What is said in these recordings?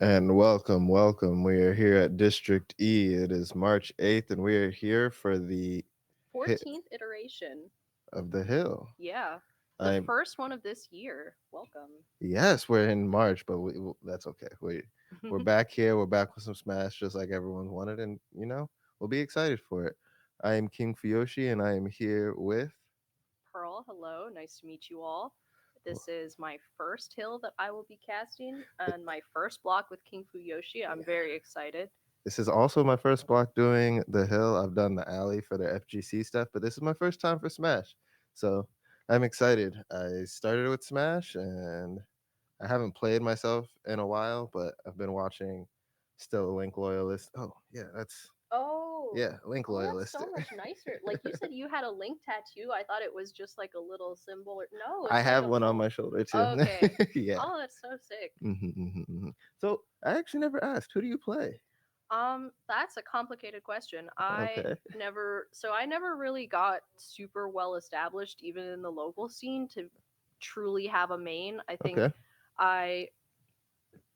And welcome. We are here at District E. It is March 8th, and we are here for the hit 14th iteration. of the hill. Yeah. The I'm first one of this year. Welcome. Yes, we're in March, but that's okay. We're back here. We're back with some Smash, just like everyone wanted, and we'll be excited for it. I am King Fuyoshi, and I am here with. Pearl, hello. Nice to meet you all. This is my first hill that I will be casting and my first block with King Fuyoshi. I'm very excited. This is also my first block doing the hill. I've done the alley for the FGC stuff, but this is my first time for Smash. So I'm excited. I started with Smash and I haven't played myself in a while, but I've been watching still a Link loyalist. Oh, yeah, Oh, Link oh, that's loyalist. so much nicer. Like you said, you had a link tattoo. I thought it was just like a little symbol. Or no, I it's like have a one on full. my shoulder too. Okay. Yeah. Oh, that's so sick. So I actually never asked, who do you play? That's a complicated question. Okay. I never really got super well established, even in the local scene, to truly have a main. I think Okay. I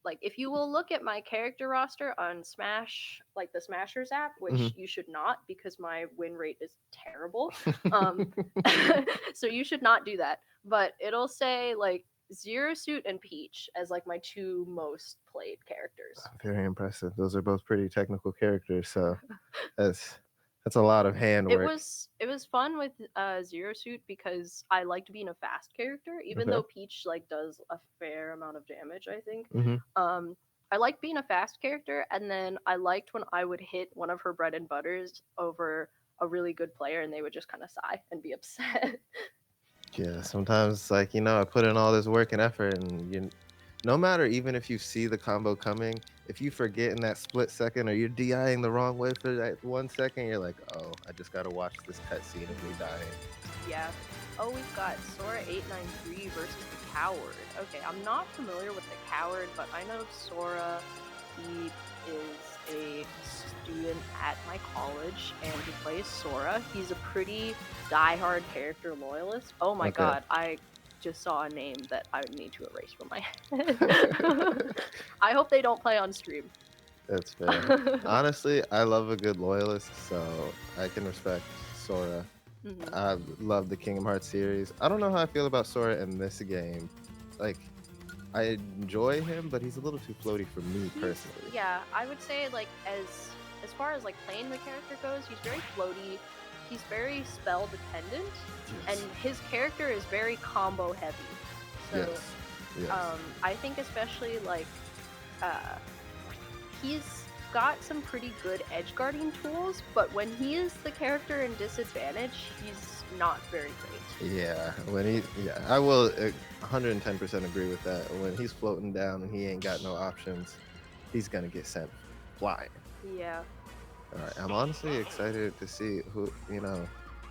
like if you will look at my character roster on Smash, like the Smashers app, which you should not because my win rate is terrible. Um, so you should not do that. But it'll say like Zero Suit and Peach as like my two most played characters. Very impressive. Those are both pretty technical characters, so that's that's a lot of handwork. It was fun with Zero Suit because I liked being a fast character, even Okay. though Peach like does a fair amount of damage. I think. Hmm. Um, I liked being a fast character, and then I liked when I would hit one of her bread and butters over a really good player, and they would just kind of sigh and be upset. Yeah, sometimes like I put in all this work and effort, and no matter even if you see the combo coming, if you forget in that split second or you're DIing the wrong way for that 1 second, you're like, oh, I just gotta watch this cutscene of me dying. Yeah. Oh, we've got Sora 893 versus the Coward. Okay, I'm not familiar with the Coward, but I know Sora. He is a student at my college and he plays Sora. He's a pretty diehard character loyalist. Oh my Okay. god, I just saw a name that I would need to erase from my head. I hope they don't play on stream. That's fair. Honestly, I love a good loyalist, so I can respect Sora. Mhm. I love the Kingdom Hearts series. I don't know how I feel about Sora in this game. Like, I enjoy him, but he's a little too floaty for me He's personally. yeah, I would say like as far as like playing the character goes, he's very floaty. He's very spell dependent, and Yes. his character is very combo heavy. So Yes. Yes. I think especially like uh, he's got some pretty good edge guarding tools, but when he is the character in disadvantage, he's not very great. Yeah, I will 110% agree with that. When he's floating down and he ain't got no options, he's gonna get sent flying. Yeah. All right, I'm honestly excited to see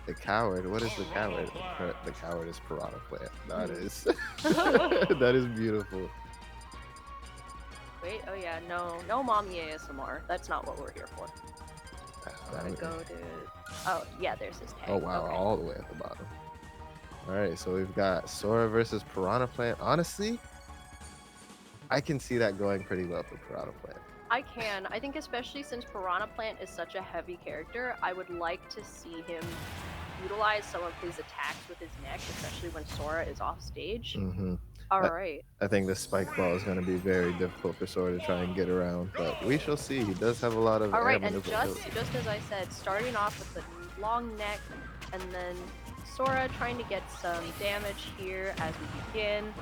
the coward. What is the coward? The coward is Piranha Plant. That Mhm. is, that is beautiful. Wait, oh yeah, no mommy ASMR. That's not what we're here for. Gotta Um, go to. Oh yeah, there's his oh tag. wow, Okay. all the way at the bottom. All right, so we've got Sora versus Piranha Plant. Honestly, I can see that going pretty well for Piranha Plant. I can. I think especially since Piranha Plant is such a heavy character, I would like to see him utilize some of his attacks with his neck, especially when Sora is off stage. Hmm. All I, right. I think the spike ball is going to be very difficult for Sora to try and get around, but we shall see. He does have a lot of All air right, and maneuverability. just as I said, starting off with the long neck, and then Sora trying to get some damage here as we begin.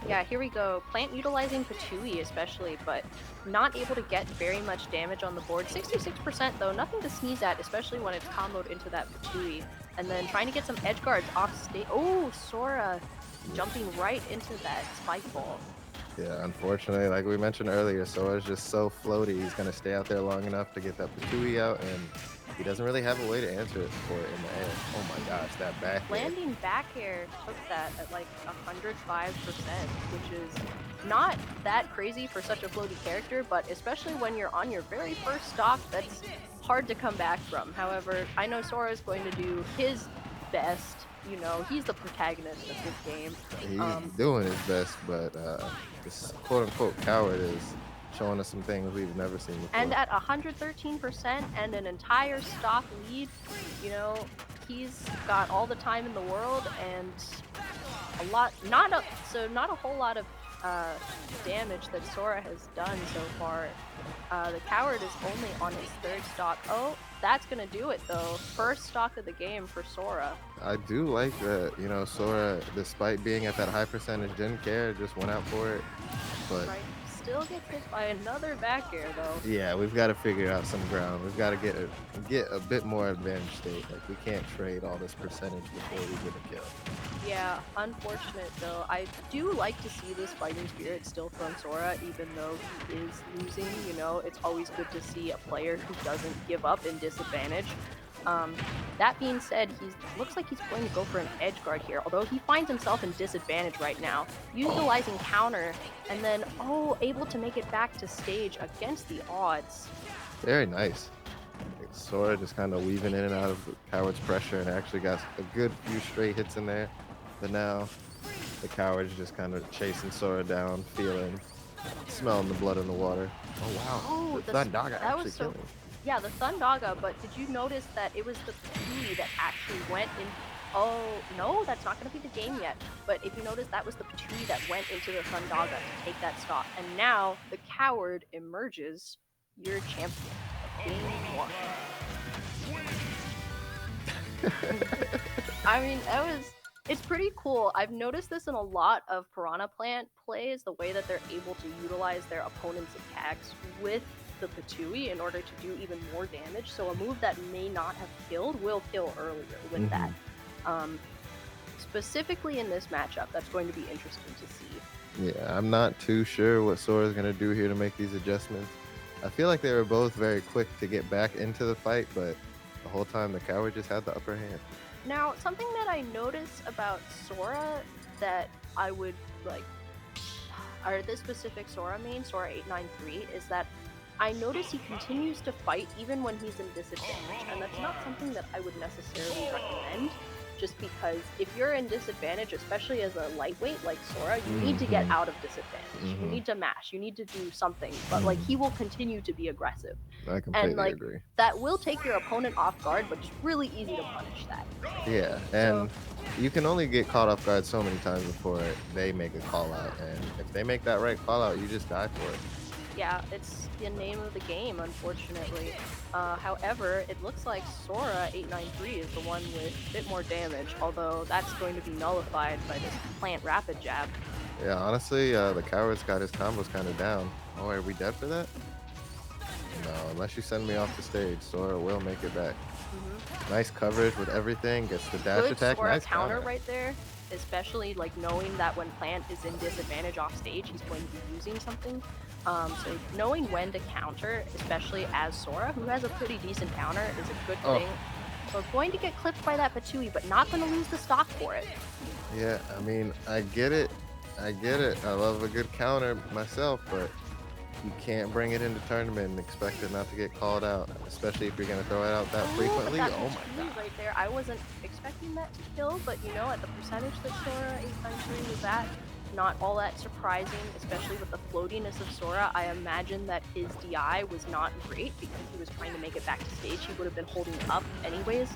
Yeah, here we go. Plant utilizing Patooey especially, but not able to get very much damage on the board. 66% though, nothing to sneeze at, especially when it's comboed into that Patooey. And then trying to get some edge guards off stage. Oh, Sora jumping right into that spike ball. Yeah, unfortunately, like we mentioned earlier, Sora's just so floaty. He's going to stay out there long enough to get that Patooey out, and he doesn't really have a way to answer it for it in the air. Oh my gosh, that back air. Landing back air took that at like 105%, which is not that crazy for such a floaty character, but especially when you're on your very first stock, that's hard to come back from. However, I know Sora is going to do his best he's the protagonist of this game. He's Um, doing his best, but this quote unquote coward is showing us some things we've never seen and before. at 113% and an entire stock lead, you know, he's got all the time in the world and a lot, not a whole lot of uh, damage that Sora has done so far. The coward is only on his third stock. Oh, that's gonna do it though. First stock of the game for Sora. I do like that, Sora, despite being at that high percentage, didn't care, just went out for it. But Right, still gets hit by another back air though. yeah, we've got to figure out some ground. We've got to get a bit more advantage state. Like we can't trade all this percentage before we get a kill. Yeah, unfortunate though. I do like to see this fighting spirit still from Sora, even though he is losing. It's always good to see a player who doesn't give up in disadvantage. Um, that being said, he looks like he's going to go for an edge guard here, although he finds himself in disadvantage right now, utilizing counter, and then, able to make it back to stage against the odds. Very nice. Sora just kind of weaving in and out of the coward's pressure and actually got a good few straight hits in there. But now the coward's just kind of chasing Sora down, smelling the blood in the water. Oh wow, Oh, the Thundaga that actually was so. killing. Yeah, the Thundaga, but did you notice that it was the Patootie that actually went in? Oh, no, that's not going to be the game yet. But if you notice, that was the Patootie that went into the Thundaga to take that stock. And now the coward emerges your champion of game one. I mean, it's pretty cool. I've noticed this in a lot of Piranha Plant plays, the way that they're able to utilize their opponent's attacks with the Patootie in order to do even more damage. So a move that may not have killed will kill earlier with that. Specifically in this matchup, that's going to be interesting to see. Yeah, I'm not too sure what Sora's gonna do here to make these adjustments. I feel like they were both very quick to get back into the fight, but the whole time the coward just had the upper hand. Now, something that I notice about Sora that I would like, or this specific Sora main, Sora 893, is that I notice he continues to fight even when he's in disadvantage, and that's not something that I would necessarily recommend, just because if you're in disadvantage, especially as a lightweight like Sora, you need to get out of disadvantage. You need to mash, you need to do something, but like he will continue to be aggressive. I And completely like agree. that will take your opponent off guard, but it's really easy to punish that. Yeah, and you can only get caught off guard so many times before they make a call out, and if they make that right call out, you just die for it. Yeah, it's the name of the game, unfortunately. However, it looks like Sora 893 is the one with a bit more damage, although that's going to be nullified by this plant rapid jab. Yeah, honestly, the coward's got his combos kind of down. Oh, are we dead for that? No, unless you send me off the stage, Sora will make it back. Nice coverage with everything, gets the dash Good attack. Sora Nice counter right there, especially like knowing that when Plant is in disadvantage off stage, he's going to be using something. So knowing when to counter, especially as Sora, who has a pretty decent counter, is a good thing. So going to get clipped by that Patootie, but not going to lose the stock for it. Yeah, I mean, I get it. I love a good counter myself, but you can't bring it into tournament and expect it not to get called out, especially if you're going to throw it out that frequently. That Oh my Patootie god. right there, I wasn't expecting that to kill, but at the percentage that Sora 893 was at, not all that surprising, especially with the floatiness of Sora. I imagine that his DI was not great because he was trying to make it back to stage. He would have been holding up anyways.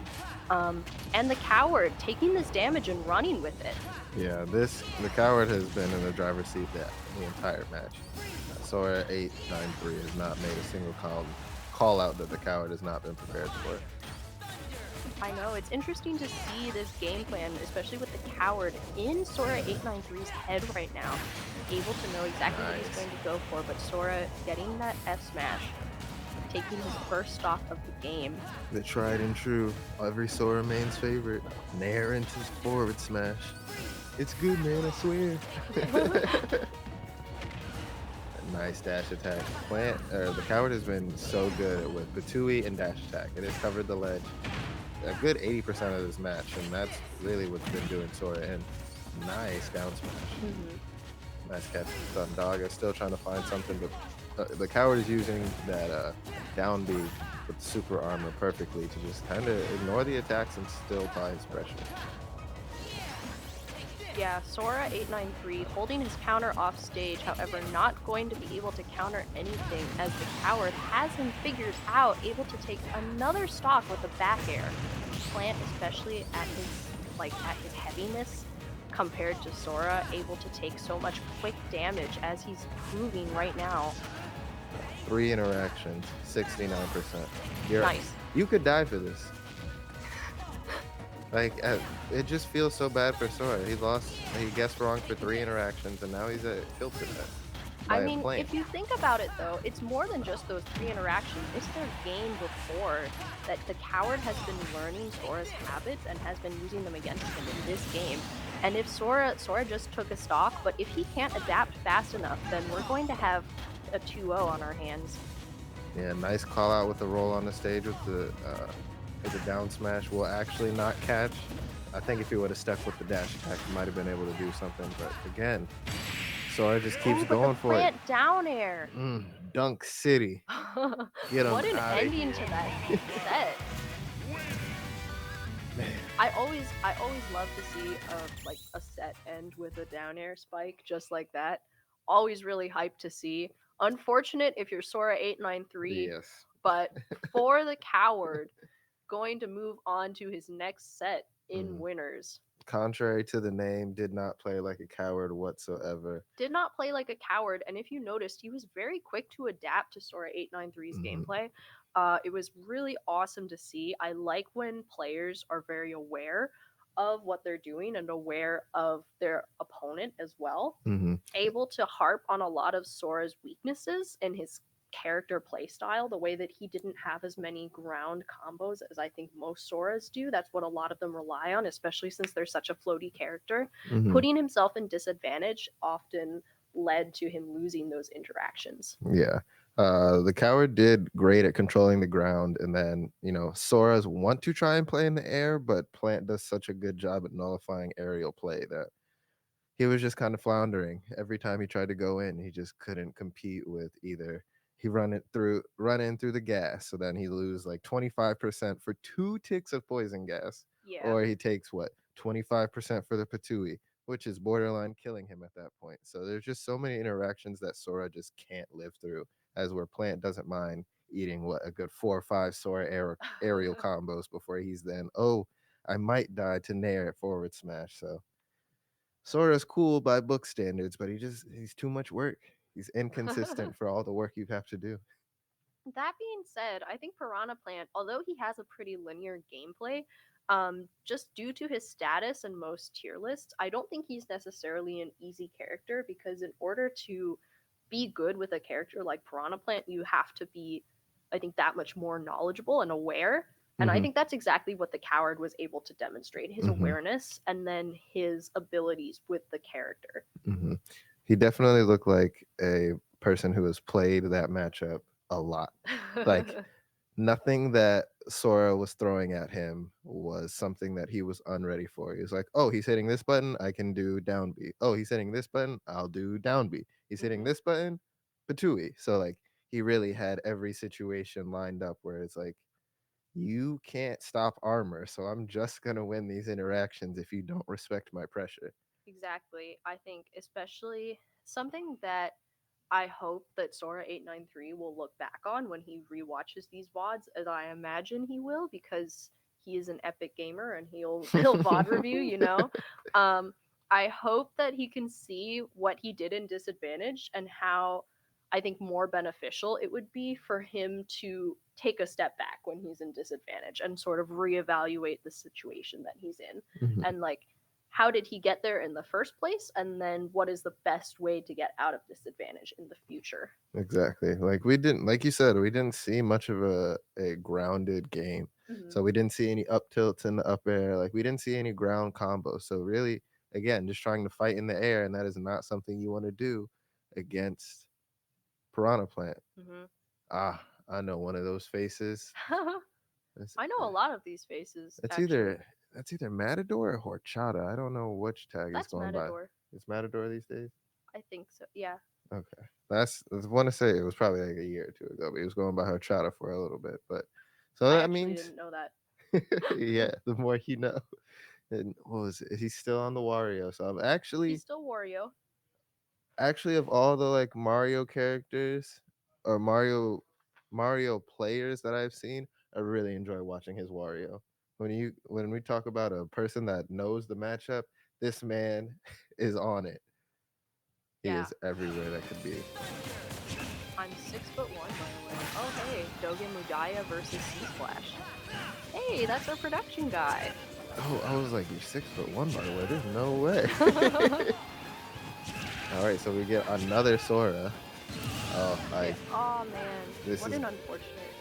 And the coward taking this damage and running with it. Yeah, the coward has been in the driver's seat the entire match. Sora 893 has not made a single call out that the coward has not been prepared for. I know, it's interesting to see this game plan, especially with the coward in Sora 893's head right now, able to know exactly what he's going to go for, but Sora getting that F smash, taking his first stock of the game. The tried and true, every Sora main's favorite, Nair into forward smash. It's good, man, I swear. Nice dash attack. The coward has been so good with Patootie and dash attack. It has covered the ledge a good 80% of this match, and that's really what's been doing Sora in. Nice down smash. Nice catch from Thundaga. Still trying to find something, but the coward is using that down B with super armor perfectly to just kind of ignore the attacks and still apply his pressure. Yeah, Sora 893 holding his counter off stage, however, not going to be able to counter anything as the coward has him figured out, able to take another stock with a back air. Plant, especially at his heaviness compared to Sora, able to take so much quick damage as he's proving right now. Three interactions, 69%. You're Nice. you could die for this. Like it just feels so bad for Sora. He lost. He guessed wrong for three interactions, and now he's killed to death I by a mean, plant. if you think about it though, it's more than just those three interactions. It's their game before that the coward has been learning Sora's habits and has been using them against him in this game. And if Sora just took a stock, but if he can't adapt fast enough, then we're going to have a 2-0 on our hands. Yeah, nice call out with the roll on the stage with the down smash. Will actually not catch. I think if he would have stuck with the dash attack, he might have been able to do something. But again, Sora just keeps Oh, but the going for it. plant down air. Dunk City, get him What an out of ending to here, that set. man. I always love to see a set end with a down air spike just like that. Always really hyped to see. Unfortunate if you're Sora 893, Yes. but for the coward, going to move on to his next set in Mhm. winners. Contrary to the name, did not play like a coward whatsoever. Did not play like a coward, and if you noticed, he was very quick to adapt to Sora 893's Hmm. gameplay. It was really awesome to see. I like when players are very aware of what they're doing and aware of their opponent as well, Hmm. able to harp on a lot of Sora's weaknesses in his character playstyle, the way that he didn't have as many ground combos as I think most Soras do. That's what a lot of them rely on, especially since they're such a floaty character. Hmm. Putting himself in disadvantage often led to him losing those interactions. Yeah. The coward did great at controlling the ground, and then Sora's want to try and play in the air, but Plant does such a good job at nullifying aerial play that he was just kind of floundering every time he tried to go in. He just couldn't compete with either. He run in through the gas, so then he lose like 25% for two ticks of poison gas, Yeah. or he takes what 25% for the patui, which is borderline killing him at that point. So there's just so many interactions that Sora just can't live through. As where Plant doesn't mind eating what a good 4 or 5 Sora aerial combos before he's then I might die to Nair forward smash. So Sora's cool by book standards, but he's too much work. He's inconsistent for all the work you have to do. That being said, I think Piranha Plant, although he has a pretty linear gameplay, just due to his status in most tier lists, I don't think he's necessarily an easy character because in order to be good with a character like Piranha Plant, you have to be, I think, that much more knowledgeable and aware. And I Hmm. think that's exactly what the coward was able to demonstrate his Hmm. awareness and then his abilities with the character. Hmm. He definitely looked like a person who has played that matchup a lot. Like nothing that Sora was throwing at him was something that he was unready for. He was like, "Oh, he's hitting this button, I can do down B. Oh, he's hitting this button, I'll do down B. He's hitting Hmm. this button, Patui." So like he really had every situation lined up where it's like you can't stop armor, so I'm just gonna win these interactions if you don't respect my pressure. Exactly. I think especially something that I hope that Sora 893 will look back on when he rewatches these VODs, as I imagine he will, because he is an epic gamer and he'll VOD review, you know. Um, I hope that he can see what he did in disadvantage and how I think more beneficial it would be for him to take a step back when he's in disadvantage and sort of reevaluate the situation that he's in Mhm. and like how did he get there in the first place and then what is the best way to get out of disadvantage in the future. Exactly. Like we didn't, like you said, we didn't see much of a grounded game. Hmm. So we didn't see any up tilts in the up air. Like we didn't see any ground combos. So really, again, just trying to fight in the air, and that is not something you want to do against Piranha Plant. Hmm. Ah, I know one of those faces. It's, I know a lot of these faces it's actually. either Matador or Horchata. I don't know which tag is That's going by. Matador. It's Matador these days. I think so, yeah. Okay. I want to say it was probably like a year or two ago, but he was going by Horchata for a little bit. But so I that actually means, didn't know that. yeah, the more you know. And what was it? He's still on the Wario. So I'm He's still Wario. actually of all the like Mario characters or Mario players that I've seen, I really enjoy watching his Wario. When we talk about a person that knows the matchup, this man is on it. He Yeah, is everywhere that could be. I'm 6'1", by the way. Oh hey, Dogen Mudaya versus Sea Splash. Hey, that's our production guy. Oh, I was like, you're 6'1", by the way. There's no way. All right, so we get another Sora. Oh, Yeah. I Oh man, this what is an unfortunate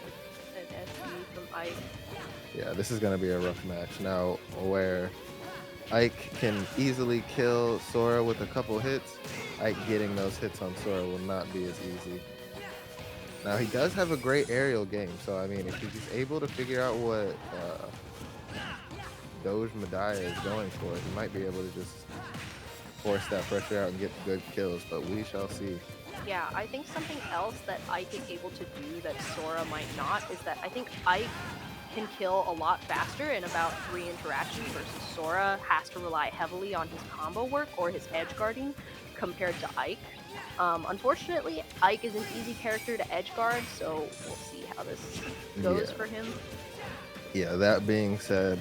an SU from Ike. yeah, this is gonna be a rough match now. Where Ike can easily kill Sora with a couple hits, Ike getting those hits on Sora will not be as easy. Now he does have a great aerial game, so I mean, if he's able to figure out what Doge Madaya is going for, he might be able to just force that pressure out and get good kills. But we shall see. Yeah, I think something else that Ike is able to do that Sora might not is that I think Ike can kill a lot faster in about 3 interactions versus Sora has to rely heavily on his combo work or his edge guarding compared to Ike. Unfortunately, Ike is an easy character to edge guard, so we'll see how this goes Yeah, for him. yeah. That being said,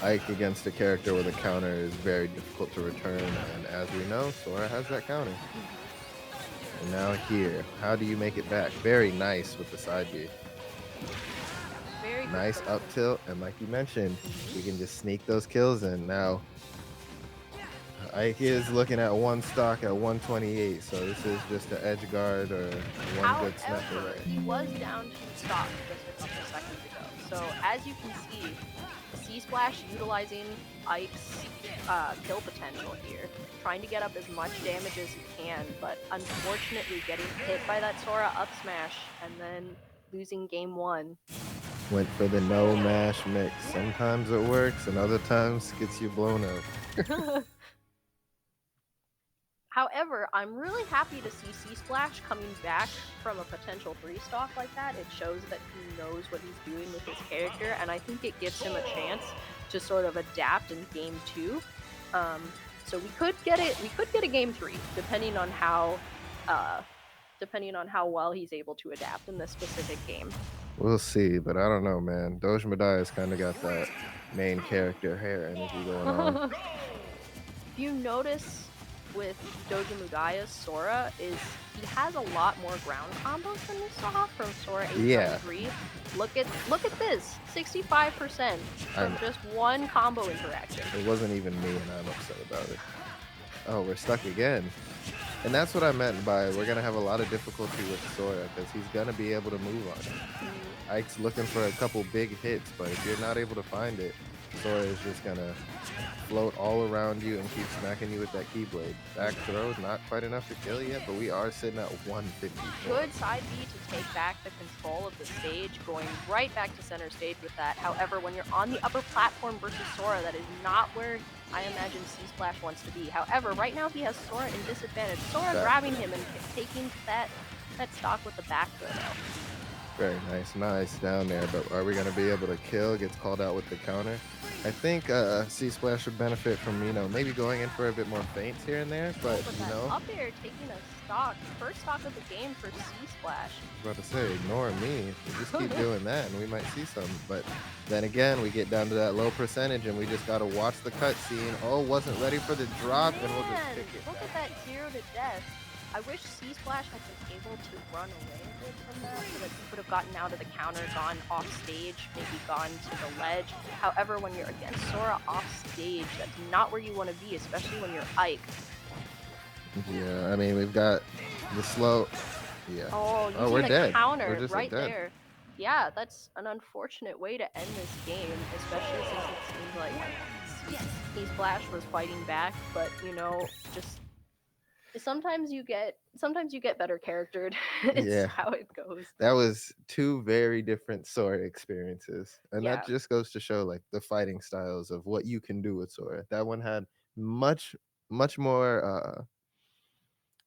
Ike against a character with a counter is very difficult to return, and as we know, Sora has that counter. Hmm. And now here, how do you make it back? Very nice with the side B. Yeah, very good Nice up placement. tilt, and like you mentioned, Hmm. we can just sneak those kills in. Now, Ike is looking at one stock at 128, so this is just an edge guard or one good snap However, away. he was down 2 stock just a couple seconds ago. So as you can see, Sea Splash utilizing Ike's kill potential here, trying to get up as much damage as he can, but unfortunately getting hit by that Sora up smash and then losing game one. Went for the no mash mix. Sometimes it works, and other times gets you blown up. However, I'm really happy to see Sea Splash coming back from a potential 3 stock like that. It shows that he knows what he's doing with his character, and I think it gives him a chance to sort of adapt in game two. So we could get it. We could get a game three, uh, depending on how well he's able to adapt in this specific game. We'll see, but I don't know, man. Doge Madia's kind of got that main character hair energy going on. If you notice with Doja Mudaya's Sora is he has a lot more ground combos than we saw from Sora Yeah, 893. Look at this, 65% from I'm. just one combo interaction. It wasn't even me, and I'm upset about it. Oh, we're stuck again. And that's what I meant by we're gonna have a lot of difficulty with Sora because he's gonna be able to move on it. Mm, Ike's looking for a couple big hits, but if you're not able to find it, Sora is just gonna float all around you and keep smacking you with that Keyblade. Back throw is not quite enough to kill yet, but we are sitting at 154. good side B to take back the control of the stage, going right back to center stage with that. However, when you're on the upper platform versus Sora, that is not where I imagine Sea Splash wants to be. However, right now he has Sora in disadvantage. Sora Back grabbing throw. him and taking that stock with the back throw though. Very nice, nice down there. But are we gonna be able to kill? Gets called out with the counter. I think C Splash would benefit from maybe going in for a bit more feints here and there. Oh, But but that up air taking a stock, first stock of the game for Sea Splash. I was about to say, ignore me. We just keep doing that, and we might see some. But then again, we get down to that low percentage, and we just gotta watch the cutscene. Oh, wasn't ready for the drop, and we'll just Man, pick it look back. at that 0 to death. I wish Sea Splash had been able to run away a bit from that so that he could have gotten out of the counter, gone off stage, maybe gone to the ledge. However, when you're against Sora off stage, that's not where you want to be, especially when you're Ike. Yeah, I mean, we've got the slow. Yeah. Oh, Oh, using we're the dead. We're counter just right dead. there. Yeah, that's an unfortunate way to end this game, especially since it seemed like Sea Splash was fighting back, but just sometimes you get better charactered. It's Yeah, how it goes. that was two very different Sora experiences, and that Yeah. just goes to show like the fighting styles of what you can do with Sora. That one had much, much more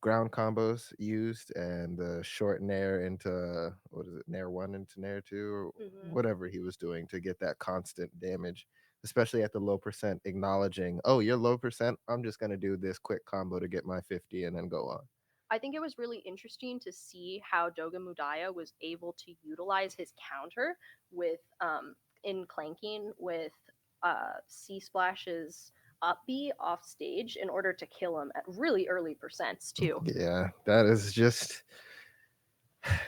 ground combos used and the short nair into what is it, nair one into nair two or Hmm. whatever he was doing to get that constant damage. especially at the low percent, acknowledging, oh, you're low percent. I'm just gonna do this quick combo to get my 50 and then go on. I think it was really interesting to see how Doga Mudaya was able to utilize his counter with in clanking with C Splash's up B off stage in order to kill him at really early percents too. Yeah, that is just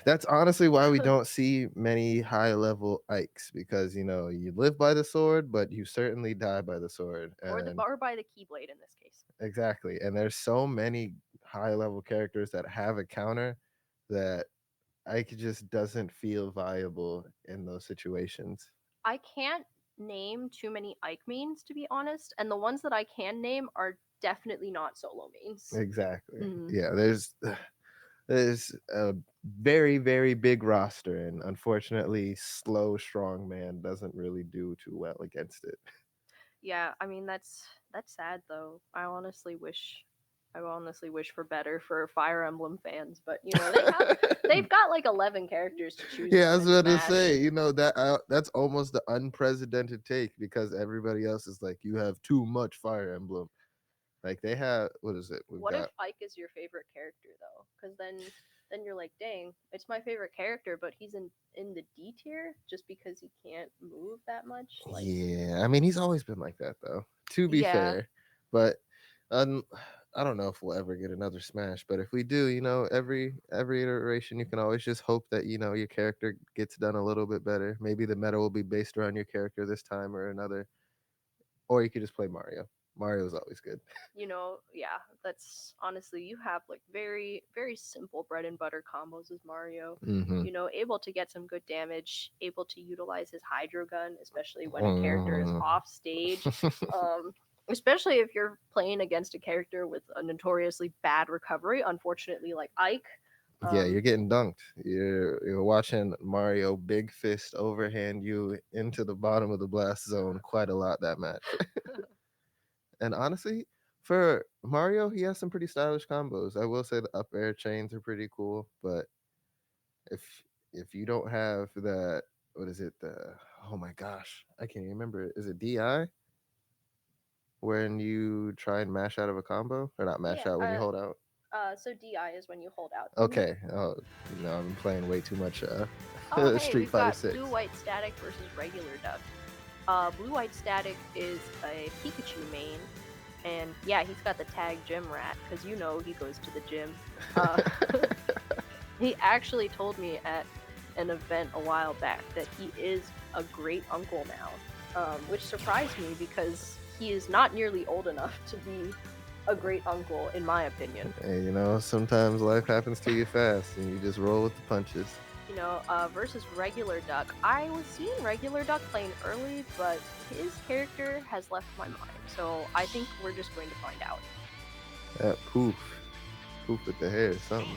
that's honestly why we don't see many high level Ikes, because you live by the sword, but you certainly die by the sword. And Or by the Keyblade in this case. exactly, and there's so many high level characters that have a counter that Ike just doesn't feel viable in those situations. I can't name too many Ike mains to be honest, and the ones that I can name are definitely not solo mains. Exactly. Mm. Yeah, there's a very, very big roster, and unfortunately, slow strong man doesn't really do too well against it. Yeah, I mean that's sad though. I honestly wish for better for Fire Emblem fans, but they've got like 11 characters to choose Yeah, I from was in about to Smash. say, that's almost the unprecedented take, because everybody else is like, you have too much Fire Emblem. Like they have, what is it? We've What if got Ike is your favorite character though? Because then you're like, dang, it's my favorite character, but he's in the D tier just because he can't move that much. Like, Yeah, I mean, he's always been like that though, to be yeah, fair. But um, I don't know if we'll ever get another Smash, but if we do, every iteration, you can always just hope that your character gets done a little bit better. Maybe the meta will be based around your character this time or another, or you could just play Mario. Mario's always good. yeah, that's honestly, you have like very, very simple bread and butter combos as Mario. Mm-hmm. Able to get some good damage, able to utilize his Hydro Gun, especially when a character is Mm. off stage. Um, Especially if you're playing against a character with a notoriously bad recovery, unfortunately, like Ike. Yeah, you're Um, getting dunked. You're watching Mario big fist overhand you into the bottom of the blast zone quite a lot that match. And honestly, for Mario, he has some pretty stylish combos. I will say the up air chains are pretty cool, but if if you don't have that, what is it? The Oh my gosh, I can't even remember. Is it DI when you try and mash out of a combo, or not mash yeah. out when you hold out? So DI is when you hold out. Mhm. Okay. Oh no, I'm playing way too much Oh, hey, Street we've Fighter got Six. blue white static versus regular duck. Blue white static is a Pikachu main, and yeah, he's got the tag gym rat because he goes to the gym. Uh, he actually told me at an event a while back that he is a great uncle now, which surprised me because he is not nearly old enough to be a great uncle, in my opinion. And sometimes life happens to you fast, and you just roll with the punches. Versus regular duck. I was seeing regular duck playing early, but his character has left my mind. So I think we're just going to find out. That poof with the hair, something.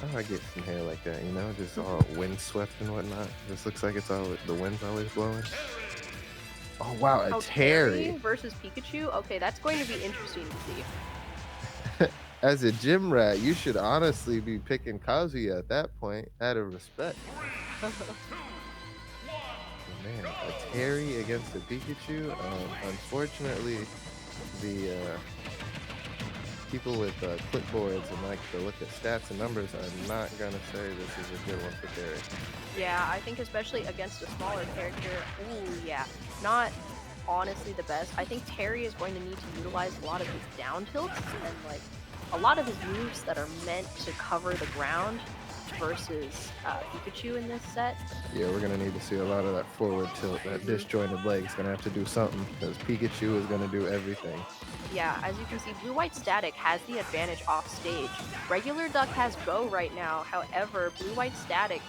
Oh, I get some hair like that, just all windswept and whatnot. Just looks like it's all the wind's always blowing. Oh wow, a Oh, Terry Terry. versus Pikachu? Okay, that's going to be interesting to see. As a gym rat, you should honestly be picking Kazuya at that point, out of respect. Man, a Terry against a Pikachu. Unfortunately, the people with clipboards and like to look at stats and numbers are not gonna say this is a good one for Terry. Yeah, I think especially against a smaller character, ooh, yeah, not honestly the best. I think Terry is going to need to utilize a lot of his down tilts and like a lot of his moves that are meant to cover the ground versus Pikachu in this set. Yeah, we're gonna need to see a lot of that forward tilt. That disjointed leg is gonna have to do something, because Pikachu is gonna do everything. Yeah, as you can see, Blue White Static has the advantage off stage. Regular Duck has Go right now. However, Blue White Static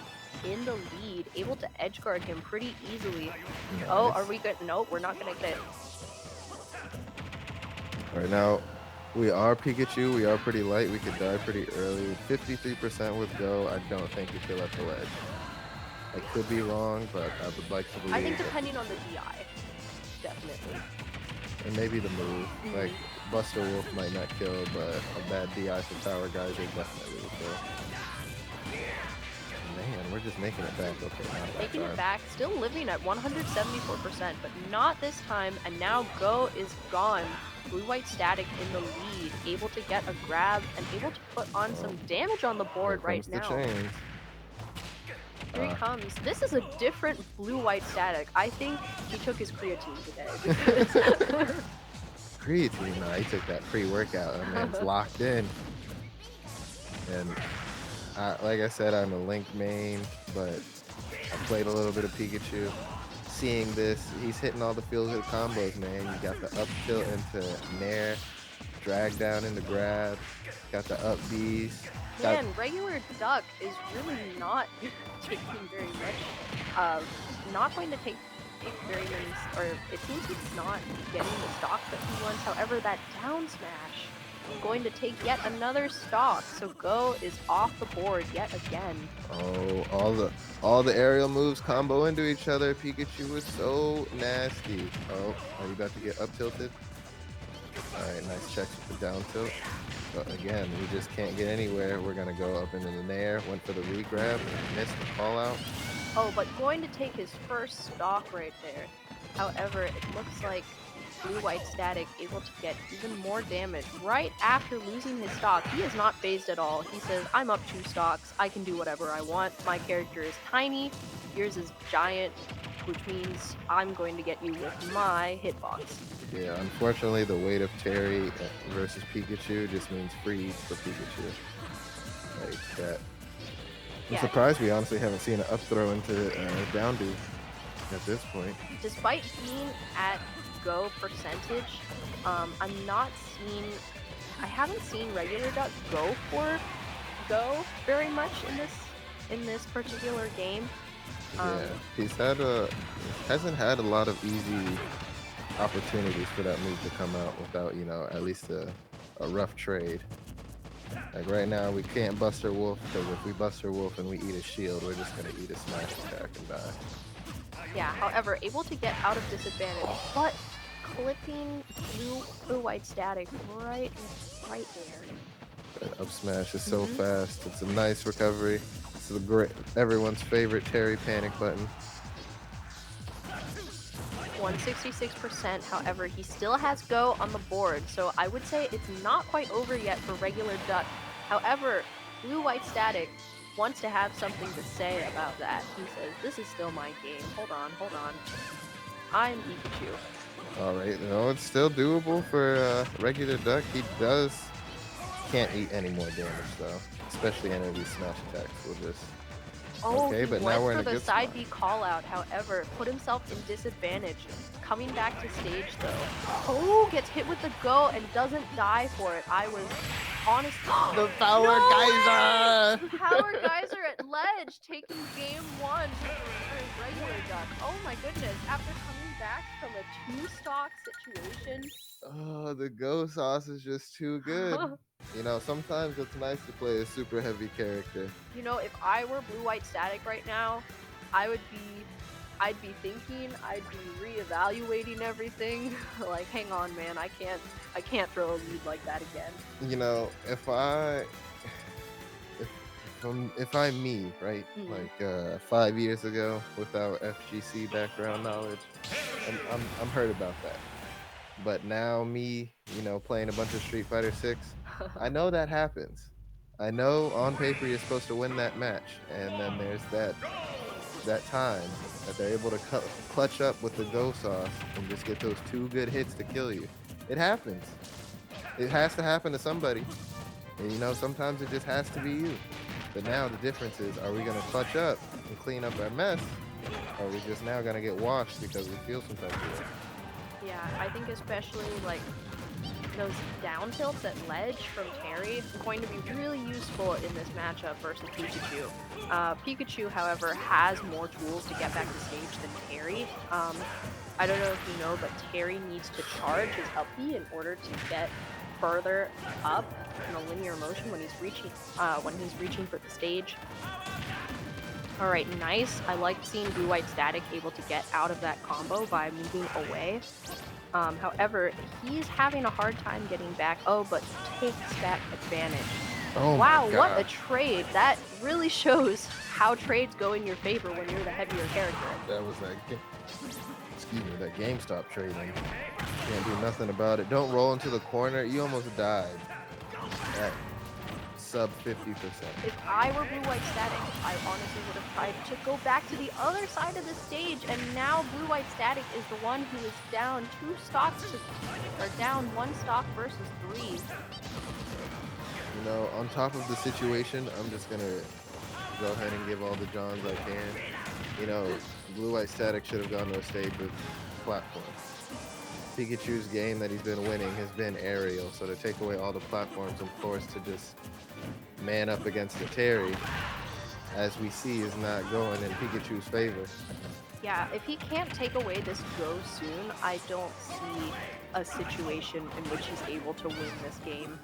in the lead, able to edge guard him pretty easily. Nice. Oh, are we good? Nope, we're not gonna get it. Right now, we are Pikachu. We are pretty light. We could die pretty early. 53% with Go. I don't think you feel at the ledge. I could be wrong, but I would like to believe. I think depending on the DI, definitely. And maybe the move. Like, Buster Wolf might not kill, but a bad DI for Tower Geyser definitely would kill. Man, we're just making it back. Okay, not that Making it time. back, still living at 174%, but not this time, and now Go is gone. Blue-White Static in the lead, able to get a grab and able to put on Well, some damage on the here board right comes the now. chains. Here he Uh, comes. This is a different Blue-White Static. I think he took his creatine today because Creatine, nah, he took that pre-workout. That man's locked in. And like I said, I'm a Link main, but I played a little bit of Pikachu. Seeing this, he's hitting all the feel-good combos, man. You got the up tilt into Nair, drag down into grab, got the up Bs, got man, regular Duck is really not taking very much. Not going to take very many, or it seems it's not getting the stocks that he wants. However, that down smash going to take yet another stock. So Go is off the board yet again. oh, all the aerial moves combo into each other. Pikachu is so nasty. Oh, are you about to get up tilted? All right, nice checks with the down tilt. But again, we just can't get anywhere. We're gonna go up into the Nair. Went for the re-grab and missed the call out. Oh, but going to take his first stock right there. However, it looks like Blue-White Static able to get even more damage right after losing his stock. He is not phased at all. He says, I'm up 2 stocks. I can do whatever I want. My character is tiny. Yours is giant, which means I'm going to get you with my hitbox. Yeah, unfortunately, the weight of Terry versus Pikachu just means freeze for Pikachu. Like that. I'm Yeah, surprised we honestly haven't seen an up throw into down B at this point. despite being at Go percentage, I'm not seeing. I haven't seen regular Duck go for Go very much in this particular game. Yeah, hasn't had a lot of easy opportunities for that move to come out without at least a rough trade. Like right now, we can't Buster Wolf because if we Buster Wolf and we eat a shield, we're just gonna eat a smash attack and die. Yeah, however, able to get out of disadvantage, but clipping Blue-White Static right there. That up smash is so Mhm. fast. It's a nice recovery. This is a great everyone's favorite Terry panic button. 166%, however, he still has Go on the board, so I would say it's not quite over yet for regular Duck. However, Blue-White Static wants to have something to say about that. He says, this is still my game. Hold on. I'm Pikachu. All right, no, it's still doable for regular Duck. He can't eat any more damage though, especially any of these smash attacks. We'll just Oh, okay, he but went now we're in for a the good side spot. B call out, however, put himself in disadvantage. Coming back to stage though. Oh, gets hit with the Go and doesn't die for it. I was honestly. The power No geyser. Power Geyser at ledge, taking game 1 for regular Duck. Oh my goodness, after coming back from a 2-stock situation. Oh, the Go sauce is just too good. Sometimes it's nice to play a super heavy character. You know, if I were Blue-White Static right now, I'd be thinking, I'd be reevaluating everything. Like, hang on, man, I can't throw a lead like that again. If I'm me, right, Mhm. like 5 years ago, without FGC background knowledge, I'm hurt about that. But now me, playing a bunch of Street Fighter 6, I know that happens. I know on paper you're supposed to win that match, and then there's that time that they're able to clutch up with the Go sauce and just get those 2 good hits to kill you. It happens. It has to happen to somebody. And sometimes it just has to be you. But now the difference is, are we gonna clutch up and clean up our mess? Or are we just now gonna get washed because we feel some type of way? Yeah, I think especially like those down tilts at ledge from Terry are going to be really useful in this matchup versus Pikachu. Pikachu, however, has more tools to get back to stage than Terry. I don't know if you know, but Terry needs to charge his up B in order to get further up in a linear motion when he's reaching for the stage. All right, nice. I like seeing Blue-White Static able to get out of that combo by moving away. However, he's having a hard time getting back. Oh, but takes back advantage. Oh my Wow, what a god. trade. That really shows how trades go in your favor when you're the heavier character. That was excuse me, that GameStop trading. Can't do nothing about it. Don't roll into the corner. You almost died at sub 50%. If I were Blue White Static, I honestly would have tried to go back to the other side of the stage, and now Blue White Static is the one who is down 2 stocks to, or down 1 stock versus 3. You know, on top of the situation, I'm just gonna go ahead and give all the Johns I can. You know, Blue White Static should have gone to a stage with platforms. Pikachu's game that he's been winning has been aerial, so to take away all the platforms and force to just man up against a Terry, as we see, is not going in Pikachu's favor. Yeah, if he can't take away this go soon, I don't see a situation in which he's able to win this game.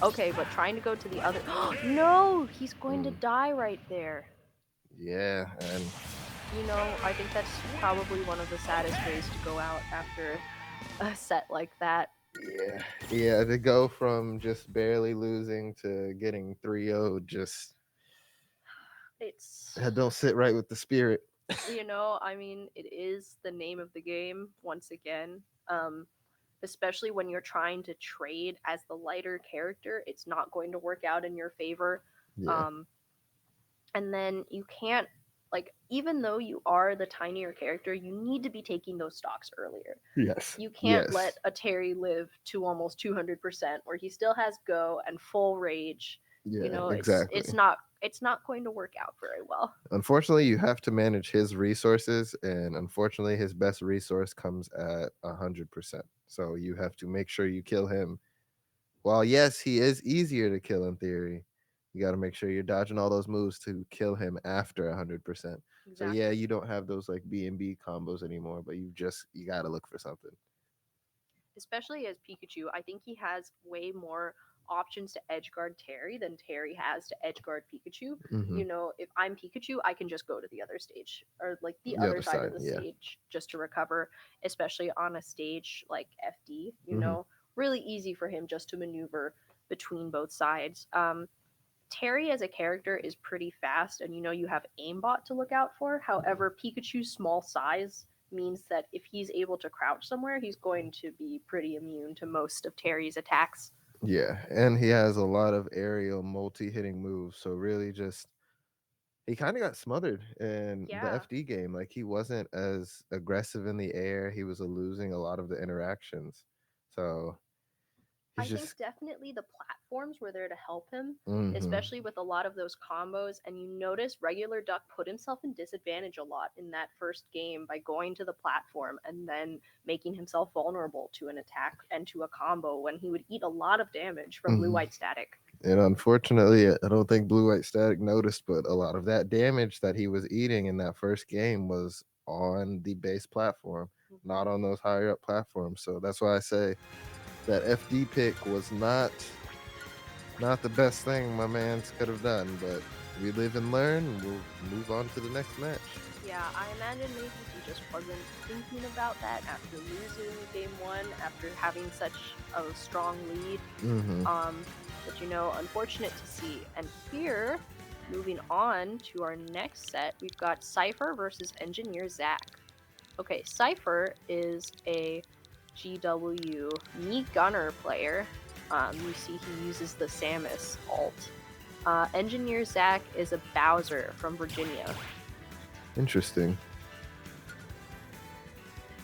Okay, but trying to go to the other. No, he's going to Mm, die right there. yeah, and You know, I think that's probably one of the saddest ways to go out after a set like that. yeah, to go from just barely losing to getting 3-0 just It's, that don't sit right with the spirit. I mean, it is the name of the game once again. Especially when you're trying to trade as the lighter character, it's not going to work out in your favor. Yeah. Um, and then you can't, like, even though you are the tinier character, you need to be taking those stocks earlier. Yes. You can't let Yes. a Terry live to almost 200% where he still has go and full rage. Yeah, It's exactly. it's not going to work out very well. Unfortunately, you have to manage his resources, and unfortunately, his best resource comes at 100%. So you have to make sure you kill him. While yes, he is easier to kill in theory, you got to make sure you're dodging all those moves to kill him after 100%. So yeah, Exactly. you don't have those like B and B combos anymore, but you got to look for something. Especially as Pikachu, I think he has way more options to edgeguard Terry than Terry has to edgeguard Pikachu. Hmm. If I'm Pikachu, I can just go to the other stage or like the The other other side side, of the yeah. stage just to recover, especially on a stage like FD, Hmm. really easy for him just to maneuver between both sides. Terry as a character is pretty fast, and you have aimbot to look out for. However, Pikachu's small size means that if he's able to crouch somewhere, he's going to be pretty immune to most of Terry's attacks. Yeah, and he has a lot of aerial multi-hitting moves, so really just he kind of got smothered in the Yeah, FD game. Like he wasn't as aggressive in the air. He was losing a lot of the interactions. So he's I think just definitely the platforms were there to help him, hmm especially with a lot of those combos. And you notice regular Duck put himself in disadvantage a lot in that first game by going to the platform and then making himself vulnerable to an attack and to a combo when he would eat a lot of damage from Blue hmm White Static. and unfortunately, I don't think Blue White Static noticed, but a lot of that damage that he was eating in that first game was on the base platform, Mhm. not on those higher up platforms. So that's why I say that FD pick was not the best thing my man's could have done, but we live and learn, and we'll move on to the next match. Yeah, I imagine maybe he just wasn't thinking about that after losing game 1, after having such a strong lead. Hmm. But unfortunate to see. And here, moving on to our next set, we've got Cypher versus Engineer Zach. Okay, Cypher is a GW Me Gunner player. You see he uses the Samus ult. Engineer Zach is a Bowser from Virginia. Interesting.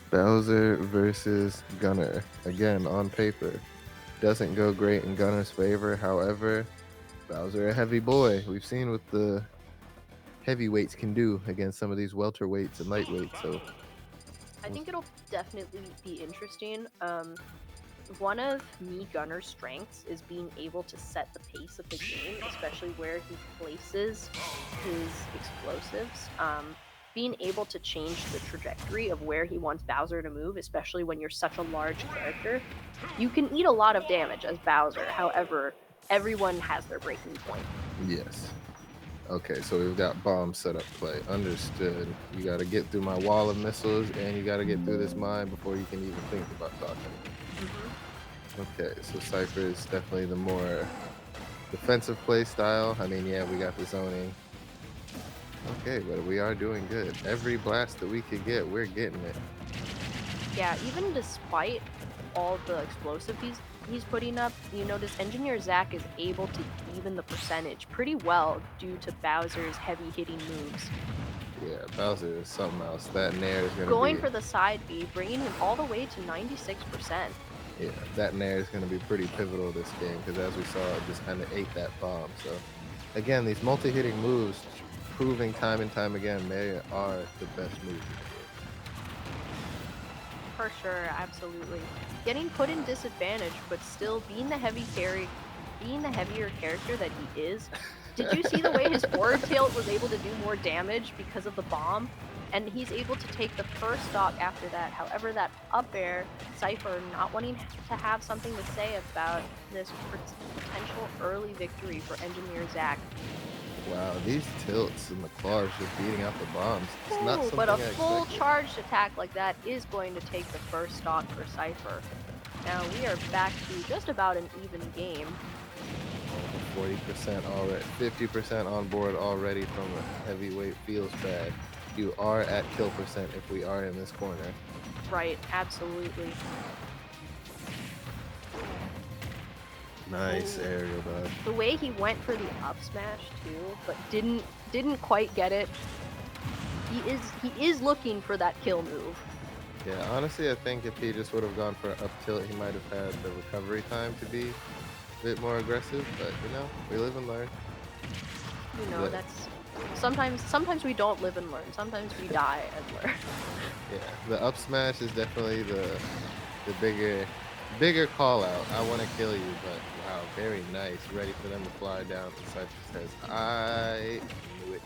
Bowser versus Gunner. Again, on paper. Doesn't go great in Gunner's favor. However, Bowser a heavy boy. We've seen what the heavyweights can do against some of these welterweights and lightweights. So I think it'll definitely be interesting. One of Me Gunner's strengths is being able to set the pace of the game, especially where he places his explosives. Being able to change the trajectory of where he wants Bowser to move, especially when you're such a large character. You can eat a lot of damage as Bowser, however, everyone has their breaking point. yes. Okay, so we've got bomb setup play. Understood. You got to get through my wall of missiles, and you got to get through this mine before you can even think about talking. Mm-hmm. Okay, so Cypher is definitely the more Defensive play style. I mean, yeah, we got the zoning. Okay, but we are doing good. Every blast that we could get, we're getting it. Yeah, even despite all the explosive he's putting up, you notice Engineer Zack is able to even the percentage pretty well due to Bowser's heavy hitting moves. Yeah, Bowser is something else. That Nair is gonna Going be, for the side B, bringing him all the way to 96%. yeah, that Nair is gonna be pretty pivotal this game because as we saw, it just kind of ate that bomb. So, again, these multi-hitting moves, proving time and time again, they are the best moves in the For sure, absolutely. Getting put in disadvantage, but still being the being the heavier character that he is. Did you see the way his forward tilt was able to do more damage because of the bomb? And he's able to take the first stock after that. However, that up air, Cypher not wanting to have something to say about this potential early victory for Engineer Zack. game. Wow, these tilts and the claws just beating out the bombs. It's not Ooh, something but I a full expected. charged attack like that is going to take the first stock for Cypher. Now we are back to just about an even game. 40% already, 50% on board already from a heavyweight feels bad. You are at kill percent if we are in this corner. Right, absolutely. Nice Ooh. aerial dodge. The way he went for the up smash too, but didn't quite get it. He is looking for that kill move. Yeah, honestly, I think if he just would have gone for up tilt, he might have had the recovery time to be a bit more aggressive. But we live and learn. You know, The, that's sometimes we don't live and learn. Sometimes we die and learn. yeah, the up smash is definitely the bigger call out. I want to kill you, but wow, very nice. Ready for them to fly down. And Cypher says, I knew it.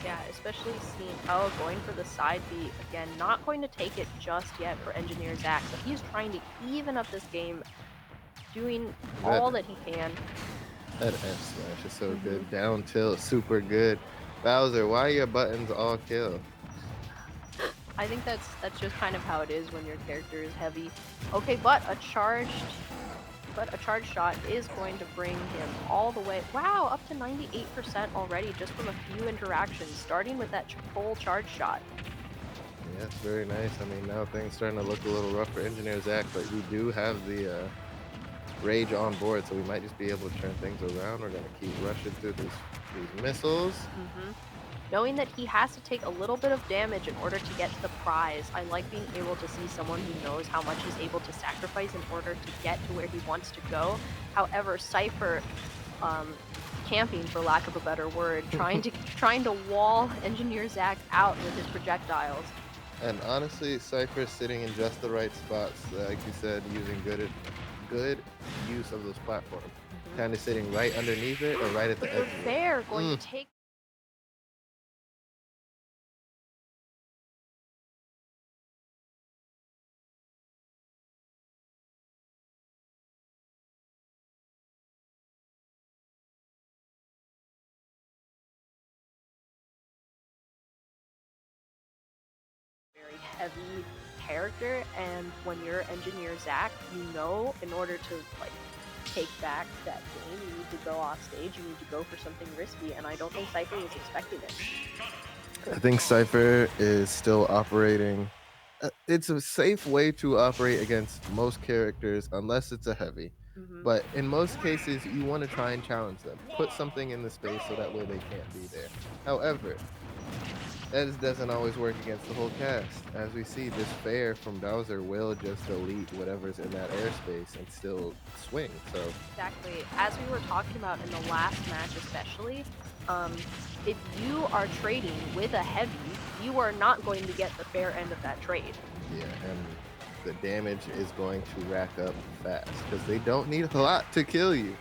Yeah, especially seeing going for the side B again, not going to take it just yet for Engineer Zack, but he's trying to even up this game, doing That all that he can. that F smash is so hmm good. Down tilt, super good. Bowser, why are your buttons all kill? I think that's just kind of how it is when your character is heavy. Okay, but a charge shot is going to bring him all the way. Wow, up to 98% already just from a few interactions, starting with that full charge shot. Yeah, it's very nice. I mean, now things starting to look a little rough for Engineer Zack, but we do have the Rage on board, so we might just be able to turn things around. We're gonna keep rushing through these missiles. hmm Knowing that he has to take a little bit of damage in order to get to the prize, I like being able to see someone who knows how much he's able to sacrifice in order to get to where he wants to go. However, Cypher, um, camping for lack of a better word, trying to wall Engineer Zack out with his projectiles. And honestly, Cypher sitting in just the right spots, like you said, using good use of those platforms. Mhm. Kind of sitting right underneath it or right at the But edge the of it. bear going to Mm. take very heavy character, and when you're Engineer Zack, you know in order to like take back that game, you need to go off stage, you need to go for something risky, and I don't think Cypher was expecting it. I think Cypher is still operating. It's a safe way to operate against most characters unless it's a heavy. hmm But in most cases, you want to try and challenge them. Put something in the space so that way they can't be there. However, that doesn't always work against the whole cast. As we see, this fair from Bowser will just delete whatever's in that airspace and still swing. So, Exactly. As we were talking about in the last match, especially, um, if you are trading with a heavy, you are not going to get the fair end of that trade. yeah, and the damage is going to rack up fast because they don't need a lot to kill you.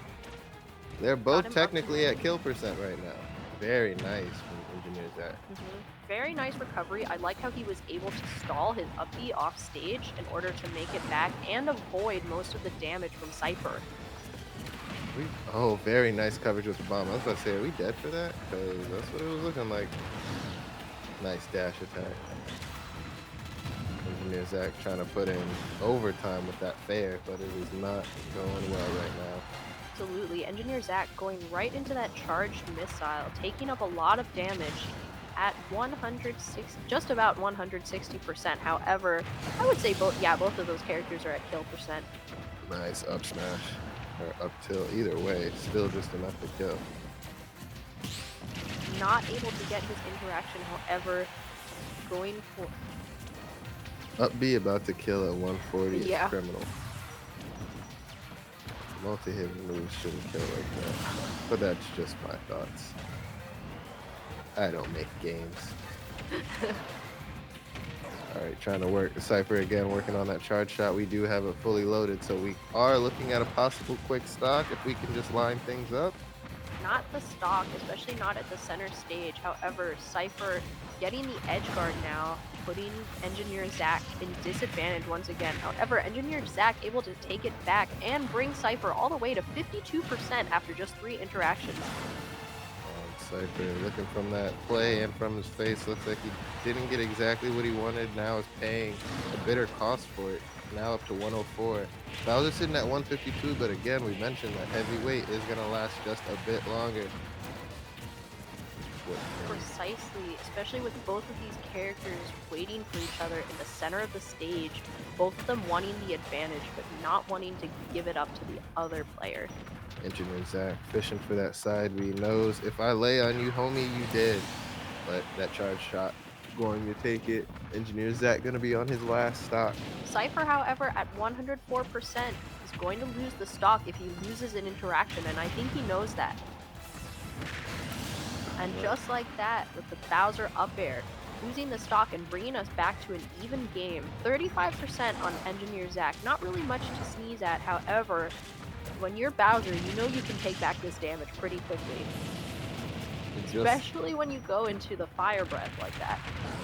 They're Got both him up technically at kill percent right now. Very nice from Engineers that. Very nice recovery. I like how he was able to stall his up B off stage in order to make it back and avoid most of the damage from Cypher. Very nice coverage with the bomb. I was about to say, are we dead for that? Because that's what it was looking like. Nice dash attack. Engineer Zach trying to put in overtime with that fair, but it is not going well right now. Absolutely. Engineer Zach going right into that charged missile, taking up a lot of damage at 106, just about 160%. However, I would say both of those characters are at kill percent. Nice up smash. Or up tilt. Either way, still just enough to kill. Not able to get his interaction, however, going for. Up B about to kill at 140 is Yeah. criminal. Multi-hit moves shouldn't kill like that. But that's just my thoughts. I don't make games. All right, trying to work Cypher again, working on that charge shot. We do have it fully loaded, so we are looking at a possible quick stock if we can just line things up. Not the stock, especially not at the center stage. However, Cypher getting the edge guard now, putting Engineer Zach in disadvantage once again. However, Engineer Zach able to take it back and bring Cypher all the way to 52% after just 3 interactions. Cypher looking from that play and from his face, looks like he didn't get exactly what he wanted. Now is paying a bitter cost for it. Now up to 104. Bowser sitting at 152, but again, we mentioned that heavyweight is going to last just a bit longer. Precisely, especially with both of these characters waiting for each other in the center of the stage, both of them wanting the advantage, but not wanting to give it up to the other player. Engineer Zach fishing for that side B, knows if I lay on you, homie, you dead. But that charge shot going to take it. Engineer Zach going to be on his last stock. Cypher, however, at 104% is going to lose the stock if he loses an interaction, and I think he knows that. And just like that, with the Bowser up air, losing the stock and bringing us back to an even game. 35% on Engineer Zach, not really much to sneeze at. However, when you're Bowser, you know you can take back this damage pretty quickly. Especially when you go into the fire breath like that.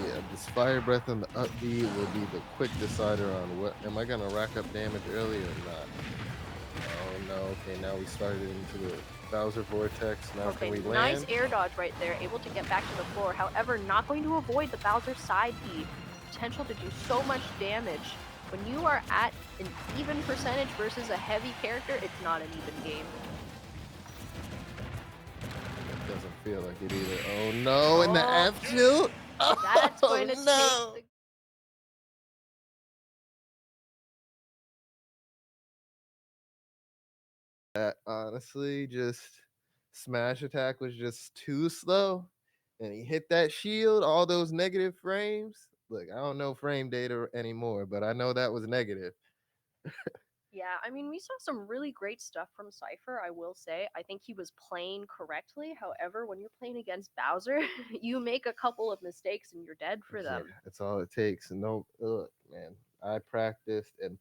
Yeah, this fire breath and the up B will be the quick decider on what am I gonna rack up damage early or not. Oh no, okay, now we started into the Bowser vortex. Now Okay, can we nice land? air dodge right there, able to get back to the floor. However, not going to avoid the Bowser side B. Potential to do so much damage. When you are at an even percentage versus a heavy character, it's not an even game. It doesn't feel like it either. Oh no, in the F tilt? That's going to Oh take no! That honestly just smash attack was just too slow. And he hit that shield, all those negative frames. Look, I don't know frame data anymore, but I know that was negative. Yeah, I mean, we saw some really great stuff from Cypher, I will say. I think he was playing correctly. However, when you're playing against Bowser, you make a couple of mistakes and you're dead for Yeah, them. that's all it takes. And no, look, man, I practiced, and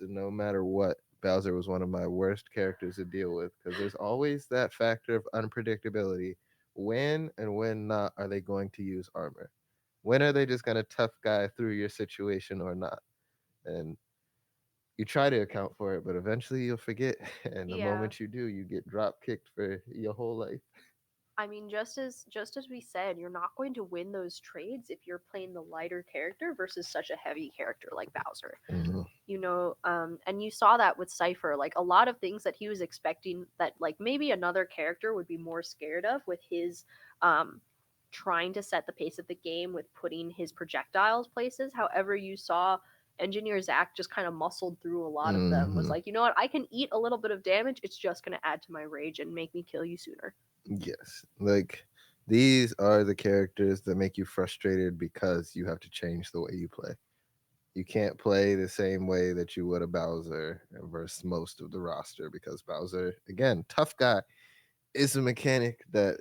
no matter what, Bowser was one of my worst characters to deal with because there's always that factor of unpredictability. When and when not are they going to use armor? When are they just going to tough guy through your situation or not? And you try to account for it, but eventually you'll forget. And the Yeah. moment you do, you get drop kicked for your whole life. I mean, just as we said, you're not going to win those trades if you're playing the lighter character versus such a heavy character like Bowser. Mm-hmm. And you saw that with Cypher, like a lot of things that he was expecting that like maybe another character would be more scared of with his um trying to set the pace of the game with putting his projectiles places. However, you saw Engineer Zach just kind of muscled through a lot of them, was Mm-hmm. like, you know what, I can eat a little bit of damage, it's just going to add to my rage and make me kill you sooner. Yes. Like these are the characters that make you frustrated because you have to change the way you play. You can't play the same way that you would a Bowser versus most of the roster because Bowser, again, tough guy, is a mechanic that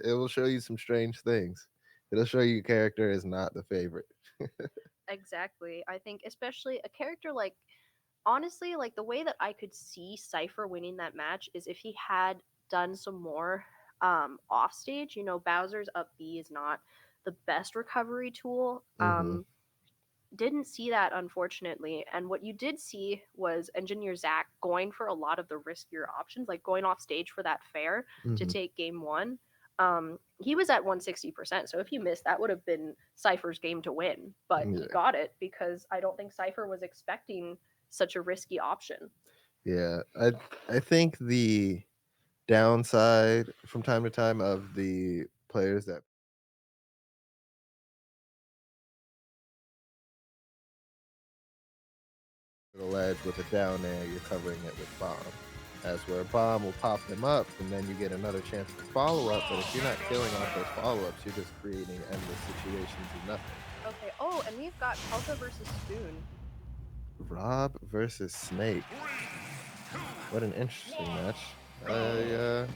it will show you some strange things. It'll show you character is not the favorite. Exactly. I think especially a character like, honestly, like the way that I could see Cypher winning that match is if he had done some more off stage. Bowser's up B is not the best recovery tool. Mm-hmm. Didn't see that, unfortunately. And what you did see was Engineer Zach going for a lot of the riskier options, like going off stage for that fair to Mm-hmm. take game one. He was at 160%. So if he missed, that would have been Cypher's game to win. But he Yeah. got it because I don't think Cypher was expecting such a risky option. Yeah, I think the downside from time to time of the players that the ledge with a down air, you're covering it with bomb. As where a bomb will pop them up, and then you get another chance for follow up. But if you're not killing off those follow ups, you're just creating endless situations of nothing. Okay. Oh, and we've got Pelta versus Spoon. Rob versus Snake. What an interesting match. I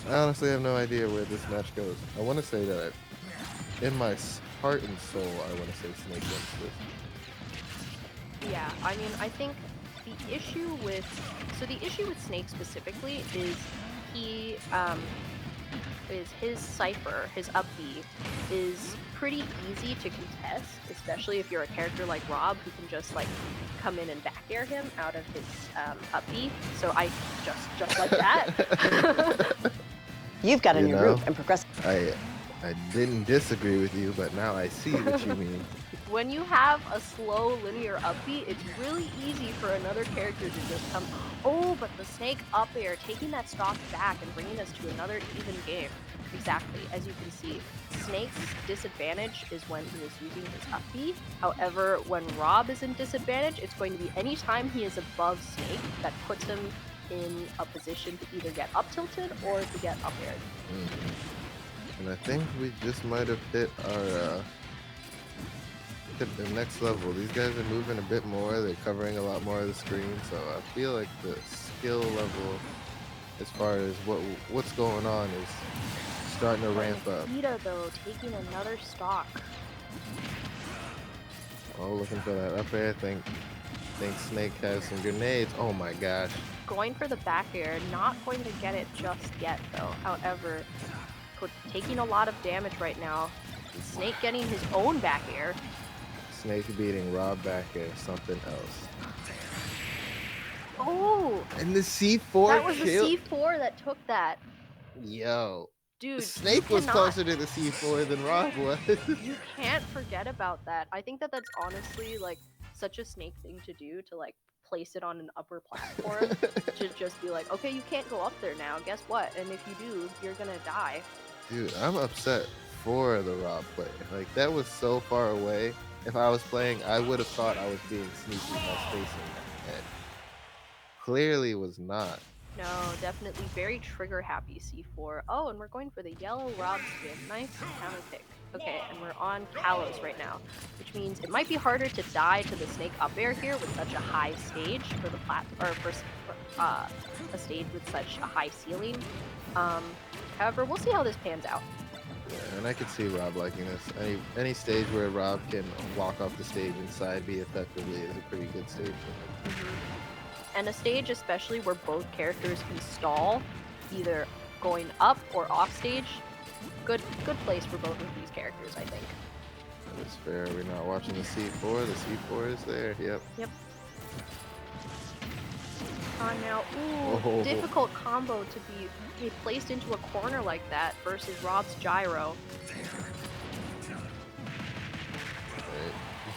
I honestly have no idea where this match goes. I want to say that in my heart and soul, I want to say Snake wins this. Yeah, I mean, I think the issue with Snake specifically is he is his cipher, his up B, is pretty easy to contest, especially if you're a character like Rob who can just like come in and back air him out of his up B. So I just like that. You've got a You new know, roof and progressive. I didn't disagree with you, but now I see what you mean. When you have a slow linear up B, it's really easy for another character to just come. Oh, but the Snake up air, taking that stock back and bringing us to another even game. Exactly, as you can see, Snake's disadvantage is when he is using his up B. However, when Rob is in disadvantage, it's going to be anytime he is above Snake that puts him in a position to either get up tilted or to get up aired. And I think we just might have hit our hit the next level. These guys are moving a bit more. They're covering a lot more of the screen, so I feel like the skill level, as far as what's going on, is starting to ramp up. Vita, though, taking another stock. Oh, looking for that up air. Think Snake has some grenades. Oh my gosh. Going for the back air, not going to get it just yet, though. However, taking a lot of damage right now. Snake getting his own back air. Snake beating Rob back air, something else. Oh! And the C4 That was kill. the C4 that took that. Yo. Dude, Snake was closer to the C4 than Rob was. You can't forget about that. I think that that's honestly like such a Snake thing to do, to like place it on an upper platform to just be like, okay, you can't go up there now. Guess what? And if you do, you're gonna die. Dude, I'm upset for the Rob player. Like, that was so far away. If I was playing, I would have thought I was being sneaky by spacing that. And clearly was not. No, definitely very trigger happy C4. Oh, and we're going for the yellow Rob spin. Nice counter pick. Okay, and we're on Kalos right now, which means it might be harder to die to the Snake up air here with such a high stage for the a stage with such a high ceiling. However, we'll see how this pans out. Yeah, and I could see Rob liking this. Any stage where Rob can walk off the stage and side B effectively is a pretty good stage for him. And a stage especially where both characters can stall, either going up or off stage, good place for both of these characters, I think. That is fair. We're not watching the C4. The C4 is there. Yep. Yep. On now. Ooh, Oh. difficult combo to be placed into a corner like that versus Rob's gyro.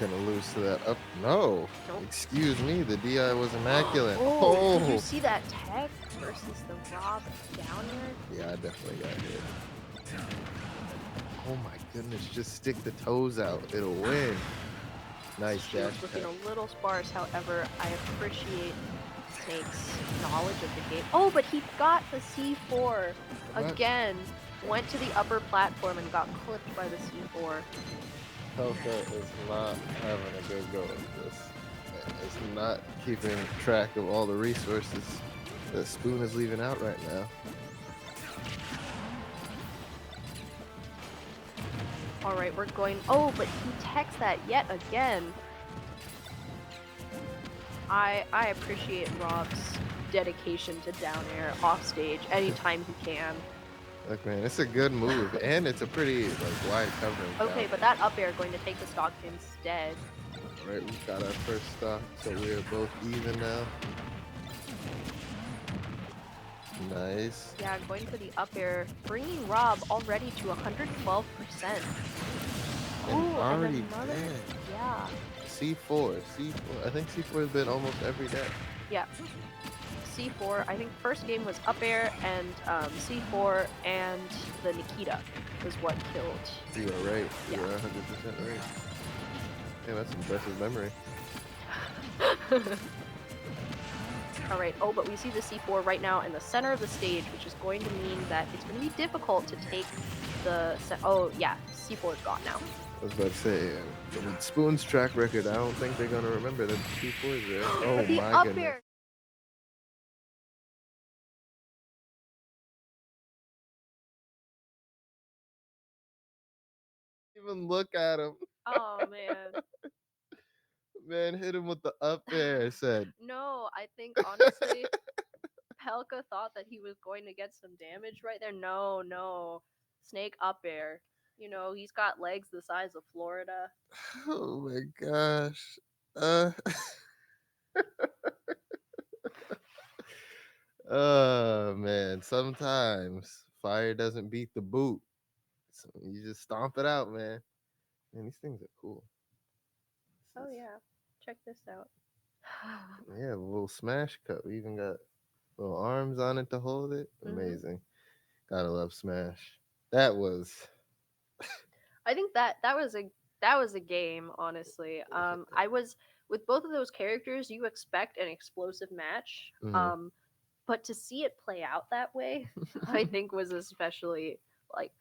Gonna lose to that up. No. Nope. Excuse me. The DI was immaculate. Oh, did you see that tech versus the Rob downer? Yeah, I definitely got hit. Oh my goodness. Just stick the toes out. It'll win. Nice dash. Looking a little sparse, however, I appreciate Snake's knowledge of the game. Oh, but he got the C4 again. Went to the upper platform and got clipped by the C4. Pelka is not having a good go at this. It's not keeping track of all the resources that Spoon is leaving out right now. Alright, we're going. Oh, but he techs that yet again. I appreciate Rob's dedication to down air off stage anytime he can. Look, man, it's a good move, and it's a pretty wide covering. Okay, but that up air going to take the stock instead. Right, we got our first stock, so we're both even now. Nice. Yeah, going for the up air, bringing Rob already to 112%. And Ooh, already and another, dead. yeah. C4. I think C4 has been almost every day. Yeah. C4. I think first game was up air and C4 and the Nikita was what killed. You are right. You Yeah. are 100% right. Yeah, that's impressive memory. All right. Oh, but we see the C4 right now in the center of the stage, which is going to mean that it's going to be difficult to take the. Oh yeah, C4 is gone now. I was about to say, with Spoon's track record, I don't think they're gonna remember that P4 is there. Oh But the my up goodness! air. Even look at him, Oh man. man! Hit him with the up air. Said, No, I think honestly, Pelka thought that he was going to get some damage right there. No, no. Snake up air. You know, he's got legs the size of Florida. oh my gosh. Uh, oh man. Sometimes fire doesn't beat the boot. So you just stomp it out, man. Man, these things are cool. Oh yeah. Check this out. Yeah, a little smash cup. We even got little arms on it to hold it. hmm Amazing. Gotta love Smash. That was I think that was a game, honestly. I was with both of those characters, you expect an explosive match. mhm. But to see it play out that way, I think was especially like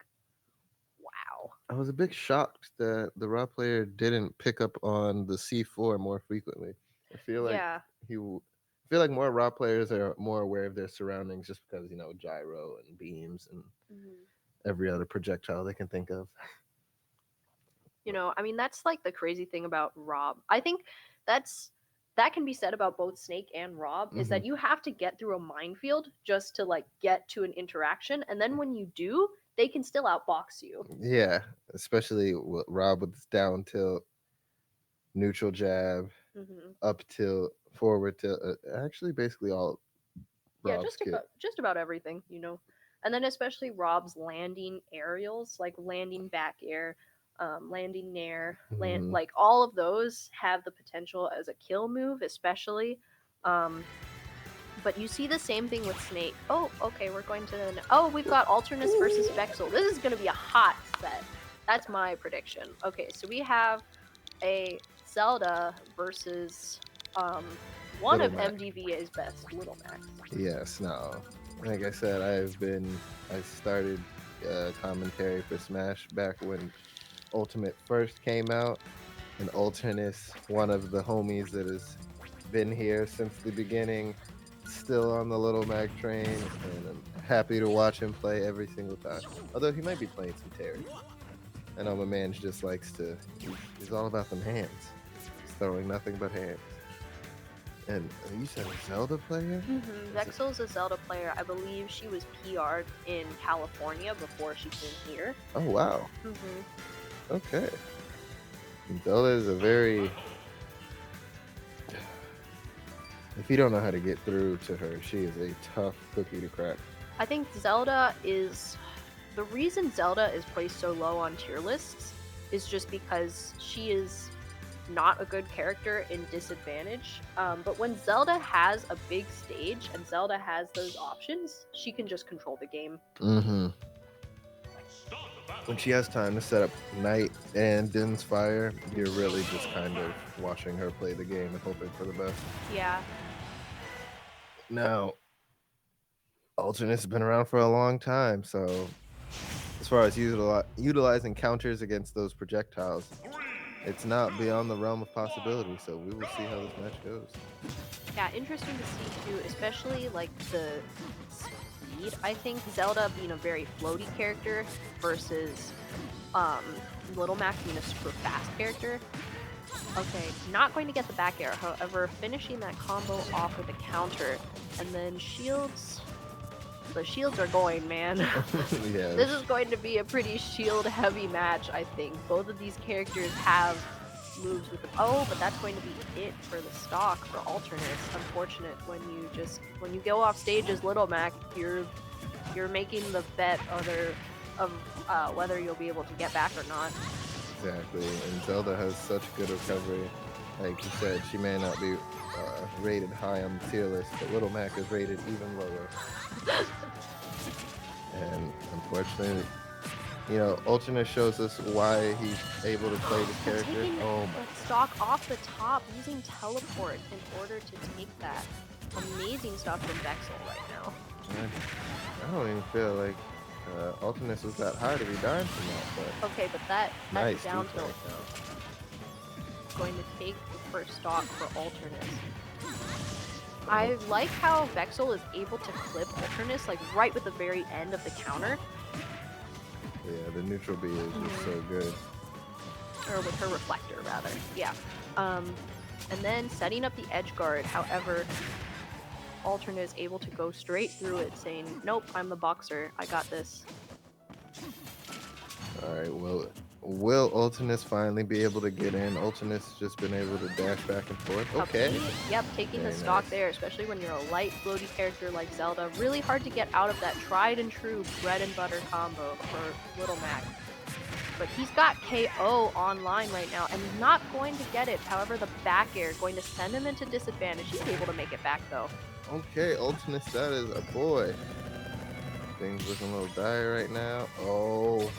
wow. I was a bit shocked that the raw player didn't pick up on the C4 more frequently. I feel like Yeah. I feel like more raw players are more aware of their surroundings just because gyro and beams and Mhm. every other projectile they can think of. You know, I mean, that's like the crazy thing about Rob. I think that's that can be said about both Snake and Rob is Hmm. that you have to get through a minefield just to like get to an interaction, and then when you do, they can still outbox you. Yeah, especially with Rob with his down tilt, neutral jab, hmm up tilt, forward tilt. Actually, basically all Yeah, Rob's kit. just about everything, you know. And then especially Rob's landing aerials, like landing back air, landing nair, Hmm. like all of those have the potential as a kill move, especially. Um, But you see the same thing with Snake. Oh, okay, we're going to. Oh, we've got Alternus versus Vexel. This is going to be a hot set. That's my prediction. Okay, so we have a Zelda versus one Little of Mac. MDVA's best, Little Max. Yes, no. Like I said, I started commentary for Smash back when Ultimate first came out, and Ultranus, one of the homies that has been here since the beginning, still on the Little Mac train, and I'm happy to watch him play every single time. Although he might be playing some Terry. I know my man just likes to, he's all about them hands. He's throwing nothing but hands. And you said a Zelda player? Vexel's a Zelda player. I believe she was PR'd in California before she came here. Oh, wow. hmm Okay. Zelda is a very. If you don't know how to get through to her, she is a tough cookie to crack. I think Zelda is the reason Zelda is placed so low on tier lists is just because she is not a good character in disadvantage. But when Zelda has a big stage and Zelda has those options, she can just control the game. Mm-hmm. When she has time to set up Knight and Din's Fire, you're really just kind of watching her play the game and hoping for the best. Yeah. Now, Alternate's been around for a long time, so as far as utilizing counters against those projectiles, it's not beyond the realm of possibility. So we will see how this match goes. Yeah, interesting to see too, especially like the speed. I think Zelda being a very floaty character versus um Little Mac being a super fast character. Okay, not going to get the back air, however, finishing that combo off with a counter, and then shields. The shields are going, man. Yeah. This is going to be a pretty shield heavy match, I think. Both of these characters have moves with them. Oh, but that's going to be it for the stock for alternates. Unfortunate when you go off stage as Little Mac, you're making the bet of whether you'll be able to get back or not. Exactly. And Zelda has such good recovery. Like you said, she may not be rated high on the tier list, but Little Mac is rated even lower. And unfortunately, Alternate shows us why he's able to play this But character. taking Oh my! the stock off the top, using teleport in order to take that. Amazing stuff from Vexel right now. I don't even feel like Alternate was that high to be dying from that, but Okay, but that nice down defense. tilt though. Going to take the first stock for Alternus. I like how Vexel is able to clip Alternus like right with the very end of the counter. Yeah, the neutral B is just so good. Or with her reflector, rather. Yeah. And then setting up the edge guard. However, Alternate is able to go straight through it, saying, "Nope, I'm the boxer. I got this." All right, well, will Ultinus finally be able to get in? Ultinus has just been able to dash back and forth. Okay. Yep, taking Very the stock nice. there, especially when you're a light, floaty character like Zelda. Really hard to get out of that tried and true bread and butter combo for Little Mac. But he's got KO online right now, and he's not going to get it. However, the back air is going to send him into disadvantage. He's able to make it back, though. Okay, Ultinus, that is a boy. Things looking a little dire right now. Oh,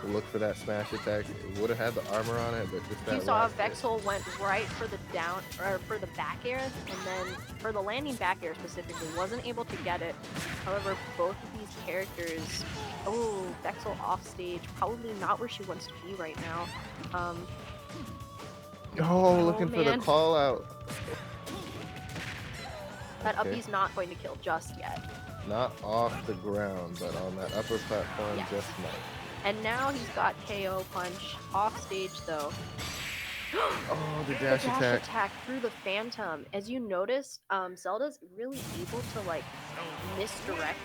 look for that smash attack. It would have had the armor on it, but just that You saw last hit. Vexel went right for the down, or for the back air, and then for the landing back air specifically, wasn't able to get it. However, both of these characters, Vexel off stage, probably not where she wants to be right now. Looking for the man. call out. That Okay. uppie's not going to kill just yet. Not off the ground, but on that upper platform, Yeah. just might. And now he's got KO punch off stage though. Oh, the dash attack. Through the Phantom. As you notice, Zelda's really able to like misdirect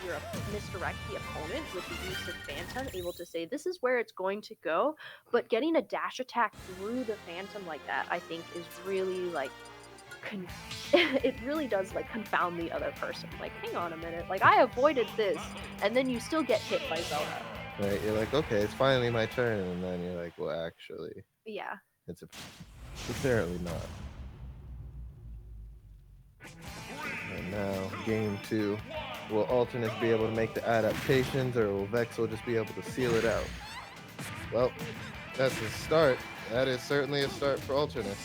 the opponent with the use of Phantom, able to say this is where it's going to go, but getting a dash attack through the Phantom like that, I think is really like it really does like confound the other person. Like, hang on a minute, like I avoided this, and then you still get hit by Zelda. Right, you're like, okay, it's finally my turn, and then you're like, well, actually, Yeah. it's apparently not. And now, game 2. Will Alternus be able to make the adaptations, or will Vexel just be able to seal it out? Well, that's a start. That is certainly a start for Alternus.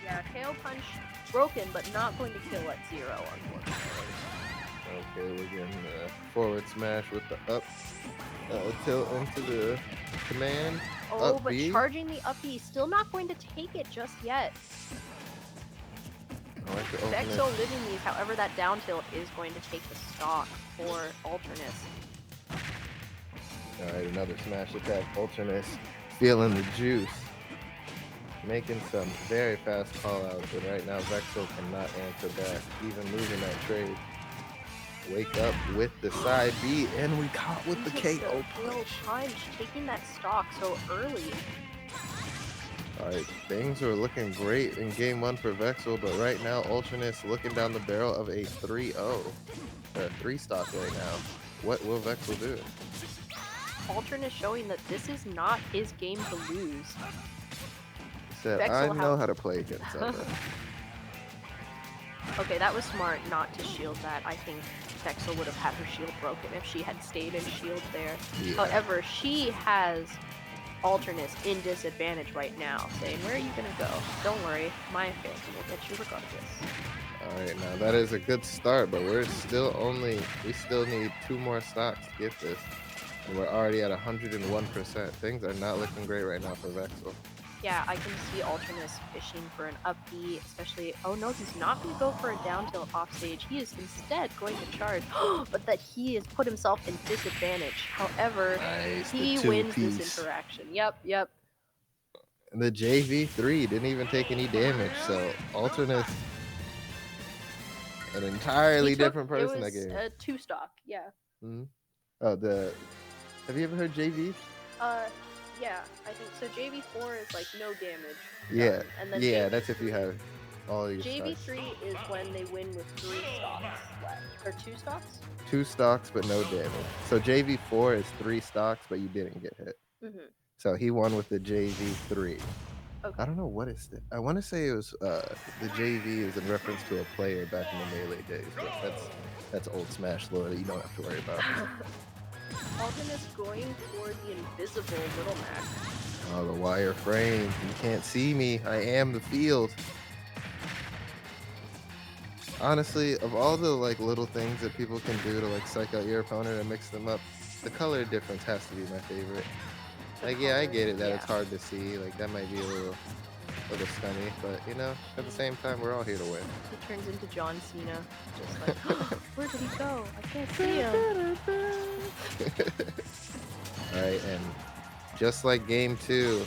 Yeah, KO punch broken, but not going to kill at 0, unfortunately. Okay, we're getting the forward smash with the up tilt into the command. Oh, up but B. charging the up B, still not going to take it just yet. I like the Vexel living these, however, that down tilt is going to take the stock for Alternus. Alright, another smash attack. Alternus feeling the juice. Making some very fast call-outs, and right now Vexel cannot answer back, even losing that trade. Wake up with the side B, and we caught with the KO punch. Taking that stock so early. Alright, things are looking great in game 1 for Vexel, but right now Alternus looking down the barrel of a 3-0. Or a 3-stock right now. What will Vexel do? Alternus showing that this is not his game to lose. Said, I know how to play against Zelda. Okay, that was smart not to shield that. I think Vexel would have had her shield broken if she had stayed in shield there. Yeah. However, she has Alternus in disadvantage right now, saying, where are you going to go? Don't worry, my Phantom will get you regardless. Alright, now that is a good start, but we still need 2 more stocks to get this. And we're already at 101%. Things are not looking great right now for Vexel. Yeah, I can see Alternus fishing for an up B, especially, oh no, he's not going to go for a down tilt off stage. He is instead going to charge, but that he has put himself in disadvantage. However, nice, he wins this interaction. Yep. And the JV3 didn't even take any damage, so Alternus, an entirely different person that game. It was a 2-stock, yeah. Mm-hmm. Oh, have you ever heard JV? Yeah, I think so. JV4 is like no damage. Yeah, and then yeah, that's if you have all your JV3 stocks. is when they win with 3 stocks left. Or 2 stocks? 2 stocks, but no damage. So JV4 is 3 stocks, but you didn't get hit. Mm-hmm. So he won with the JV3. I Okay. don't know what it's. I want to say it was the JV is in reference to a player back in the Melee days, but that's old Smash lore that you don't have to worry about. Alternus going for the invisible Little Mac. Oh, the wire frame. You can't see me. I am the field. Honestly, of all the like little things that people can do to like psych out your opponent and mix them up, the color difference has to be my favorite. The Like, yeah, I color, get it that it's yeah. hard to see. Like, that might be a little scummy, but you know, at the same time, we're all here to win. He turns into John Cena, just like, where did he go? I can't see him. All right, and just like game two,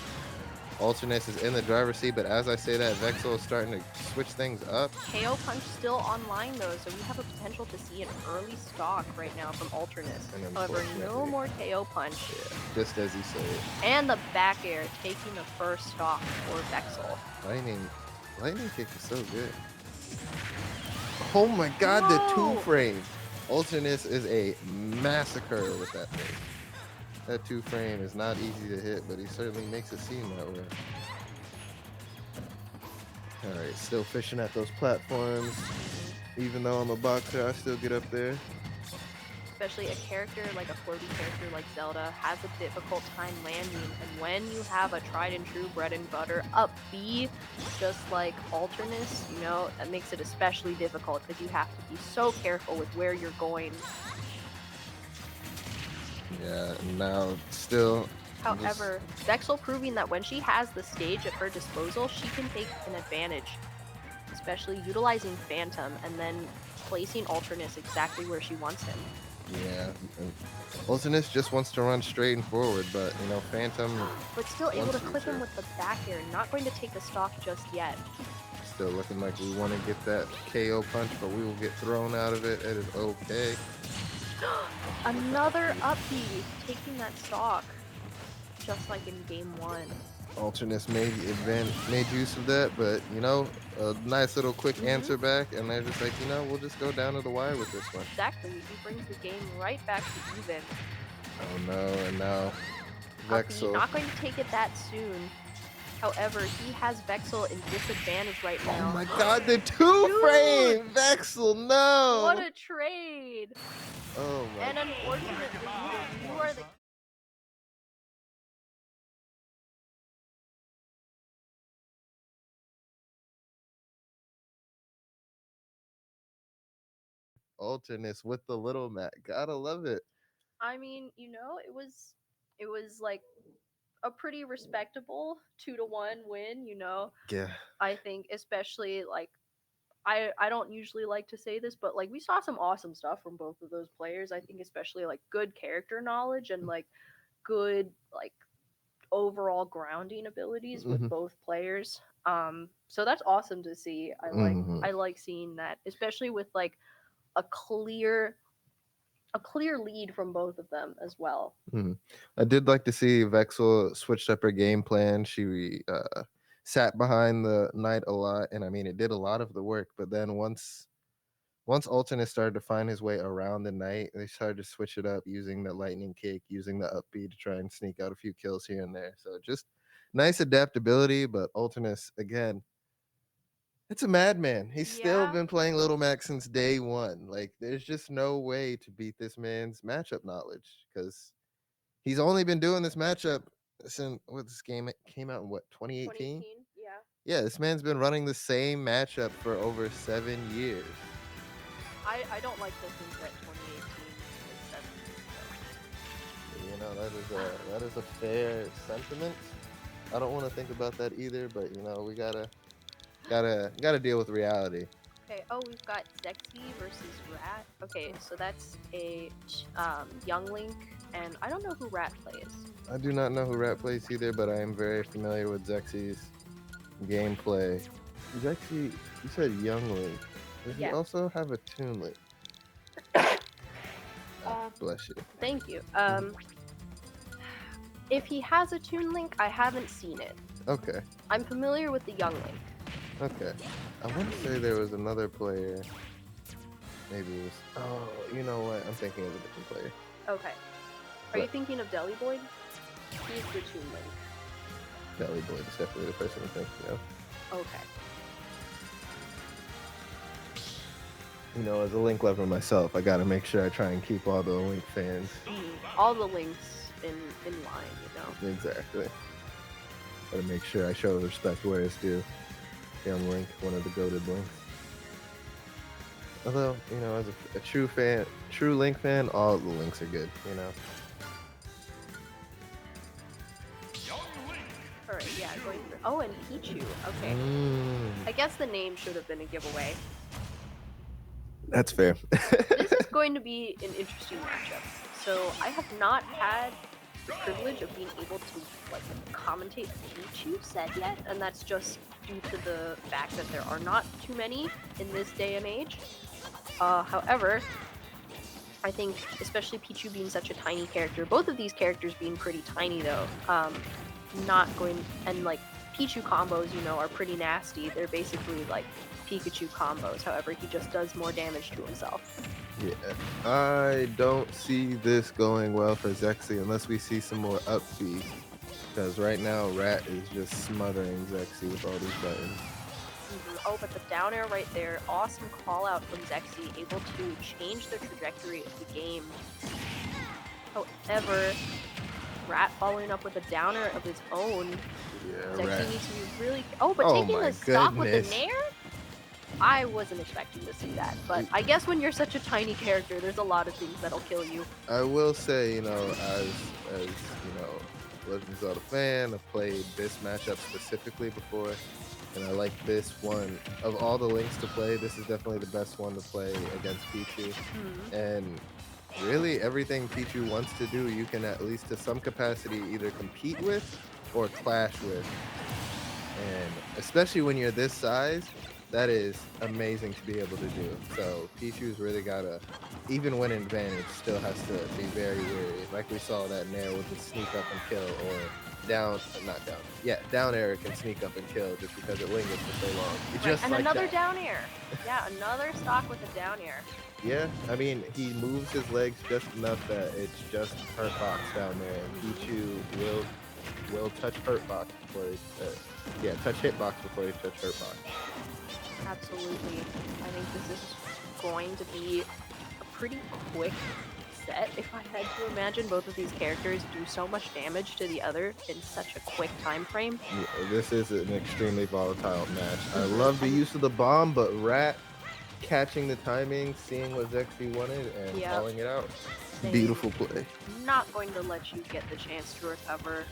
Alternus is in the driver's seat, but as I say that, Vexel is starting to switch things up. KO Punch still online though, so we have a potential to see an early stock right now from Alternus. And However, no unfortunately, more KO Punch. yeah, just as you say it. And the back air taking the first stock for Vexel. Lightning kick is so good. Oh my god, the two Whoa! frame. Alternus is a massacre with that thing. That two frame is not easy to hit, but he certainly makes it seem that way. All right, still fishing at those platforms. Even though I'm a boxer, I still get up there. Especially a character like a floaty character like Zelda has a difficult time landing, and when you have a tried and true bread and butter up B, just like Alternus, you know, that makes it especially difficult because you have to be so careful with where you're going. Yeah, now still. However, Vexel proving that when she has the stage at her disposal, she can take an advantage, especially utilizing Phantom and then placing Alternus exactly where she wants him. Yeah, and Alternus just wants to run straight and forward, but you know, Phantom But still able to wants you clip him to. with the back air, not going to take the stock just yet. Still looking like we want to get that KO punch, but we will get thrown out of it. It is okay. Another up B, taking that stock, just like in game one. Alternus made use of that, but you know, a nice little quick answer back, and they're just like, you know, we'll just go down to the wire with this one. Exactly, he brings the game right back to even. Oh no, and now Up B, Vexel. not going to take it that soon. However, he has Vexel in disadvantage right now. Oh my god, the two frame! Vexel, no! What a trade! Oh my. And unfortunately, you are the Alternus with the little Mac. Gotta love it. I mean, you know, it was like a pretty respectable 2-1 win, you know. Yeah. I think especially like I don't usually like to say this, but like we saw some awesome stuff from both of those players. I think especially like good character knowledge and like good like overall grounding abilities with Mm-hmm. both players. So that's awesome to see. Mm-hmm. I like seeing that, especially with like a clear a clear lead from both of them as well. Mm-hmm. I did like to see Vexel switched up her game plan. She sat behind the knight a lot, and I mean, it did a lot of the work. But then once Alternate started to find his way around the knight, they started to switch it up using the lightning kick, using the upbeat to try and sneak out a few kills here and there. So just nice adaptability, but Alternus again, it's a madman. He's still Yeah, been playing Little Mac since day one. Like, there's just no way to beat this man's matchup knowledge because he's only been doing this matchup since what this game came out in what 2018. 2018. Yeah. Yeah, this man's been running the same matchup for over 7 years. I don't like to think that 2018 was 7 years ago. You know, that is a fair sentiment. I don't want to think about that either, but you know, we gotta deal with reality. Okay, oh, we've got Zexy versus Rat. Okay, so that's a Young Link, and I don't know who Rat plays. I do not know who Rat plays either, but I am very familiar with Zexy's gameplay. Zexy, you said Young Link. Does he Yeah. also have a Toon Link? Bless you. Thank you. If he has a Toon Link, I haven't seen it. Okay, I'm familiar with the Young Link. okay. I want to say there was another player. Maybe it was. Oh, you know what? I'm thinking of a different player. Okay. Are you thinking of Deli Boy? He's the Toon Link. Belly Boy is definitely the person to think, Okay. As a Link lover myself, I gotta make sure I try and keep all the Link fans. All the links in line. Exactly. Gotta make sure I show respect where it's due. Young Link, one of the goated Links. Although, as a true Link fan, all the Links are good, All right, yeah, going for. Oh, and Pichu. Okay. I guess the name should have been a giveaway. That's fair. This is going to be an interesting matchup. So I have not had the privilege of being able to commentate Pichu set yet, and that's just due to the fact that there are not too many in this day and age. However, I think especially Pichu being such a tiny character, both of these characters being pretty tiny though, not going and Pichu combos, are pretty nasty. They're basically like Pikachu combos. However, he just does more damage to himself. Yeah, I don't see this going well for Zexy unless we see some more up B. Because right now, Rat is just smothering Zexy with all these buttons. Oh, but the down air right there, awesome call out from Zexy, able to change the trajectory of the game. However, Rat following up with a downer of his own. Yeah, Zexy Rat. needs to be really. Oh, but taking the stock with the Nair? I wasn't expecting to see that, but I guess when you're such a tiny character, there's a lot of things that'll kill you. I will say, as Legend of Zelda fan, I've played this matchup specifically before, and I like this one. Of all the Links to play, this is definitely the best one to play against Pichu. And really, everything Pichu wants to do, you can at least to some capacity either compete with or clash with. And especially when you're this size, that is amazing to be able to do. So Pichu's really gotta, even when in advantage, still has to be very wary. Like we saw that Nair with the sneak up and kill, or down air can sneak up and kill just because it lingers for so long. Right. And like another down air. Yeah, another stock with a down air. Yeah, I mean, he moves his legs just enough that it's just hurt box down there, and Pichu will touch hurt box before he touch hitbox before he touch hurt box. Absolutely. I think this is going to be a pretty quick set. If I had to imagine both of these characters do so much damage to the other in such a quick time frame. Yeah, this is an extremely volatile match. I love the use of the bomb, but Rat catching the timing, seeing what Zexy wanted, and calling it out. Beautiful play. Not going to let you get the chance to recover.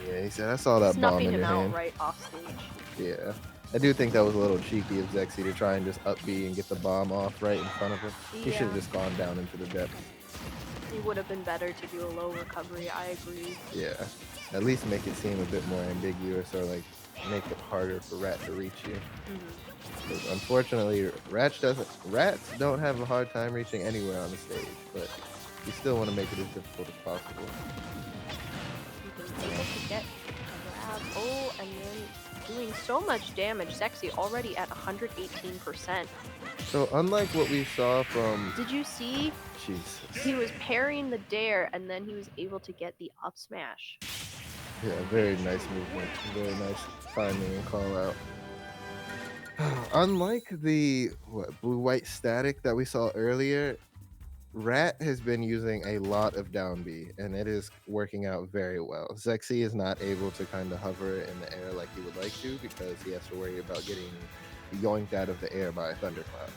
Yeah, he said, I saw that bomb in your hand. Snuffing him out right off stage. Yeah. I do think that was a little cheeky of Zexy to try and just up B and get the bomb off right in front of him. He should have just gone down into the depths. It would have been better to do a low recovery, I agree. Yeah. At least make it seem a bit more ambiguous, or make it harder for Rat to reach you. Unfortunately, Rats don't have a hard time reaching anywhere on the stage, but you still want to make it as difficult as possible. Able to get a grab. Oh, and then doing so much damage. Zexy already at 118%. So unlike what we saw from... Did you see? Jesus. He was parrying the dare, and then he was able to get the up smash. Yeah, very nice movement. Very nice timing and call out. Unlike the blue-white static that we saw earlier, Rat has been using a lot of down B, and it is working out very well. Zexy is not able to kind of hover in the air like he would like to because he has to worry about getting yoinked out of the air by a Thundercloud.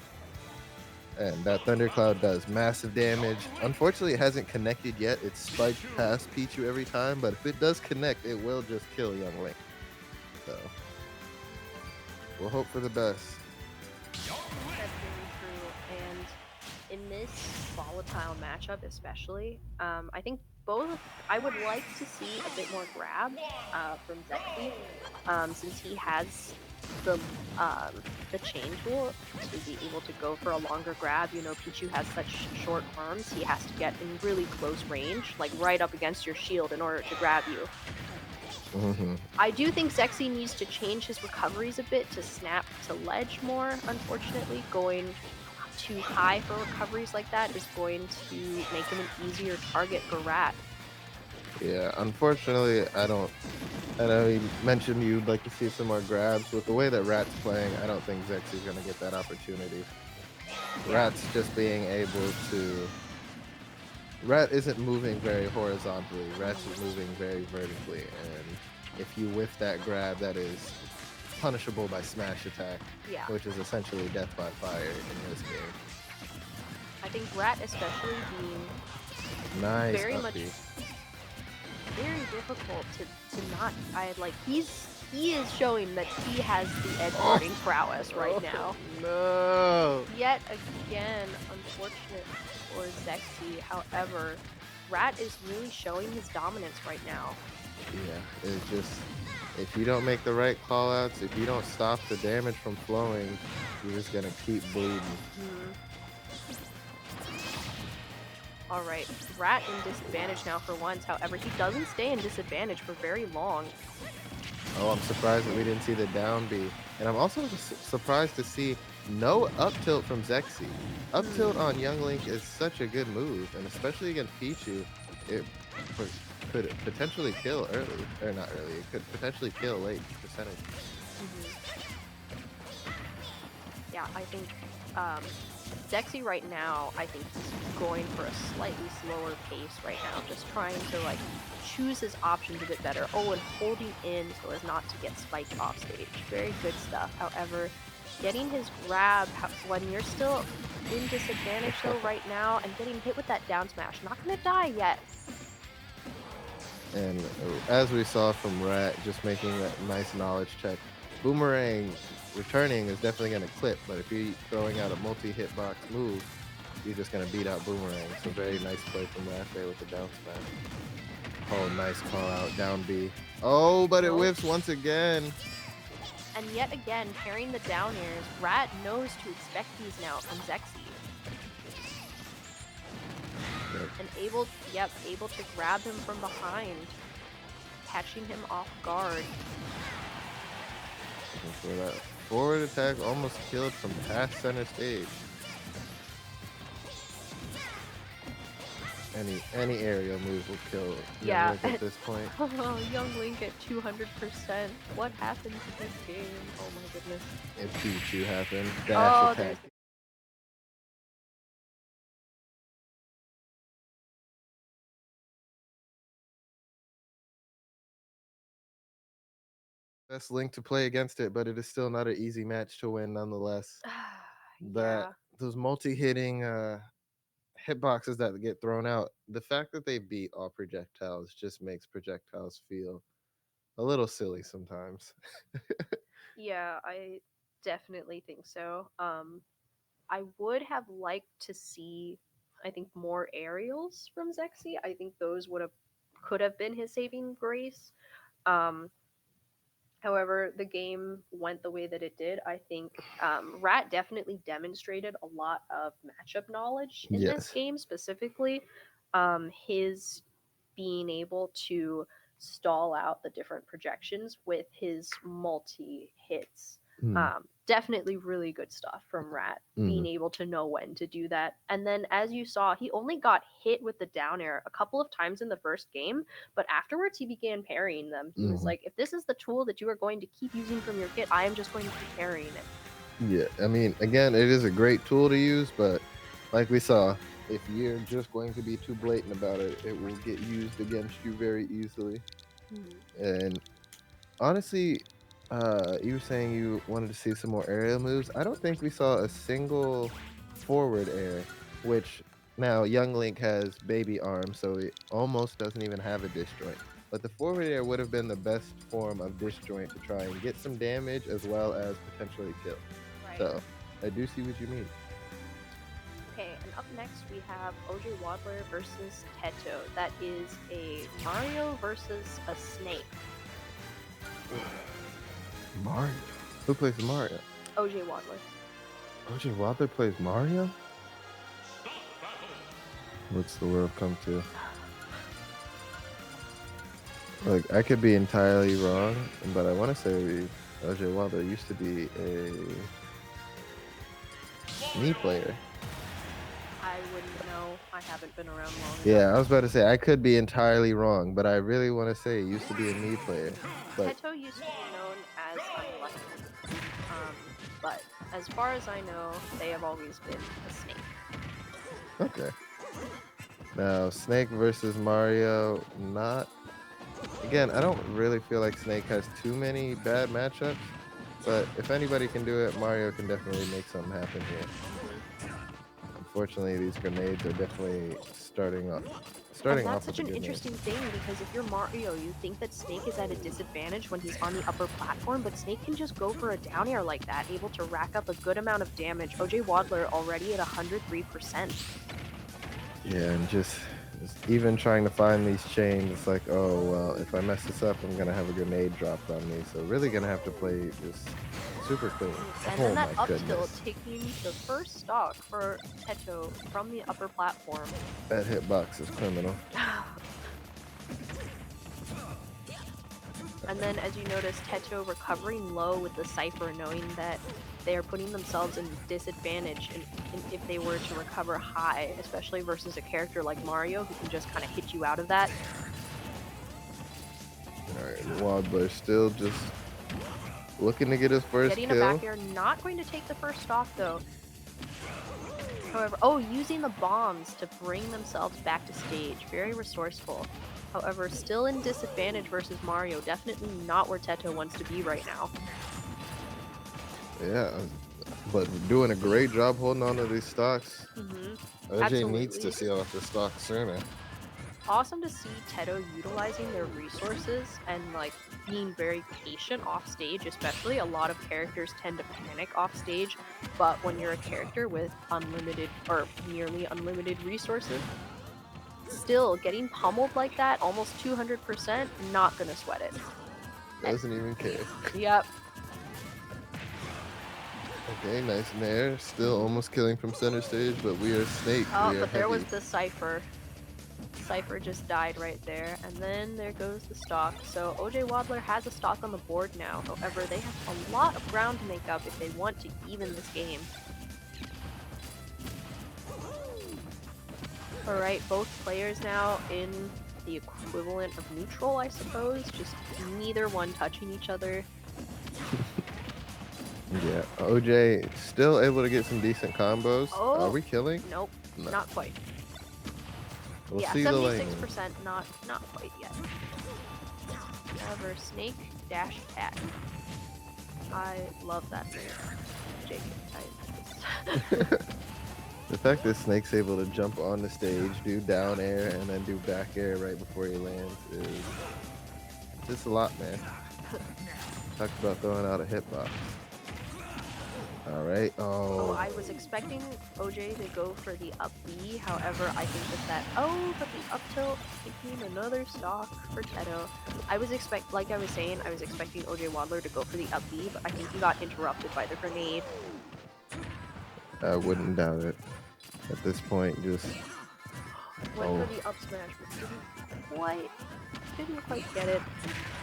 And that Thundercloud does massive damage. Unfortunately, it hasn't connected yet. It's spiked past Pichu every time, but if it does connect, it will just kill Young Link. So, we'll hope for the best. That's really true. And in this volatile matchup especially, I think I would like to see a bit more grab from Zexy, since he has the chain tool to be able to go for a longer grab. Pichu has such short arms, he has to get in really close range, like right up against your shield in order to grab you. I do think Zexy needs to change his recoveries a bit to snap to ledge more, unfortunately. Going too high for recoveries like that is going to make him an easier target for Rat. Yeah, unfortunately, I don't. I know you mentioned you'd like to see some more grabs. With the way that Rat's playing, I don't think Zexy's going to get that opportunity. Yeah. Rat's just being able to. Rat isn't moving very horizontally. Rat's is Mhm. moving very vertically, and if you whiff that grab, that is punishable by smash attack, Yeah. which is essentially death by fire in this game. I think Rat especially being Nice very up much B. very difficult to not I like he is showing that he has the edge Oh, guarding prowess right oh now. no! Yet again, unfortunate for Zexy. However, Rat is really showing his dominance right now. Yeah, it's just if you don't make the right call outs, if you don't stop the damage from flowing, you're just gonna keep bleeding. Hmm. All right, Rat in disadvantage now for once. However, he doesn't stay in disadvantage for very long. Oh, I'm surprised that we didn't see the down B. And I'm also surprised to see no up tilt from Zexy. Up tilt Hmm. on Young Link is such a good move, and especially against Pichu, it p- could potentially kill early, or not early, it could potentially kill late percentage. Hmm. Yeah, I think um, Zexy right now, I think he's going for a slightly slower pace right now, just trying to like choose his options a bit better. Oh, and holding in so as not to get spiked off stage. Very good stuff. However, getting his grab when you're still in disadvantage though right now and getting hit with that down smash, not gonna die yet. And as we saw from Rat, just making that nice knowledge check, Boomerang returning is definitely going to clip, but if you're throwing out a multi-hitbox move, you're just going to beat out Boomerang. So very nice play from Rat there with the down smash. Oh, nice call out, down B. Oh, but it Nope. whiffs once again. And yet again, pairing the down airs, Rat knows to expect these now from Zexy. Yep. And able to grab him from behind, catching him off guard. Looking for that forward attack, almost killed from past center stage. Any aerial move will kill Young Yeah, Link at this point. oh, Young Link at 200%. What happened to this game? Oh my goodness. And Pichu happened. Dash Oh, attack. Best Link to play against it, but it is still not an easy match to win nonetheless. That yeah. those multi-hitting hitboxes that get thrown out, the fact that they beat all projectiles just makes projectiles feel a little silly sometimes. Yeah, I definitely think so. I would have liked to see, I think, more aerials from Zexy. I think those could have been his saving grace. Um, However, the game went the way that it did. I think Rat definitely demonstrated a lot of matchup knowledge in this Yes. game, specifically his being able to stall out the different projections with his multi hits. Mm. Definitely really good stuff from Rat, being Mm. able to know when to do that. And then, as you saw, he only got hit with the down air a couple of times in the first game, but afterwards he began parrying them. He was Mm. like, if this is the tool that you are going to keep using from your kit, I am just going to keep parrying it. Yeah, I mean, again, it is a great tool to use, but like we saw, if you're just going to be too blatant about it, it will get used against you very easily. And honestly, you were saying you wanted to see some more aerial moves. I don't think we saw a single forward air, which now Young Link has baby arms, so it almost doesn't even have a disjoint. But the forward air would have been the best form of disjoint to try and get some damage as well as potentially kill. Right. So I do see what you mean. Okay, and up next we have OJ Wadler versus Teto. That is a Mario versus a snake. Mario. Who plays Mario? OJ Wadler. OJ Wilder plays Mario? What's the world come to? Like, I could be entirely wrong, but I want to say OJ Wilder used to be a Mii player. I wouldn't know. I haven't been around long enough. Yeah, I was about to say I could be entirely wrong, but I really want to say it used to be a me player. But Teto used to be known as unlucky. But as far as I know, they have always been a snake. okay. Now, Snake versus Mario, not again, I don't really feel like Snake has too many bad matchups, but if anybody can do it, Mario can definitely make something happen here. Unfortunately, these grenades are definitely And starting that's off with such a an good name. interesting thing because if you're Mario, you think that Snake is at a disadvantage when he's on the upper platform, but Snake can just go for a down air like that, able to rack up a good amount of damage. OJ Waddler already at 103%. Yeah, and just even trying to find these chains, it's like, oh well, if I mess this up, I'm gonna have a grenade dropped on me. So really gonna have to play just super clean. And Oh then that my up tilt goodness, taking the first stock for Teto from the upper platform. that hitbox is criminal. And then, as you notice, Teto recovering low with the Cypher, knowing that they are putting themselves in disadvantage if they were to recover high, especially versus a character like Mario who can just kind of hit you out of that. All right, Waddler still just looking to get his first Getting a kill. back air, not going to take the first stock though. However, oh, using the bombs to bring themselves back to stage. Very resourceful. However, still in disadvantage versus Mario. Definitely not where Teto wants to be right now. Yeah, but doing a great job holding on to these stocks. OJ Absolutely. needs to seal off the stock sooner. Awesome to see Teto utilizing their resources and like being very patient off stage, especially a lot of characters tend to panic off stage, but when you're a character with unlimited or nearly unlimited resources, still getting pummeled like that, almost 200%, not gonna sweat it. Doesn't even care. Yep. Okay, nice nair. Still almost killing from center stage, but we are Snake. Oh, We are but there heavy. was the Cypher. Cypher just died right there, and then there goes the stock. So OJ Waddler has a stock on the board now. However, they have a lot of ground to make up if they want to even this game. Alright, both players now in the equivalent of neutral, I suppose. Just neither one touching each other. Yeah, OJ still able to get some decent combos. Oh, Are we killing? Nope, No. not quite. We'll Yeah, see the 76%, not quite yet. However, Snake dash attack. I love that thing. JK, The fact that Snake's able to jump on the stage, do down air, and then do back air right before he lands is just a lot, man. Talk about throwing out a hitbox. All right. Oh, Oh, I was expecting OJ to go for the up B. However, I think that oh, but the up tilt taking another stock for Teto. Like I was saying, I was expecting OJ Waddler to go for the up B, but I think he got interrupted by the grenade. I wouldn't doubt it. At this point, just Went for the up smash, but didn't quite get it.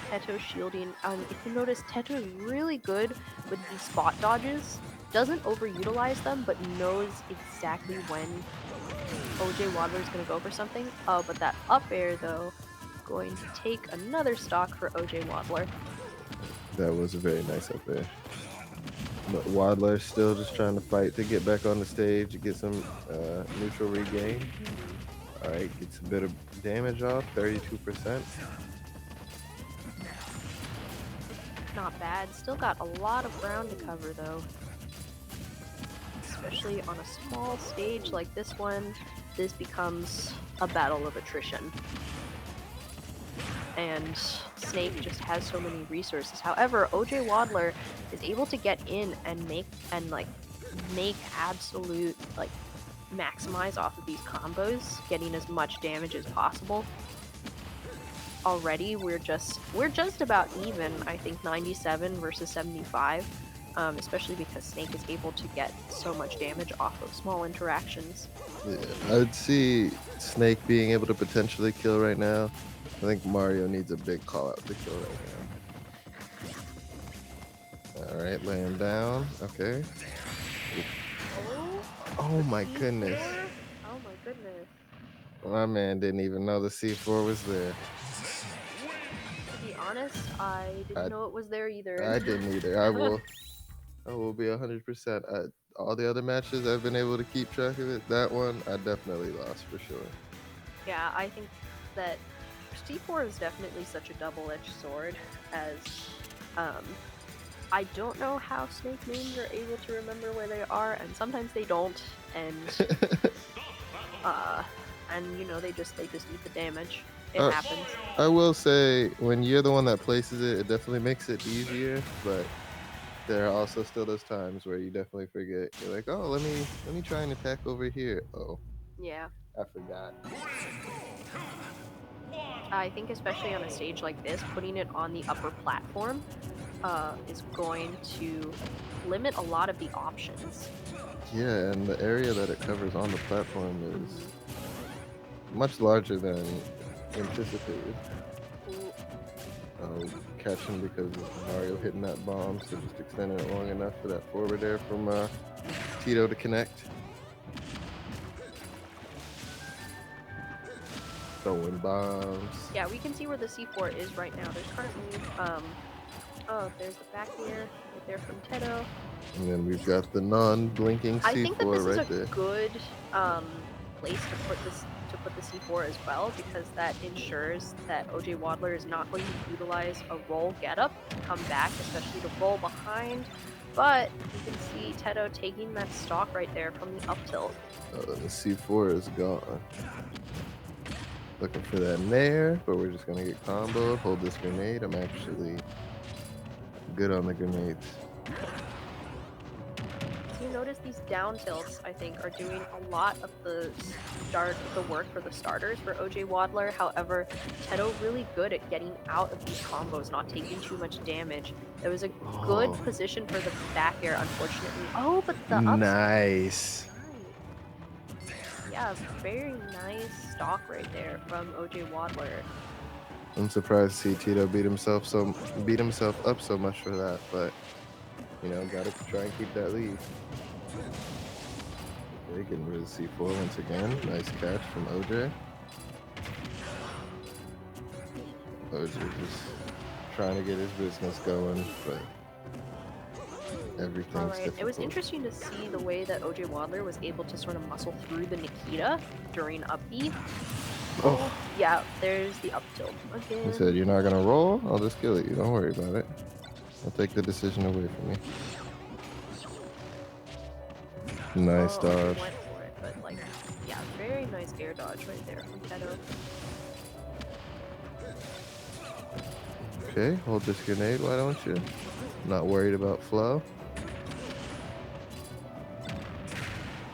Teto shielding. If you notice, Teto is really good with these spot dodges. Doesn't overutilize them, but knows exactly when OJ Waddler is going to go for something. Oh, but that up air, though, going to take another stock for OJ Waddler. that was a very nice up there. But Waddler's still just trying to fight to get back on the stage, to get some neutral regain. All right, gets a bit of damage off, 32%. Not bad. Still got a lot of ground to cover, though. Especially on a small stage like this one, this becomes a battle of attrition. And Snake just has so many resources. However, OJ Waddler is able to get in and make absolute maximize off of these combos, getting as much damage as possible. Already we're just about even. I think 97 versus 75, especially because Snake is able to get so much damage off of small interactions. Yeah, I'd see Snake being able to potentially kill right now. I think Mario needs a big call out to kill right now. All right, lay him down. Okay. Oh my goodness. Oh My man didn't even know the C4 was there. To be honest, I didn't I know it was there either. I didn't either. I will be 100%. All the other matches I've been able to keep track of it. That one I definitely lost for sure. Yeah, I think that C4 is definitely such a double-edged sword, as um, I don't know how snake mains are able to remember where they are, and sometimes they don't, uh, and they just eat the damage. It uh, happens. I will say when you're the one that places it, it definitely makes it easier. But there are also still those times where you definitely forget. You're like, oh, let me try and attack over here. Oh, Yeah, I forgot. I think especially on a stage like this, putting it on the upper platform, is going to limit a lot of the options. Yeah, and the area that it covers on the platform is Hmm. much larger than anticipated. Ooh, Oh, catching because of Mario hitting that bomb, so just extending it long enough for that forward air from Tito to connect. Throwing bombs. yeah, we can see where the C4 is right now. There's currently, oh, there's the back here, right there from Tedo. And then we've got the non-blinking I think that C4 this is right a there. good place to put the C4 as well, because that ensures that OJ Waddler is not going to utilize a roll getup to come back, especially to roll behind. But you can see Tedo taking that stock right there from the up tilt. The C4 is gone. Looking for that nair, but we're just gonna get comboed. Hold this grenade. I'm actually good on the grenades. So you notice these down tilts, I think, are doing a lot of the work for the starters for OJ Waddler. However, Tedo really good at getting out of these combos, not taking too much damage. There was a good Oh, position for the back air, unfortunately. Oh, but the ups. nice. Right. Yeah, very nice stock right there from OJ Waddler. I'm surprised to see Tito beat himself up so much for that, but gotta try and keep that lead. Okay, getting rid of C4 once again. Nice catch from OJ. OJ just trying to get his business going, but All everything's right. It was difficult. interesting to see the way that OJ Waddler was able to sort of muscle through the Nikita during up B. Oh, Oh, yeah, there's the up tilt he said, again. "You're not gonna roll? I'll just kill you. Don't worry about it. I'll take the decision away from you." Nice Oh, OJ dodge. went for it, but like, yeah, very nice air dodge right there from Tedo. Okay, hold this grenade, why don't you? Not worried about flow.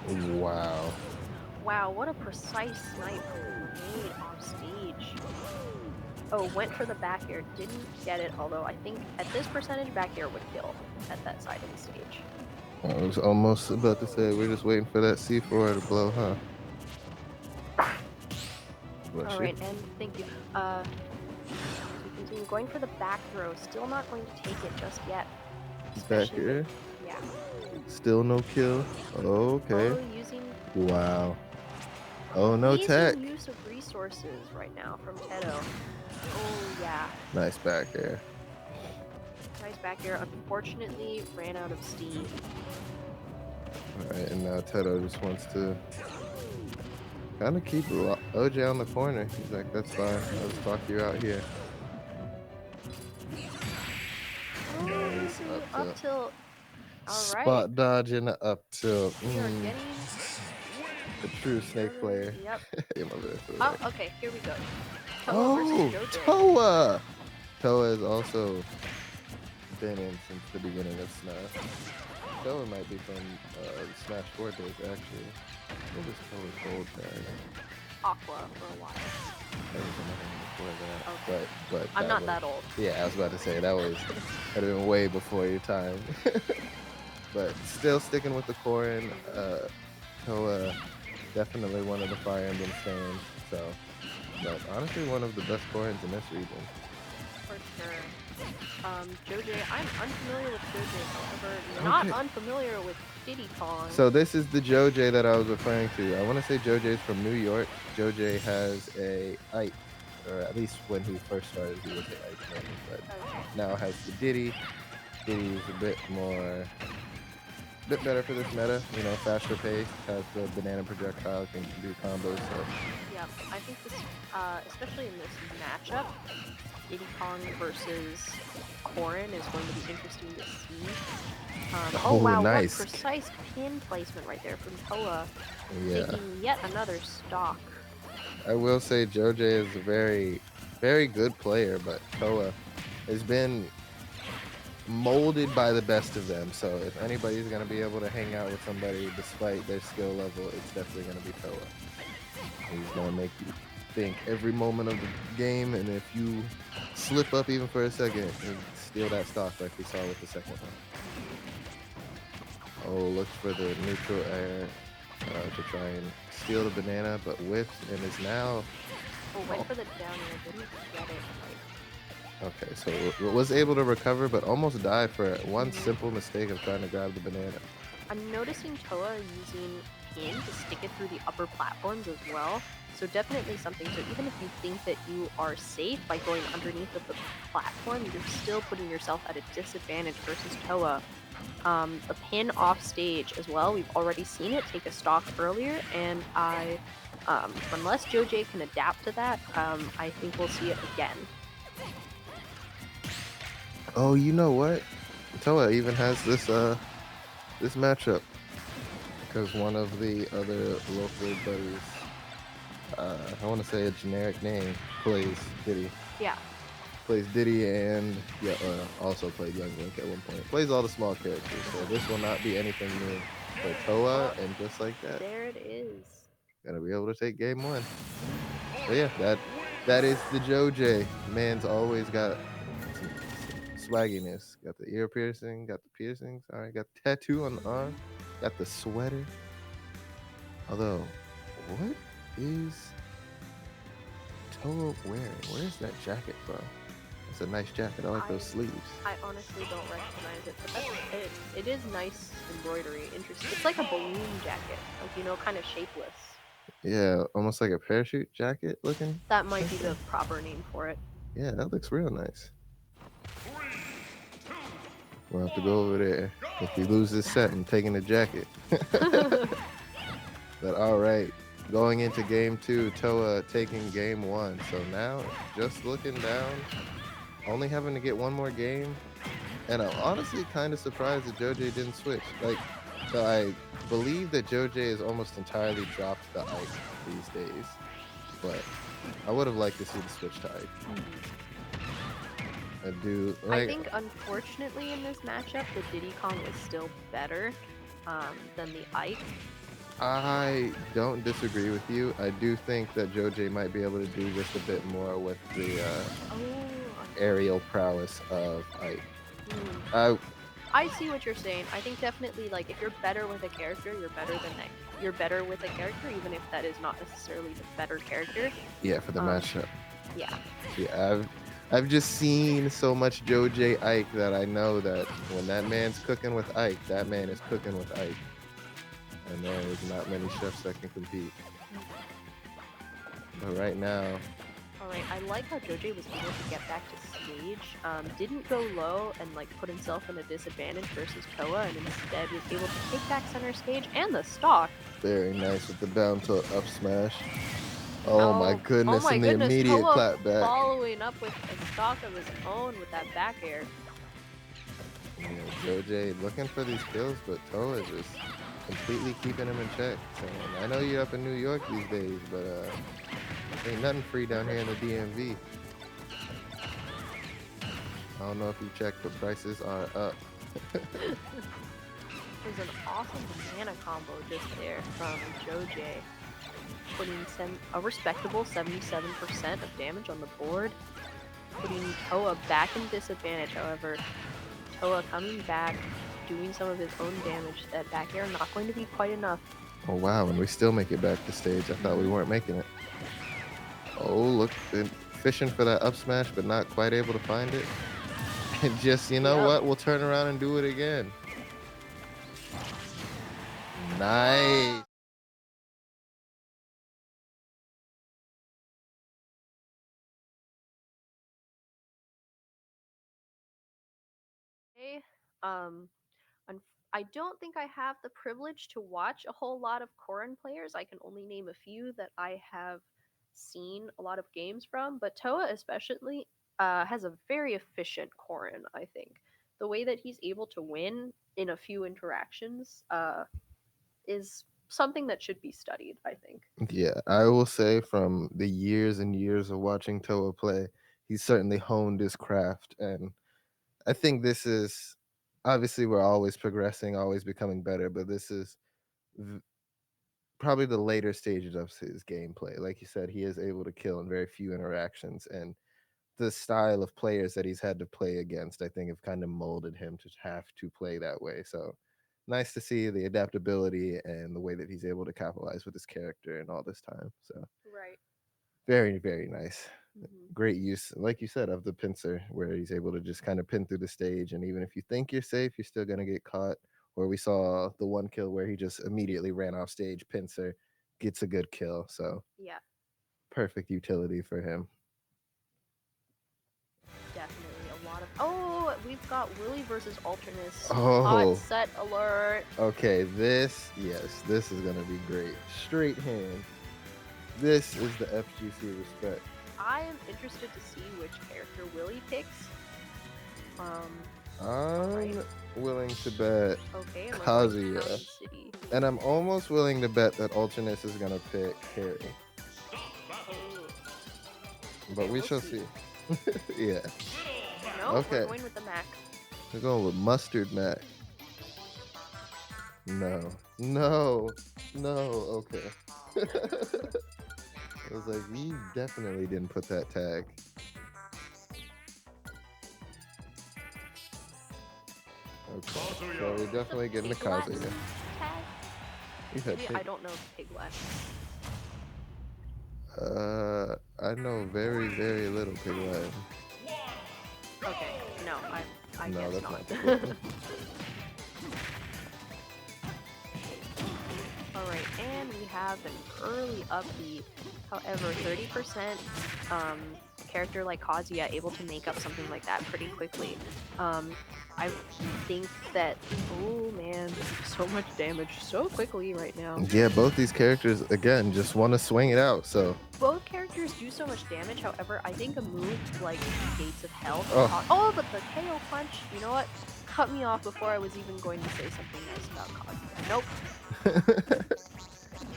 Wow. Wow, what a precise snipe from the grenade off stage. Oh, went for the back air, didn't get it, although I think at this percentage, back air would kill at that side of the stage. I was almost about to say, we're just waiting for that C4 to blow, huh? Bless All you. right, and thank you. As we continue going for the back throw, still not going to take it just yet, Back especially with, here. yeah. Still no kill. Okay. Oh, using Wow. Oh, no tech. amazing use of resources right now from Tedo. Oh, yeah. Nice back air. Nice back air. Unfortunately, ran out of steam. All right, and now Teto just wants to kind of keep OJ on the corner. He's like, that's fine. I'll just talk you out here. Oh, Nice using up the up tilt. tilt. All right. Spot dodge and a up tilt. We are getting A true snake another. player. Yep. Yeah, my bad for Oh, that. okay. Here we go. Toa versus Oh, Jose. Toa! Toa has also been in since the beginning of Smash. Toa might be from Smash 4 days, actually. What was Toa's old tag? Aqua for a while. There was another one before that. Okay. But I'm that not was, that old. yeah, I was about to say, that'd have been way before your time. But still sticking with the core, and Toa, definitely one of the Fire Emblem stands. So, but honestly, one of the best core in this region. For sure. Joj, I'm unfamiliar with Joj, however, not Okay. unfamiliar with Diddy Kong. So this is the Joj that I was referring to. I want to say Joj is from New York. Joj has a Ike, or at least when he first started, he was a Ike name, but Okay. now has the Diddy. Diddy is a bit better for this meta. You know, faster paced, has the banana projectile, can do combos. So, Yeah, I think this, especially in this matchup, Diddy Kong versus Corrin is going to be interesting to see. Oh oh, wow, what nice. precise pin placement right there from Toa, Yeah, taking yet another stock. I will say Joj is a very good player, but Toa has been molded by the best of them. So if anybody's gonna be able to hang out with somebody despite their skill level, it's definitely gonna be Toa. He's gonna make you think every moment of the game, and if you slip up even for a second, he'll steal that stock like we saw with the second one. Oh, looks for the neutral air to try and steal the banana, but whiffs and is now. Oh, went Oh, for the down air, didn't get it okay, so was able to recover, but almost died for right. one simple mistake of trying to grab the banana. I'm noticing Toa using pin to stick it through the upper platforms as well. So definitely something. So even if you think that you are safe by going underneath of the platform, you're still putting yourself at a disadvantage versus Toa. The pin off stage as well. We've already seen it take a stock earlier, and unless Joj can adapt to that, I think we'll see it again. Oh, you know what? Toa even has this matchup because one of the other local buddies, I want to say a generic name, plays Diddy. Yeah, Plays Diddy and yeah, also played Young Link at one point. Plays all the small characters, so this will not be anything new for Toa. oh, And just like that, there it is. gonna be able to take game one. But yeah, that is the Joj. Man's always got some swagginess. Got the ear piercing, got the piercings. All right, got the tattoo on the arm, got the sweater. Although, what is Toa wearing? Where's that jacket from? It's a nice jacket. I like those sleeves. I honestly don't recognize it, but that's it. It is nice embroidery. Interesting. It's like a balloon jacket, like kind of shapeless. Yeah, almost like a parachute jacket looking. That might be the proper name for it. Yeah, that looks real nice. We'll have to go over there. If we lose this set, I'm taking the jacket. But all right, going into game two, Toa taking game one. So now, just looking down, only having to get one more game. And I'm honestly kind of surprised that Joj didn't switch. Like, so I believe that Joj has almost entirely dropped the Ike these days. But I would have liked to see the switch to Ike. I do. I think, unfortunately, in this matchup, the Diddy Kong is still better than the Ike. I don't disagree with you. I do think that Joj might be able to do just a bit more with the Oh, aerial prowess of Ike. hmm. I see what you're saying. I think definitely, like, if you're better with a character, you're better than that. You're better with a character, even if that is not necessarily the better character. Yeah, for the matchup. Yeah. Yeah, I've just seen so much Joj Ike that I know that when that man's cooking with Ike, that man is cooking with Ike. And there is not many chefs that can compete. But right now, Alright, I like how Joj was able to get back to stage. Didn't go low and like put himself in a disadvantage versus Toa, and instead was able to take back center stage and the stock. very nice with the down to up smash. Oh my Oh goodness, my and the goodness, immediate Toa clap back. following up with a stock of his own with that back air. Yeah, Joj looking for these kills, but Toa is just completely keeping him in check. So, I know you're up in New York these days, but ain't nothing free down here in the DMV. I don't know if you checked, but prices are up. There's an awesome banana combo just there from Joj, putting a respectable 77% of damage on the board, putting Toa back in disadvantage. However, Toa coming back, doing some of his own damage. That back air not going to be quite enough. Oh wow, and we still make it back to stage. I thought we weren't making it. Oh, look, fishing for that up smash, but not quite able to find it. And just, you know Yep. what? We'll turn around and do it again. Nice. Oh. Okay. Um, I don't think I have the privilege to watch a whole lot of Corrin players. I can only name a few that I have seen a lot of games from, but Toa especially has a very efficient Corrin, I think. The way that he's able to win in a few interactions is something that should be studied, I think. Yeah, I will say from the years and years of watching Toa play, he's certainly honed his craft. And I think this is obviously we're always progressing, always becoming better, but this is v- probably the later stages of his gameplay. Like you said, he is able to kill in very few interactions. And the style of players that he's had to play against, I think, have kind of molded him to have to play that way. So nice to see the adaptability and the way that he's able to capitalize with his character and all this time. So Right. very, very nice. Hmm. Great use, like you said, of the pincer, where he's able to just kind of pin through the stage. And even if you think you're safe, you're still going to get caught. Or we saw the one kill where he just immediately ran off stage, pincer, gets a good kill. So Yeah, perfect utility for him. definitely a lot of. Oh, we've got Willy versus Alternus. Hot Oh, set alert. okay, this is gonna be great. Straight hand. This is the FGC respect. I am interested to see which character Willy picks. Alright. I'm willing to bet Okay, and we're going to Kazuya, Mountain City. and I'm almost willing to bet that Ultranus is gonna pick Harry, Oh. but Okay, we we'll shall see. see. Yeah. No, Okay, we're going with the Mac. we're going with Mustard Mac. No, no, no. Okay. I was like, you definitely didn't put that tag. Okay, so we're definitely getting the Piglet Kazuya. tag? You said Maybe pig. I don't know Piglet. I know very, very little Pig Latin. Okay, no, I No, guess that's not. not cool. Alright, and we have an early upbeat. However, 30% a character like Kazuya able to make up something like that pretty quickly. I think that, oh man, so much damage so quickly right now. Yeah, both these characters, again, just want to swing it out, so. Both characters do so much damage, however, I think a move like Gates of Hell can Oh. cause. Oh, but the KO punch, you know what? Cut me off before I was even going to say something nice about Kazuya. Nope.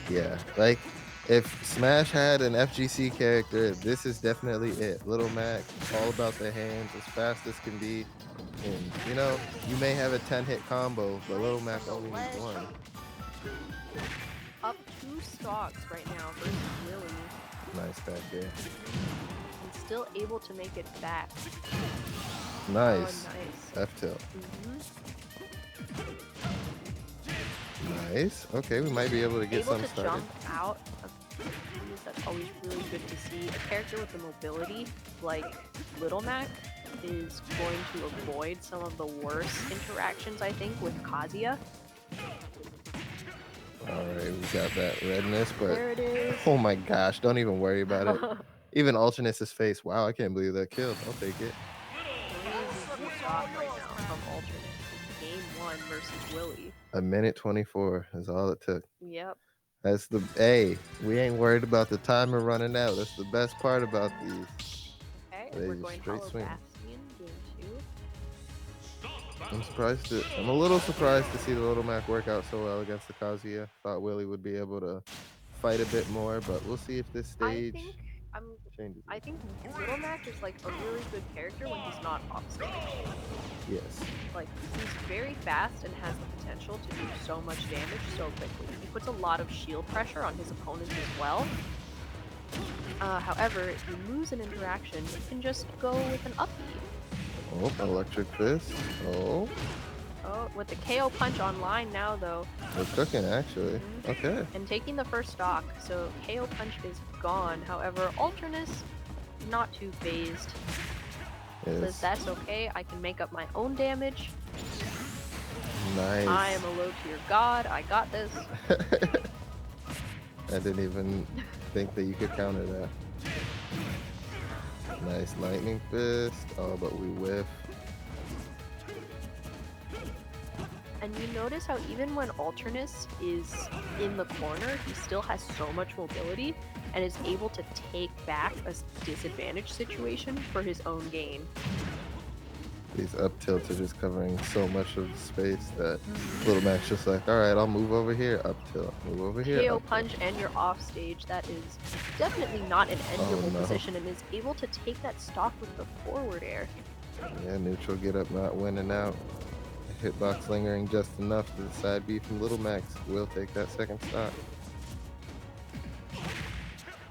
Yeah, like, if Smash had an FGC character, this is definitely it. Little Mac, all about the hands, as fast as can be. And, you know, you may have a 10-hit combo, but Little Mac only needs one. Up 2 stocks right now versus Willy. Nice back there. And still able to make it back. Nice. Oh, nice. F-tilt. Mm-hmm. Nice. Okay, we might be able to get Able some to started. jump out of these, that's always really good to see. A character with the mobility, like Little Mac, is going to avoid some of the worst interactions, I think, with Kazuya. Alright, we got that redness, but There it is. oh my gosh, don't even worry about it. Even Alternus' face. Wow, I can't believe that killed. I'll take it. Crazy stock right now from Alternate. Game 1 versus Willy. A minute 24 is all it took. Yep. That's the hey, we ain't worried about the timer running out. That's the best part about these. Okay, They we're just going straight Hollow swing. Bastion, game 2. I'm a little surprised to see the Little Mac work out so well against the Kazuya. Thought Willie would be able to fight a bit more, but we'll see if this stage changes I it. think Little Mac is like a really good character when he's not off stage. Yes. Like, he's very fast and has the potential to do so much damage so quickly. He puts a lot of shield pressure on his opponents as well. However, if you lose an interaction, you can just go with an upbeat. Oh, electric fist. Oh, Oh, with the KO punch online now, though. we're cooking actually. Mhm. Okay. And taking the first stock, so KO punch is gone. However, Alternus not too phased. Says Yes. that's okay, I can make up my own damage. I Nice. am a low tier god, I got this. I didn't even think that you could counter that. Nice lightning fist. Oh, but we whiff. And you notice how even when Alternus is in the corner, he still has so much mobility and is able to take back a disadvantage situation for his own gain. These up tilts are just covering so much of the space that Little Mac's just like, all right, I'll move over here, up tilt, move over here, KO up tilt. punch and you're off stage. That is definitely not an enviable no. position and is able to take that stock with the forward air. Yeah, neutral get up, not winning out. Hitbox lingering just enough to the side B from Little Max. Will take that second stock.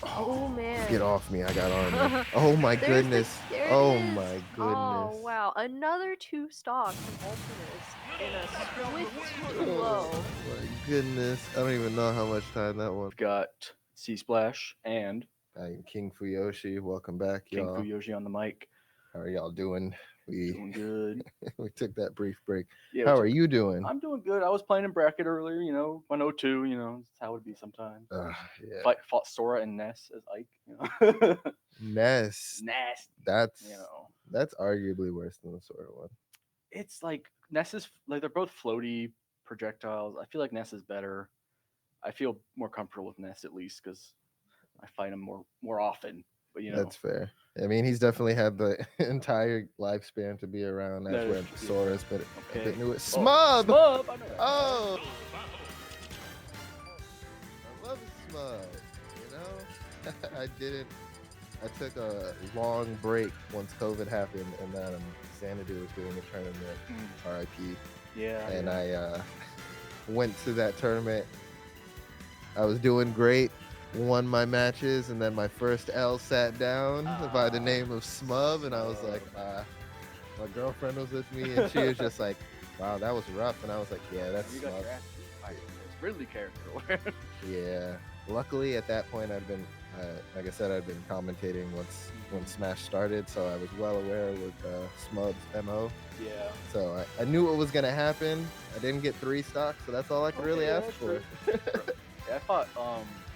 Oh man. Get off me, I got armor. Oh my There's goodness. There it Oh is. my Oh goodness. wow. Another 2 stocks from Alternus in a swift 2-0. Oh my goodness. I don't even know how much time that was. We've got C Splash and I'm King Fuyoshi. Welcome back, King y'all. Fuyoshi on the mic. How are y'all doing? Doing good. We took that brief break. Yeah, How are you doing? I'm doing good. I was playing in bracket earlier, went 0-2, that's how it would be sometimes. Yeah. Fought Sora and Ness as Ike, Ness. Nasty. That's arguably worse than the Sora one. It's like Ness is like they're both floaty projectiles. I feel like Ness is better. I feel more comfortable with Ness at least because I fight him more often. But That's fair. I mean, he's definitely had the entire lifespan to be around. That's where Sora's, but a bit new. Smub! Smub! I know that. Oh! I love Smub, I took a long break once COVID happened, and then Xanadu was doing a tournament, RIP. Yeah. And I went to that tournament. I was doing great, won my matches, and then my first L sat down by the name of Smub, and I was like, my girlfriend was with me, and she was just like, wow, that was rough. And I was like, yeah, that's you got Smub. It's Ridley character. Yeah. Luckily, at that point, I'd been, like I said, I'd been commentating when Smash started, so I was well aware with Smub's MO. Yeah. So I knew what was gonna happen. I didn't get 3 stocks, so that's all I could really ask for. Yeah, I thought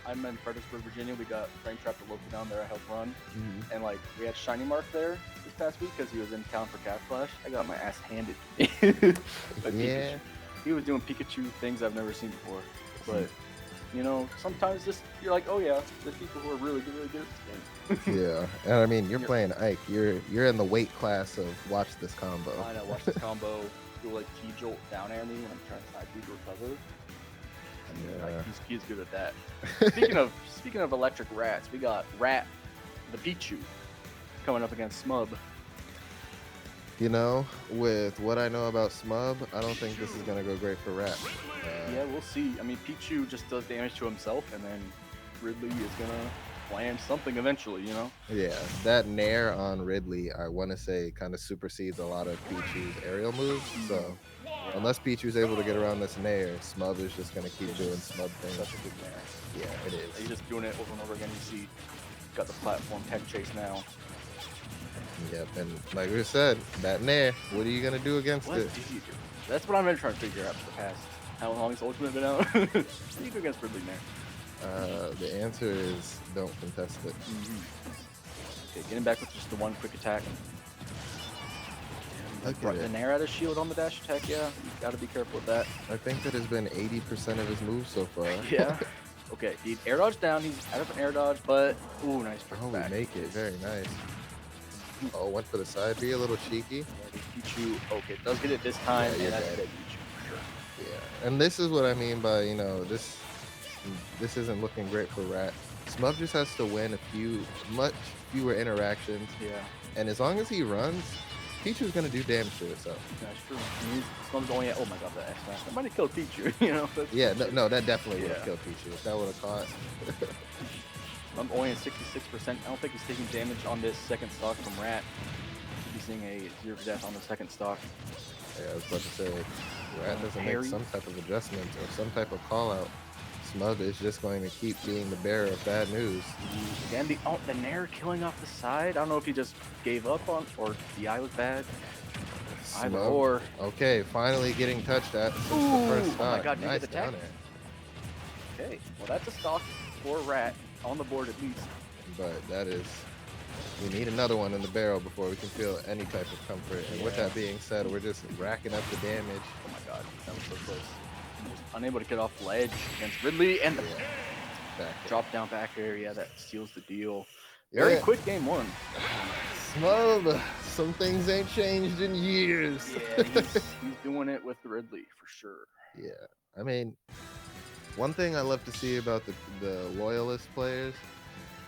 I'm in Fredericksburg, Virginia. We got Frame Trap the local down there. I helped run, and like we had Shiny Mark there this past week because he was in town for Cat Flash. I got my ass handed to me. Yeah. He was doing Pikachu things I've never seen before, but. Sometimes you're like, oh yeah, there's people who are really good at this game. Yeah, and I mean, you're playing Ike. You're in the weight class of watch this combo. I know, watch this combo. You'll like T-jolt down air me when I'm trying to side beat recover. And like, he's good at that. Speaking of electric rats, we got Rat, the Pichu, coming up against Smub. With what I know about Smub, I don't think this is gonna go great for Rat. Yeah, we'll see. I mean, Pichu just does damage to himself, and then Ridley is gonna land something eventually, Yeah, that Nair on Ridley, I want to say, kind of supersedes a lot of Pichu's aerial moves. So unless Pichu's able to get around this Nair, Smub is just gonna keep doing Smub things. Such a good Nair. Yeah, it is. He's just doing it over and over again. You see, got the platform tech chase now. Yep, and like we said, that Nair, what are you gonna do against it? What do you do? That's what I've been trying to figure out for the past. How long has Ultimate been out? What do you do against Ridley Nair? The answer is don't contest it. Okay, getting back with just the one quick attack. Okay. The Nair out of shield on the dash attack, yeah. You gotta be careful with that. I think that has been 80% of his moves so far. Yeah. Okay, he air dodge down. He's out of an air dodge, but ooh, nice trick back. We make it. Very nice. Oh, went for the side B, a little cheeky. Yeah, Pichu, okay, does get it this time, Yeah, and that's dead. dead Pichu for sure. Yeah, and this is what I mean by this isn't looking great for Rat. Smub just has to win much fewer interactions. Yeah. And as long as he runs, Pichu's gonna do damage to itself. That's true. Smub's only at, oh my god, that X smash. That might have killed Pichu, Yeah, no, that definitely would have killed Pichu. If that would have caught. I'm only at 66%. I don't think he's taking damage on this second stock from Rat. He's seeing a 0 death on the second stock. Yeah, I was about to say, Rat doesn't Harry. make some type of adjustment or some type of call out. Smub is just going to keep being the bearer of bad news. And the Nair killing off the side. I don't know if he just gave up on or the eye was bad. Either Smub, or. okay, finally getting touched at since the Ooh, first oh my stock. god, did you Nice get the tech? down air. Okay, well that's a stock for Rat on the board at least. But that is, we need another one in the barrel before we can feel any type of comfort. And with Yeah. that being said, we're just racking up the damage. Oh my god, that was so close. Just unable to get off the ledge against Ridley and the Back drop down back air. Yeah, that seals the deal. Very Yeah. quick game one. Smub, some things ain't changed in years. Yeah, he's doing it with Ridley for sure. Yeah, I mean, one thing I love to see about the loyalist players,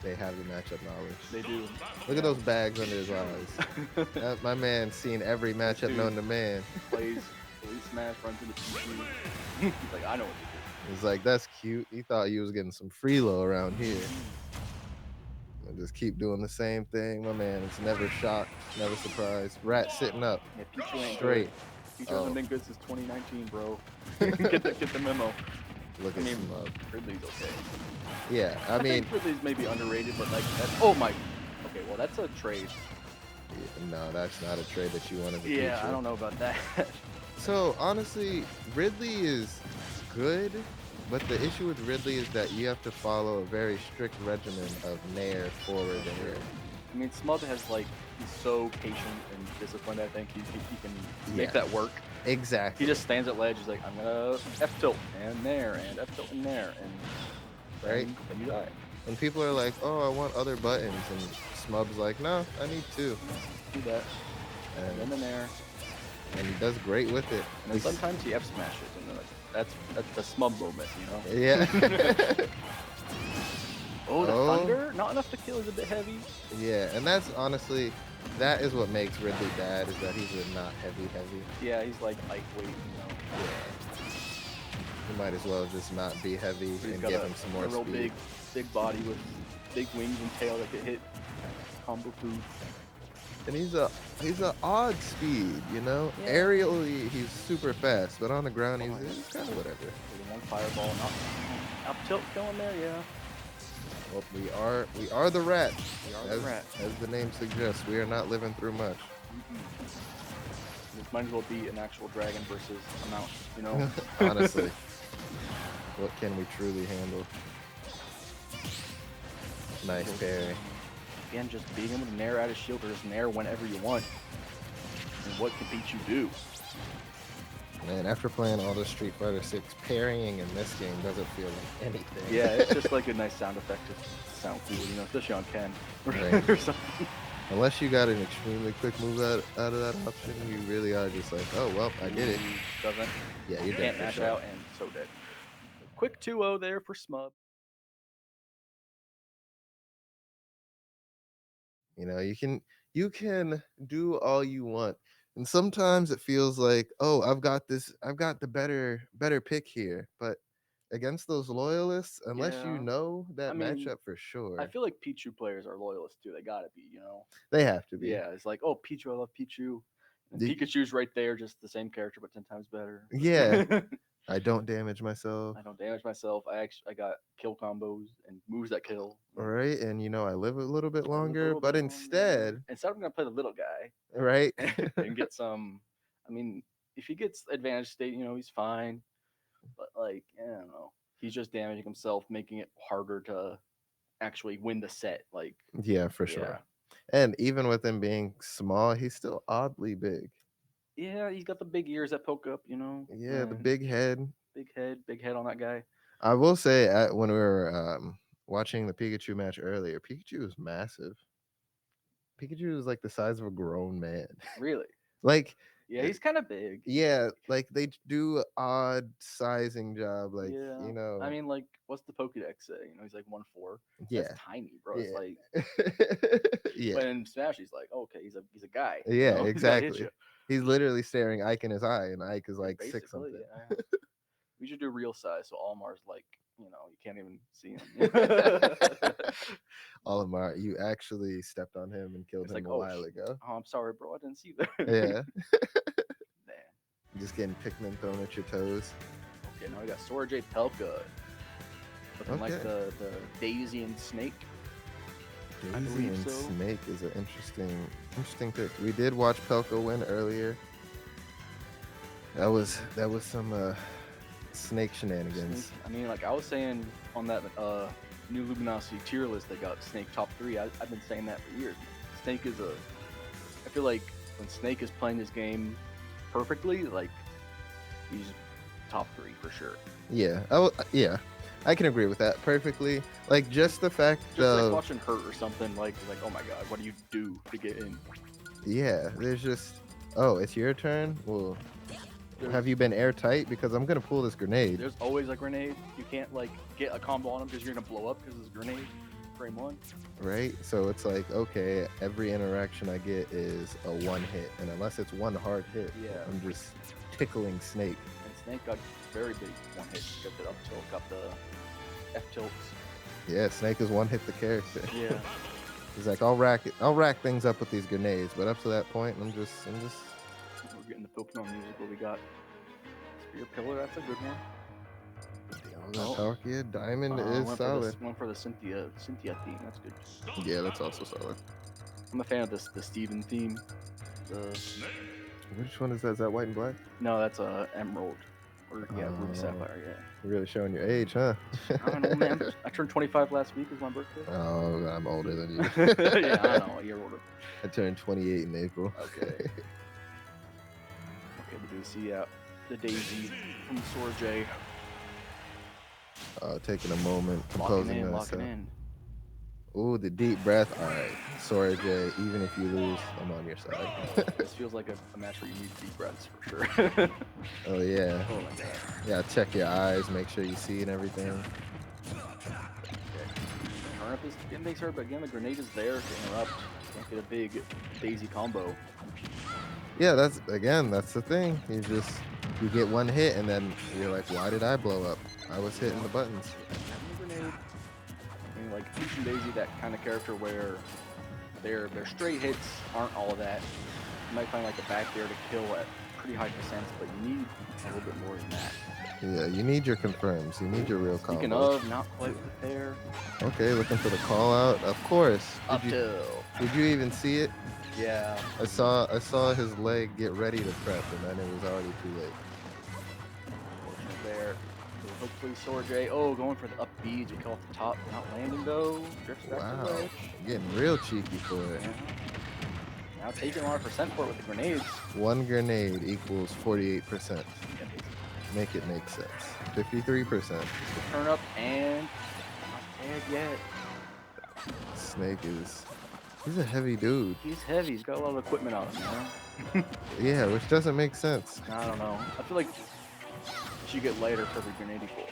they have the matchup knowledge. They do. Look at those bags under his eyes. My man's seen every matchup dude known to man. Plays smash, runs into PC. He's like, I know what to do. He's like, that's cute. He thought he was getting some freelo around here. And just keep doing the same thing. My man is never shocked, never surprised. Rat sitting up. Yeah, Pichu ain't Straight. good. Pichu hasn't been good since 2019, bro. get the memo. Look I at mean, Smub. Ridley's okay. Yeah, I mean, think Ridley's maybe underrated, but like, that's, oh my. Okay, well that's a trade. no, that's not a trade that you wanted to Yeah, feature. I don't know about that. So honestly, Ridley is good, but the issue with Ridley is that you have to follow a very strict regimen of nair, forward, and air. I mean, Smub has like, he's so patient and disciplined. I think he can make Yeah. that work. Exactly. He just stands at ledge. He's like, I'm gonna F tilt and there and F tilt and there and Right. then you die. When people are like, "Oh, I want other buttons," and Smub's like, "No, I need two," Do that and then and, there. and he does great with it. And then sometimes he F smashes, and then that's the Smub moment, you know. Yeah. Oh, the Oh. thunder, not enough to kill. Is a bit heavy. Yeah, and that's honestly, that is what makes Ridley bad, is that he's not heavy. Yeah, he's like lightweight, you know. Yeah. He might as well just not be heavy But he's and got give a, him some more a real speed. big body with big wings and tail that get hit. Combo food. And he's a odd speed, you know. Yeah. Aerially, he's super fast, but on the ground, he's kind of whatever. With one fireball, not up tilt going there, yeah. Well, we are the rat. We are the rat. As the name suggests, we are not living through much. This might as well be an actual dragon versus a mouse, you know. Honestly, what can we truly handle? Nice parry. Again, just being able to nair out his shield or just nair whenever you want. And what can Pichu do? Man, after playing all the Street Fighter 6, parrying in this game doesn't feel like anything. Yeah, it's just like a nice sound effect to sound cool, you know, especially on Ken Right. or something. Unless you got an extremely quick move out of that option, you really are just like, oh, well, I did it. Doesn't. Yeah, you're dead Can't for mash sure. out and so dead. Quick 2-0 there for Smub. You know, you can do all you want. And sometimes it feels like, oh, I've got the better pick here. But against those loyalists, unless you Yeah. know that I mean, matchup for I sure, feel like Pichu players are loyalists too. They gotta be, you know. they have to be. Yeah, it's like, oh, Pichu, I love Pichu. And The- Pikachu's right there, just the same character but 10 times better. Yeah. I don't damage myself. I don't damage myself. I got kill combos and moves that kill. All right. And you know, I live a little bit I live a longer, little but bit instead, I'm gonna play the little guy right? and get some. I mean, if he gets advantage state, you know, he's fine. But like, I don't know. He's just damaging himself, making it harder to actually win the set. Like, Yeah, for sure. And even with him being small, he's still oddly big. yeah, he's got the big ears that poke up, you know. Yeah, the and big head. big head on that guy. I will say, when we were watching the Pikachu match earlier, Pikachu was massive. Pikachu is like the size of a grown man. Really? Like, Yeah, he's kind of big. yeah, like they do a odd sizing job. Like, Yeah. you know, I mean, like, what's the Pokedex say? You know, he's like 1'4". yeah, That's tiny, bro. It's yeah. like, yeah, but in Smash, he's like, okay, he's a guy. you yeah, know? He's gotta hit exactly. you. He's literally staring Ike in his eye, and Ike is Yeah, like 6 basically, something. yeah. We should do real size, so Almar's like, you know, you can't even see him. Olimar, you actually stepped on him and killed It's him like, a oh, while ago. oh, I'm sorry, bro. I didn't see that. Yeah, Man. just getting Pikmin thrown at your toes. Okay, now we got Sora J Pelka. Looking like Okay. the Daisy and Snake. I Daisy believe and so. Snake is an interesting pick. We did watch Pelko win earlier. That was some snake shenanigans. Snake, I mean, like I was saying on that new Luminosity tier list, they got Snake top 3. I've been saying that for years. Snake is I feel like when Snake is playing this game perfectly, like he's top 3 for sure. Yeah. Yeah. I can agree with that perfectly. Like just the fact Just like of watching Hurt or something, like oh my god, what do you do to get in? yeah, there's just oh, it's your turn. Well, have you been airtight? Because I'm gonna pull this grenade. There's always a grenade. You can't like get a combo on him because you're gonna blow up because it's a grenade. Frame 1. Right? So it's like, okay, every interaction I get is a one hit, and unless it's one hard hit, Yeah. I'm just tickling Snake. And Snake got very big one hit. Got the up tilt, got the F tilts. Yeah, Snake is one hit the character. Yeah. He's like, I'll rack things up with these grenades, but up to that point, I'm just. We're getting the Pokemon music. What we got? Spear Pillar. That's a good one. Yeah, Diamond is One solid. one for the Cynthia theme. That's good. Yeah, that's also solid. I'm a fan of the Steven theme. Which one is that? Is that white and black? No, that's Emerald. Or yeah, Ruby Sapphire. Yeah. You're really showing your age, huh? I don't know, man. I turned 25 last week. Is my birthday. Oh, I'm older than you. Yeah, I know. A year older. I turned 28 in April. Okay. Okay, we do see the Daisy from Sora J. Taking a moment, composing Locking myself. in. Ooh, the deep breath. All right, Sora J. Even if you lose, I'm on your side. This feels like a match where you need deep breaths for sure. Oh yeah. Oh my god. Yeah, check your eyes, make sure you see and everything. Turnip is getting big hurt, but again, the grenade is there to interrupt. Can't get a big Daisy combo. Yeah, that's the thing. You get one hit and then you're like, why did I blow up? I was hitting the buttons. Having a grenade. I mean, like Peach and Daisy, that kind of character where their straight hits aren't all that. You might find like a back air to kill at pretty high percents, but you need a little bit more than that. Yeah, you need your confirms. You need your real combos. Speaking of, not quite with the pair. Okay, looking for the call out. Of course. Up Did till. you even see it? Yeah. I saw his leg get ready to prep, and then it was already too late. There. So hopefully Sora J. Oh, going for the up B to kill off the top. Not landing though. Drifts back to Wow, ledge. getting real cheeky for it. Yeah. Now taking a lot of percent for it with the grenades. One grenade equals 48%. Yeah, basically. Make it make sense. 53%. Turn up and not dead yet. Snake he's a heavy dude. He's heavy. He's got a lot of equipment on him, you know? Yeah, which doesn't make sense. I don't know. I feel like you get lighter for the grenade equals.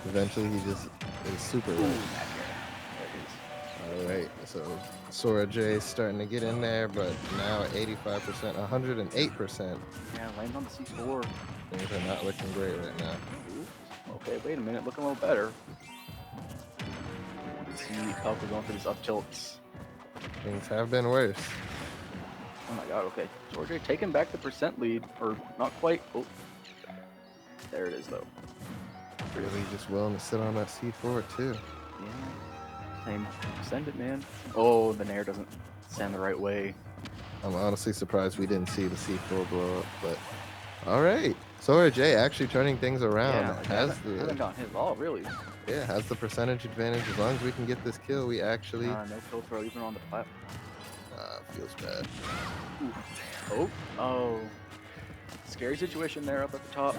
Eventually, he just is super Ooh, light. back air. There it is. All right, so Sora J is starting to get in there, but now 85%, 108%. Yeah, landing on the C4. Things are not looking great right now. Ooh. Okay, wait a minute. Looking a little better. You see Pelka going for these up tilts. Things have been worse. Oh my god, okay. Georgia taking back the percent lead, or not quite. Oh, there it is though. Really just willing to sit on that C4 too. Yeah. Same. Send it, man. Oh, the Nair doesn't send the right way. I'm honestly surprised we didn't see the C4 blow up, but all right. Sora J actually turning things around. Yeah, like, hasn't gotten hit at all, really. Has the percentage advantage. As long as we can get this kill, we actually No kill throw even on the platform. feels bad. Oof. Oh. Scary situation there up at the top,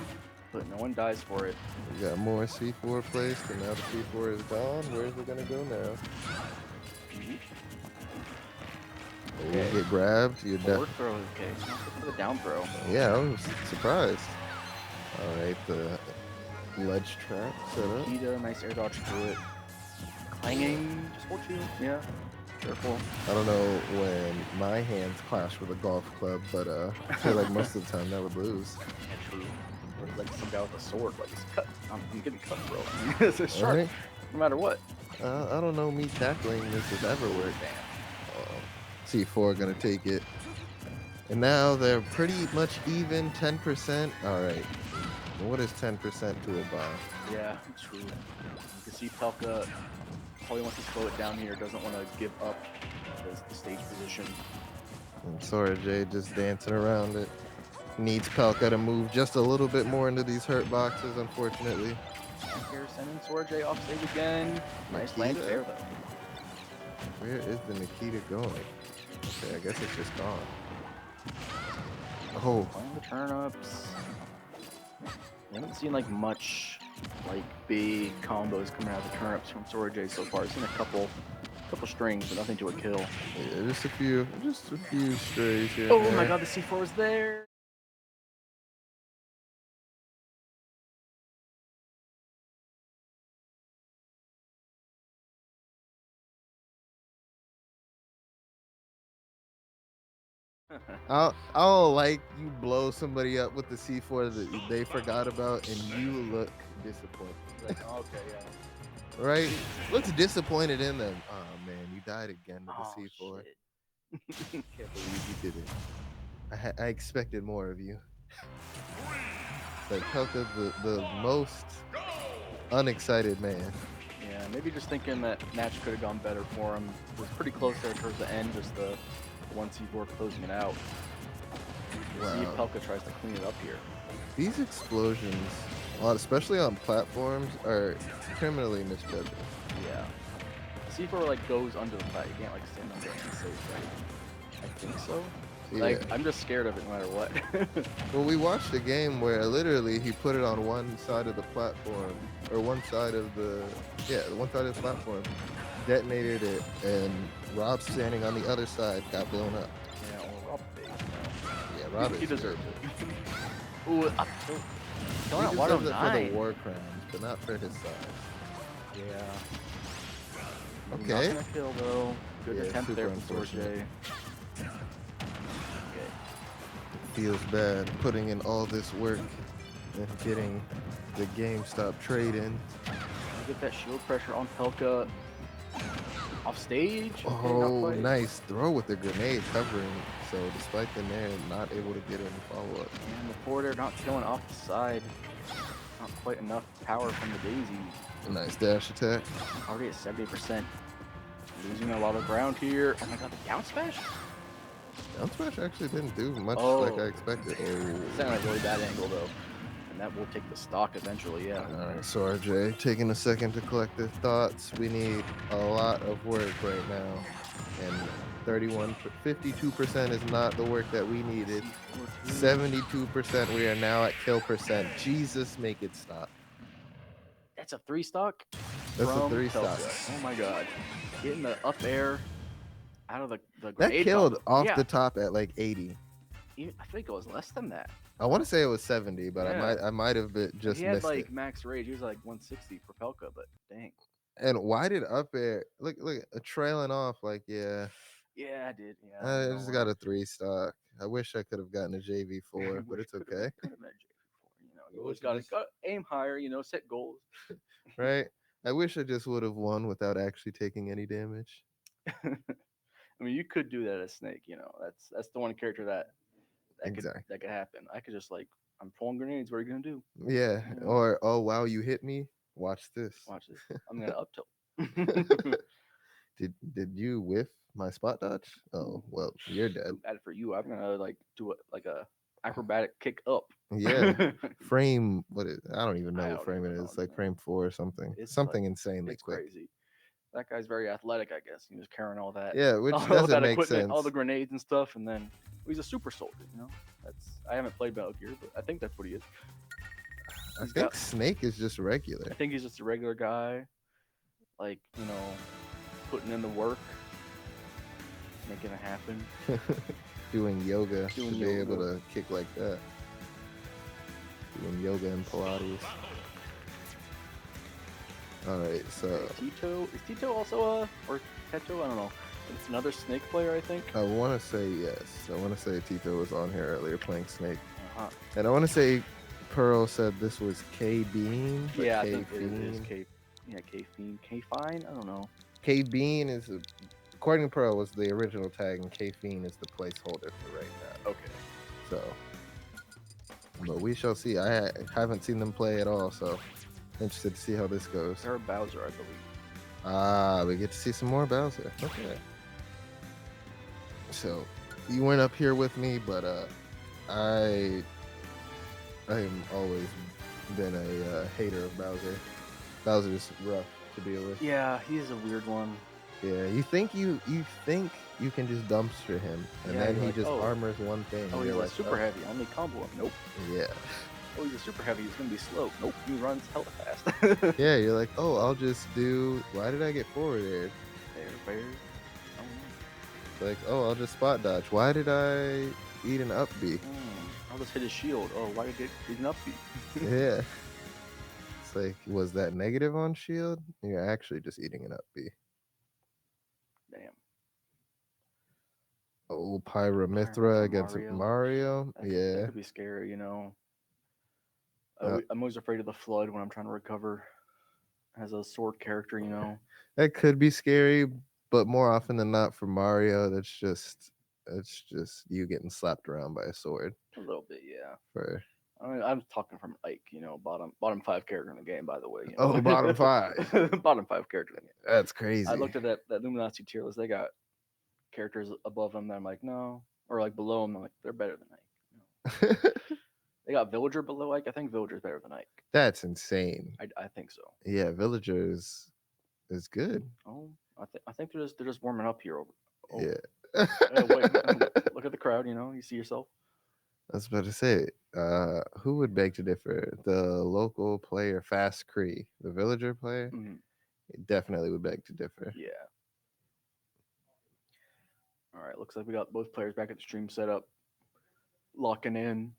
but no one dies for it. We got more C4 placed, and now the C4 is gone. Where's it gonna go now? Okay. You get grabbed. You're Forward dead. throw is okay. Not good for the down throw. Yeah, I was surprised. All right, the ledge trap set up. Kita, nice air dodge through it. Clanging, just hold you. Yeah, careful. I don't know when my hands clash with a golf club, but I feel like most of the time that would lose. Yeah, true. Or like some guy with a sword, like he's cut. I'm getting cut, bro. It's a sharp, Right? no matter what. I don't know me tackling this has ever worked. C4 gonna take it. And now they're pretty much even, 10%. All right. What is 10% to a buy? Yeah, true. You can see Pelka probably wants to slow it down here. Doesn't want to give up the stage position. And Sora J just dancing around it. Needs Pelka to move just a little bit more into these hurt boxes, unfortunately. And here sending Sora J off stage again. Nice land Nikita? fair though. Where is the Nikita going? Okay, I guess it's just gone. Oh, Playing the turnips. We haven't seen like much like big combos coming out of the turnips from Sora J so far. I've seen a couple strings, but nothing to a kill. yeah, just a few strays here. Oh my god, the C4 was there. I'll like you blow somebody up with the C4 that they forgot about, and you look disappointed. Like, okay, yeah. Right? Looks disappointed in them. Oh man, you died again with Oh, the C4. shit. Can't believe you did it. I expected more of you. Like Pelka, the most unexcited man. Yeah, maybe just thinking that match could have gone better for him. It was pretty close there towards the end, just the one C4 closing it out. We'll see if Wow. Pelka tries to clean it up here. These explosions, especially on platforms, are criminally misjudged. Yeah. C4 like goes under the plat. You can't like stand under it and safe, right? I think so. Yeah. Like I'm just scared of it no matter what. Well, we watched a game where literally he put it on one side of the platform, or one side of the platform, detonated it, and Rob standing on the other side got blown up. Yeah, well, Rob big. Yeah, Rob He is deserves good. it. Ooh, up tilt. He Going at deserves it for the 109. war crimes, but not for his size. Yeah. Okay. Not gonna kill though. Good Yeah, attempt super there from Sora J. unfortunate. Okay. Feels bad putting in all this work and getting the GameStop trade in. Get that shield pressure on Pelka. Off stage. Okay, not Oh, quite. nice throw with the grenade covering. So despite the nair, not able to get any follow-up. And the forward air not killing off the side. Not quite enough power from the Daisy. A nice dash attack. Already at 70%. Losing a lot of ground here. Oh my god, the down smash? Down smash actually didn't do much Oh. like I expected. It's at a really bad angle though. And that will take the stock eventually, yeah. Alright, so RJ, taking a second to collect their thoughts. We need a lot of work right now. And 52% is not the work that we needed. 72%, we are now at kill percent. Jesus, make it stop. That's a 3 stock? That's a from 3 Pelka. stock. Oh my god. Getting the up air out of the That grenade killed bomb. off Yeah, the top at like 80. I think it was less than that. I want to say it was 70, but Yeah. I might have just He had missed like it. max rage. He was like 160 for Pelka, but dang. And why did up air look trailing off? Like, yeah, Yeah, I did. Yeah. I you know just what? got a 3 stock. I wish I could have gotten a JV4, but Wish it's could've- okay, could've been a J4, you know, you I always wish I got just- to aim higher. You know, set goals. right? I wish I just would have won without actually taking any damage. I mean, you could do that as Snake. You know, that's the one character that Exactly. could happen. I could just like I'm pulling grenades. What are you gonna do? Yeah. Yeah. Or oh wow, you hit me. Watch this. Watch this. I'm gonna up tilt. Did you whiff my spot dodge? Oh well, you're dead. Bad for you. I'm gonna like do it like a acrobatic kick up. Yeah. Frame what is I don't even know I what don't frame it even is. know, Like man. frame 4 or something. It's Something like- insanely It's quick. crazy. That guy's very athletic, I guess. He was carrying all that. Yeah, which all doesn't that make equipment, sense. all the grenades and stuff, and then he's a super soldier. You know, I haven't played Metal Gear, but I think that's what he is. I He's think got- Snake is just regular. I think he's just a regular guy, like putting in the work, making it happen. Doing yoga Doing to be able yoga. to kick like that. Doing yoga and Pilates. All right, so Tito is Tito also or Teto? I don't know. It's another Snake player, I think. I want to say yes. I want to say Tito was on here earlier playing Snake, Uh-huh. and I want to say Pearl said this was K Bean. but Yeah, I K think it is Fiend. K. Yeah, K Fiend, K Fine. I don't know. K Bean is according to Pearl was the original tag, and K Fiend is the placeholder for right now. Okay. So, but we shall see. I haven't seen them play at all, so Interested to see how this goes. Or Bowser, I believe. Ah, we get to see some more Bowser. Okay. So you weren't up here with me, but I am always been a hater of Bowser. Bowser's rough to deal with. Yeah, he's a weird one. Yeah, you think you think you can just dumpster him, and Yeah, then you're he like, just oh. armors one thing. Oh, and he's you're like like, super oh. heavy. Only combo him. Nope. Yeah. Oh, he's a super heavy. He's gonna be slow. Nope. He runs hella fast. Yeah, you're like, oh, I'll just do. Why did I get forwarded? Bear. Like, oh, I'll just spot dodge. Why did I eat an up B? I'll just hit his shield. Oh, why did I get an up B? Yeah. It's like, was that negative on shield? You're actually just eating an up B. Damn. Oh, Pyramithra against Mario. That Yeah. could be scary, you know. Uh, I'm always afraid of the flood when I'm trying to recover as a sword character, you know. that could be scary, but more often than not for Mario, that's just you getting slapped around by a sword. A little bit, yeah. For I'm talking from Ike, you know, bottom 5 character in the game, by the way. You oh, know? bottom 5. Bottom 5 character in the game. That's crazy. I looked at that Luminati tier list. They got characters above them that I'm like, no, or like below them. I'm like, they're better than Ike. No. They got Villager below Ike. I think Villager's better than Ike. That's insane. I think so. Yeah, Villager is good. Oh, I think they're just warming up here. Yeah. Wait, look at the crowd. You know, you see yourself. I was about to say, who would beg to differ? The local player, Fast Cree, the Villager player, definitely would beg to differ. Yeah. All right, looks like we got both players back at the stream setup, locking in.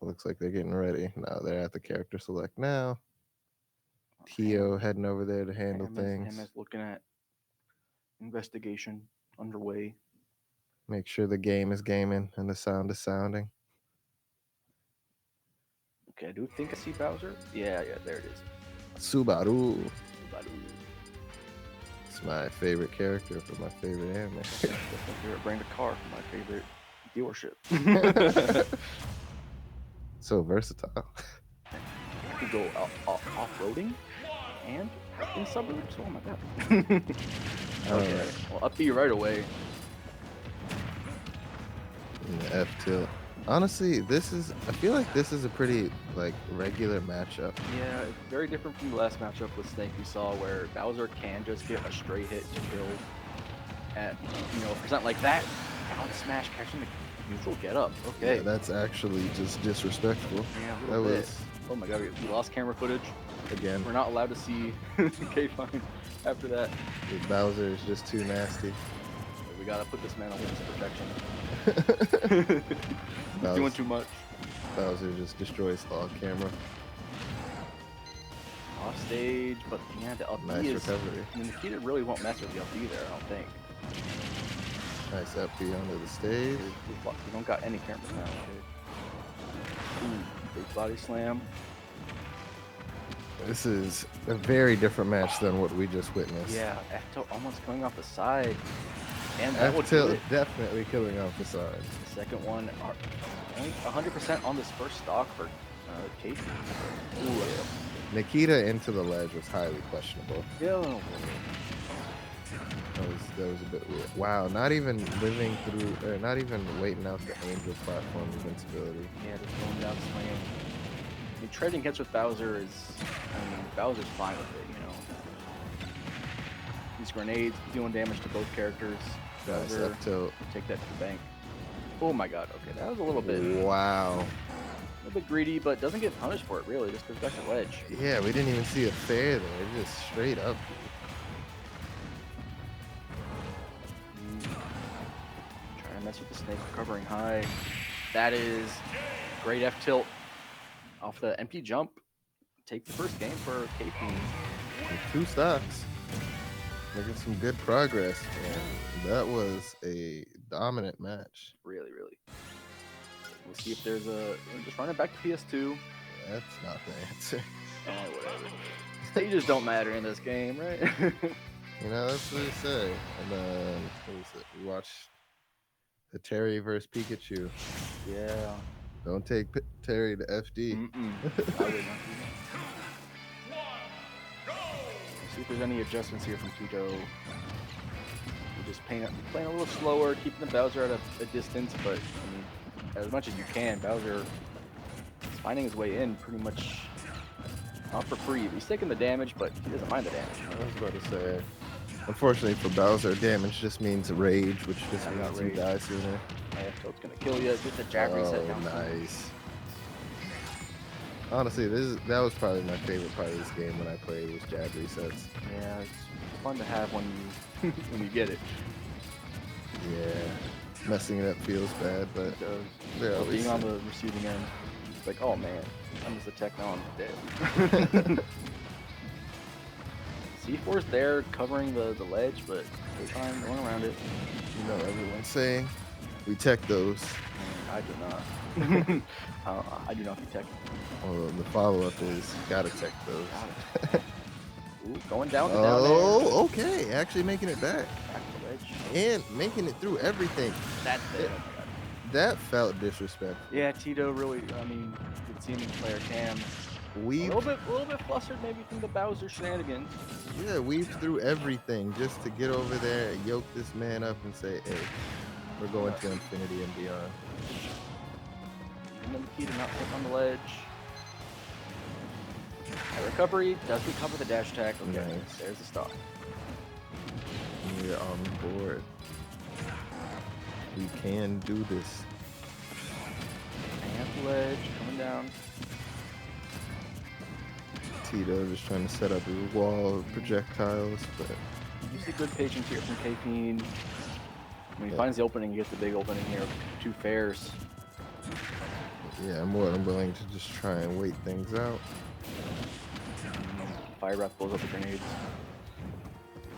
Looks like they're getting ready. No, they're at the character select now. Tio heading over there to handle things. Ham is looking at investigation underway. Make sure the game is gaming and the sound is sounding. Okay, I do think I see Bowser. Yeah, there it is. Subaru. It's my favorite character from my favorite anime. My favorite brand of car from my favorite dealership. So versatile. I could go off-roading and in suburbs. Oh my god. Okay, well, up to you right away. F tilt. Honestly, I feel like this is a pretty regular matchup. Yeah, it's very different from the last matchup with Snake we saw where Bowser can just get a straight hit to kill at a percent like that. Down smash catching the neutral get up. Okay. Yeah, that's actually just disrespectful. Yeah, that was. Oh my god, we lost camera footage. Again. We're not allowed to see K-Fine after that. Bowser is just too nasty. We gotta put this man on witness protection. He's doing too much. Bowser just destroys all camera. Off stage, but yeah, the up nice recovery. I mean, Nikita really won't mess with the up B there, I don't think. Nice up B onto the stage. We don't got any cameras now. Ooh, big body slam. This is a very different match than what we just witnessed. Yeah, F-tilt almost coming off the side. And that F-tilt definitely killing off the side. The second one, 100% on this first stock for Casey. Ooh, yeah. Nikita into the ledge was highly questionable. Yeah. That was a bit weird. Wow, not even living through, or not even waiting out the Angel platform invincibility. Yeah, just going down swinging. I mean, trading hits with Bowser Bowser's fine with it, you know. These grenades doing damage to both characters. Bowser, take that to the bank. Oh my god, okay, that was a little bit... Wow. A little bit greedy, but doesn't get punished for it, really. Just goes back to ledge. Yeah, we didn't even see a fair there. Just straight up. Trying to mess with the snake, recovering high. That is great F-tilt. Off the empty jump, take the first game for KP. 2 stocks. Making some good progress. And that was a dominant match. Really, really. We'll see if there's just run it back to PS2. That's not the answer. Oh, whatever. Stages don't matter in this game, right? That's what they say. And then, what was it? We watched the Terry versus Pikachu. Yeah. Don't take Terry to FD. I would not do that. See if there's any adjustments here from Tito. We're just playing a little slower, keeping the Bowser at a distance, but I mean, as much as you can. Bowser is finding his way in pretty much not for free. He's taking the damage, but he doesn't mind the damage. I was about to say, unfortunately for Bowser, damage just means rage, which just I got means you rage. die sooner. Tilt's gonna kill you. Get the jab reset down. Nice. Honestly, that was probably my favorite part of this game when I played was jab resets. Yeah, it's fun to have when you when you get it. Yeah, messing it up feels bad, but It does. they're Well, always being on the receiving end, it's like, oh man, I'm just a tech now, I'm dead. C4's there covering the ledge, but they're fine going around it. you know everyone's saying we tech those. I do not. I do not detect. Well, the follow-up is gotta tech those. Got it. Ooh, going down the down there. Oh, okay, actually making it back Back to the ledge. and making it through everything. That's it. That felt disrespectful. Yeah, Tito really. I mean, you can see him in player cam. We A little bit flustered maybe from the Bowser shenanigans. weaved through everything just to get over there, yoke this man up, and say, "Hey, we're going to infinity and beyond." And then the key to not click on the ledge. A recovery does recover the dash attack. Okay, Nice. there's the stock. We're on board. We can do this. Hang out the ledge, coming down. Tito just trying to set up a wall of projectiles, but You see good patience here from Capine. When he Yeah. finds the opening, he gets the big opening here. Two fairs. yeah, I'm more than willing to just try and wait things out. Fire breath blows up the grenades.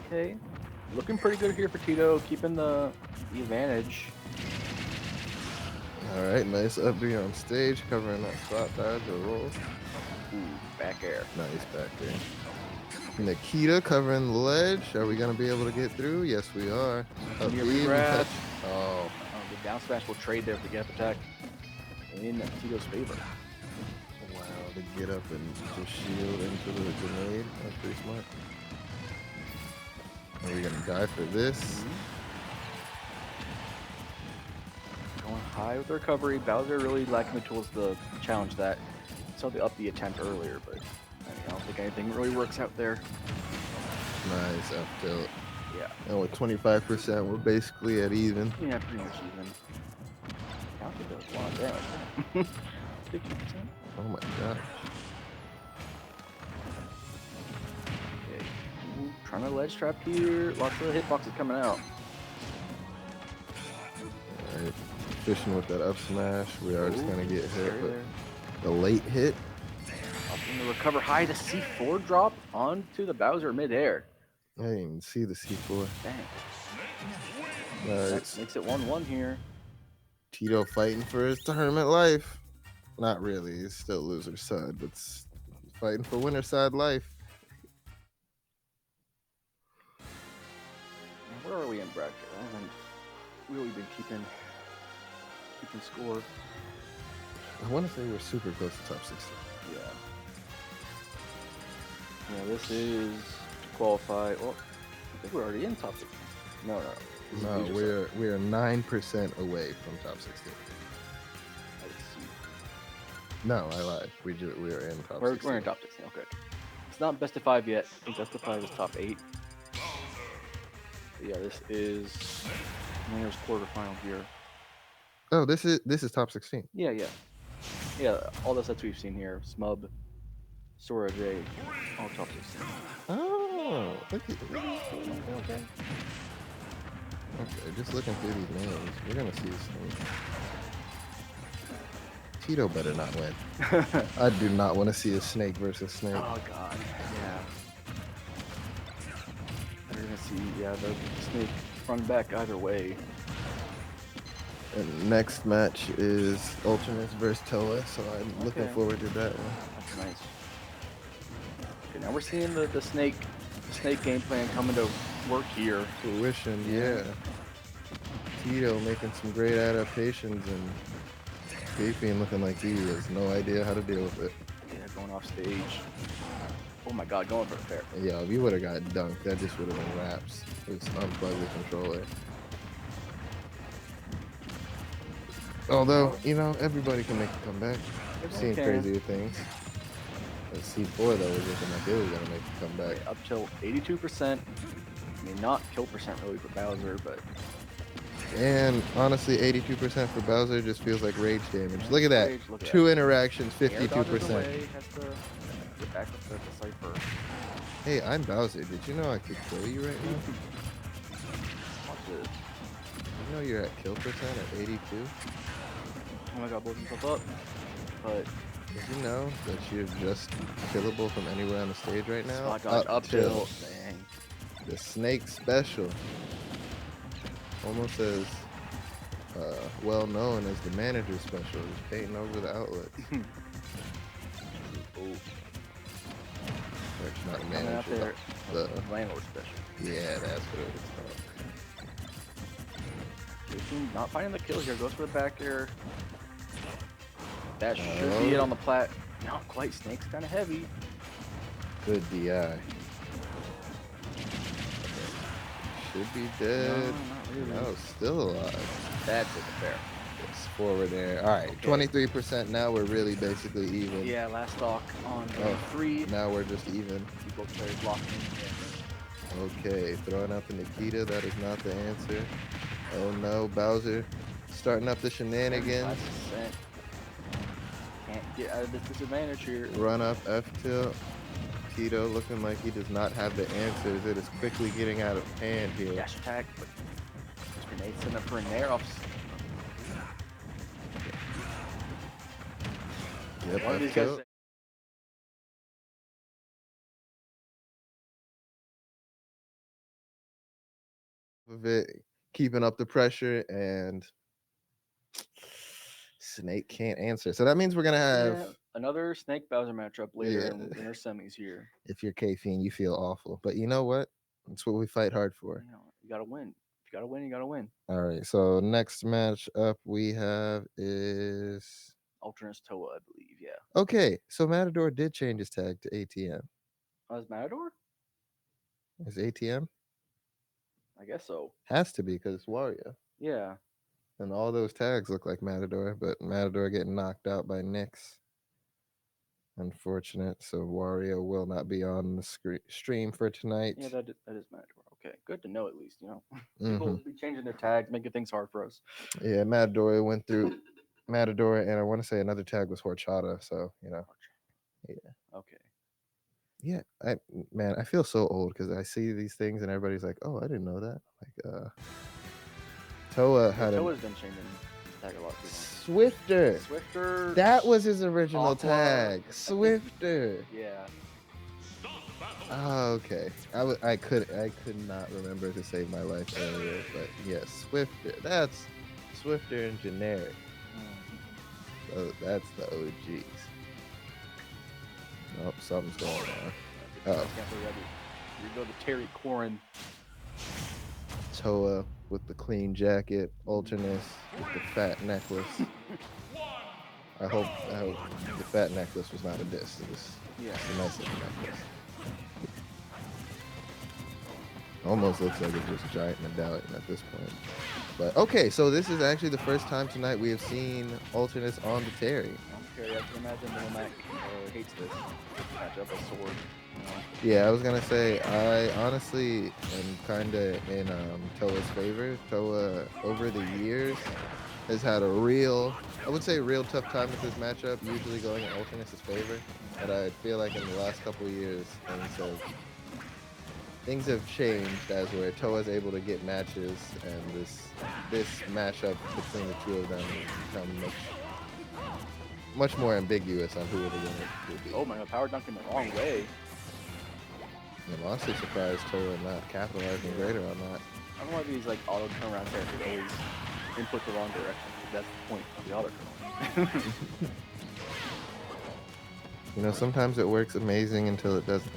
Okay, looking pretty good here for Tito, keeping the advantage. All right, nice up B on stage, covering that spot dodge or roll. Ooh, back air. Nice back there. Nikita covering the ledge. Are we gonna be able to get through? Yes, we are. Up Near B, we grab. touch- Oh, The down smash will trade there for the gap attack in Tito's favor. wow! To get up and just shield into the grenade. That's pretty smart. Are we gonna die for this? Going high with the recovery. Bowser really lacking the tools to challenge that. Saw the up the attempt earlier, but I don't think anything really works out there. Nice up tilt. Yeah, And with 25%, we're basically at even. yeah, pretty much even. Counted does a lot of damage. 50%. Oh my gosh. Okay. Ooh, trying to ledge trap here. Lots of hitboxes coming out. Alright. Fishing with that up smash. We are just Ooh, gonna get hit, scary but there. the late hit. Opting to recover high. The C4 drop onto the Bowser midair. I didn't even see the C4. Dang. Alright. That makes it 1-1 here. Tito fighting for his tournament life. Not really. He's still loser's side, but fighting for winner side life. Now, where are we in bracket? I haven't really been keeping score. I want to say we're super close to top 16. Yeah. Yeah, this is to qualify. Well, I think we're already in top 16. No. This is No, loser side. we're 9% away from top 16. Let's see. No, I lied. We are in top 16. We're in top 16. Okay. It's not best of 5 yet. I think best of 5 is top 8. But yeah, this is Mayor's quarterfinal here. Oh, this is top 16. Yeah. All the sets we've seen here: Smub, Sora J, all top 16. Oh, look at okay. Okay, just looking through these names, we're gonna see some. Tito better not win. I do not want to see a snake versus snake. Oh god, yeah. We're gonna see, the snake run back either way. And next match is Ultimates versus Toa, so I'm looking Okay. forward to that one. That's nice. Okay, now we're seeing the snake game plan coming to work here. Fruition, Yeah. yeah. Tito making some great adaptations, and Capian looking like he has no idea how to deal with it. Yeah, going off stage. Oh my god, going for the fair. Yeah, if you would have got dunked, that just would have been wraps. Just unplug the controller. Although, you know, everybody can make a comeback. I've seen crazier things. C4 though was looking like it was gonna make a comeback. Okay, up till 82%. I mean, not kill percent really for Bowser, but. And honestly, 82% for Bowser just feels like rage damage. Look at that. Look at 2 that. interactions, 52%. Has to get back up to the cipher. Hey, I'm Bowser. Did you know I could kill you right now? Watch this. You know you're at kill percent at 82? Oh my god, blows himself up. But did you know that you're just killable from anywhere on the stage right now? Spot dodge up tilt. Dang. The Snake Special. Almost as well known as the Manager Special. Just painting over the outlet. Oh. Actually, not the Manager. The Landlord Special. Yeah, that's what it was called. Jason not finding the kill here. Goes for the back air. That should be it on the plat. Not quite. Snake's kind of heavy. Good DI. Should be dead. No, not really. No, still alive. That's it, fair. Yes, forward air. All right, 23%. Now we're really basically even. Yeah, last stock on 3. Now we're just even. See both players locking in. Okay, throwing out the Nikita. That is not the answer. Oh no, Bowser starting up the shenanigans. 5%. Can't get out of this disadvantage here. Run up F tilt. Tito looking like he does not have the answers. It is quickly getting out of hand here. Dash attack, but this grenade sent up for an air off. Yep, One of these F guys. tilt. Of it, keeping up the pressure, and Snake can't answer. So that means we're gonna have another Snake Bowser matchup later in winter semis here. If you're K-Fiend, you feel awful, but you know what? That's what we fight hard for. You gotta win. If you gotta win, you gotta win. All right. So next match up we have is Alternate Toa, I believe. Yeah. Okay. So Matador did change his tag to ATM. Oh, is Matador? Is ATM? I guess so. Has to be because it's Wario. Yeah. And all those tags look like Matador, but Matador getting knocked out by Nyx. Unfortunate. So Wario will not be on the stream for tonight. Yeah, that is Matador. Okay, good to know at least. People be changing their tags, making things hard for us. Yeah, Matador went through Matador, and I want to say another tag was Horchata. So yeah. Okay. Yeah, I feel so old because I see these things and everybody's like, "Oh, I didn't know that." Like, Toa had Toa's been changing tag a lot too. Swifter. Swifter. That was his original tag. Swifter. Yeah. Oh, okay. I could not remember to save my life earlier, but yes, Swifter. That's Swifter and generic. So that's the OGs. Nope, something's going on. Oh. Here we go to Terry Corrin. Toa with the clean jacket, Alternus with the fat necklace. I hope the fat necklace was not a diss. It was a nice looking necklace. Almost looks like it's just giant medallion at this point. But okay, so this is actually the first time tonight we have seen Alternus on the Terry. Terry, I can imagine Little Mac hates this matchup of sword. Yeah, I was gonna say I honestly am kind of in Toa's favor. Toa over the years has had a real tough time with this matchup, usually going in Alternus' favor. But I feel like in the last couple of years, things have changed as where Toa's able to get matches, and this matchup between the two of them has become much more ambiguous on who the winner will be. Oh my god, power dunking the wrong way. I'm honestly surprised Toa not capitalizing greater on that. I don't know why these like auto turnaround characters always input the wrong direction. That's the point of the auto turn. Sometimes it works amazing until it doesn't.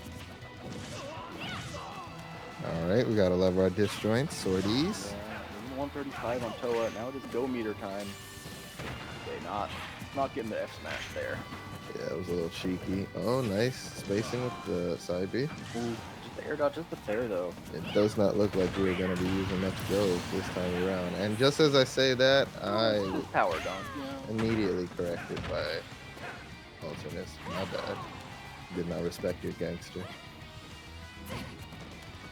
All right, we gotta love our disjoints, sorties. Yeah, 135 on Toa. Now it is go meter time. Okay, not getting the F smash there. Yeah, it was a little cheeky. Oh, nice spacing with the side B. Ooh, just the air dodge just a there though. It does not look like we are going to be using much gold this time around. And just as I say that, I Just power dunk, you know. immediately corrected by alternate. My bad. Did not respect your gangster.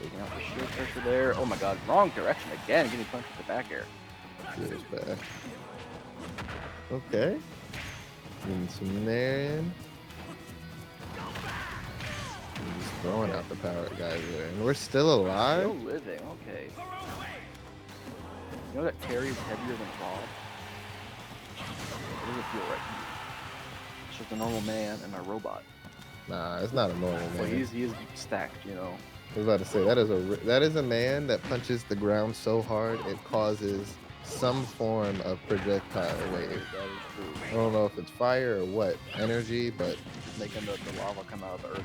Taking out the shield pressure there. Oh my god, wrong direction again. Getting punched with the back air. Feels bad. Okay. Getting some there in. We're just throwing out the power guys there. And we're still alive? Still living, okay. You know that Terry's heavier than Bob? What does it feel right to you? It's just a normal man and a robot. Nah, it's not a normal Well, man. he is stacked, you know. I was about to say that is a man that punches the ground so hard it causes some form of projectile wave. That is true. I don't know if it's fire or what energy, but Just making the lava come out of the earth.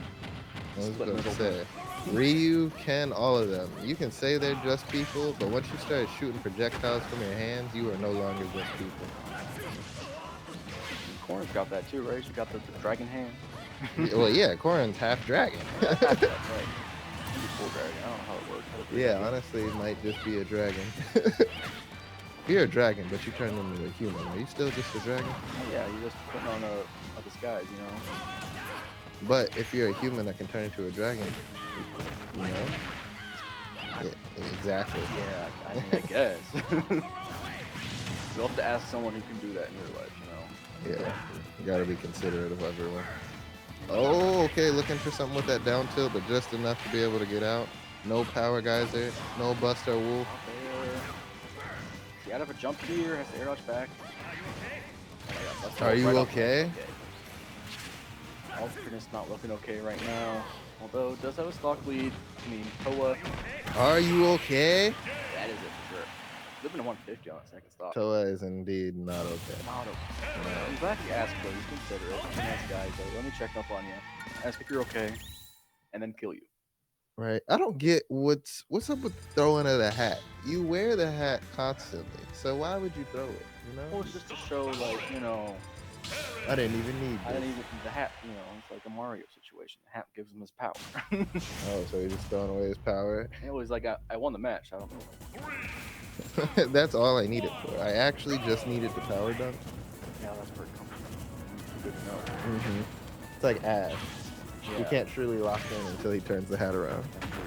I was Split going to middle. say Ryu, Ken, all of them. You can say they're just people, but once you start shooting projectiles from your hands, you are no longer just people. Corn's got that too, right? She got the dragon hand. Well, yeah, Corrin's half dragon. That's right. Maybe full dragon. I don't know how it works. How to do Yeah, that. honestly, it might just be a dragon. You're a dragon, but you turn into a human. Are you still just a dragon? Yeah, you're just putting on a disguise, you know. But if you're a human that can turn into a dragon, you know? Yeah, exactly. Yeah, I mean, I guess. You'll have to ask someone who can do that in your life, you know. Yeah, you gotta be considerate of everyone. Oh, okay, looking for something with that down tilt, but just enough to be able to get out. No power guys there. No Buster Wolf. Out there. He out of a jump here, has to air dodge back. Oh my God, that's Are you right off the- okay? Alternate not looking okay right now. Although it does have a stock lead. I mean, Toa, Are you okay? that is it for sure. Living to 150 on that second stop. Toa is indeed not okay. Not okay. I'm glad you asked, though. He's considerate. He's a nice guy. So let me check up on you. Ask if you're okay, and then kill you. Right. I don't get what's up with throwing of the hat. You wear the hat constantly, so why would you throw it? You Well, know? it's just to show, like, you know, I didn't even need I didn't this. even the hat. You know, it's like a Mario situation. The hat gives him his power. Oh, so you're just throwing away his power? It was like I won the match. I don't know. That's all I need it for. I actually just needed the power dunk. Yeah, that's pretty comfortable. Good to know. Mm-hmm. It's like Ash. Yeah. You can't truly lock in until he turns the hat around. That's true.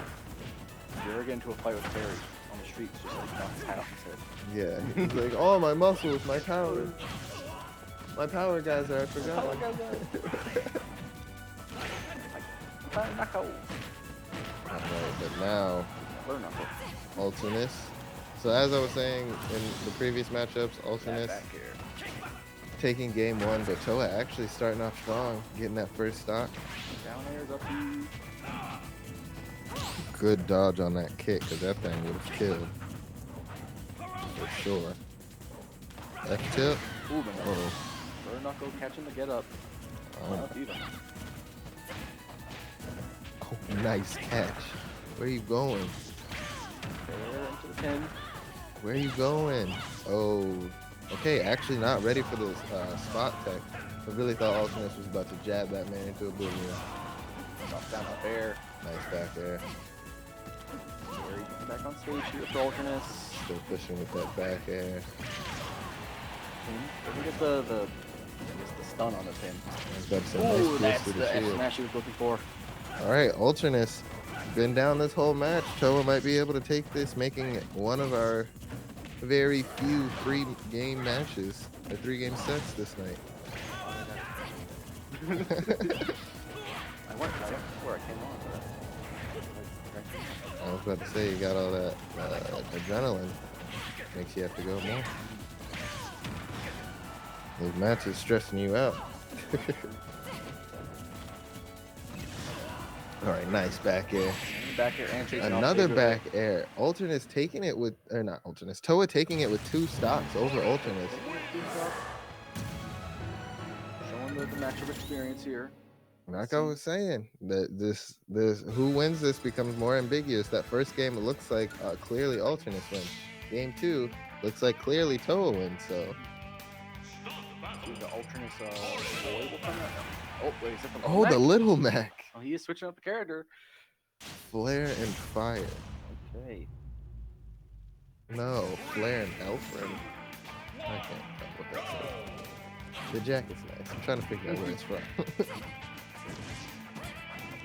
If you ever get into a fight with Terry on the streets, just like knock his hat off his head. Yeah. He's like, oh, my muscles, my power. My power guys are, I forgot. Knuckle. Alright, but now, Learn knuckle. Ultimus. So as I was saying in the previous matchups, Ultimus Back here. taking game one, but Toa actually starting off strong, getting that first stock. Down airs up you. Good dodge on that kick, because that thing would have killed. For sure. F tip. Ooh, man. Oh, Learn knuckle catching the get up. oh, Not even. oh, nice catch. Where you going? There into the pin. Where you going? Oh, okay, actually not ready for the spot tech. I really thought Ultimus was about to jab that man into oblivion. Drop down up air. Nice back there. Terry back on stage here for Alternus. Still pushing with that back air. Doesn't get the stun on the pin. I was about to say, Ooh, nice that's boost to the the F shield. smash he was looking for. All right, Ultranus been down this whole match. Toa might be able to take this, making it one of our very few 3-game matches, or 3-game sets this night. I went before I came on. I was about to say, you got all that adrenaline. Makes you have to go more. Those matches stressing you out. All right, nice back air. Back here and chasing off Another Pedro. back air. Alternus taking it with, or not Alternus, Toa taking it with 2 stocks over Alternus. Showing the matchup experience here. Like I was saying, this who wins this becomes more ambiguous. That first game, it looks like clearly Alternus wins. Game 2 looks like clearly Toa wins. So The alternate void will come out. Oh, wait, is it from Oh, the Little Mac. Oh, he is switching up the character. Flare and Fire. Okay. No, Flare and Elfrin. I can't tell what that says. The jacket's nice. I'm trying to figure out where it's from.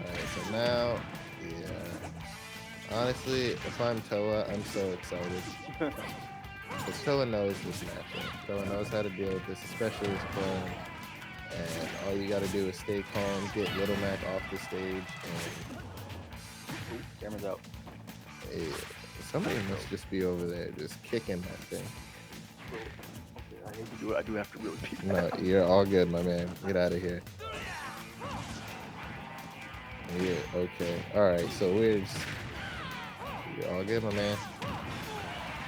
Alright, so now, yeah. Honestly, if I'm Toa, I'm so excited. Because Toa knows this matchup. Toa knows how to deal with this, especially as Corn. And all you gotta do is stay calm, get Little Mac off the stage, and Ooh, camera's out. hey, somebody must just be over there just kicking that thing. Okay, I hate to do it. I do have to really beat No, that. you're all good, my man. Get out of here. Yeah, okay. Alright, so you're all good, my man.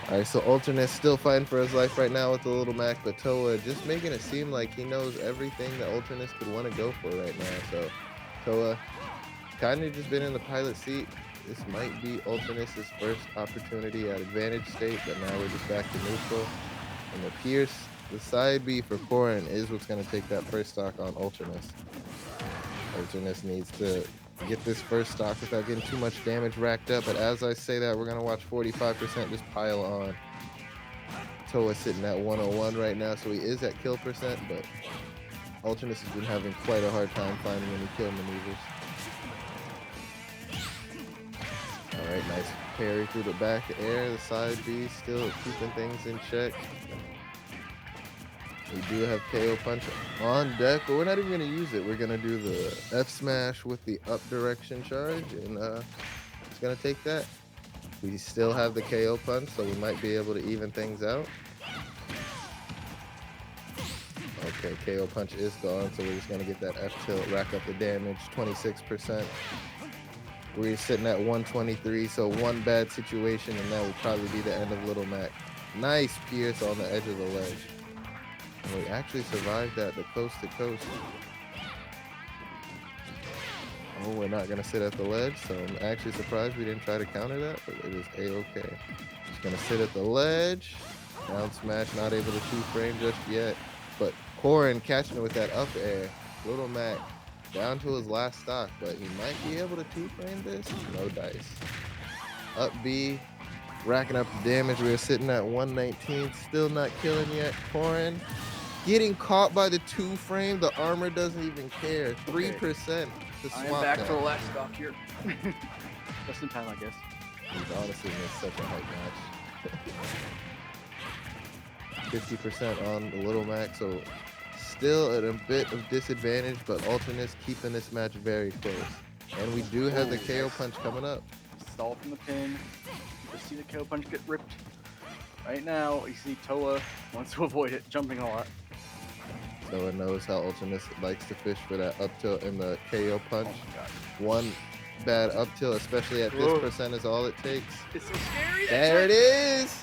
Alright, so Alternate's still fighting for his life right now with the Little Mac, but Toa just making it seem like he knows everything that Alternate could want to go for right now. So Toa kind of just been in the pilot seat. This might be Alternate's first opportunity at advantage state, but now we're just back to neutral. And the Pierce, the side B for Corrin is what's going to take that first stock on Alternate. Alternate needs to get this first stock without getting too much damage racked up. But as I say that, we're going to watch 45% just pile on. Toa sitting at 101 right now, so he is at kill percent, but Alternate has been having quite a hard time finding any kill maneuvers. All right, nice parry through the back air. The side B still keeping things in check. We do have KO Punch on deck, but we're not even going to use it. We're going to do the F smash with the up direction charge, and it's going to take that. We still have the KO Punch, so we might be able to even things out. Okay, KO Punch is gone, so we're just going to get that F tilt, rack up the damage, 26%. We're sitting at 123, so one bad situation, and that would probably be the end of Little Mac. Nice Pierce on the edge of the ledge. And we actually survived that, the coast to coast. Oh, we're not going to sit at the ledge, so I'm actually surprised we didn't try to counter that, but it is A-okay. Just going to sit at the ledge. Down smash, not able to two-frame just yet. But Corrin catching it with that up air. Little Mac down to his last stock, but he might be able to two-frame this. No dice. Up B, racking up the damage. We're sitting at 119, still not killing yet. Corrin getting caught by the two-frame. The armor doesn't even care. 3% to swap. I am back for the last stock here. Just in time, I guess. He's honestly missed such a hype match. 50% on the Little Mac, so still at a bit of disadvantage, but Alternate's keeping this match very close. And we do have the KO Punch coming up. Stall from the pin. You can see the KO Punch get ripped. Right now, you see Toa wants to avoid it, jumping a lot. Toa knows how Alternate likes to fish for that up tilt and the KO Punch. Oh my god. One bad up tilt, especially at this percent, is all it takes. It's so scary. There it is!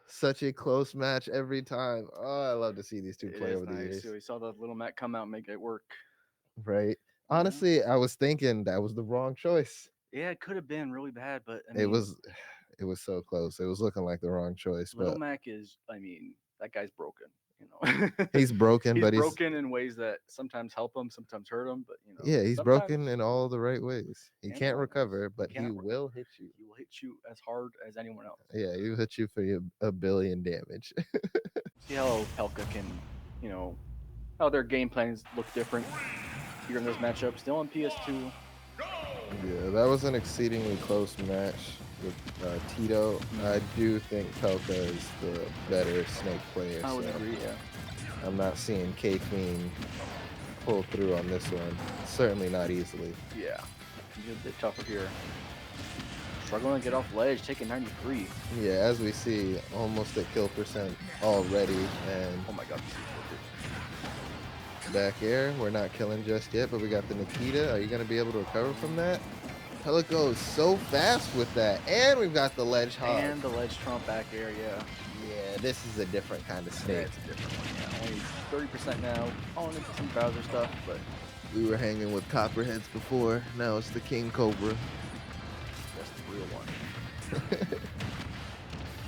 Such a close match every time. Oh, I love to see these two play over the years. So we saw the Little Mac come out and make it work. Right. Honestly, I was thinking that was the wrong choice. Yeah, it could have been really bad, but I mean, it was so close. It was looking like the wrong choice. Little But Mac is, I mean, that guy's broken. You know, he's broken, but he's broken in ways that sometimes help him, sometimes hurt him. But you know, yeah, he's broken in all the right ways. He And can't wrong recover, ways. but he will hit you. He will hit you as hard as anyone else. Yeah, he'll hit you for a billion damage. See how Pelka can, you know, how their game plans look different here in this matchup. Still on PS2. Yeah, that was an exceedingly close match with Tito. I do think Pelka is the better Snake player. I would agree, yeah. I'm not seeing K-Queen pull through on this one. Certainly not easily. Yeah, he's a bit tougher here. Struggling to get off ledge, taking 93. Yeah, as we see, almost at kill percent already. And oh my god. Back air, we're not killing just yet, but we got the Nikita. Are you going to be able to recover from that? Pelico is so fast with that. And we've got the ledge hog. And the ledge trump back air, yeah. Yeah, this is a different kind of snake. Yeah, it's a different one, yeah. Only 30% now. Calling into some Bowser stuff, but We were hanging with copperheads before. Now it's the king cobra. That's the real one.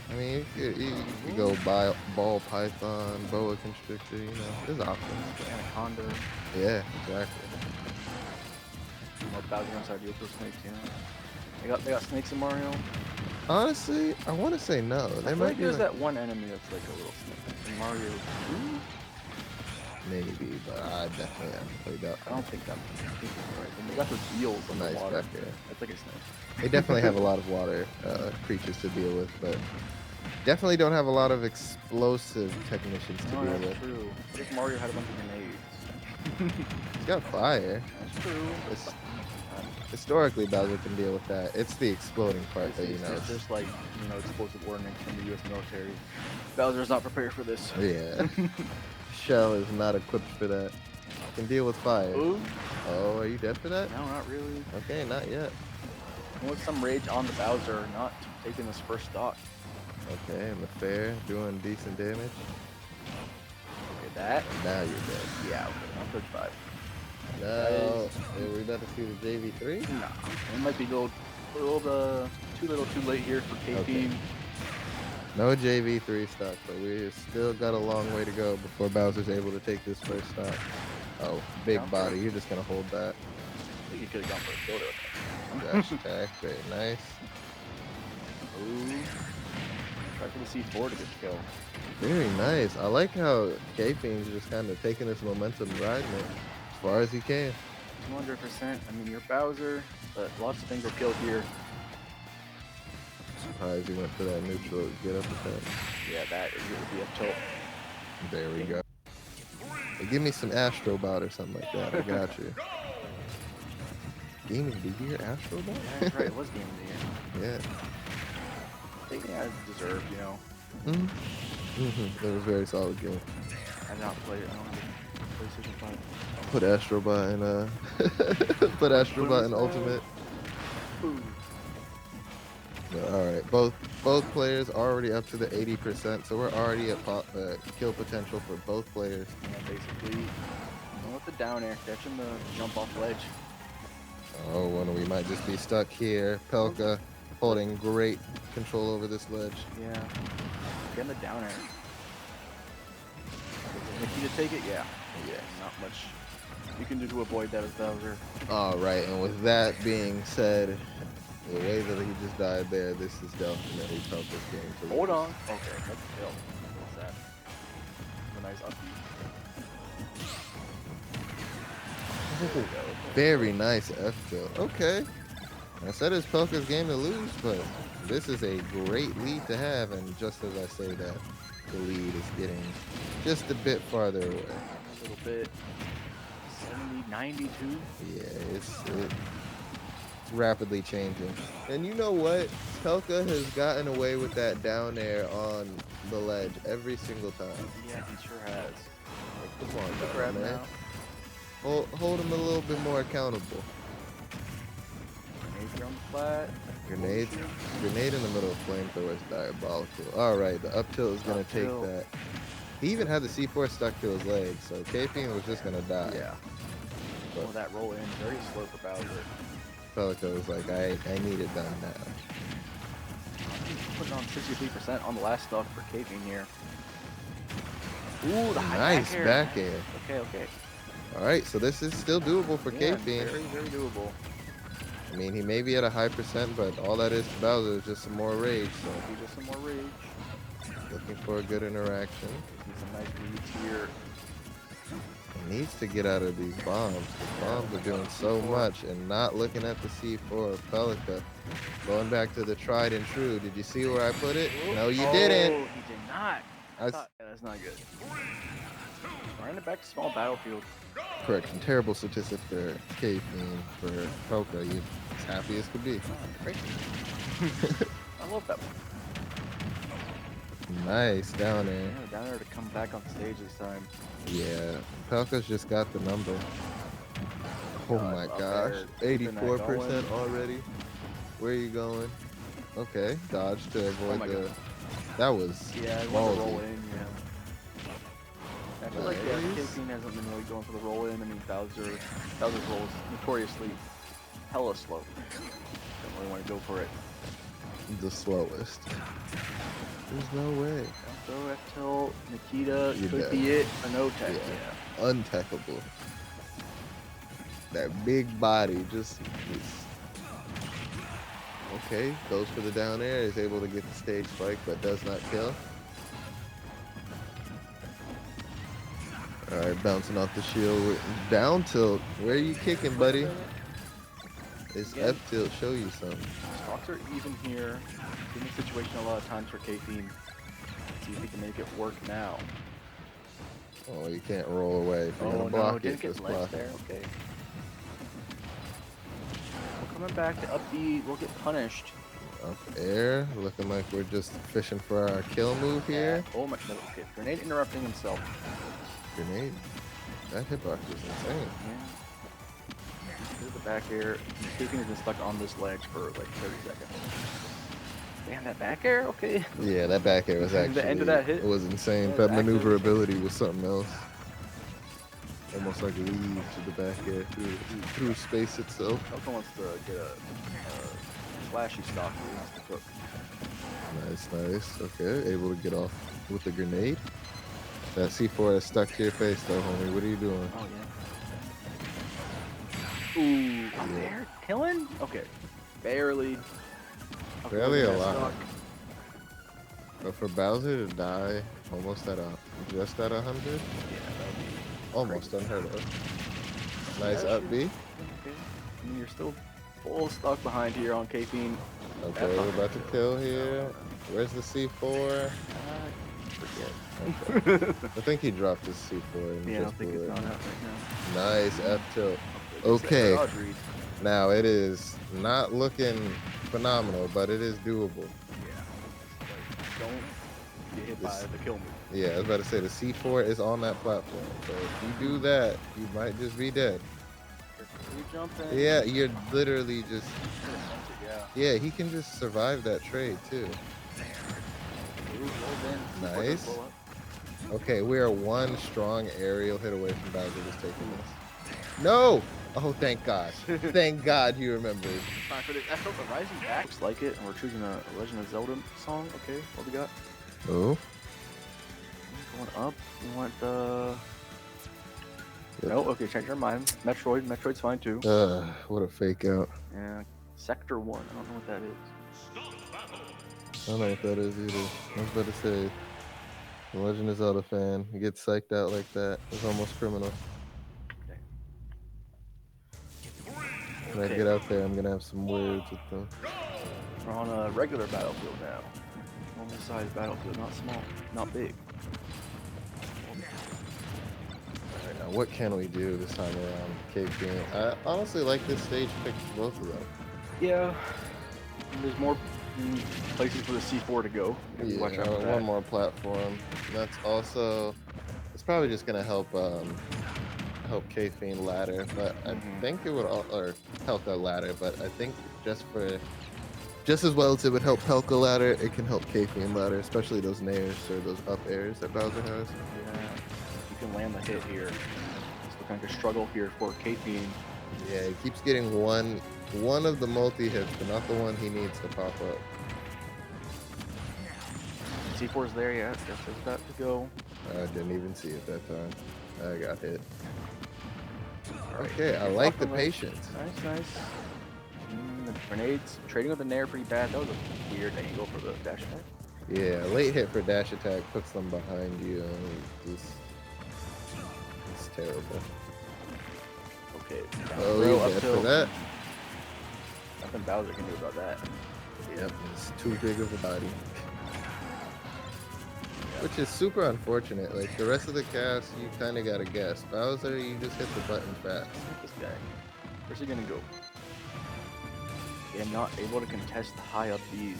I mean, you could go buy ball python, boa constrictor. You know, there's options. Anaconda. Yeah, exactly. More Bowser inside Yoko snakes, you know. They got snakes in Mario. Honestly, I want to say no. I There feel might like be there's like, that one enemy that's like a little snake in Mario 2. maybe, but I definitely haven't played that. I don't think that. I think that's right. And they got those eels on Nice the water. back there. That's like a snake. They definitely have a lot of water creatures to deal with, but definitely don't have a lot of explosive technicians to No, deal that's with. true. What if Mario had a bunch of grenades? He's got fire. That's true. Historically, Bowser can deal with that. It's the exploding part that you know. It's just like, you know, explosive warnings from the U.S. military. Bowser's not prepared for this. Yeah. Shell is not equipped for that. Can deal with fire. Ooh. Oh, are you dead for that? No, not really. Okay, not yet. I want some rage on the Bowser, not taking this first stock. Okay, and the fair doing decent damage. Okay, that. Now you're dead. Yeah, okay, I'm 35. No, we're about to see the JV3. Nah, it might be too little too late here for KP. Okay. No JV3 stock, but we still got a long way to go before Bowser's able to take this first stock. Oh, big body. You're just gonna hold that. I think you could have gone for a kill Dash attack, very nice. Ooh. Try for the C4 to get the kill. Very nice. I like how K-Fiend's just kind of taking this momentum, riding it as far as he can. 200%. I mean, you're Bowser, but lots of things are killed here. Surprised he went for that neutral get up attack. Yeah, that is going to be a tilt. There we go. Hey, give me some Astro Bot or something like that. I got you. Game of the Year Astro Bot? Yeah, that's right. It was Game of the Year. Yeah. I think it deserved, you know. It was a very solid game. I did not play it. I don't have a PlayStation 5. Put Astro Bot in put Astro Bot in Ultimate. Ooh. But, all right, both players already up to the 80%, so we're already at kill potential for both players. Yeah, basically, going with the down air, catching the jump off ledge. Oh, well, we might just be stuck here. Pelka holding great control over this ledge. Yeah, getting the down air. Nikki to take it, yeah. Yeah. Not much you can do to avoid that as Bowser. All right, and with that being said, the way that he just died there, this is definitely Pelka's game to lose. Hold on. Okay, that's a kill. What's that? A nice upbeat. Very nice F kill. Okay. I said it's Pelka's game to lose, but this is a great lead to have, and just as I say that, the lead is getting just a bit farther away. A little bit. 70, 92. Yeah, it's rapidly changing. And you know what? Pelka has gotten away with that down air on the ledge every single time. Yeah, he sure has. Like, come on, Grab man. now. Hold him a little bit more accountable. Grenade on the flat. Grenade in the middle of flamethrower is diabolical. All right, the up tilt is gonna take that. He even had the C4 stuck to his leg, so K-Fiend was just gonna die. Yeah. But Oh, that roll in very slow for Bowser. Pelka was like, I need it done now. Putting on 63% on the last stock for K-Fiend here. Ooh, the high Nice back air. back air. Okay, okay. All right, so this is still doable for Yeah, K-Fiend. very, very doable. I mean, he may be at a high percent, but all that is to Bowser is just some more rage. So Maybe just some more rage. looking for a good interaction. See some nice reads here. He needs to get out of these bombs. The bombs are doing so much and not looking at the C4 of Pelka. Going back to the tried and true. Did you see where I put it? No, you didn't. Oh, he did not. Yeah, that's not good. Running it back to small battlefield. Correction. Terrible statistic for K-Fiend. For Pelka, he's as happy as could be. Great. I love that one. Nice down there. Yeah, down there to come back on stage this time. Yeah, Pelka's just got the number. Oh my gosh, 84% already. Where are you going? Okay, dodge to avoid my the. God. That was Yeah, I want to roll ballsy. in, yeah. I feel like King hasn't been really going for the roll in. I mean, Bowser's roll is notoriously hella slow. Don't really want to go for it. The slowest. There's no way. So F tilt, Nikita You're could dead. be it. A no tech. Yeah. Untechable. That big body just okay, goes for the down air, is able to get the stage spike, but does not kill. Alright, bouncing off the shield. Down tilt. Where are you kicking, buddy? Is F tilt show you something? Stocks are even here. In the situation a lot of times for K-Fiend. See if he can make it work now. Oh, you can't roll away. If you're Oh gonna block didn't it, get just ledge block there. it. Okay. We're coming back to up B. We'll get punished. Up air, looking like we're just fishing for our kill move here. Oh my god. Okay. Grenade interrupting himself. Grenade. That hitbox is insane. Yeah. Here's the back air. K-Fiend has been stuck on this ledge for like 30 seconds. Damn, that back air? Okay. Yeah, that back air was actually The end of that hit? it was insane. Yeah, That the active- maneuverability was something else. Almost like weave to the back air through space itself. Elton wants to get a flashy stock he wants to cook. Nice. Okay, able to get off with the grenade. That C4 is stuck to your face though, homie. What are you doing? Oh yeah. Ooh, up there, killing? Okay, barely. Okay, Barely that's alive. stuck. But for Bowser to die almost at just at 100, Yeah, that would be almost unheard of. Nice Yeah, up B. okay. I mean, you're still full stuck behind here on K-Fiend. Okay, we're about to kill here. Where's the C4? Forget. Okay. I think he dropped his C4 and Yeah, I don't just think blew it's it. gone out right Nice F tilt. now. Okay. Dodge read. Now it is not looking phenomenal, but it is doable. Yeah. Like, don't get hit by This- the kill move. Yeah, I was about to say the C4 is on that platform. So if you do that, you might just be dead. You jump in. Yeah, you're literally just Yeah. yeah, he can just survive that trade too. Move, roll in. Nice. Blow up. Okay, we are one strong aerial hit away from Bowser just taking this. No! Oh, thank God. Thank God you remembered. Fine for the, I felt the rising back. Looks like it, and we're choosing a Legend of Zelda song. Okay, what we got? Oh. Going up. We want the. Yep. No, okay, change your mind. Metroid. Metroid's fine too. What a fake out. Yeah. Sector 1. I don't know what that is. I don't know what that is either. I was about to say, the Legend of Zelda fan, he gets psyched out like that. It's almost criminal. When I Okay. get out there, I'm gonna have some words with them. We're on a regular battlefield now. Normal sized battlefield, not small, not big. Alright, now what can we do this time around Cave Game? I honestly like this stage pick both of them. Yeah. There's more places for the C4 to go. Yeah, Watch out for that. one more platform. That's also, it's probably just gonna help K-Fiend ladder, but I Mhm. think it would or Pelka ladder, but I think just as well as it would help Pelka ladder, it can help K-Fiend ladder, especially those nairs or those up airs that Bowser has. Yeah. You can land the hit here. It's looking like a struggle here for K-Fiend. Yeah, he keeps getting one of the multi hits, but not the one he needs to pop up. C4's there, yeah. Just about to go. I didn't even see it that time. I got hit. Alright. Okay, I like the patience. Nice. The grenades, trading with the Nair pretty bad. That was a weird angle for the dash attack. Yeah, late hit for dash attack puts them behind you, and it's terrible. Okay. Oh, throw you up dead tilt. for that? Nothing Bowser can do about that. Yep, it's too big of a body. Which is super unfortunate. Like, the rest of the cast, you kind of gotta guess. Bowser, you just hit the button fast. Look at this guy. Where's he gonna go? Yeah, not able to contest the high up Bs.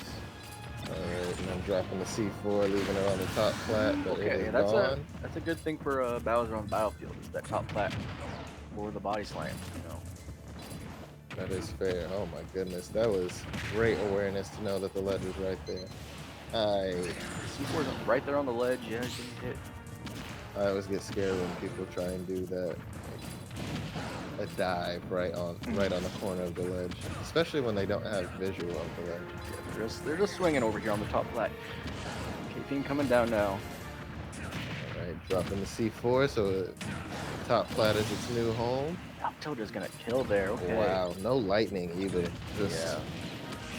Alright, and I'm dropping the C4, leaving it on the top flat, but it Okay, is that's gone. a good thing for Bowser on the battlefield. Is that top plat or the body slam? You know. That is fair. Oh my goodness, that was great awareness to know that the ledge was right there. C4's right there on the ledge. Yeah, he didn't hit. I always get scared when people try and do that, like, a dive right on the corner of the ledge, especially when they don't have visual of the ledge. Yeah, they're just swinging over here on the top flat. K-Team coming down now. All right, dropping the C4, so the top flat is its new home. Up tilder's gonna kill there. Okay. Wow, no lightning either. Just Yeah.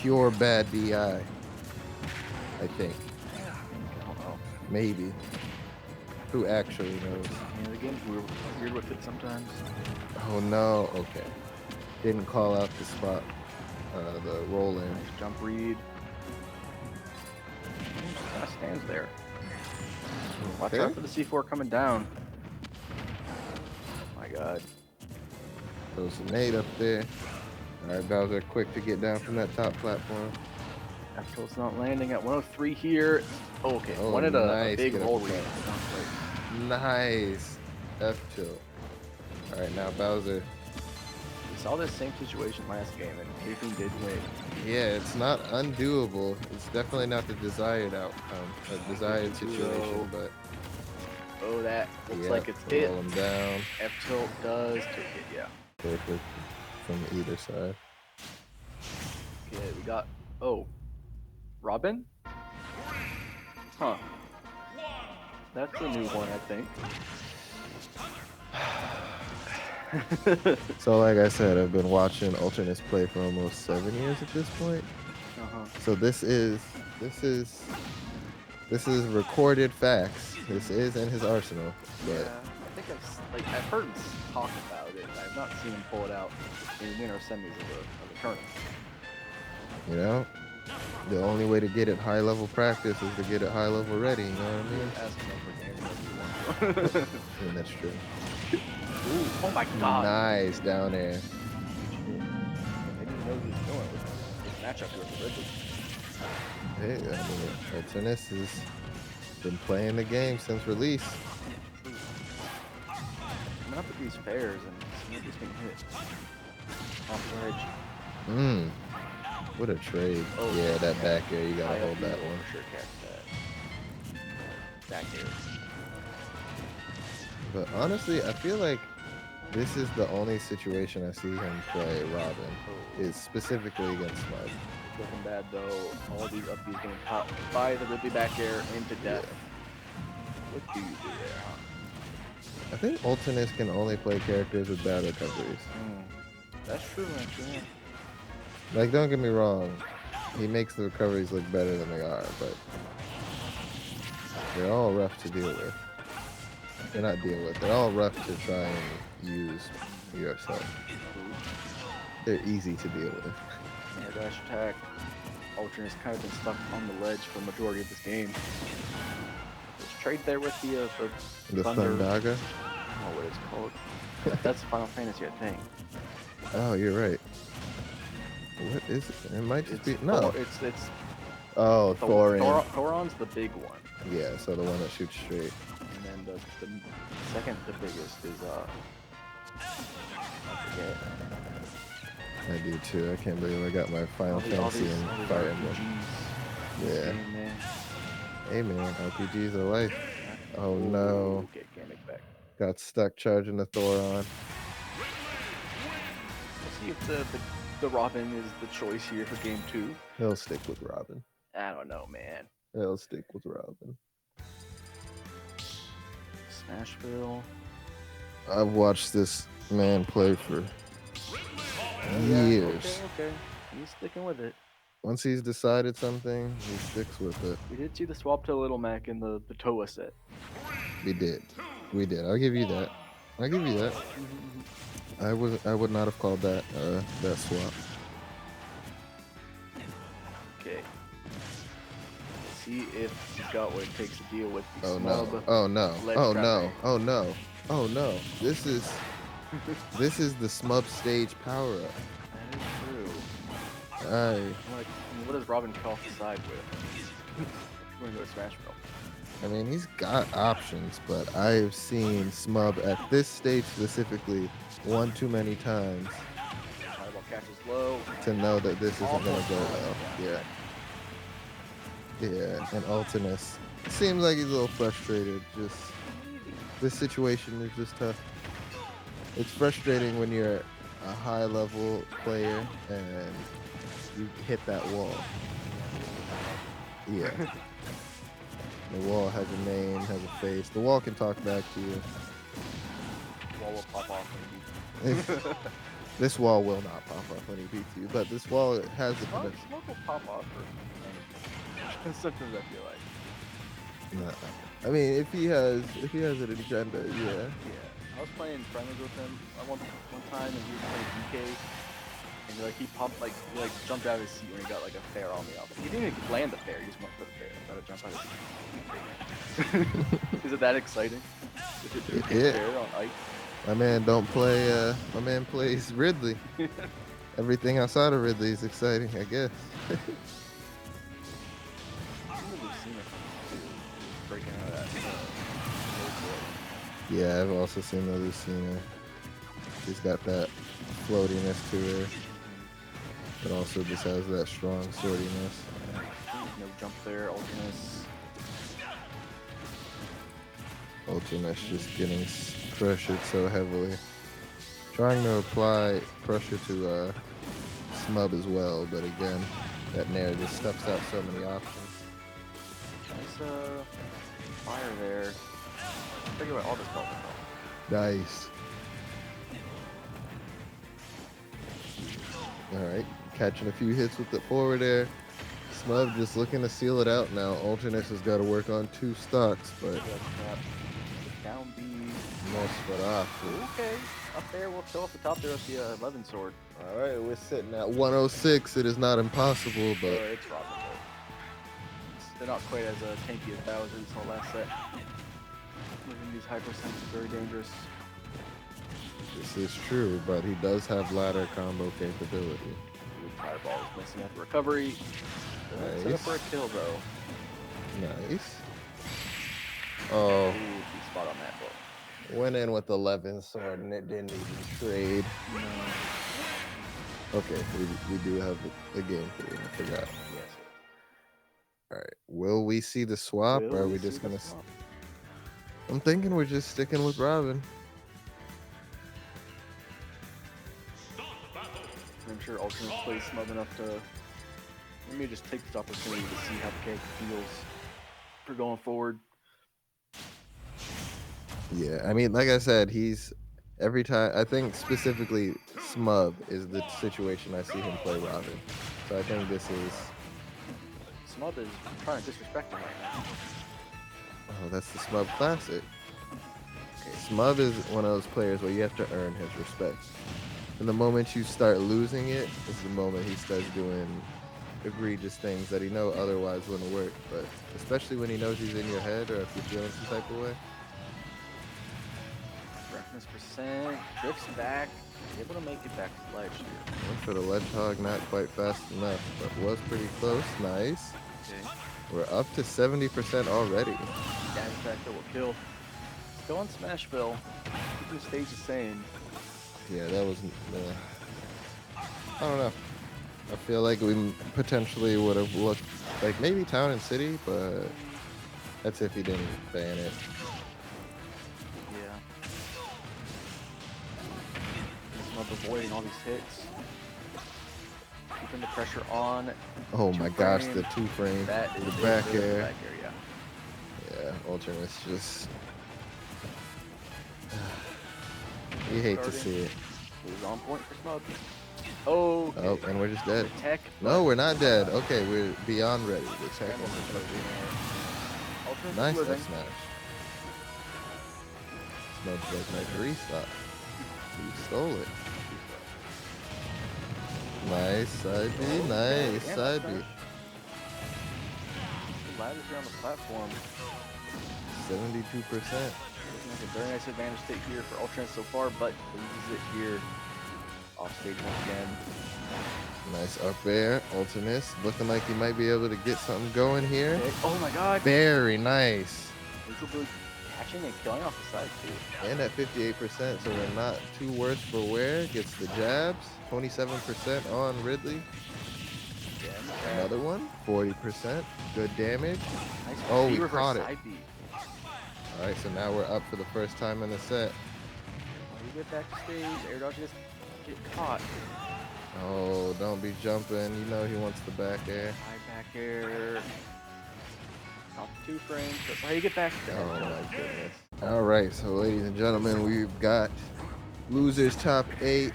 pure bad DI. I think. I don't know. Maybe. Who actually knows? Yeah, the game's weird with it sometimes. Oh no. Okay. Didn't call out the spot. The roll in. Nice jump read. Just kind of stands there. Watch Okay. out for the C4 coming down. Oh my god. Throws a nade up there. All right, Bowser, quick to get down from that top platform. After it's not landing at 103 here. Oh, okay. Oh, Wanted a nice. big Get up roll with read. that. Nice. F tilt. All right, now Bowser. We saw this same situation last game, and K-Team did win. Yeah, it's not undoable. It's definitely not the desired outcome, a desired situation, but Oh, that looks yeah, like it's hit. roll him down. F tilt does take it, yeah. Perfect from either side. Okay, we got. Oh. Robin? Huh. That's a new one, I think. So like I said, I've been watching Alternates play for almost 7 years at this point. So this is recorded facts. This is in his arsenal. But Yeah, I think I've heard him talk about it. I've not seen him pull it out in winter semis of the tournament. you know, the only way to get it high level practice is to get it high level ready, you know what I mean? Ask him for games if you want. I mean, that's true. Ooh, oh my god. Nice down there. They didn't know he was going with this matchup here with Ridley. Hey, I mean, Alternates has been playing the game since release. Coming up with these fairs and somebody's getting hit. Off ledge. What a trade. Oh, yeah, that yeah. back air, you gotta I hold hope you that one. For sure catch that. Back air. But honestly, I feel like this is the only situation I see him play Robin, is specifically against Smudge. Looking bad though. All these upbeats getting popped by the Ridley back air into death. What do you do there, huh? I think Alternates can only play characters with bad recoveries. That's true, actually. Yeah. Like, don't get me wrong, he makes the recoveries look better than they are, but they're all rough to deal with. They're not deal with. They're all rough to try and use yourself. They're easy to deal with. Air dash attack. Alternate's kind of been stuck on the ledge for the majority of this game. There's trade there with the Thunder. Thundaga? I don't know what it's called. That's Final Fantasy, I think. Oh, you're right. What is it? It might just be no. It's Oh, Thorin. Thoron's the big one, Yeah, so the one that shoots straight. and then the second the biggest is I forget. I do too. I can't believe I got my Final All Fantasy these and Fire Emblem. RPGs. This Yeah. game, man. Hey man, RPGs are life. Oh Ooh, no. Okay, can't make back. Got stuck charging the Thoron. Let's see if the Robin is the choice here for game 2. He'll stick with Robin. I don't know, man. He'll stick with Robin. Smashville. I've watched this man play for years. Okay. He's sticking with it. Once he's decided something, he sticks with it. We did see the swap to Little Mac in the Toa set. We did. I'll give you that. I'll give you that. I would not have called that that swap. Okay. Let's see if he's got what it takes to deal with the Oh smub. no. Oh no. ledge Oh trap no. rank. Oh no. Oh no. This is the smub stage power up. That is true. I Like, what does Robin kill off the side with? We're gonna go to Smashville. I mean, he's got options, but I've seen Smub at this stage specifically one too many times Fireball catches low. to know that this isn't going Almost to go low. well. Yeah. Yeah, and Ultimus seems like he's a little frustrated. Just This situation is just tough. It's frustrating when you're a high level player and you hit that wall. Yeah. The wall has a name, has a face. The wall can talk back to you. Wall will pop off when you beat. This wall will not pop off when he beats you, but this wall has the Smoke, potential. smoke will pop off for anything. Sometimes I feel like. No. I mean, if he has an agenda, yeah. Yeah. I was playing friendly with him one time, and he was playing DK, and he popped he jumped out of his seat when he got like a fair on me off. He didn't even land the fair; he just went for the fair. I thought jump out of his seat. Is it that exciting? Is it Yeah. fair on ice? My man don't play. My man plays Ridley. Everything outside of Ridley is exciting, I guess. Breaking out of that. Yeah, I've also seen the Lucina. She's got that floatiness to her, but also just has that strong swordiness. No jump there, Ultimate's just getting pressured so heavily. Trying to apply pressure to Smub as well, but again, that Nair just stuffs out so many options. Nice fire there. Think about all this ball. Nice. Alright, catching a few hits with the forward air. Smub just looking to seal it out now. Alternate has got to work on 2 stocks, but Down B. Nosferatu. Okay. Up there, we'll kill off the top there with the 11 sword. Alright, we're sitting at 106. It is not impossible, but It's Robin. They're not quite as tanky as Bowser we saw last set. Moving these high percents is very dangerous. this is true. But he does have ladder combo capability. Fireball is missing at the recovery. Set up Nice. for a kill though. Nice. Oh, Ooh, good spot on that blow. went in with 11 sword and it didn't even trade. Okay, we do have a game 3. I forgot. Yes. Alright, will we see the swap or are we just gonna... I'm thinking we're just sticking with Robin. I'm sure Ultimate plays Smub enough to let me just take this opportunity to see how the character feels for going forward. Yeah, I mean, like I said, he's every time. I think specifically Smub is the situation I see him play Robin. So I think this is. Smub is trying to disrespect him right now. Oh, that's the Smub Classic. Okay, Smub is one of those players where you have to earn his respect. And the moment you start losing it is the moment he starts doing egregious things that he know otherwise wouldn't work. But especially when he knows he's in your head or if you're feeling some type of way. Reference percent, drifts back, able to make it back to ledge here. Went for the ledge hog, not quite fast enough, but was pretty close. Nice. Okay. We're up to 70% already. Dash factor will kill. Still on Smashville. Keeping the stage the same. Yeah, that was. I don't know. I feel like we potentially would have looked like maybe Town and City, but that's if he didn't ban it. Yeah. Smub avoiding all these hits. Keeping the pressure on. Oh my gosh, the Two-frame. 2-frame, That is the it, back there's the air. back air, yeah. Yeah, alternates just. You hate to see it. It was on point for Smub. Oh, Oh, and we're just dead. Tech. No, we're not dead. Okay, we're beyond ready. We're checking. Nice living. F smash. Smudge like my restart. You stole it. Nice side B. Nice Yeah, side B. smash. The ladders here on the platform. 72%. That's a very nice advantage take here for Ultron so far, but loses it here. Off stage once again. Nice up air. Ultimus looking like he might be able to get something going here. Okay. Oh my god. Very nice. Neutral boot catching and killing off the side too. And at 58%, so we're not too worse for wear. Gets the jabs. 27% on Ridley. Yeah, Another one. 40%. Good damage. nice Oh, we reverse caught it. side B. All right, so now we're up for the first time in the set. When you get back to stage, air dodge just get caught. Oh, don't be jumping. You know he wants the back air. High back air. Off 2 frames. That's how you get back there. Oh my goodness. All right, so ladies and gentlemen, we've got losers top 8.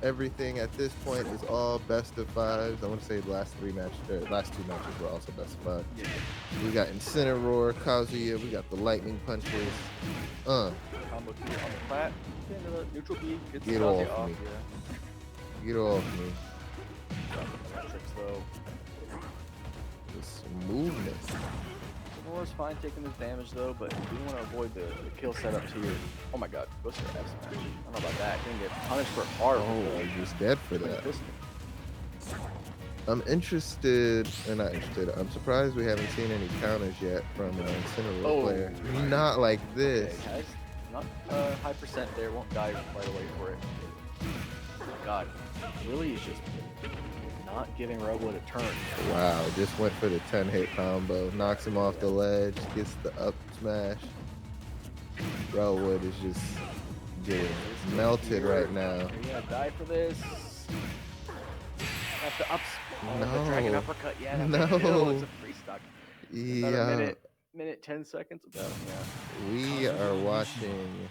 Everything at this point is all best of 5s. I want to say the last 2 matches were also best of 5. Yeah. We got Incineroar, Kazuya, we got the lightning punches. Combo here on the plat. Get into the neutral B. Get Kazuya off me. Yeah. Get off me. Tricks though. This movement. Nora's fine taking this damage though, but we want to avoid the kill setups here. Oh my god, goes for F smash. I don't know about that. Gonna get punished for hard. Oh, I'm just dead for that. I'm interested, or not interested, I'm surprised we haven't seen any counters yet from an Incineroar player. Not like this. Okay, guys. Not high percent there, won't die right away for it. God, really is just not giving Redwood a turn. Wow, just went for the 10-hit combo. Knocks him off the ledge, gets the up smash. Redwood is just getting melted right now. Yeah, die for this. Have to ups. No. The dragon uppercut, yeah. No. It's a free stock. Yeah. About a minute 10 seconds about, yeah. We are watching.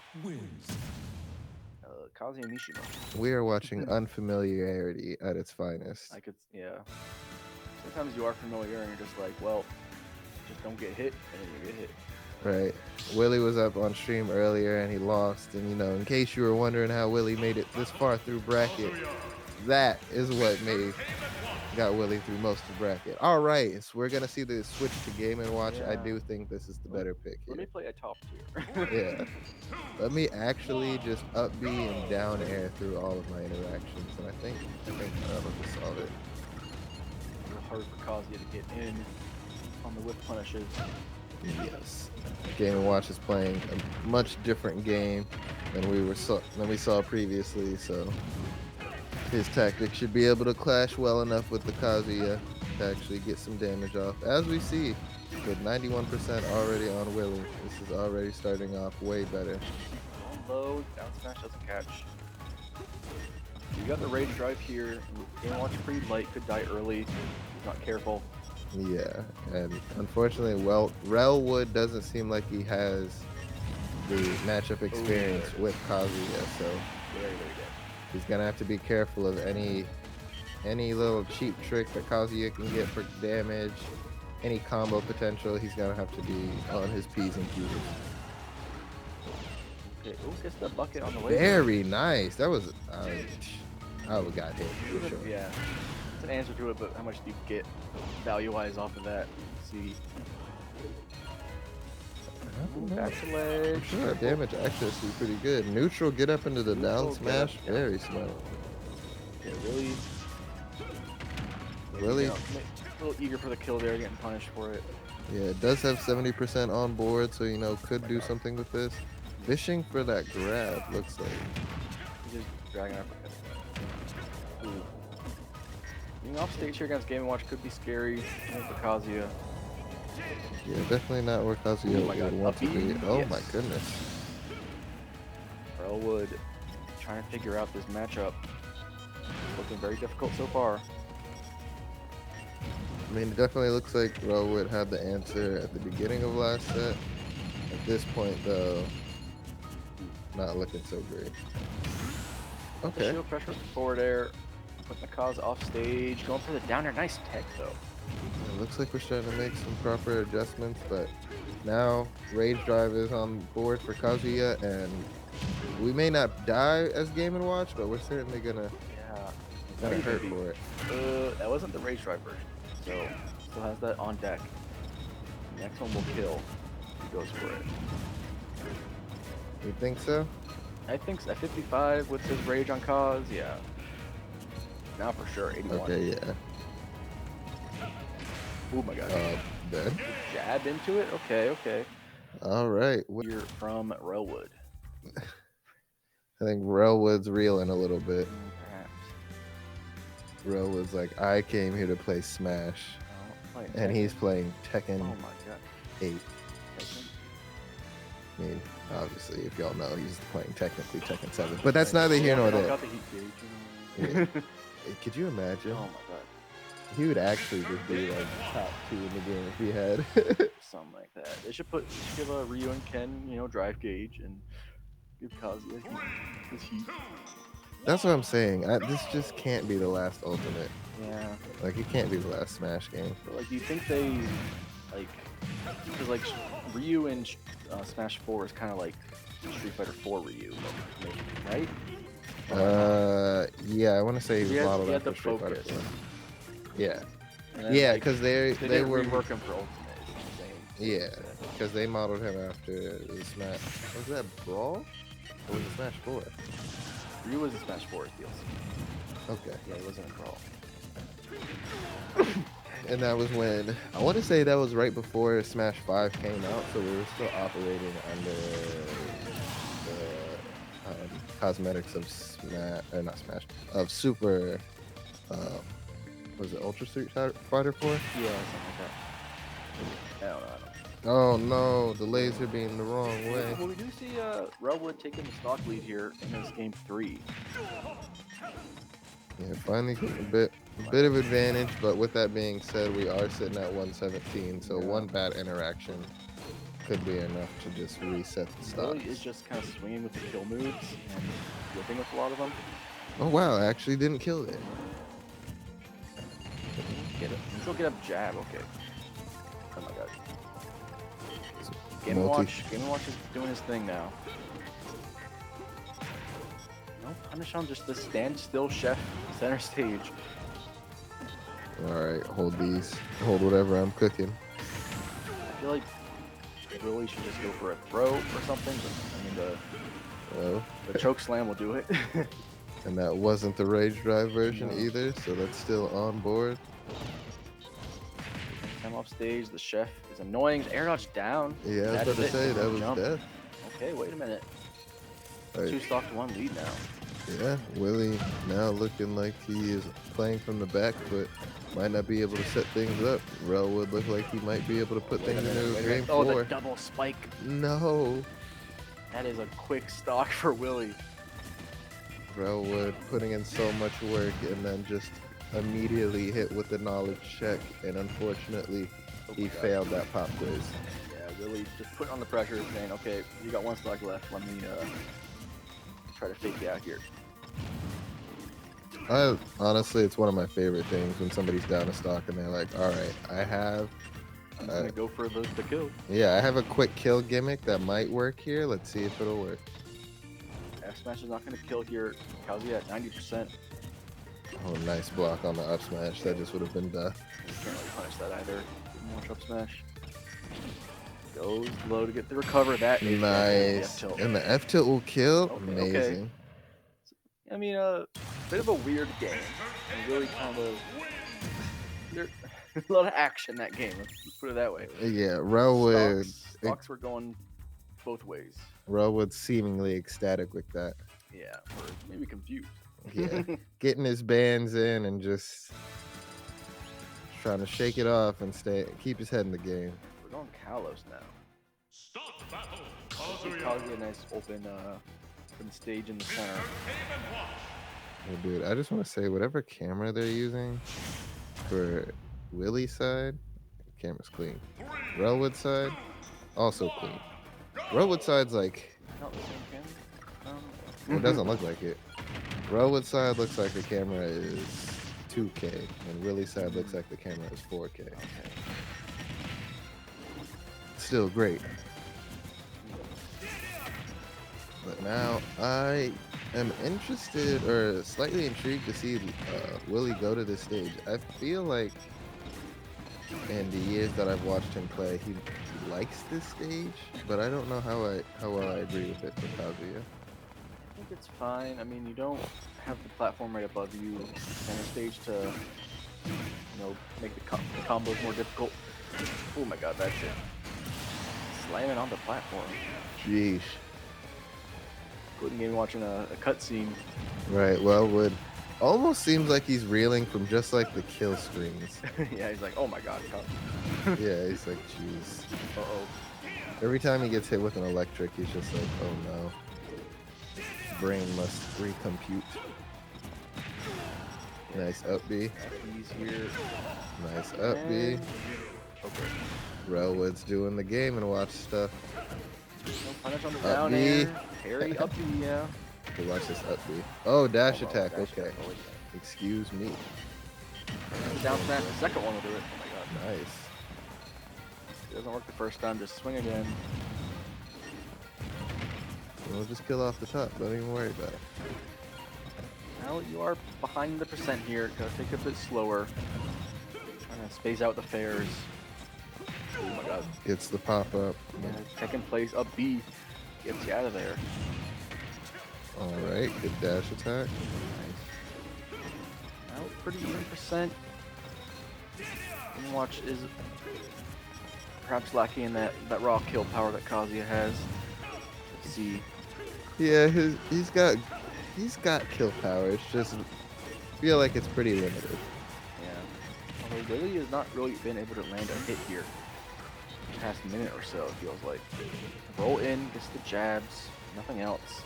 Kazuya Mishima. We are watching unfamiliarity at its finest. Yeah. Sometimes you are familiar and you're just like, well, just don't get hit, and then you get hit. Right. Willie was up on stream earlier and he lost. And, you know, in case you were wondering how Willie made it this far through bracket, that is what got Willie through most of bracket. All right, so we're going to see the switch to Game & Watch. Yeah. I do think this is the better pick Let me here. play a top tier. Yeah. Let me actually just up B and down air through all of my interactions. And I think I just solved it. A little hard for Kazuya to get in on the whip punishes. Yes. Game & Watch is playing a much different game than we saw previously, so his tactics should be able to clash well enough with the Kazuya to actually get some damage off. As we see, with 91% already on Willie, this is already starting off way better. Low, down smash doesn't catch. You got the rage drive here. Game Watch pretty light, could die early. Not careful. Yeah, and unfortunately, Relwood doesn't seem like he has the matchup experience with Kazuya, so Very, very good. he's gonna have to be careful of any little cheap trick that Kazuya can get for damage, any combo potential. He's gonna have to be on his P's and Q's. Okay, gets the bucket on the way. Very nice. That was I would got hit for sure. Yeah, it's an answer to it, but how much do you get value-wise off of that? Let's see. Back to ledge. Sure, damage accuracy pretty good. Neutral, get up into the down smash. Very smart. Yeah, really. Really? A little eager for the kill there, getting punished for it. Yeah, it does have 70% on board, so, you know, could do something with this. Fishing for that grab, looks like. He's just dragging up. Ooh. Being off stage here against Game & Watch could be scary for Kazuya. Yeah, definitely not where Kazuya would want to be. Oh Yes. my goodness. Relwood trying to figure out this matchup. Looking very difficult so far. I mean, it definitely looks like Relwood had the answer at the beginning of last set. At this point, though, not looking so great. Okay. Shield pressure forward air. Putting the Kaz off stage. Going for the downer. Nice tech, though. It looks like we're starting to make some proper adjustments, but now Rage Drive is on board for Kazuya, and we may not die as Game & Watch, but we're certainly gonna hurt for it. That wasn't the Rage Drive version, so still has that on deck. Next one will kill. He goes for it. You think so? I think at 55 with his Rage on Kaz, yeah. Now for sure, 81. Okay, yeah. Oh my god. Then. Jabbed into it? Okay. All right. We're from Relwood. I think Relwood's reeling a little bit. Perhaps. Relwood's like, I came here to play Smash, Oh, and he's playing Tekken Oh my god. 8. I mean, obviously, if y'all know, he's playing technically Tekken 7. But that's neither here nor there. Got the heat gauge. Yeah. Could you imagine? Oh my god. He would actually just be like top 2 in the game if he had. Something like that. They should give Ryu and Ken, drive gauge and give Kazuya his heat. That's what I'm saying. This just can't be the last Ultimate. Yeah. Like, it can't be the last Smash game. But, like, do you think they, like, because, like, Ryu in Smash 4 is kind of like Street Fighter 4 Ryu, right? Yeah, I want to say he had modeled the after Street Fighter focus. 4. Yeah. Then, Yeah, like, because they were rework him for Ultimate. Is what I'm saying. Yeah, because they modeled him after the Smash. Was that Brawl? Or was it Smash 4? Ryu was in Smash 4's DLC. Okay. Yeah, he wasn't in Brawl. And that was when, I want to say that was right before Smash 5 came out, so we were still operating under the cosmetics of of Super, was it Ultra Street Fighter 4? Yeah, something like that. I don't know. Oh no, the laser beam the wrong way. Well, we do see Redwood taking the stock lead here in this game 3. Yeah, finally getting a bit of advantage, but with that being said, we are sitting at 117, so one bad interaction could be enough to just reset the stock. Really is just kind of swinging with the kill moves and whipping with a lot of them. Oh wow, I actually didn't kill it. Get it. Still get up jab, okay. Oh my god. Game & Watch is doing his thing now. No punish on just the stand still chef center stage. Alright, hold these. Hold whatever I'm cooking. I feel like Willie should just go for a throw or something. But, I mean, the choke slam will do it. And that wasn't the Rage Drive version No. either, so that's still on board. Time off stage, the chef is annoying. Air dodge down. Yeah, I was about to say, that was Jump. death. Okay, wait a minute. Right. 2 stock to 1 lead now. Yeah, Willie now looking like he is playing from the back, but might not be able to set things up. Rel would look like he might be able to put things into game 4. Oh, the double spike. No. That is a quick stock for Willie. Relwood putting in so much work and then just immediately hit with the knowledge check, and unfortunately he failed that pop quiz. Yeah, Willie just put on the pressure, saying, okay, you got 1 stock left, let me try to fake you out here. Honestly, it's one of my favorite things when somebody's down a stock and they're like, alright, I'm gonna go for the kill. Yeah, I have a quick kill gimmick that might work here. Let's see if it'll work. F smash is not gonna kill here. Kazuya at 90%. Oh, nice block on the up smash. That just would have been death. You can't really punish that either. Didn't watch up smash. Goes low to get the recover. That is nice. And the F tilt will kill. Okay, Amazing. okay. I mean, bit of a weird game. Really kind of there's a lot of action in that game. Let's put it that way. Yeah, Relwood. Stocks were going both ways. Relwood seemingly ecstatic with that. Yeah, or maybe confused. Yeah, getting his bands in and just trying to shake it off and keep his head in the game. We're going Kalos now. Kazuya, nice open stage in the center. Oh, dude, I just want to say, whatever camera they're using for Willie's side, camera's clean. Relwood side, also clean. Relwood side's like, Not the same camera. it doesn't look like it. Relwood side looks like the camera is 2K, and Willie's side looks like the camera is 4K. Okay. Still great. But now I am interested or slightly intrigued to see Willie go to this stage. I feel like in the years that I've watched him play, he likes this stage, but I don't know how well I agree with it for Kazuya. I think it's fine. I mean, you don't have the platform right above you, center stage to, make the combos more difficult. Oh my god, that shit. Slamming on the platform. Jeez. Good game watching a cutscene. Right, well, would almost seems like he's reeling from just like the kill screens. Yeah, he's like, oh my god, come. Yeah, he's like, jeez. Uh-oh. Every time he gets hit with an electric, he's just like, oh no. Brain must recompute. Nice up B. He's here. Nice up B. Okay. Railwood's doing the game and watch stuff. No punish on the Up down B. air. Parry up B, yeah. Okay, watch this up B. Oh, dash Oh, wow, attack. dash Okay. attack, always. Excuse me. Down smash, the second one will do it. Oh my god. Nice. It doesn't work the first time, just swing again. We'll just kill off the top. Don't even worry about it. Now you are behind the percent here. Gotta take it a bit slower. Trying to space out the fares. Oh my god. Gets the pop up. Yeah, second place up B. Gets you out of there. Alright, good dash attack. Now pretty even percent. And watch is perhaps lacking in that raw kill power that Kazuya has. Let's see. Yeah, he's got kill power. It's just feel like it's pretty limited. Yeah. Although Lily has not really been able to land a hit here. The past minute or so, it feels like. Roll in, gets the jabs, nothing else.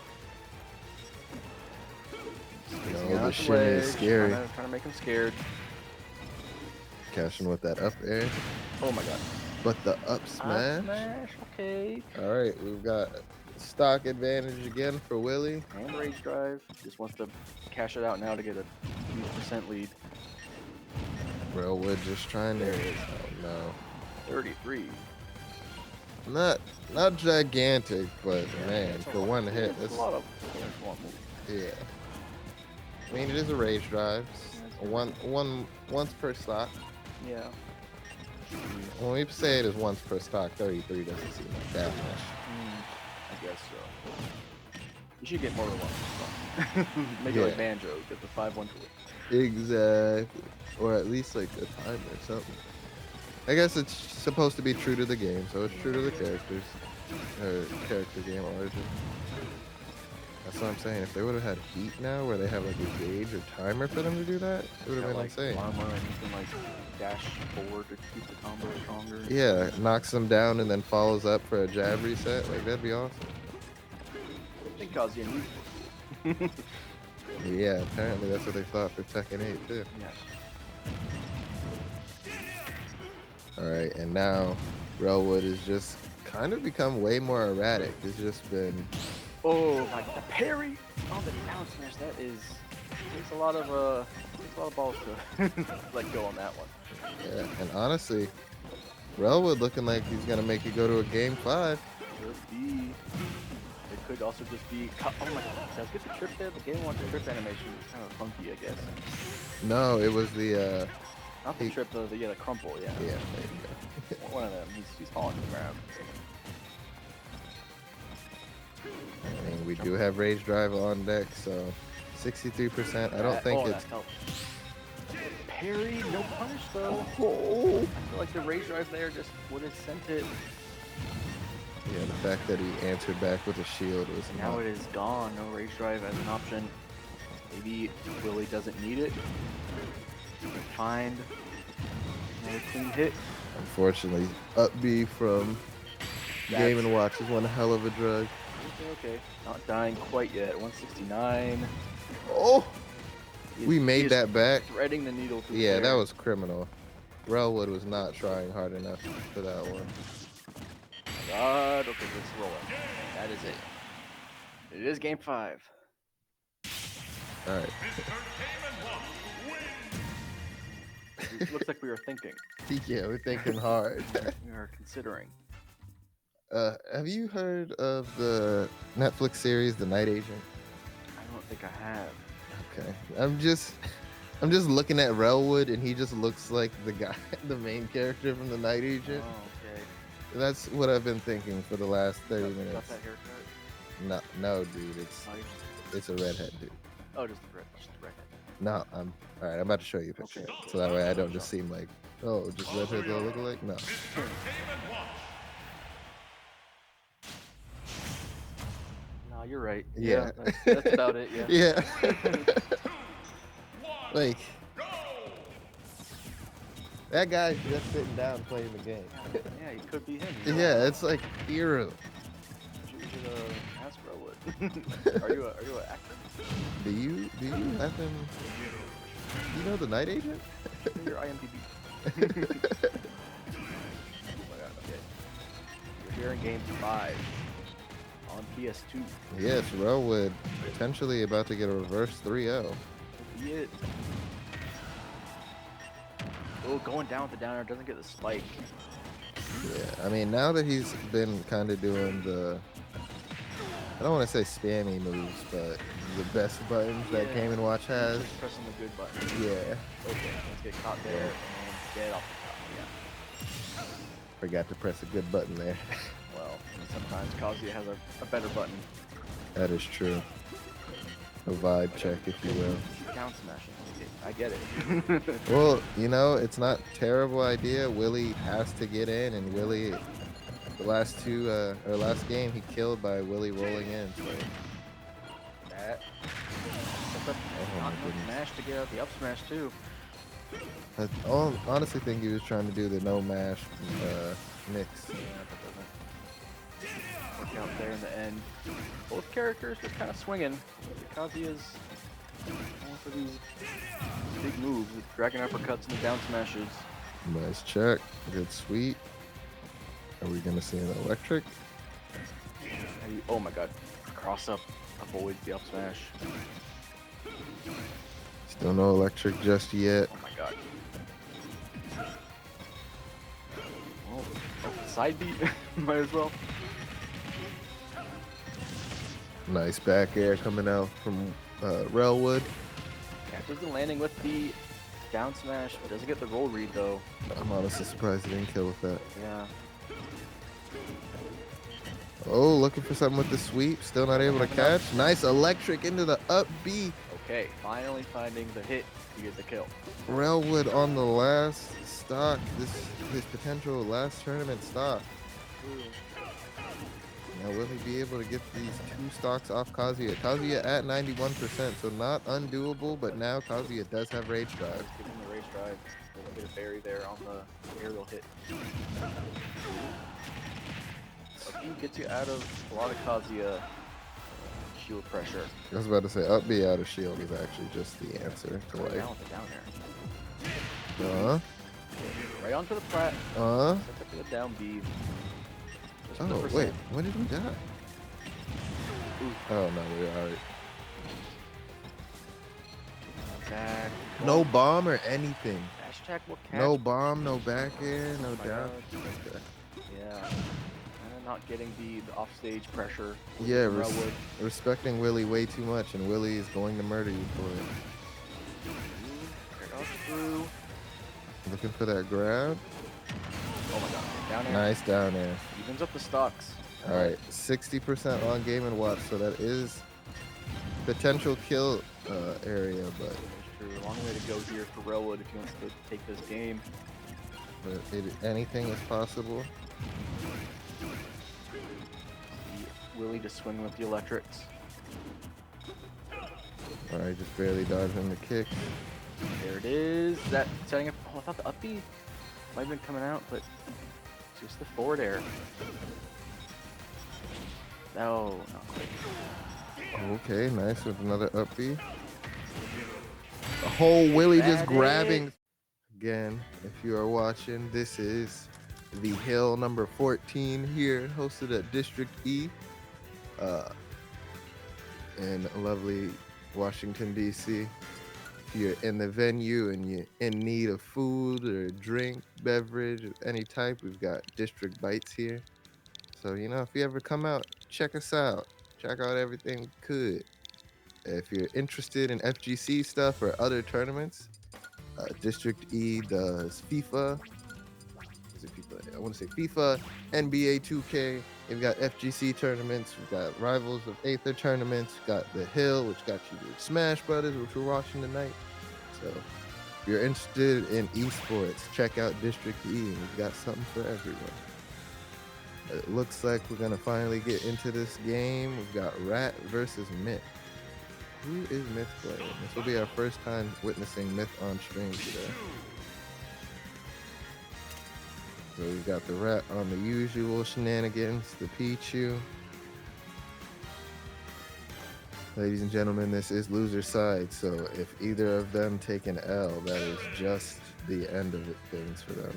Spacing No, out the the shimmy is ledge, scary. Trying to make him scared. Cashing with that up air. Oh my god. But the up smash. Up smash, okay. Alright, we've got stock advantage again for Willie. And rage drive. Just wants to cash it out now to get a huge percent lead. Railwood just trying to. There it is. Oh no. 33. Not gigantic, but man, It's a for lot- one hit, it's that's a lot of one move. yeah. I mean, it is a rage drive. Once per stock. Yeah. When we say it is once per stock, 33 doesn't seem like that much. I guess so. You should get more than one. Make it Yeah. like Banjo, get the 5-1 to it. Exactly. Or at least like a time or something. I guess it's supposed to be true to the game, so it's true to the characters. Or character game origin. That's what I'm saying. If they would have had heat now, where they have like a gauge or timer for them to do that, it would have Got, been like, insane. armor and you can like dash forward to keep the combo stronger. Yeah, knocks them down and then follows up for a jab reset. Like, that'd be awesome. I think Kazuya needs it. Yeah, apparently that's what they thought for Tekken 8 too. Yeah. Alright, and now Railwood has just kind of become way more erratic. It's just been Oh, like the parry on the down smash. That is takes a lot of balls to let go on that one. yeah, and honestly, Railwood looking like he's gonna make it go to a game 5. Could be. It could also just be. Oh my god! Does get the trip there? The game one trip animation is kind of funky, I guess. No, it was the Not the trip, the crumple. Yeah. yeah, there you go. One of them. He's falling to the ground. I mean, we do have Rage Drive on deck, so 63%. I don't think it's. That helped. Parry, no punish though. Oh. I feel like the rage drive there just would have sent it. Yeah, the fact that he answered back with a shield was Now not. it is gone. No rage drive as an option. Maybe Willie doesn't need it. He can find another clean hit. Unfortunately, up B from Game and Watch is one hell of a drug. Okay. Not dying quite yet. 169. Oh, He we is- he made is that back. Threading the needle through Yeah, that there. was criminal. Railwood was not trying hard enough for that one. God, okay, let's roll it. That is it. It is game 5. All right. It looks like we were thinking. Yeah, we're thinking hard. We are considering. Have you heard of the Netflix series The Night Agent? I don't think I have. Okay, I'm just looking at Railwood, and he just looks like the guy, the main character from The Night Agent. Oh, okay. That's what I've been thinking for the last 30 Got minutes. that haircut? No, dude, Not even- it's a redhead dude. Oh, just the redhead. No, all right. I'm about to show you a picture, Okay. so that way I don't just seem like, oh, just redheads all look alike. No. No, you're right. Yeah. That's about it. Yeah. Yeah. Like, That guy's just sitting down playing the game. Yeah, he could be him. Yeah, it's like eerie. You should ask Rowood. Are you an actor? Do you happen? You know the Night Agent? Your IMDb. Oh my god, okay. You're hearing game 5 on PS2. Yes, Rowood potentially about to get a reverse 3-0. He is. Oh, going down with the downer, doesn't get the spike. Yeah, I mean, now that he's been kind of doing the, I don't want to say spammy moves, but the best buttons that Game & Watch has. Just pressing the good button. Yeah. Okay, let's get caught there and get off the top. Forgot to press a good button there. Yeah. Well, sometimes Kazuya has a better button. That is true. A vibe check, if you will. Down smashing. I get it. Well, you know, it's not a terrible idea. Willie has to get in, and Willie, the last game, he killed by Willie rolling in. So. That. Not enough mash to get out the up smash too. I honestly think he was trying to do the no mash mix. Yeah, that doesn't work out there in the end. Both characters are kind of swinging. Kazuya's going for these big moves with dragon uppercuts and the down smashes. Nice check. Good sweep. Are we going to see an electric? Oh my god. Cross up avoids the up smash. Still no electric just yet. Oh my god. Well, side beat. Might as well. Nice back air coming out from Railwood. Catches the landing with the down smash. Doesn't get the roll read though. I'm honestly surprised he didn't kill with that. Yeah. Oh, looking for something with the sweep. Still not able to catch. Nice electric into the up B. Okay, finally finding the hit to get the kill. Railwood on the last stock. His potential last tournament stock. Now will he be able to get these 2 stocks off Kazuya? Kazuya at 91%, so not undoable, but now Kazuya does have rage drive. Give him the rage drive. We'll get a berry there on the aerial hit. So he gets you out of a lot of Kazuya shield pressure. I was about to say up B out of shield is actually just the answer to like. Down with the down air. Right onto the plat. Set up for the down B. Oh, wait, when did we die? Oh, no, we're alright. Attack. No bomb or anything. Dash attack will catch. No bomb, no back air, no down. Okay. Yeah. And not getting the offstage pressure. Yeah, respecting Willie way too much, and Willie is going to murder you for it. Through. Looking for that grab. Oh my god, down air. Nice down air. Evens up the stocks. All right, 60% on Game & Watch, so that is potential kill area, but True. Long way to go here for Railwood if he wants to take this game. anything is possible. Willie to swing with the electrics. All right, just barely dodging the kick. There it is. That setting up. Oh, I thought the up B might have been coming out, but it's just the forward air. No, not quite. Okay, nice with another up B. The whole Willie just grabbing. Again, if you are watching, this is the Hill number 14 here, hosted at District E in lovely Washington, D.C. If you're in the venue and you're in need of food or drink, beverage of any type, we've got District Bites here. So, you know, if you ever come out, check us out. Check out everything we could. If you're interested in FGC stuff or other tournaments, District E does FIFA. Is it FIFA? I want to say FIFA, NBA 2K. We've got FGC tournaments. We've got Rivals of Aether tournaments. We've got The Hill, which got you the Smash Brothers, which we're watching tonight. So if you're interested in esports, check out District E. And we've got something for everyone. It looks like we're going to finally get into this game. We've got Rat versus Myth. Who is Myth playing? This will be our first time witnessing Myth on stream today. So we got the rat on the usual shenanigans, the Pichu. Ladies and gentlemen, this is loser side, so if either of them take an L, that is just the end of things for them.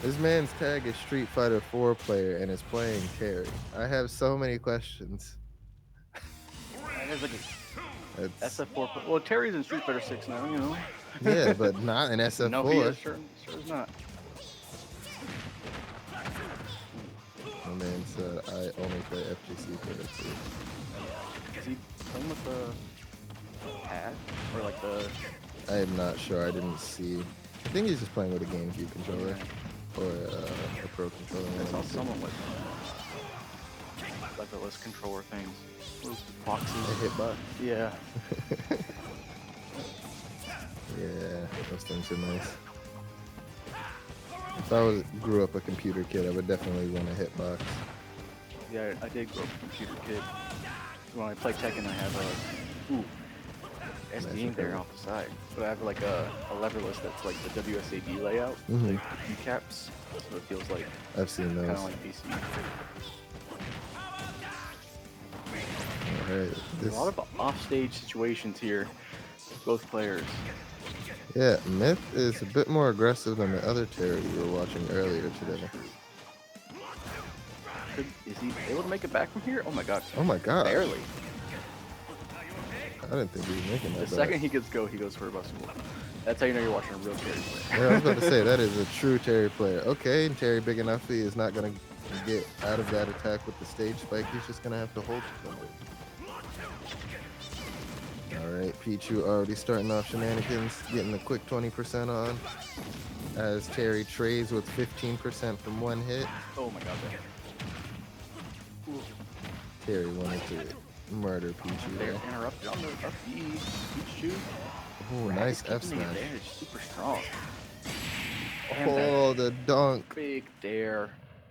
This man's tag is Street Fighter 4 player and is playing Terry. I have so many questions. There's like It's, a SF4. Well, Terry's in Street Fighter 6 now, you know. yeah, but not in SF4. No, he is. Sure is not. My man said I only play FGC for it too. Is he playing with the pad or like the? I am not sure. I didn't see. I think he's just playing with a GameCube controller or a Pro controller. I saw someone with leverless controller things. Those boxes. A hitbox. Yeah. Yeah, those things are nice. If I grew up a computer kid, I would definitely want a hitbox. Yeah, I did grow up a computer kid. When I play Tekken, I have a SD there off the side, but I have like a leverless that's like the WSAD layout, like keycaps, so it feels like I've seen those. kind of like PC. All right, A lot of offstage situations here, both players. Yeah, Myth is a bit more aggressive than the other Terry we were watching earlier today. Is he able to make it back from here? Oh my god. Oh my god. Barely. I didn't think he was making that The second he gets go, he goes for a bustable. That's how you know you're watching a real Terry player. Yeah, I was about to say, that is a true Terry player. Okay, and Terry big enough, he is not going to get out of that attack with the stage spike. He's just going to have to hold somebody. Alright, Pichu already starting off shenanigans, getting a quick 20% on. As Terry trades with 15% from one hit. Oh my god. Terry wanted to murder Pichu They're there. interrupted on the up B. Pichu. Ooh, nice F smash. Super strong. Oh, the dunk. Big dare.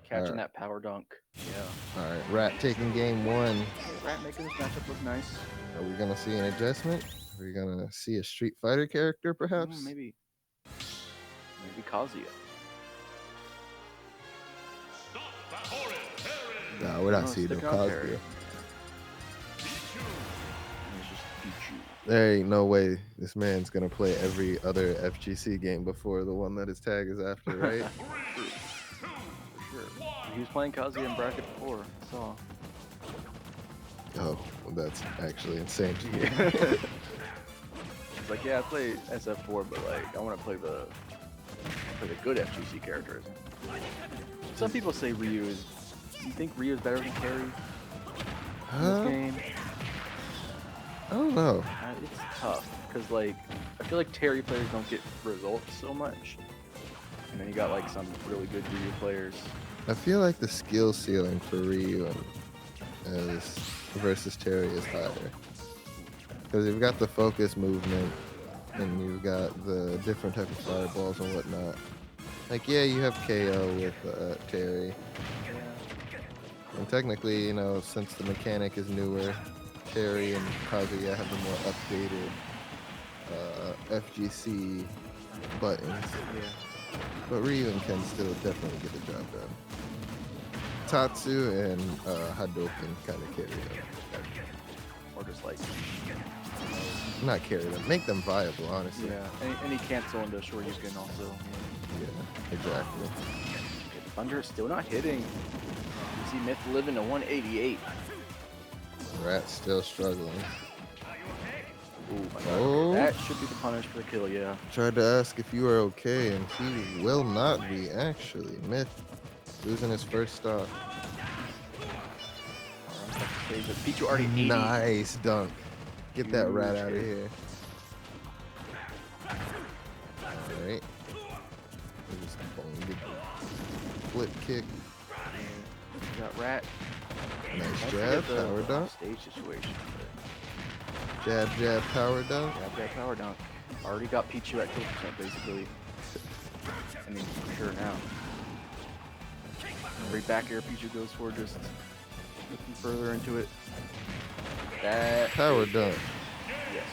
Catching that power dunk. Yeah. Alright, Rat taking game one. Rat making this matchup look nice. Are we going to see an adjustment? Are we going to see a Street Fighter character, perhaps? Maybe Kazuya. No, we're not seeing no Kazuya. There ain't no way this man's gonna play every other FGC game before the one that his tag is after, right? For sure. He was playing Kazuya in bracket before. I saw. Oh, well, that's actually insane to me. It's like, yeah, I play SF4, but like, I want to play the good FGC characters. Some people say Ryu is. Do you think Ryu is better than Carry in this game? I don't know. It's tough because like I feel like Terry players don't get results so much, and then you got like some really good Ryu players. I feel like the skill ceiling for Ryu as versus Terry is higher because you've got the focus movement and you've got the different type of fireballs and whatnot. Like, yeah, you have KO with Terry. And technically, you know, since the mechanic is newer, Terry and Kazuya have the more updated FGC buttons. Yeah. But Ryu and Ken still definitely get the job done. Tatsu and Hadouken kind of carry them. Or just like Not carry them, make them viable, honestly. yeah, any cancel into Shoryuken also. Yeah, exactly. Thunder still not hitting. You see Myth living to 188. Rat's still struggling. Ooh, my God. Oh. That should be the punish for the kill, yeah. Tried to ask if you were okay, and he will not be, actually. Myth losing his first stock. Pichu already 80. Nice dunk. Get that rat Huge out of hit. here. Alright. Just big flip kick. You got Rat. Nice jab, power dunk. Stage situation. Jab, jab, power dunk. Jab, power dunk. Already got Pichu at 2% basically. I mean, for sure now. Right back air Pichu goes for, just looking further into it. That Power dunk. Yes.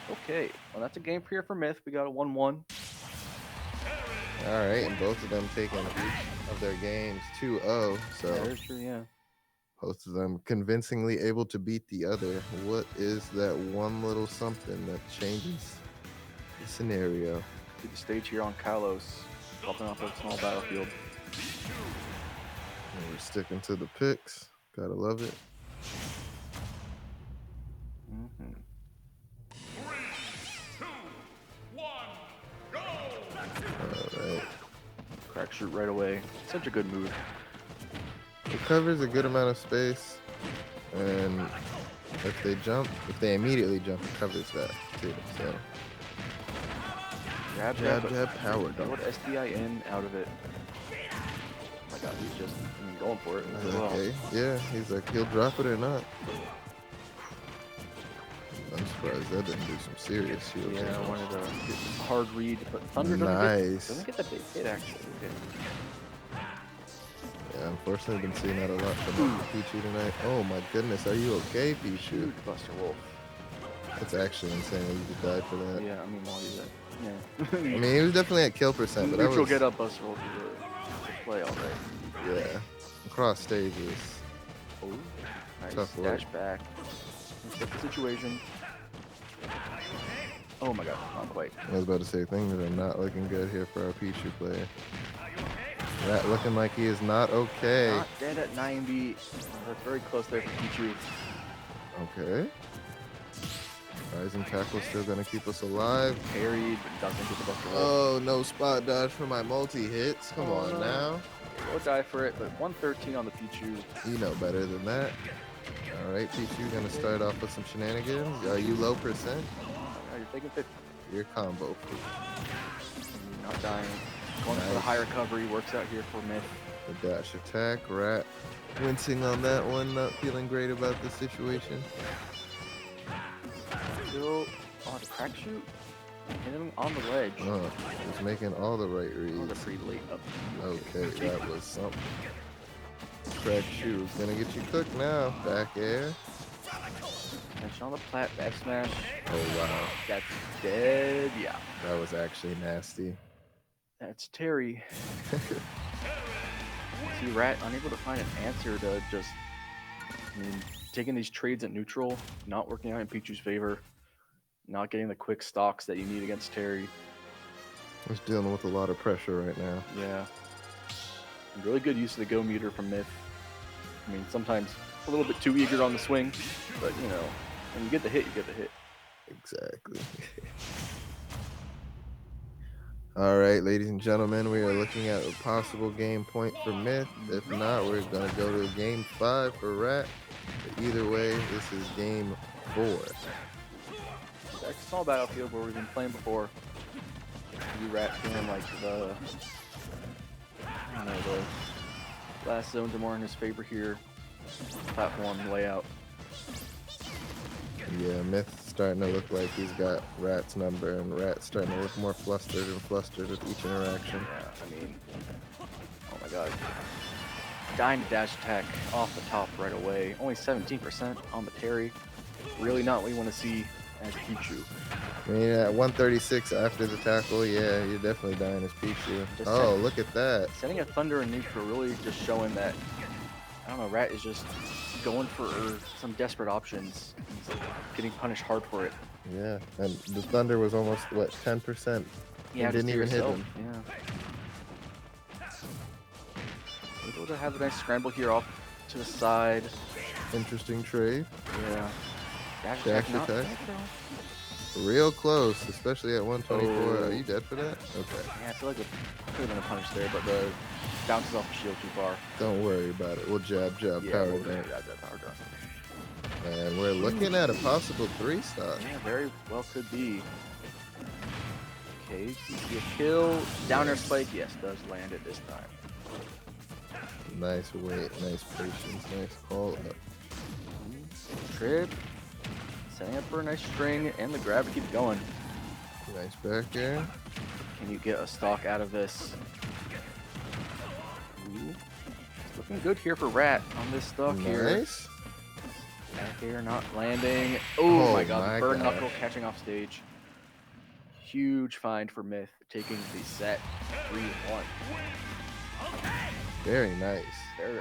Okay. Well, that's a game here for Myth. We got a 1-1. All right, and both of them taking each of their games 2-0. Yeah, So that is true. Yeah. both of them convincingly able to beat the other. What is that one little something that changes the scenario? See the stage here on Kalos, popping off a small battlefield. And we're sticking to the picks. Gotta love it. Mm-hmm. All right. Crack shoot right away. Such a good move. It covers a good amount of space, and if they immediately jump, it covers that too. So Jab, jab, power What dunk. SDI in out of it. Oh my god, he's just going for it as well. Okay, yeah, he's like he'll drop it or not. I'm surprised that didn't do some serious shield Yeah, I damage. wanted to get a hard read, but Thunder Nice. doesn't get the big hit actually. Okay. Yeah, unfortunately, been seeing that a lot from Pichu tonight. Oh my goodness, are you okay, Pichu? Huge Buster Wolf. That's actually insane that you could die for that. Yeah, I mean, while he's at, yeah. I mean, he was definitely at kill percent, but that neutral was get up Buster Wolf is a play all right. yeah. Across stages, Oh, nice Tough work. dash back. Set the situation. Oh my god, not quite. I was about to say things are not looking good here for our Pichu player. That looking like he is not okay. Not dead at 90. That's very close there for Pichu. Okay. Rising tackle still gonna keep us alive. Parried, but doesn't get the Buster Wolf. Oh, no spot dodge for my multi hits. Come Oh, on no. now. We'll die for it, but 113 on the Pichu. You know better than that. All right, Pichu gonna start off with some shenanigans. Are you low percent? Now you're taking 50. Your combo. Not dying. Going for the Nice. high recovery. Works out here for Myth. The dash attack. Rat wincing on that one. Not feeling great about the situation. Still on the crack shoot. Hit him on the ledge. He's making all the right That was a reads. pretty late up. Okay, that was something. Crack shoe is gonna get you cooked now. Back air. Attention on the plat. Back smash. Oh wow, That's dead. Yeah. that was actually nasty. That's Terry. See, Rat unable to find an answer to just, I mean, taking these trades at neutral, not working out in Pichu's favor, not getting the quick stocks that you need against Terry. He's dealing with a lot of pressure right now. Yeah. Really good use of the go meter from Myth. I mean, sometimes a little bit too eager on the swing, but you know, when you get the hit, you get the hit. Exactly. All right, ladies and gentlemen, we are looking at a possible game point for Myth. If not, we're going to go to game 5 for Rat. But either way, this is game 4. Back to small battlefield where we've been playing before. You Rat feeling like the, I don't know, the last zones are more in his favor here. Platform layout. Yeah, Myth's starting to look like he's got Rat's number, and Rat's starting to look more flustered and flustered with each interaction. Yeah, I mean, oh my god. Dying to dash attack off the top right away. Only 17% on the Terry. Really not what you want to see as Pichu. I mean, at 136 after the tackle, yeah, you're definitely dying as Pichu. Just Oh, said- look at that. Setting a Thunder in neutral really just showing that, I don't know, Rat is just going for some desperate options. He's getting punished hard for it. Yeah, and the Thunder was almost, what, 10%? Yeah, It didn't just even hit yourself. him. Yeah. Able to have a nice scramble here off to the side. Interesting trade. Yeah. Dash Dash not attack. bad, though. Real close, especially at 124. Oh. Are you dead for that? Okay. Yeah, I feel like it could have been a punish there, but the bounces off the shield too far. Don't worry about it. We'll jab, power we'll dunk. grab that power dunk. And we're looking at a possible 3-stock. Yeah, very well could be. Okay, you see a kill. Downer spike, yes, does land it this time. Nice wait, nice patience, nice call up. Trip. Setting up for a nice string and the grab to keep going. Nice back air. Can you get a stock out of this? Ooh. It's looking good here for Rat on this stock here. Nice. Back air not landing. Oh, Oh my god, my the bird gosh. knuckle catching off stage. huge find for Myth, taking the set 3-1. Very nice. Very.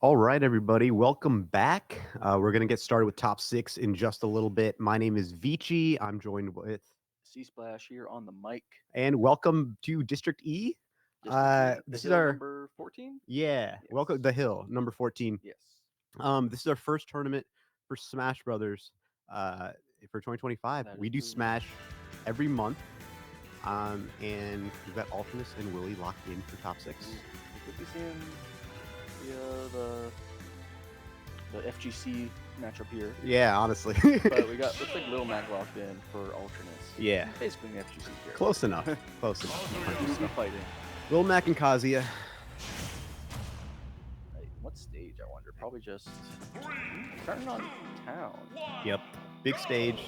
All right, everybody, welcome back. We're going to get started with top 6 in just a little bit. My name is Vici. I'm joined with C-Splash here on the mic. and welcome to District E. This is our number 14. Yeah, Yes. welcome the Hill number 14. Yes. This is our first tournament for Smash Brothers for 2025. That We is do true. Smash every month, and we've got Ultimus and Willie locked in for top 6. We could be seeing the FGC matchup here. Yeah, honestly. But we got looks like Lil Mac locked in for Alternus. Yeah, Basically an FGC here. close enough. Close enough. Who will be fighting? Lil Mac and Kazuya. Like, what stage, I wonder? Probably just starting on town. Yep, big stage.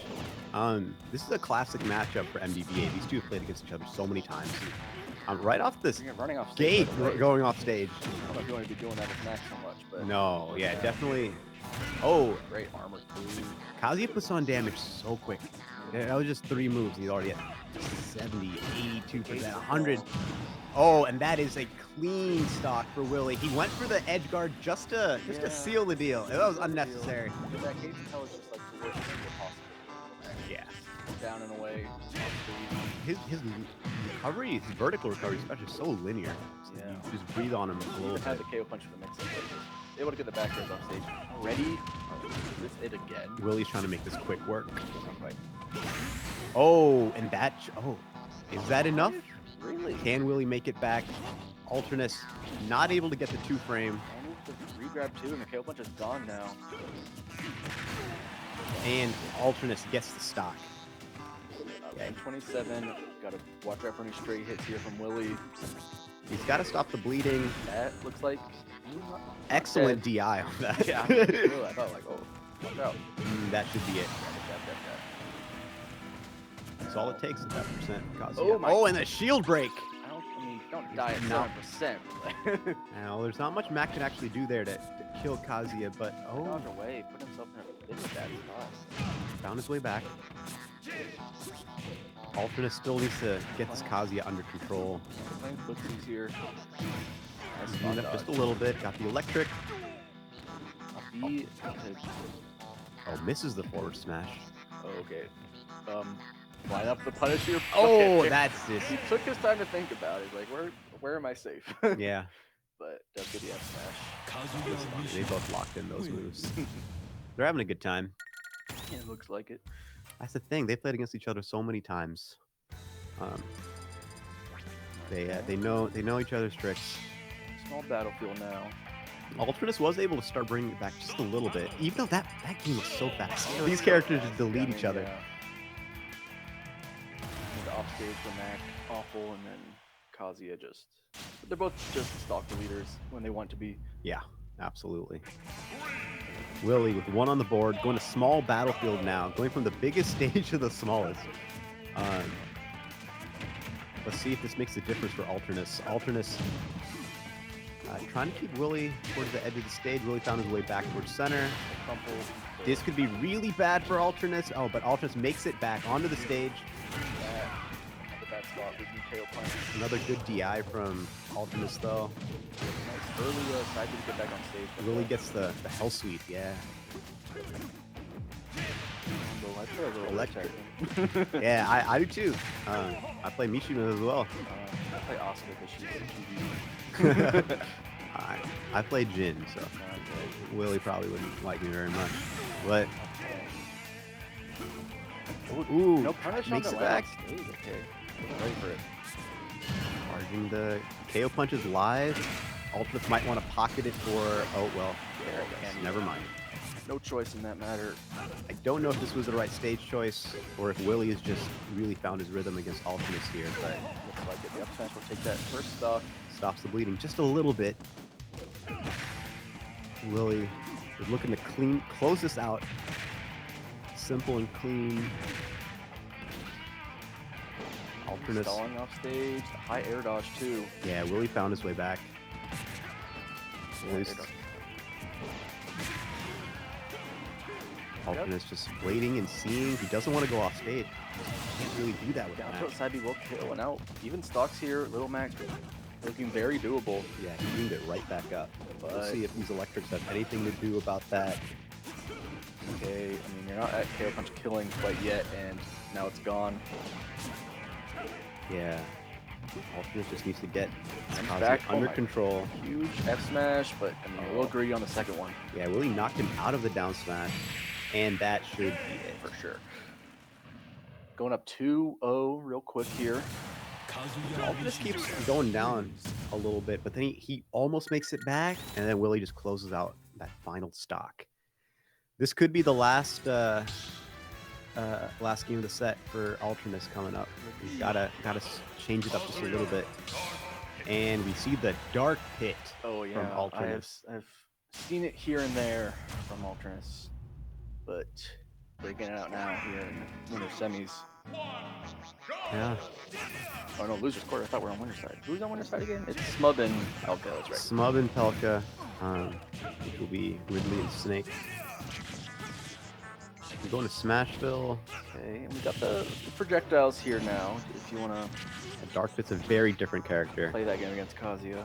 This is a classic matchup for MDBA. These two have played against each other so many times. Right off this Running off gate, stage, by the way. going off stage. I don't know if you want to be doing that with Max so much, but No, yeah, definitely. Oh, great armor too. Kazuya puts on damage so quick. That was just 3 moves. He's already at 70, 82%, 100. Oh, and that is a clean stock for Willie. He went for the edge guard just to Yeah. seal the deal. That was unnecessary. That case intel is just like the worst thing possible. Yeah. Down and away. His recovery, his vertical recovery, especially, is so linear. So Yeah. you just breathe on him a He little even had bit. the KO punch for the mix up. Able to get the back airs off stage. Ready? Is this it again? Willie's trying to make this quick work. Not quite. Oh, and that. Oh, is that enough? Really? Can Willie make it back? Alternus not able to get the 2-frame, I need to re-grab 2 and the KO punch is gone now. and Alternus gets the stock. And 27. Gotta watch out for any straight hits here from Willie. He's got to stop the bleeding. That looks like Excellent DI on that. Yeah, really, I thought like, oh, watch out. That should be it. Jab. That's all it takes at that percent. Oh my- Oh, and a shield break. I mean, don't die at No. 7%. Now, there's not much Mac can actually do there to kill Kazuya, but Dodge oh, away, put himself in a bit of bad spot. found his way back. Alternus still needs to get this Kazuya under control. Playing footsies here. Nice Moved spot up just a dodge. little bit. Got the electric. B. Oh, misses the forward smash. Oh, okay. Line up the Punisher. Oh, Okay. that's this. He took his time to think about it. He's like, where am I safe? Yeah, But does get the F smash. they both locked in those moves. They're having a good time. It looks like it. That's the thing. They played against each other so many times. They know each other's tricks. Small battlefield now. Alternus was able to start bringing it back just a little bit, even though that game was so fast. It was These so characters fast. just delete Yeah, each other. yeah. And the offstage for Mac, awful, and then Kazuya just. They're both just stock leaders when they want to be. Yeah, absolutely. Willie with 1 on the board, going to small battlefield now, going from the biggest stage to the smallest. Let's see if this makes a difference for Alternus. Alternus trying to keep Willie towards the edge of the stage. Willie found his way back towards center. Crumple. This could be really bad for Alternus. Oh, but Alternus makes it back onto the stage. The bad spot. We can KO punch. Another good DI from Alternus, though. Nice early side to get back on stage. Willie gets the Hell Sweep, yeah. I play a little Electric. electric. Yeah, I do too. I play Mishima as well. I play Oscar because she's a I play Jin, so Willie probably wouldn't like me very much. But ooh, no punish on makes the it line back. on stage. Okay, wasn't ready for it. Charging the KO punches live. Ultimate might want to pocket it for. Oh well, there it goes. Never mind. No choice in that matter. I don't know if this was the right stage choice or if Willie has just really found his rhythm against Ultimus here, but Looks like it. The up smash will take that first stock. stops the bleeding just a little bit. Willie is looking to close this out. Simple and clean. Alternus. Stalling off stage. A high air dodge too. Yeah, Willie found his way back. Yeah, Willie's- air dodge. Alternus just waiting and seeing. He doesn't want to go off stage. Can't really do that with Down Mac. tilt side B will kill, and now even stocks here, Little Mac looking very doable. Yeah, he beamed it right back up. We'll But see if these electrics have anything to do about that. okay, I mean you're not at KO Punch killing quite yet, and now it's gone. Yeah. Alternus just needs to get Comes Kazuya back. Oh under my- control. Huge F smash, but I mean a little greedy on the second one Yeah, Willie knocked him out of the down smash, and that should be it. for sure. Going up 2-0 real quick here. Alternus keeps going down a little bit, but then he almost makes it back, and then Willie just closes out that final stock. This could be the last last game of the set for Alternus coming up. We gotta change it up just a little bit. And we see the dark pit Oh from yeah, Alternus. I've seen it here and there from Alternus, but breaking it out now here in the winner semis. Yeah, Oh no, loser's quarter. I thought we were on winner's side. Who's on winner's side again? It's Smub and Elka, that's right. Smub and Pelka, which will be Ridley and Snake. We're going to Smashville. Okay, and we got the projectiles here now. If you want to Dark Pit's a very different character. play that game against Kazuya.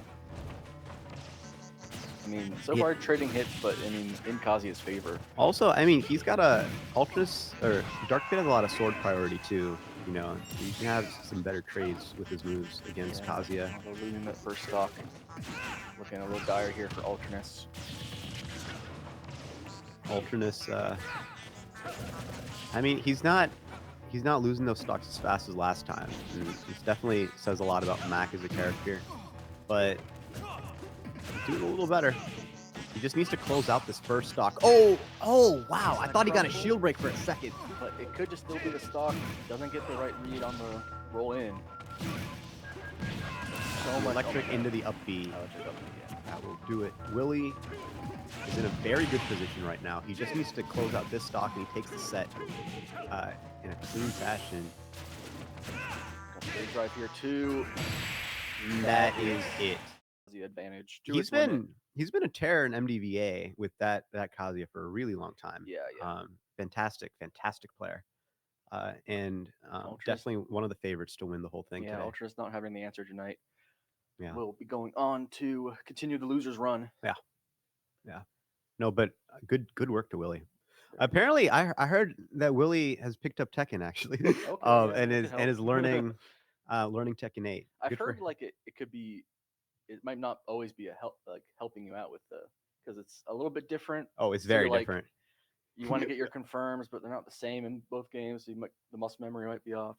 I mean, so Yeah. far trading hits, but I mean, in Kazuya's favor. Also, I mean, he's got a Alternus, or Dark Pit has a lot of sword priority too. You know, he can have some better trades with his moves against Kazuya. Although losing that first stock. Looking a little dire here for Alternus. Alternus, I mean, he's not losing those stocks as fast as last time. And this definitely says a lot about Mac as a character, but he's doing a little better. He just needs to close out this first stock. Oh, wow! I thought he got a shield break for a second. But it could just still be the stock. Doesn't get the right read on the roll in. So much Electric into the up B. Electric up B, yeah. That will do it. Willie is in a very good position right now. He just needs to close out this stock, and he takes the set in a clean fashion. Got the big drive here too. That is it. The advantage. He's been a terror in MDVA with that Kazuya for a really long time. Yeah. Fantastic player, and Ultra's- definitely one of the favorites to win the whole thing Yeah, today. Ultra's not having the answer tonight. Yeah. We'll be going on to continue the losers run. No, but good work to Willie. Apparently, I heard that Willie has picked up Tekken actually, yeah, and that is could and is help. learning Tekken 8. I've Good for heard him. like it could be, it might not always be helping you out with because it's a little bit different. Oh, it's so you're very like- different. You want to get your confirms, but they're not the same in both games. So the muscle memory might be off,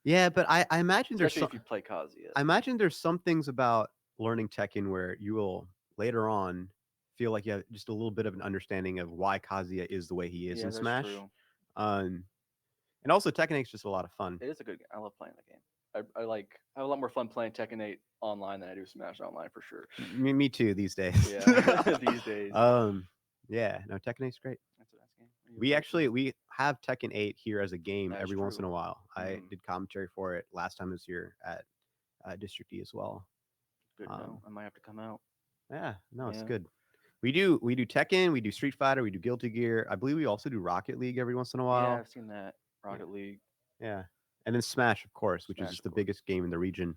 Yeah, but I imagine there's Especially some, if you play Kazuya. I imagine there's some things about learning Tekken where you will later on feel like you have just a little bit of an understanding of why Kazuya is the way he is Yeah, in that's Smash. true. And also Tekken 8 is just a lot of fun. It is a good game. I love playing the game. I have a lot more fun playing Tekken 8 online than I do Smash online for sure. Me too these days. Yeah, these days. Yeah, no, Tekken 8's great. That's a nice game. We have Tekken 8 here as a game That's every once in true. a while. I Mhm. did commentary for it last time I was here at District E as well. Good to know. I might have to come out. Yeah, no, it's Yeah. good. We do Tekken, we do Street Fighter, we do Guilty Gear. I believe we also do Rocket League every once in a Yeah, while. I've seen that. Rocket League. Yeah. And then Smash, of course, which Smash, is just of the biggest game in the region.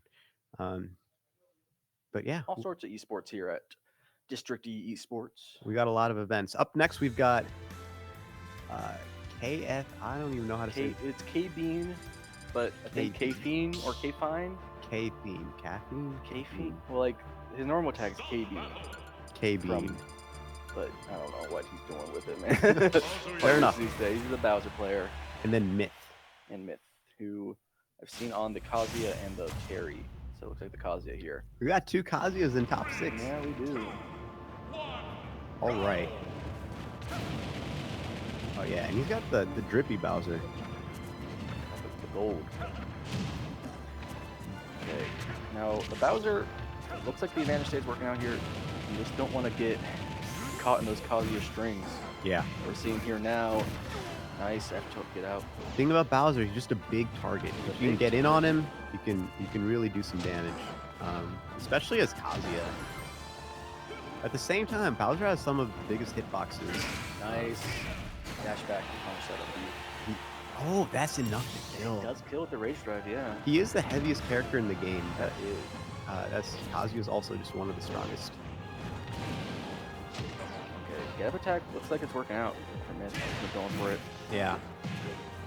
But yeah, All sorts of esports here at District E Esports. we got a lot of events. Up next, we've got KF. I don't even know how to say It's K-Bean, but I think K-Bean. K-Fiend or K-Fine. K-Bean. Caffeine? K-Fiend? Well, like, his normal tag's K-Bean. K-Bean. But I don't know what he's doing with it, man. Fair enough. These days. He's a Bowser player. And then Myth. And Myth, who I've seen on the Kazuya and the Terry. So it looks like the Kazuya here. We got 2 Kazuyas in top 6. Yeah, we do. All right. Oh yeah, and he's got the drippy Bowser. The gold. Okay. Now the Bowser looks like the advantage stays working out here. You just don't want to get caught in those Kazuya strings. Yeah. We're seeing here now. Nice F tilt get out. Thing about Bowser, he's just a big target. If you can get in on him, you can really do some damage. Especially as Kazuya. At the same time, Bowser has some of the biggest hitboxes. Nice. dash back to punish that up B. Oh, that's enough to He kill. does kill with the rage drive, yeah. He is the heaviest character in the game. That is. That's Kazuya is also just one of the strongest. Okay, Gab attack looks like it's working out for Myth. He's going for it. Yeah.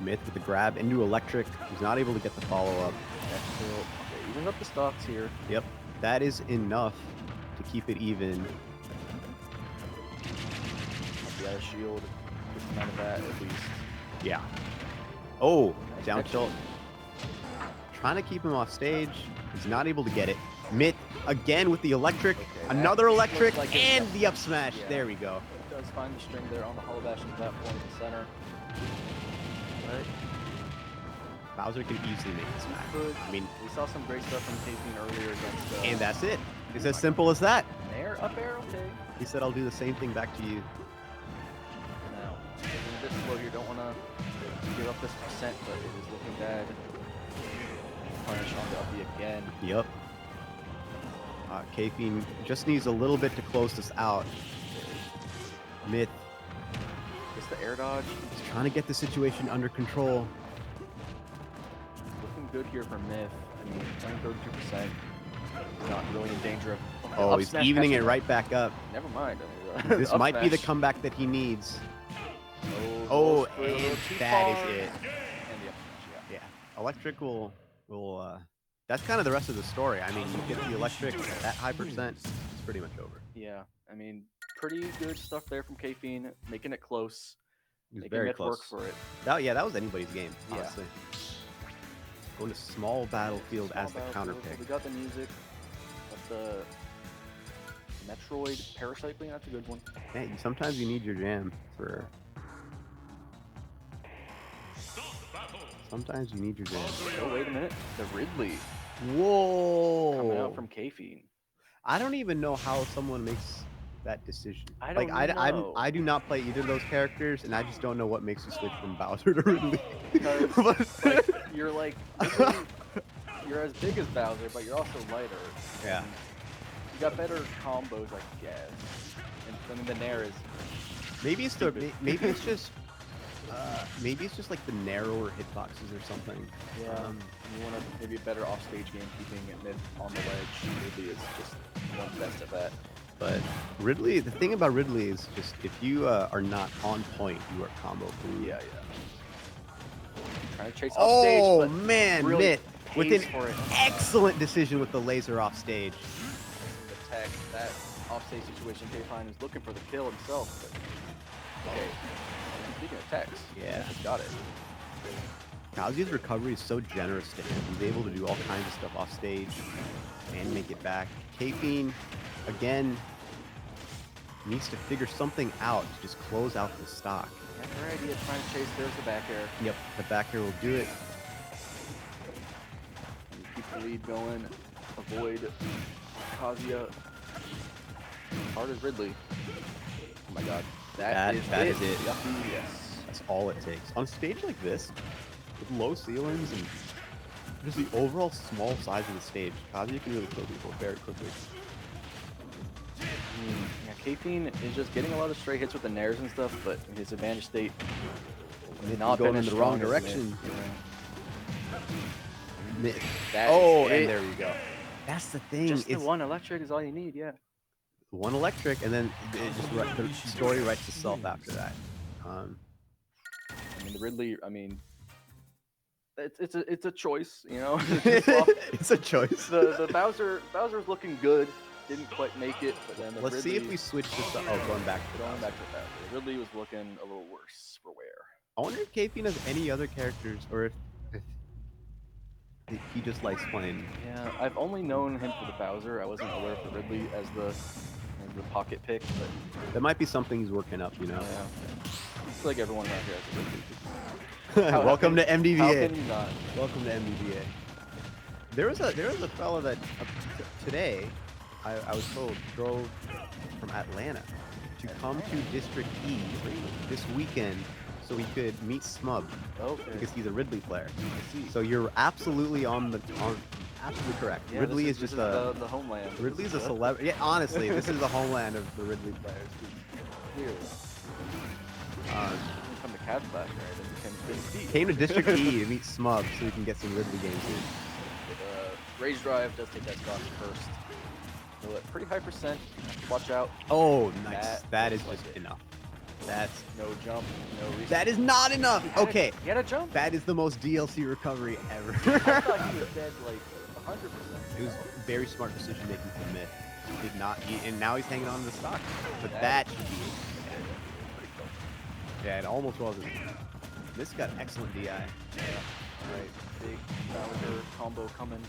Myth with the grab into electric. He's not able to get the follow-up. Dash kill. Okay, evens up the stocks here. Yep. That is enough to keep it even. The other shield. Gets him out of that at least. Yeah. Oh, Nice down catch. tilt. Trying to keep him off stage. He's not able to get it. Myth again with the electric. Okay, Another that electric looks like it's and up- the up smash. Yeah. There we go. Does find the string there on the hollow bastion platform in the center. Right. Bowser could easily make this match. Could. I mean, We saw some great stuff from Casey earlier against. and that's it. It's as simple as that. Nair, up air, okay. He said, I'll do the same thing back to you. Now, getting a bit slow here. Don't want to give up this percent, but it is looking bad. Punish on the uppy again. Yep. Caffeine just needs a little bit to close this out. Myth Just the air dodge. is trying to get the situation under control. Looking good here for Myth. I mean, only 32%. He's not really in danger of. Oh, up he's smash evening it catching right back up. up. Never mind. I mean, This up might be the smash. comeback that he needs. Oh, Oh, a little and too that is far. it. And the up smash, yeah. Yeah, electric will that's kind of the rest of the story. I mean, you get the electric at that high percent, it's pretty much over. Yeah, I mean, pretty good stuff there from Caffeine, making it close, He was making very Myth work close. for it. That was anybody's game, Yeah. honestly. Going to small battlefield as the Small counter battlefield, pick. We got the music, but the Metroid Paracycling, that's a good one. Hey, sometimes you need your jam for. Sometimes you need your jam. Oh, wait a minute. The Ridley Whoa! coming out from Caffeine. I don't even know how someone makes that decision. I like don't know. I do not play either of those characters, and I just don't know what makes you switch from Bowser to Ridley. Because like, you're like, Ridley, you're as big as Bowser, but you're also lighter. Yeah. You got better combos, I guess. And I mean, the Nair is Maybe it's the maybe it's just like the narrower hitboxes or something. you want to maybe a better offstage game keeping it mid on the ledge. Ridley is just one of the best at that. But Ridley, the thing about Ridley is just if you are not on point, you are combo food. Yeah. Trying to chase offstage, Oh but man, really Mitt with an pays for it. excellent decision with the laser off stage. The tech, that offstage situation, K-Fine is looking for the kill himself. But, okay. And speaking of techs, Yeah. he's got it. Kazuya's recovery is so generous to him. He's able to do all kinds of stuff off stage and make it back. Caffeine, again, needs to figure something out to just close out the stock. That's her idea, trying to chase. There's the back air. Yep, the back air will do it. And keep the lead going. Avoid Kazuya. Hard as Ridley. Oh my god. That is it. Yuppie, yes. That's all it takes. On a stage like this, with low ceilings and just the overall small size of the stage, Kazuya can really kill people very quickly. Yeah, Caffeine is just getting a lot of stray hits with the nairs and stuff, but in his advantage state, Myth not is going been in as the wrong strong as direction. Myth. Myth. That Oh, is and it. there we go. That's the thing. Just the It's one electric is all you need, yeah. one electric, and then the story writes itself after that. I mean, the Ridley, I mean, it's a choice, you know. It's a choice. the Bowser's looking good, didn't quite make it, but then the Let's Ridley, see if we switch this up. Oh, going back to going Bowser. back to Bowser. The Ridley was looking a little worse for wear. I wonder if Caffeine has any other characters, or if he just likes playing. Yeah, I've only known him for the Bowser. I wasn't aware of the Ridley as the pocket pick, but That might be something he's working up, you know. yeah. I feel like everyone around here has a Ridley. How Welcome to How MDVA. can you not? Welcome to MDVA. There was a fella that today I was told drove from Atlanta to come to District E this weekend so he could meet Smub Okay. because he's a Ridley player. I see. So you're absolutely absolutely correct. Yeah, Ridley this is just this the homeland. Ridley's a celebrity. Yeah, honestly, this is the homeland of the Ridley players. Clearly. Uh, Come Cab Slash, right? And became Came to District E to meet Smug so we can get some Ridley games here. Rage Drive does take that stock first. So at pretty high percent. Watch out. Oh, nice. That is looks just like it. enough. That's No jump, no reset. that is not enough. Okay, He had a jump. that is the most DLC recovery I ever. thought he was dead like 100%. It was very smart decision making from Myth. He did not, and now he's hanging on to the stock. But that should be. Yeah, it almost wasn't. This got excellent DI. Yeah. Right. Big Challenger combo coming.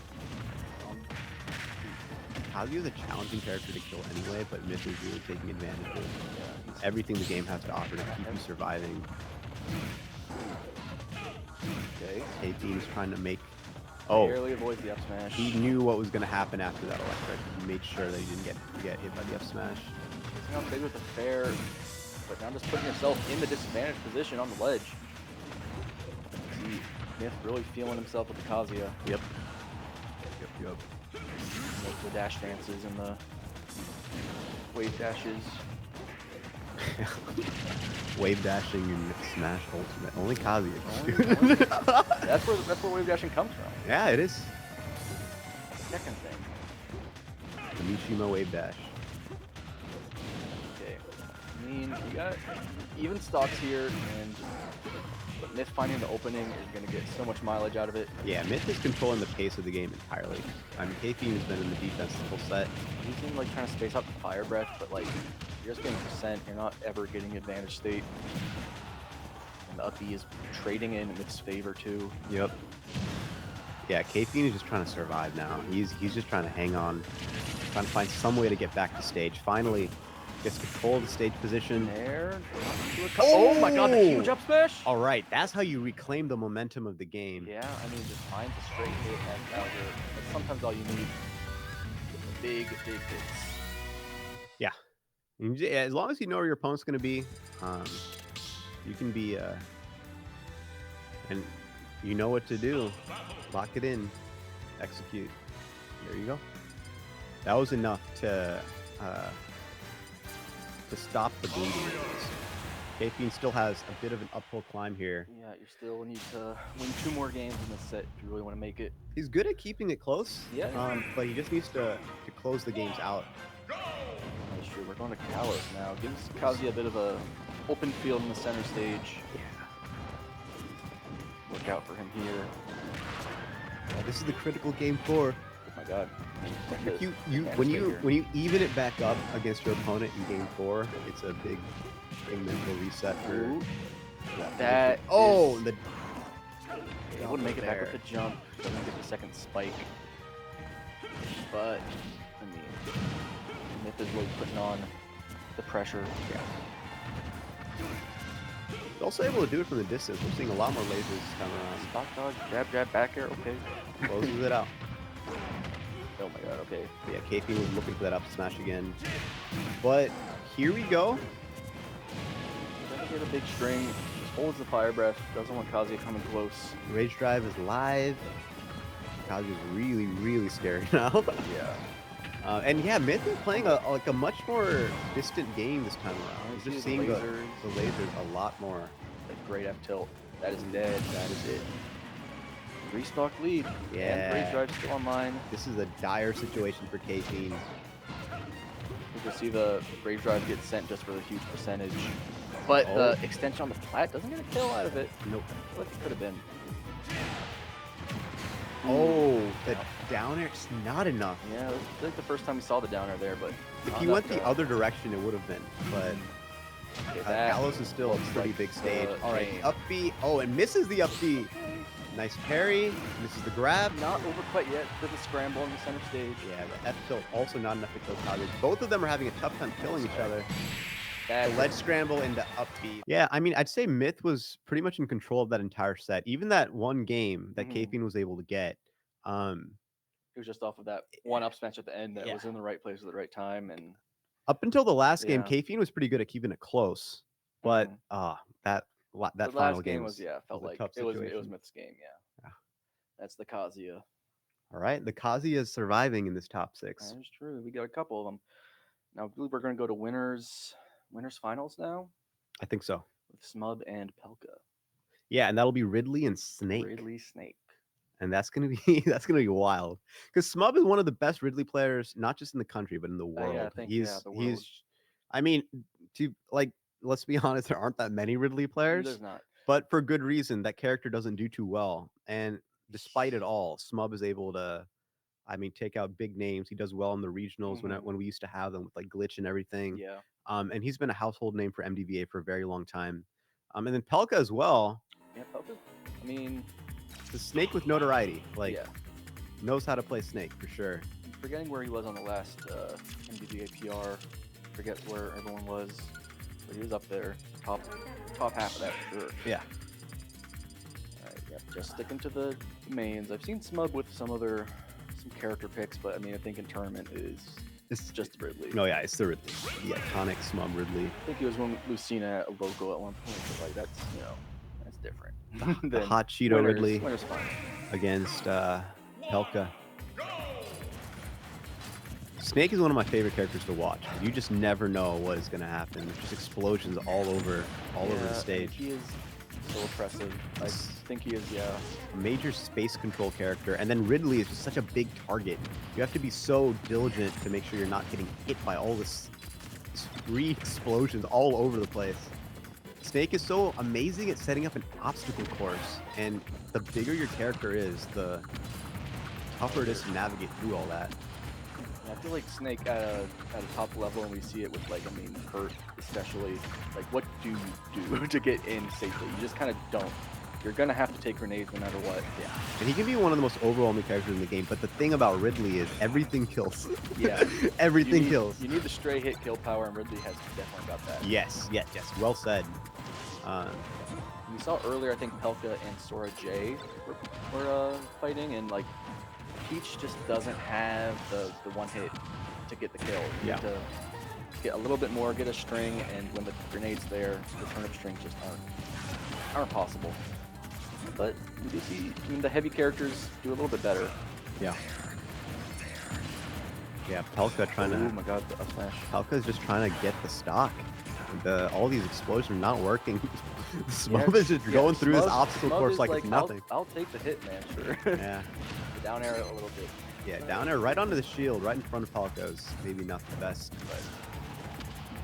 Kazuya's a challenging character to kill anyway, but Myth is really taking advantage of everything the game has to offer to keep you surviving. Okay. KP is trying to make. Barely avoids the up smash. He knew what was going to happen after that electric. He made sure that he didn't get hit by the up smash. He's not big with the fair, but now just putting yourself in the disadvantaged position on the ledge. See Myth really feeling himself with the Kazuya. Yep. The dash dances and the wave dashes. Wave dashing and smash ultimate. Only Kazuya. That's where wave dashing comes from. Yeah, it is. Second thing. The Mishima wave dash. Okay. I mean, you got even stocks here, but Myth finding the opening is going to get so much mileage out of it. Yeah, Myth is controlling the pace of the game entirely. I mean, KP has been in the defense the full set. He's been like trying to space out the fire breath, but like you're just getting percent. You're not ever getting advantage state. And the up B is trading in Myth's favor too. Yep. Yeah, KP is just trying to survive now. He's just trying to hang on, trying to find some way to get back to stage. Finally, gets control of the stage position. There. Oh my god, the huge up smash! All right, that's how you reclaim the momentum of the game. Yeah, I mean, just finds a straight hit at Bowser. That's sometimes all you need. Big hits. Yeah. As long as you know where your opponent's going to be, you can be, and you know what to do. Lock it in, execute. There you go. That was enough to stop the bleeding. KP still has a bit of an uphill climb here. Yeah, you still need to win 2 more games in this set if you really want to make it. He's good at keeping it close. Yeah. But he just needs to close the games out. That's true. We're going to Kalos now. Gives Kazuya a bit of a open field in the center stage. Yeah. Look out for him here. This is the critical game 4. Oh my god. When you even it back up against your opponent in game 4, it's a big mental reset for. Ooh. That he wouldn't make it back with the jump. Doesn't get the second spike. But I mean, Myth is really putting on the pressure. Yeah. He's also able to do it from the distance. We're seeing a lot more lasers this time around. Stock dodge, jab, back air. Okay. Closes it out. Oh my god. Okay. But yeah, KP was looking for that up smash again. But here we go. Doesn't get a big string. Just holds the fire breath. Doesn't want Kazuya coming close. Rage Drive is live. Kazuya's really, really scary now. Yeah. And yeah, Myth is playing a much more distant game this time around. We're just seeing the lasers a lot more. Like great F tilt. That is dead. That is it. 3-stock lead. Yeah. And Rage Drive still online. This is a dire situation for KP. You can see the Rage Drive get sent just for the huge percentage. But the extension on the flat doesn't get a kill out of it. Nope. I feel like it could have been. Oh, the down air's not enough. Yeah, it was like the first time we saw the downer there, but If not he enough went the to- other direction, it would have been. But Okay, that Kalos is still a looks pretty like big stage. the All right, game. up B. Oh, and misses the up B. Nice parry. Misses the grab. Not over quite yet. Did the scramble on the center stage. Yeah, the F tilt also not enough to kill Kazuya. Both of them are having a tough time killing each other. That The ledge scramble into up B. Yeah, I mean, I'd say Myth was pretty much in control of that entire set. Even that one game that Mhm. KP was able to get. It was just off of that one up smash at the end that Yeah. was in the right place at the right time, and Up until the last game, Yeah. KP was pretty good at keeping it close. But Mhm. that the final last game was felt a like tough it was situation. Myth's game. Yeah. Yeah. That's the Kazuya. All right, the Kazuya is surviving in this top 6. That is true. We got a couple of them. Now I believe we're going to go to winners finals now. I think so. with Smub and Pelka. Yeah, and that'll be Ridley and Snake. Ridley Snake. And that's gonna be wild. Because Smub is one of the best Ridley players, not just in the country, but in the world. I think, the world. He's I mean, let's be honest, there aren't that many Ridley players. There's not. But for good reason, that character doesn't do too well. And despite it all, Smub is able to, take out big names. He does well in the regionals when we used to have them with like Glitch and everything. Yeah. And he's been a household name for MDVA for a very long time. And then Pelka as well. Yeah, Pelka. The Snake with notoriety. Knows how to play Snake for sure. Forgetting where he was on the last MDVA PR. Forget where everyone was. But he was up there. Top half of that for sure. Yeah. Alright, yep. Just sticking to the mains. I've seen Smub with some character picks, but I think in tournament it's just Ridley. No, yeah, it's the Ridley. The iconic Smub Ridley. I think it was when Lucina at a logo at one point, but that's that's different. The hot Cheeto Ridley Winner's fine. against Pelka. Snake is one of my favorite characters to watch. You just never know what is going to happen. There's just explosions all over the stage. He is so oppressive. I think he is, Major space control character. And then Ridley is just such a big target. You have to be so diligent to make sure you're not getting hit by all this free explosions all over the place. Snake is so amazing at setting up an obstacle course. And the bigger your character is, the tougher it is to navigate through all that. I feel like Snake at a top level, and we see it with Kurt especially. What do you do to get in safely? You just kind of don't. You're gonna have to take grenades no matter what. Yeah, and he can be one of the most overwhelming characters in the game. But the thing about Ridley is everything kills. Yeah, everything kills. You need the stray hit kill power, and Ridley has definitely got that. Yes. Well said. We saw earlier, I think Pelka and Sora J were fighting, and Peach just doesn't have the one hit to get the kill. You need to get a little bit more, get a string, and when the grenade's there, the turnip strings just aren't possible. But we do see the heavy characters do a little bit better. Yeah. Yeah, Pelka trying to. Oh my god, the up smash. Pelka's just trying to get the stock. All these explosions are not working. Smub is just going through this obstacle course like it's nothing. I'll take the hit, man, sure. Yeah. The down air a little bit. Yeah, down air right onto the shield, right in front of Pelka's. Maybe not the best, but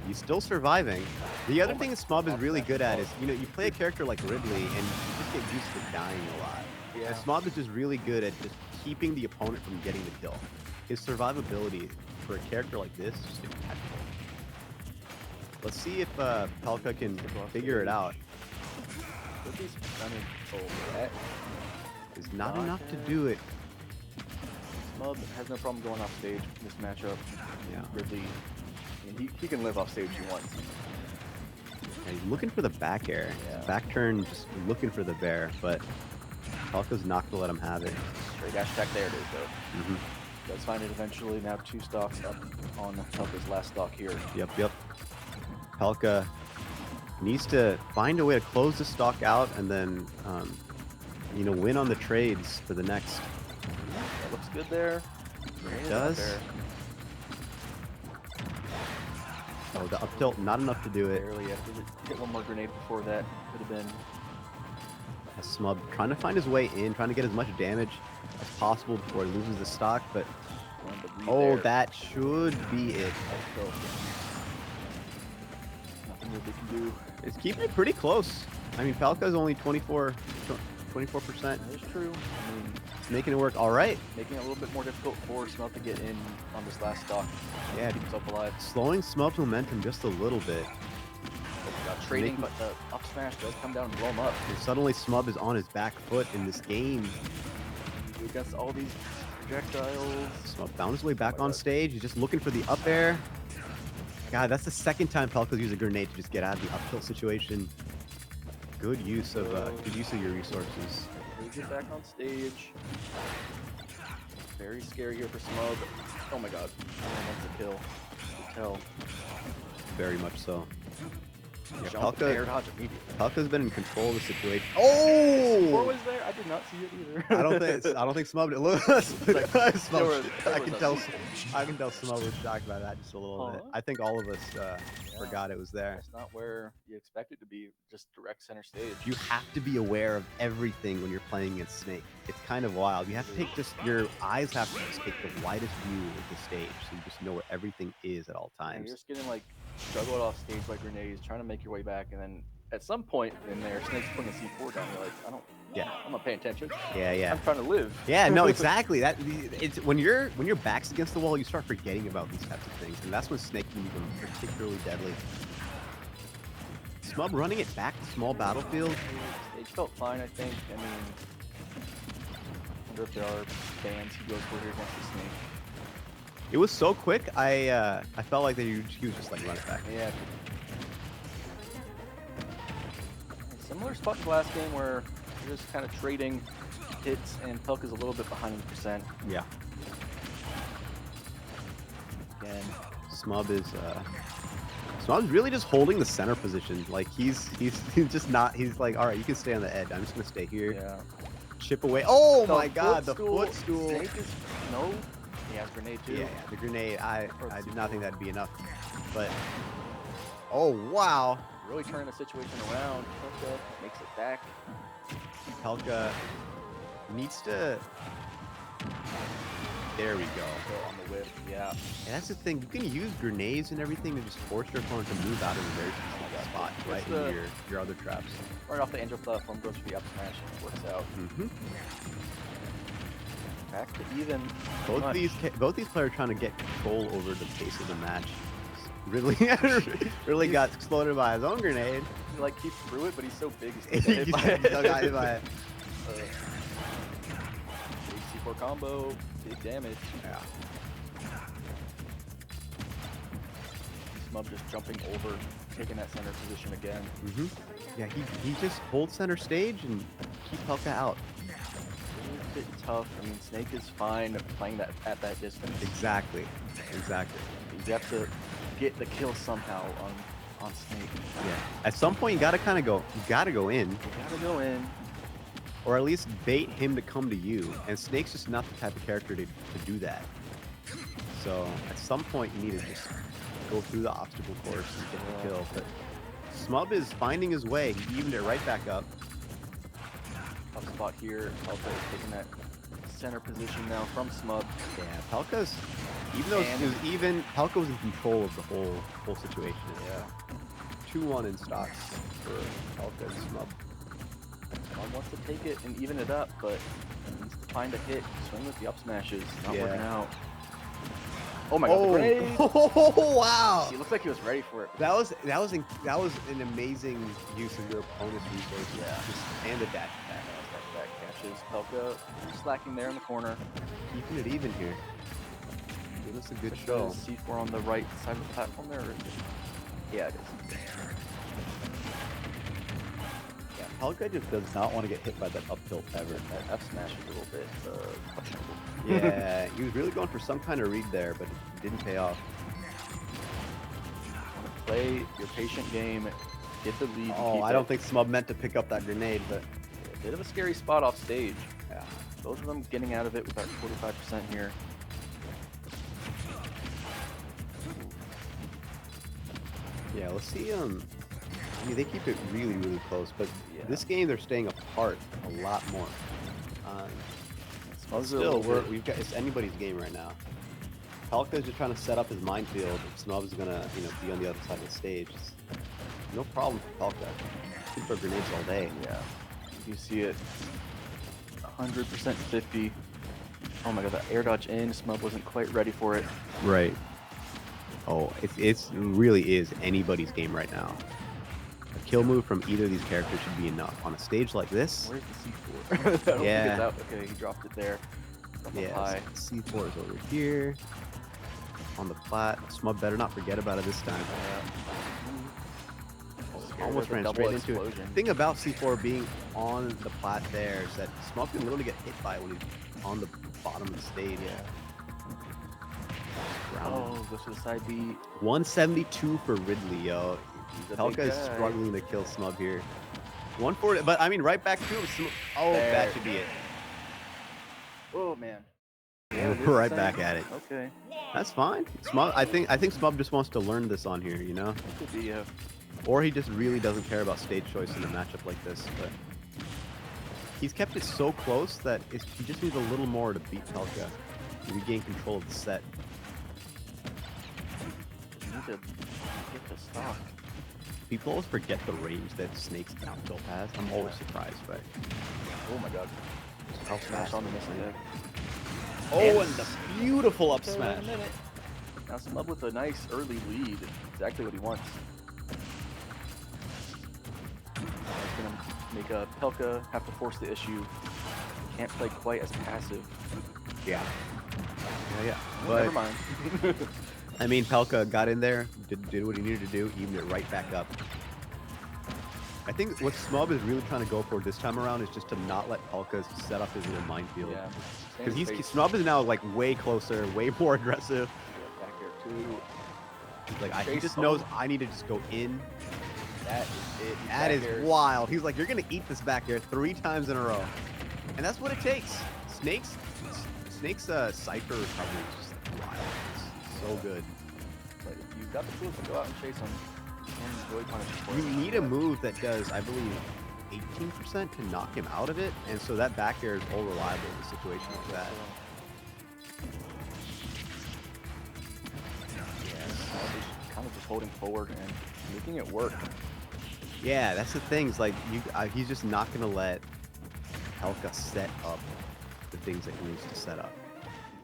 he's still surviving. The other thing Smub is really good at is, you play a character like Ridley and you just get used to dying a lot. Yeah. And Smub is just really good at just keeping the opponent from getting the kill. His survivability for a character like this is just impeccable. Let's see if Pelka can figure it out. That is not enough to do it. Smub has no problem going off stage in this matchup. Yeah. Ridley, he can live off stage if he wants. And he's looking for the back air. Yeah. Back turn, just looking for the bear, but Pelka's not going to let him have it. Straight dash attack, there it is, though. Does find it eventually. Now 2 stocks up on Pelka's last stock here. Yep. Pelka needs to find a way to close the stock out and then, win on the trades for the next. That looks good there. It does. Oh, the up tilt, not enough to do it. Barely. Have to hit one more grenade before that. Could have been. Smub trying to find his way in, trying to get as much damage as possible before he loses the stock, but that should be it. Nothing that they can do. It's keeping it pretty close. Pelka's only 24%. That is true. It's making it work all right. Making it a little bit more difficult for Smub to get in on this last stock. Yeah, keep himself alive. Slowing Smub's momentum just a little bit. Trading, but the up smash does come down and blow him up. And suddenly Smub is on his back foot in this game. Against all these projectiles. Smub found his way back on stage. He's just looking for the up air. God, that's the second time Pelka's used a grenade to just get out of the up tilt situation. Good use of your resources. Get back on stage. Very scary here for Smub. Oh my god. That's a kill. Good tell. Very much so. Yeah, Pelka's been in control of the situation. Oh! What was there? I did not see it either. I don't think Smub did. Look, I can tell Smub was shocked by that just a little bit. Huh? I think all of us forgot it was there. That's not where you expect it to be. Just direct center stage. You have to be aware of everything when you're playing against Snake. It's kind of wild. You have to take your eyes have to just take the widest view of the stage, so you just know where everything is at all And times. you're just getting like struggled off stage by grenades, trying to make your way back, and then at some point in there, Snake's putting a C4 down. You're like, I'm not paying attention. Yeah. I'm trying to live. Yeah, no, exactly. It's when your back's against the wall, you start forgetting about these types of things, and that's when Snake can become particularly deadly. Smub running it back to small battlefield. Stage felt fine, I think. I mean, I wonder if there are bands he goes for here against the Snake. It was so quick. I felt like he was just like run it back. Yeah. Similar spot to the last game where you're just kind of trading hits, and Pelka's a little bit behind the percent. Yeah. Again, Smub's really just holding the center position. Like he's just not. He's like, all right, you can stay on the edge. I'm just gonna stay here. yeah. Chip away. Oh my God, the footstool. Snake is no. He has grenade too. Yeah, the grenade. I did not think that'd be enough. But oh wow, Really turning the situation around. Pelka makes it back. Pelka needs to. There we go. Go on the whip. Yeah. And that's the thing. You can use grenades and everything to just force your opponent to move out of a very specific spot, right into your other traps. Right off the angel platform, goes for the up smash, and it works out. Back to even. Both these players trying to get control over the pace of the match. Really got exploded by his own grenade. He like keeps through it, but he's so big. He's He's got hit by it. Big C4 combo, big damage. Yeah. Smub just jumping over, taking that center position again. Yeah, he just holds center stage and keep Pelka out. A bit tough. I mean, Snake is fine playing that at that distance. Exactly. You have to get the kill somehow on Snake. Yeah. At some point, you gotta kind of go. You gotta go in, You gotta go in. or at least bait him to come to you. And Snake's just not the type of character to do that. So at some point, you need to just go through the obstacle course and get the kill. But Smub is finding his way. He evened it right back up. Tough spot here. Pelka is taking that center position now from Smub. Yeah, Pelka's, even though it was even, Pelka was in control of the whole situation. Yeah. 2-1 in stocks for Pelka and Smub. Smub wants to take it and even it up, but he needs to find a hit. Swing with the up smashes. Not working out. Oh my god, the grenade! Oh wow! He looked like he was ready for it. That was an amazing use of your opponent's resources. Yeah. Just and a dash attack. Back catches. Pelka slacking there in the corner. Keeping it even here. Give us a good Push show. the C4 on the right side of the platform there. Or is it? Yeah, it is. Yeah, Pelka just does not want to get hit by that up tilt ever. That F smash is a little bit questionable. Yeah, he was really going for some kind of read there, but it didn't pay off. Play your patient game. Get the lead. Oh, I don't think Smub meant to pick up that grenade, but A bit of a scary spot off stage. yeah. Both of them getting out of it with that 45% here. Yeah, let's see. I mean, they keep it really, really close, but Yeah. this game they're staying apart a lot more. But Smub's a still, little bit- it's anybody's game right now. Pelka's just trying to set up his minefield. Snub's gonna, be on the other side of the stage. It's no problem for Pelka. Shoot for grenades all day. Yeah. You see it. 100% 50. Oh my god, that air dodge in. Smub wasn't quite ready for it. Right. Oh, it really is anybody's game right now. A kill move from either of these characters should be enough. On a stage like this, Where's the C4? I don't think Yeah. it's out. Okay, he dropped it there. Up yeah, high. C4 is over here. On the plat. Smub better not forget about it this time. Almost ran straight into it. The thing about C4 being on the plat there is that Smub can literally get hit by it when he's on the bottom of the stage. Grounded. Oh, goes to the side B. 172 for Ridley, yo. He's a Pelka big is guy. struggling to kill Smub here. 140, but I mean, right back to him. Oh, There. that should be it. Oh man. Yeah, it is we're the right same. back at it. Okay. That's fine. Smub, I think Smub just wants to learn this on here, you know, It could be or he just really doesn't care about stage choice in a matchup like this. But he's kept it so close that he just needs a little more to beat Pelka, to regain control of the set. you need to get the stock. People always forget the range that Snake's down tilt has. I'm always surprised by Oh my god. how Smash fast. on the missile deck. Oh, and the beautiful up Okay, smash. wait a minute. Now Smub with a nice early lead. Exactly what he wants. It's gonna make Pelka have to force the issue. Can't play quite as passive. Yeah. Yeah. Well, never But mind. I mean, Pelka got in there, did what he needed to do, evened it right back up. I think what Smub is really trying to go for this time around is just to not let Pelka set up his little minefield. Yeah. Because Same space. Smub is now like way closer, way more aggressive. Yeah, back here too. He's like, he Chase just some. knows I need to just go in. That is it. That Back is airs. wild. He's like, you're gonna eat this back air 3 times in a row, and that's what it takes. Snake's Cypher recovery is just wild. It's so good. But if you've got the tools to go out and chase him, and really punish him for You it. need a move that does, I believe, 18% to knock him out of it, and so that back air is all reliable in a situation like that. Kind of just holding forward and making it work. Yeah, that's the thing. It's like he's just not gonna let Pelka set up the things that he needs to set up.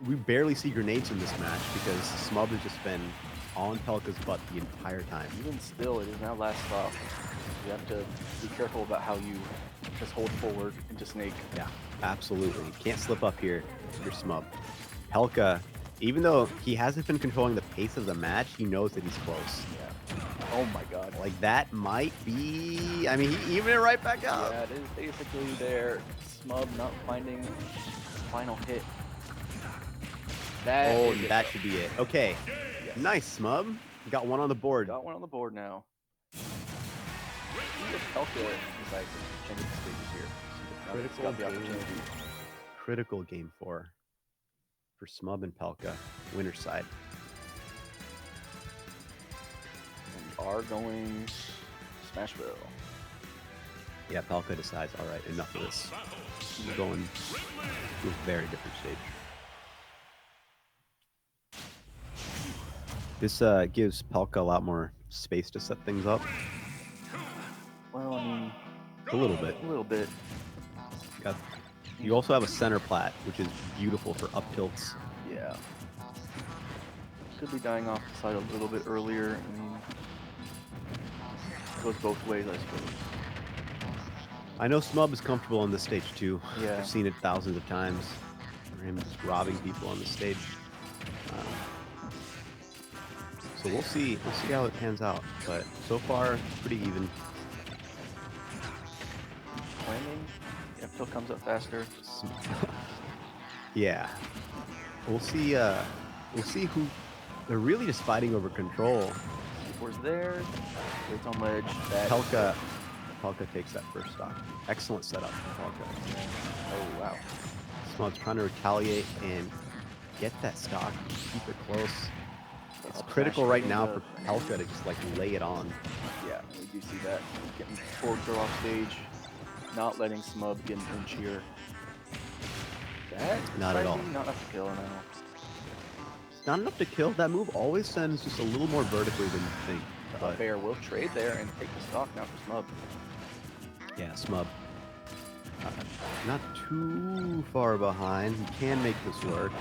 We barely see grenades in this match because Smub has just been on Pelka's butt the entire time. Even still, it is now last stop. You have to be careful about how you just hold forward into Snake. Yeah, absolutely. You can't slip up here if you're Smub. Pelka, even though he hasn't been controlling the pace of the match, he knows that he's close. Yeah. Oh my god. Like, that might be... I mean, he evened it right back up. Yeah, it is basically there. Smub not finding the final hit. That Oh, is it, that though. should be it. Okay. Yes. Nice, Smub. You got one on the board. Got one on the board now. See if Pelka decides to change the stages here. See if Pelka's got the opportunity. Critical game for Smub and Pelka. Winner's side. We are going Smashville. Yeah, Pelka decides, all right, enough of this. We're going to a very different stage. This gives Pelka a lot more space to set things up. Well, I mean, A little bit. a little bit. You also have a center plat, which is beautiful for up tilts. Yeah. Could be dying off the side a little bit earlier. I mean, goes both ways, I suppose. I know Smub is comfortable on this stage too. Yeah. I've seen it thousands of times. For him just robbing people on the stage. So we'll see how it pans out. But so far, pretty even. Landing. Yeah, Phil comes up faster. Yeah. We'll see. We'll see who. They're really just fighting over control. C4's there. Waits on ledge. That Pelka takes that first stock. Excellent setup from Pelka. Oh wow. Smub's trying to retaliate and get that stock. Keep it close. It's Up critical smash right now into- for Pelka to just like lay it on. Yeah, we do see that. Getting forward throw off stage. Not letting Smub get an inch here. That Not at might all. be Not enough to kill now. It's not enough to kill. That move always sends just a little more vertically than you think. But Bear will trade there and take the stock now for Smub. yeah, Smub. Not too far behind. He can make this work.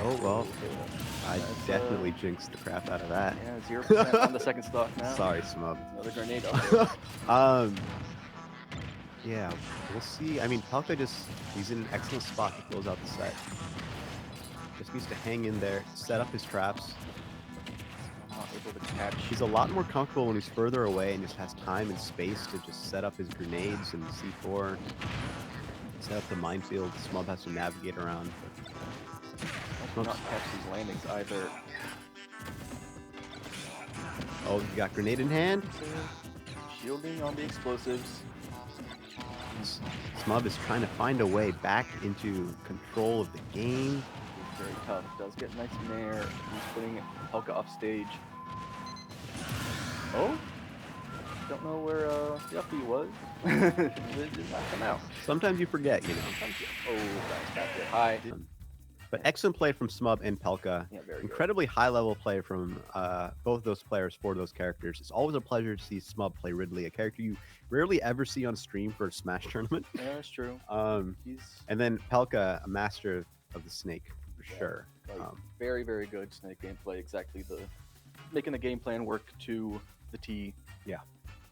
Oh well. I That's, definitely jinxed the crap out of that. Yeah, 0% on the second stock now. Sorry, Smub. Another grenade up there. Yeah, we'll see. I mean, Pelka he's in an excellent spot to close out the set. Just needs to hang in there, set up his traps. Not able to catch. He's a lot more comfortable when he's further away and just has time and space to just set up his grenades and C4. Set up the minefield. Smub has to navigate around. Not catch these landings either. Oh, you got grenade in hand? Shielding on the explosives. Smub is trying to find a way back into control of the game. It's very tough. Does get nice nair. He's putting Pelka off stage. Oh? Don't know where the up B was. It did not come out. Sometimes you forget, you know. Oh, nice back there. High. But excellent play from Smub and Pelka. Yeah, very good. Incredibly high-level play from both those players for those characters. It's always a pleasure to see Smub play Ridley, a character you rarely ever see on stream for a Smash tournament. Yeah, that's true. He's And then Pelka, a master of the snake, for sure. like, very, very good snake gameplay. Exactly making the game plan work to the T. Yeah.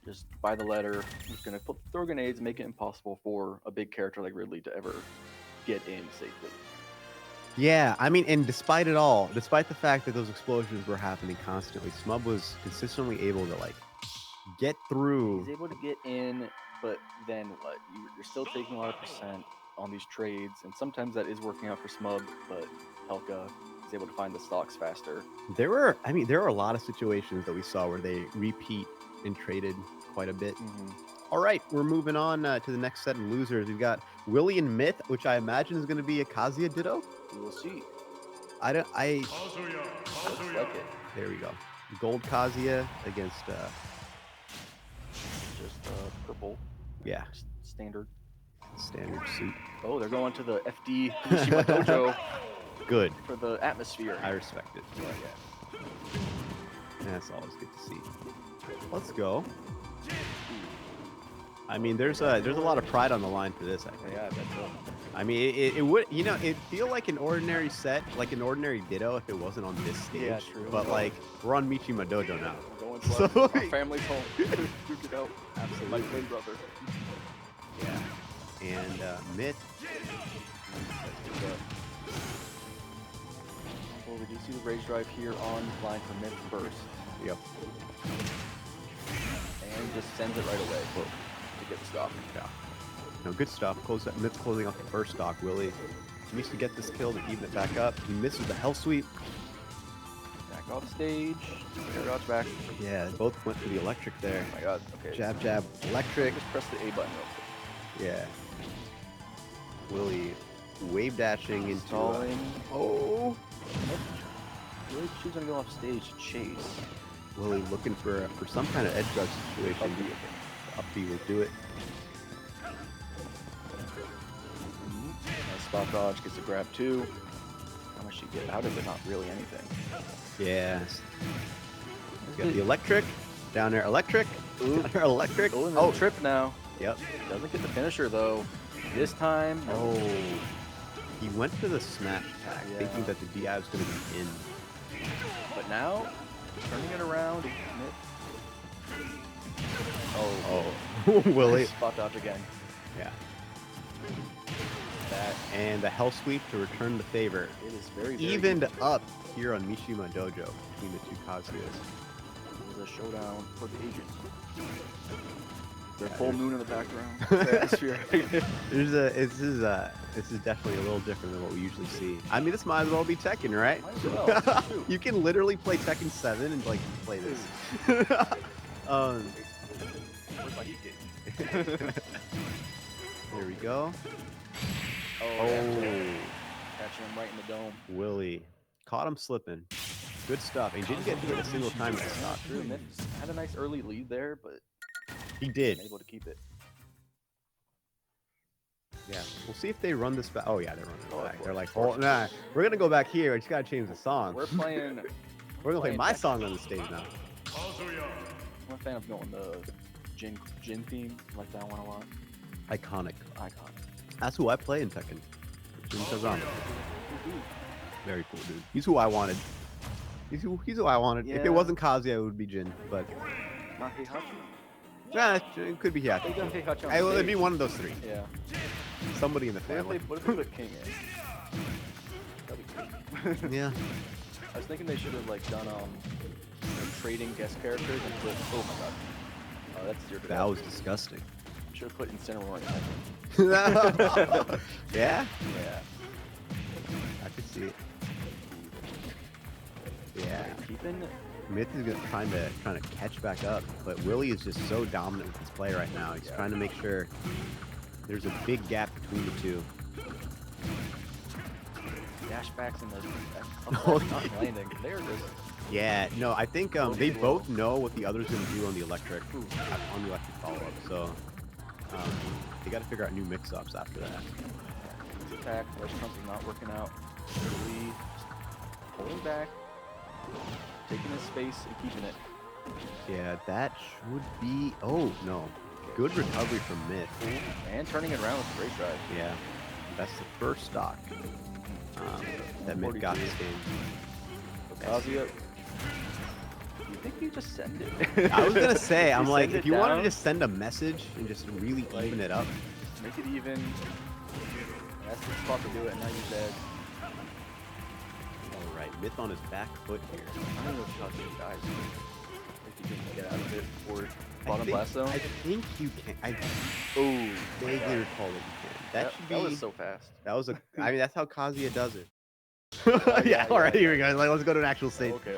Just by the letter. He's gonna throw grenades, make it impossible for a big character like Ridley to ever get in safely. Yeah, I mean, and despite it all, despite the fact that those explosions were happening constantly, Smub was consistently able to, like, get through. He's able to get in, but then what? You're still taking a lot of percent on these trades, and sometimes that is working out for Smub, but Pelka is able to find the stocks faster. There were a lot of situations that we saw where they repeat and traded quite a bit. All right, we're moving on to the next set of losers. We've got Willie and Myth, which I imagine is going to be a Kazuya Ditto. We will see. Looks like it. There we go. Gold Kazuya against, Just purple. yeah, Standard. standard suit. Oh, they're going to the FD Mishima Dojo Good. for the atmosphere. I respect it. Yeah. That's always good to see. Let's go. I mean, there's a lot of pride on the line for this, I think. Yeah, I bet so. I mean, it would, you know, it'd feel like an ordinary set, like an ordinary Ditto if it wasn't on this stage. Yeah, true. But, like, we're on Mishima Dojo now. We're going to So, our like- family's home. Duke it out. Absolutely. My twin brother. Yeah. And Myth. Well, we do see the rage drive here on line for Myth first. Yep. And just sends it right away to get the stop. Yeah. No, good stuff. Myth's closing off the first stock. Willie needs to get this kill to even it back up. He misses the hell sweep. Back off stage. Dodge back. Yeah, both went for the electric there. Oh my god. Okay. Jab, jab, electric. Just press the A button real quick. Yeah. Willie wave dashing into. Stalling. Oh. Really, she's gonna go off stage to chase. Willie looking for some kind of edge guard situation. Up B will do it. Nice spot dodge, gets a grab too. How much she get out of it? Not really anything. Yeah. Got the electric. Down there, electric. Ooh. Down there, electric. Oh, Oh, trip now. yep. Doesn't get the finisher though. This time. Oh. He went for the smash attack, Yeah. thinking that the DI was going to be in. But now, turning it around. Oh. Willie. Spot dodge again. Yeah. That And the hell sweep to return the favor. it is very, very Evened good. up here on Mishima Dojo between the two Kazuyas. It was a showdown for the agents. Their Yeah, full there's- moon in the background. The atmosphere. This is definitely a little different than what we usually see. I mean, this might as well be Tekken, right? Might as well. Shoot. You can literally play Tekken 7 and like play this. Where's my heat gauge? There we go. Oh, catching him right in the dome. Willie caught him slipping. Good stuff. He didn't get hit a single time at the stop. True, Myth had a nice early lead there, but He did. able to keep it. Yeah. We'll see if they run this back. Oh yeah, they're running Oh, it back. of They're like, course. oh nah, we're gonna go back here. I just gotta change the song. We're playing. We're gonna play playing my Tekken. song on the stage now. I'm a fan of going the Jin theme. I like that one a lot. Iconic. Icon. That's who I play in Tekken. Jin Kazama. Very cool dude. He's who I wanted. He's who I wanted. If Yeah. it wasn't Kazuya, it would be Jin. But Not Heihachi. nah, it could be They Hyaki. done Heihachi on It'd stage. be one of those three. Yeah. Somebody in the What if family. they put King in? That'd be cool. Yeah. I was thinking they should have like done like, trading guest characters and put. Oh my god. Oh, that's your. That was disgusting. Should have put Incineroar in. Yeah? Yeah. I could see it. Yeah. Keeping. Myth is trying to catch back up, but Willie is just so dominant with his play right now. He's trying to make sure There's a big gap between the two. Dashbacks and the Oh, not landing. There it is. Yeah, no, I think they Slow. both know what the other's gonna do on the electric follow-up. So they got to figure out new mix-ups after that. Attack. Ledge Trump is not working out. Really pulling back, taking his space and keeping it. Yeah, that should be. Oh no, good recovery from Myth. And turning it around with the race drive. Yeah, that's the first stock that Myth got this game. Kazuya, you think you just send it? I was gonna say, I'm like, send if it you want to down, just send a message and just really even it up. make it even. That's the spot to do it, and now you're dead. All right, Myth on his back foot here. I don't know if Kazuya dies. If you can get out of it for bottom blast zone. I think you can. I Oh, vaguely recall that you can. That should be. That was so fast. That was a. I mean, that's how Kazuya does it. yeah, All right, yeah. here we go. Like, let's go to an actual stage. Okay.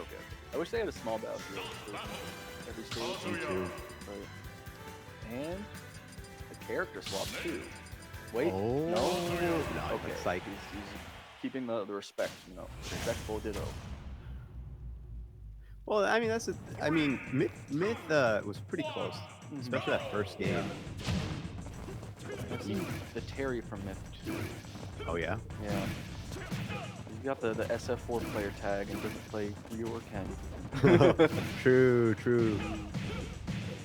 I wish they had a small battle field for every stage. Me too. But- And the character swap too. Wait, Oh, no. no, Okay, it's like he's keeping the respect, respectful ditto. well, I mean, that's a. I mean, Myth was pretty close, especially that first game. I've seen the Terry from Myth too. Oh yeah. Yeah. He's got the SF4 player tag and doesn't play Ryu or Ken. True.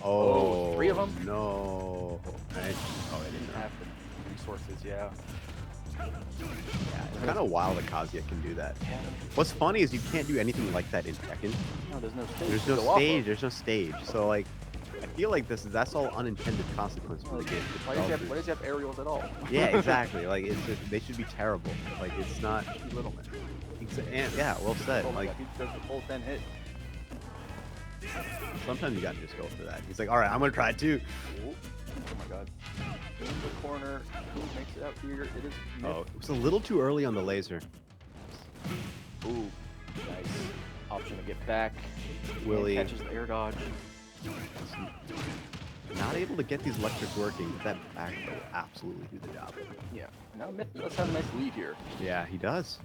Oh, 3 of 'em? No. I didn't know. Have the resources, yeah. Yeah, it's kind of wild that Kazuya can do that. What's funny is you can't do anything like that in Tekken. No, there's no stage. There's to no go off of. stage. There's no stage. So like, I feel like that's all unintended consequences for the game. Why does he have aerials at all? Yeah, exactly. Like it's just, they should be terrible. Like it's not. Little man. And yeah, well said. Oh my Like God, he does the full 10 hit. sometimes you gotta just go for that. He's like, all right, I'm gonna try it too. Oh my God. In the corner. Who makes it out here? It is Myth. Oh, it was a little too early on the laser. Ooh, nice. Option to get back. Willie. And catches the air dodge. Not able to get these electrics working, but that back throw will absolutely do the job. Yeah. Now Myth does have a nice lead here. Yeah, he does.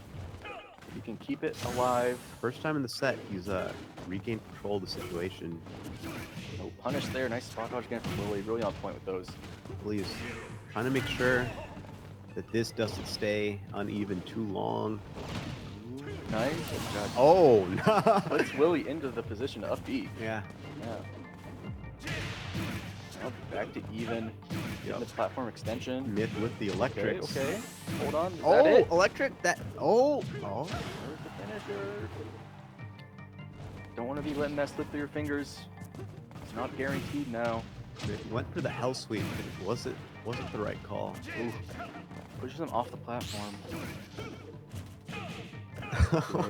If he can keep it alive. First time in the set, he's regained control of the situation. No punish there. Nice spot dodge again from Willie. Really on point with those. Willie's trying to make sure that this doesn't stay uneven too long. Ooh, nice. God. Oh, no. Puts Willie into the position to up B. Yeah. Yeah. Now back to even. Getting the platform extension. Myth with the electrics. Okay. Hold on. Is Oh, that it? electric. Oh. There's the finisher. Don't want to be letting that slip through your fingers. It's not guaranteed now. Went for the hell sweep, but wasn't the right call. Ooh. Pushes him off the platform.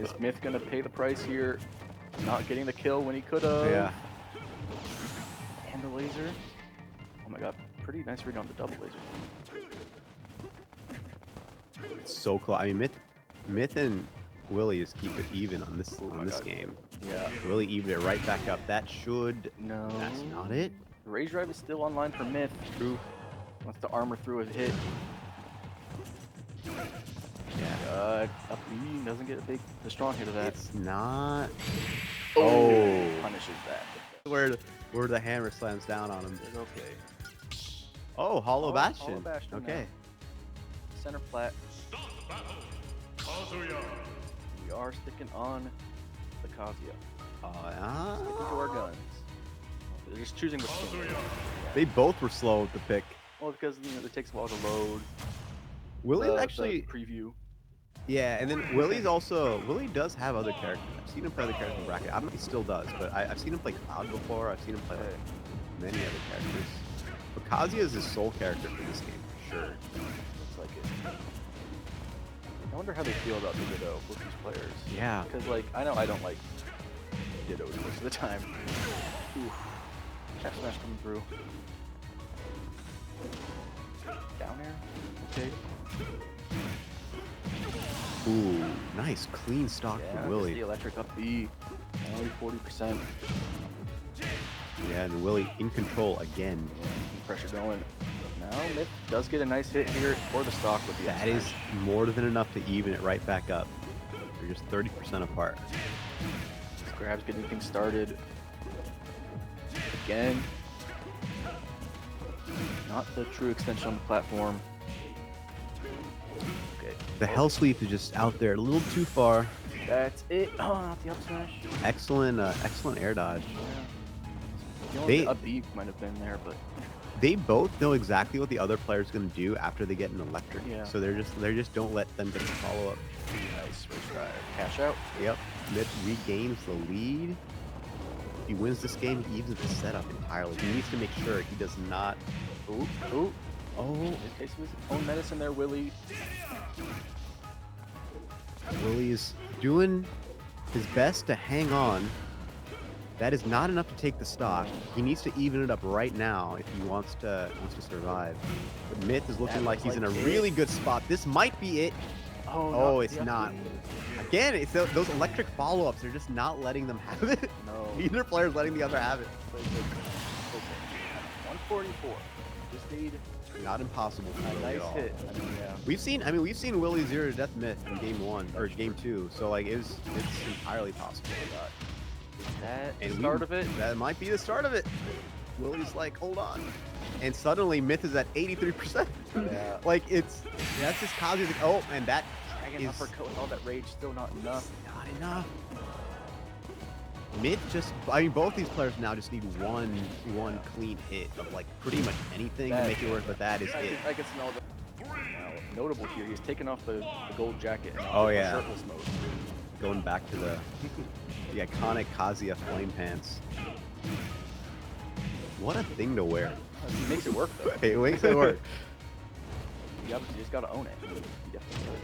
Is Myth gonna pay the price here? Not getting the kill when he could have. Yeah. And the laser. Oh my God. Pretty nice read on the double laser. It's so close. I mean, Myth and Willie just keep it even on this Oh my God. game. Yeah. Willie evened it right back up. That should. No. That's not it. The rage drive is still online for Myth. True. Wants to armor through a hit. Yeah. Up B doesn't get the strong hit of that. It's not. Oh. Punishes that. Where the hammer slams down on him. It's okay. Oh, hollow Hollow bastion. Bastion Okay. Center plat. We are sticking on the Kazuya. Sticking to our guns. They're just choosing which one. They both were slow with the pick. Well, because it takes a while to load. Willie's the actually. preview. Yeah, and then Willie does have other characters. I've seen him play other characters in bracket. I don't know if he still does, but I've seen him play Cloud before. I've seen him play like, many other characters. But Kazuya is his sole character for this game, for sure. Looks like it. I wonder how they feel about the Ditto with these players. Yeah. Because, like, I know I don't like Dittos most of the time. Ooh. F smash coming through. Down air? Okay. Ooh, nice clean stock Yeah, from gets Willie. the electric up B. Only 40%. Yeah, and Willie in control again. Pressure going. Now Myth does get a nice hit here for the stock with the That is smash. more than enough to even it right back up. They're just 30% apart. These grabs getting things started. Again. Not the true extension on the platform. Okay. The hell sweep is just out there a little too far. That's it. Oh, not the up smash. Excellent, excellent air dodge. Yeah. They- The up B might have been there, but They both know exactly what the other player's going to do after they get an electric. Yeah. So they just don't let them get the follow up. nice race drive. Cash out. Yep. Myth regains the lead. If he wins this game, he evens the setup entirely. He needs to make sure he does not. Ooh, ooh. Oh, In this case, it was own medicine there, Willie. Willie's doing his best to hang on. That is not enough to take the stock. He needs to even it up right now if he wants to survive. But Myth is looking That like looks he's in like a it. really good spot. This might be it. Oh, it's the up not. B. Again, it's those electric follow-ups. They're just not letting them have it. No. Either player's letting the other have it. Okay. 144. Just need Not impossible for a Willie nice at all. hit. I mean, yeah. We've seen Willie 0 to death Myth in game 1 or game 2. So like it's entirely possible. Is that And the we- start of it? That might be the start of it. Willie's like, hold on. And suddenly Myth is at 83%. Yeah. Like that's just Kazuya's like, oh, and that Dragon is uppercut with all that rage, still not enough. not enough. Myth both these players now just need one clean hit of like pretty much anything to make it work, but that is it. I can smell the. Now, notable here, he's taken off the gold jacket. And Oh, yeah. Shirtless mode. Going back to the iconic Kazuya flame pants. What a thing to wear. He makes it work though. It makes it work. You just gotta own it. He definitely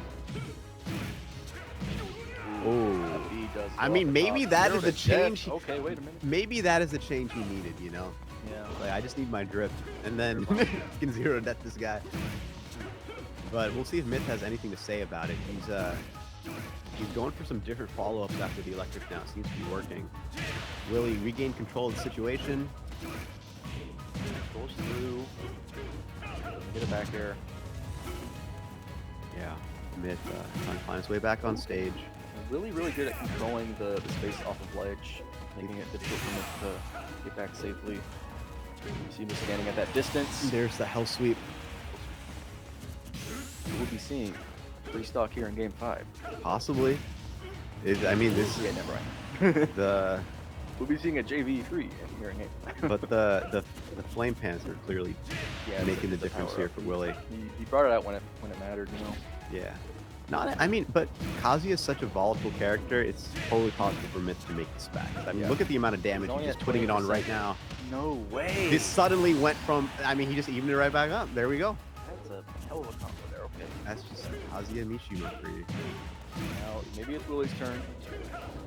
Oh. That B does I go mean, off the maybe top. that Zero is the to death. change. Okay, wait a minute. Maybe that is the change he needed, you know? Yeah. Like, I just need my drift, and then you can 0 to death this guy. But we'll see if Myth has anything to say about it. He's going for some different follow-ups after the electric now. Seems to be working. Willie regained control of the situation. Goes through. Get it back there. Yeah, Myth trying to find his way back on stage. Really, really good at controlling the space off of ledge, making it difficult for him to get back safely. You see him standing at that distance. There's the hell sweep. We'll be seeing free stock here in game 5. Possibly. I mean, this Yeah, never mind. the We'll be seeing a JV3 in here in game 5. but the flame pants are clearly Yeah, making the it's a difference power here up. for Willie. He brought it out when it mattered, you know. Yeah. I mean, but Kazuya is such a volatile character, it's totally possible for Myth to make this back. I mean, Yeah. look at the amount of damage only he's just at putting it on 20%. right now. No way. This suddenly went from, I mean, he just evened it right back up. There we go. That's a hell of a combo there. Okay. That's just Kazuya Mishima for you. Now maybe it's Willie's turn.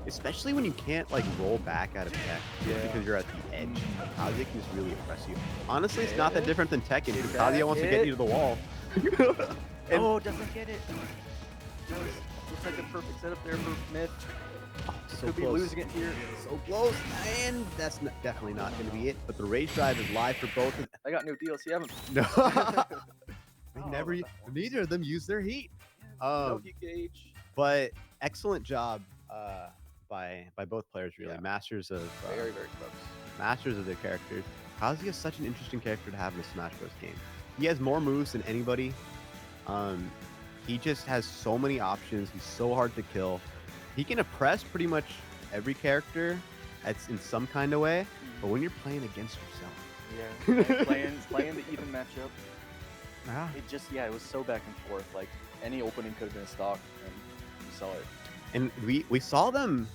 Especially when you can't, like, roll back out of tech just Yeah. because you're at the edge. Kazuya can just really oppress you. Honestly, it's Yeah. not that different than Tekken. If That Kazuya wants to get hit. you to the wall. And- Oh, doesn't get it. Looks like a perfect setup there for Myth. Oh, so Could be close. losing it here. So close, and that's definitely not going to be it. But the rage drive is live for both. I got no DLC. I haven't. No, they Oh, never. that one. Neither of them use their heat. No heat gauge. But excellent job by both players. Really, Yeah. masters of Very, very close. masters of their characters. Kazuya is such an interesting character to have in a Smash Bros. Game. He has more moves than anybody. He just has so many options. He's so hard to kill. He can oppress pretty much every character in some kind of way. But when you're playing against yourself, Yeah. playing the even matchup. It was so back and forth. Like any opening could have been a stock, and you saw it. And we saw them.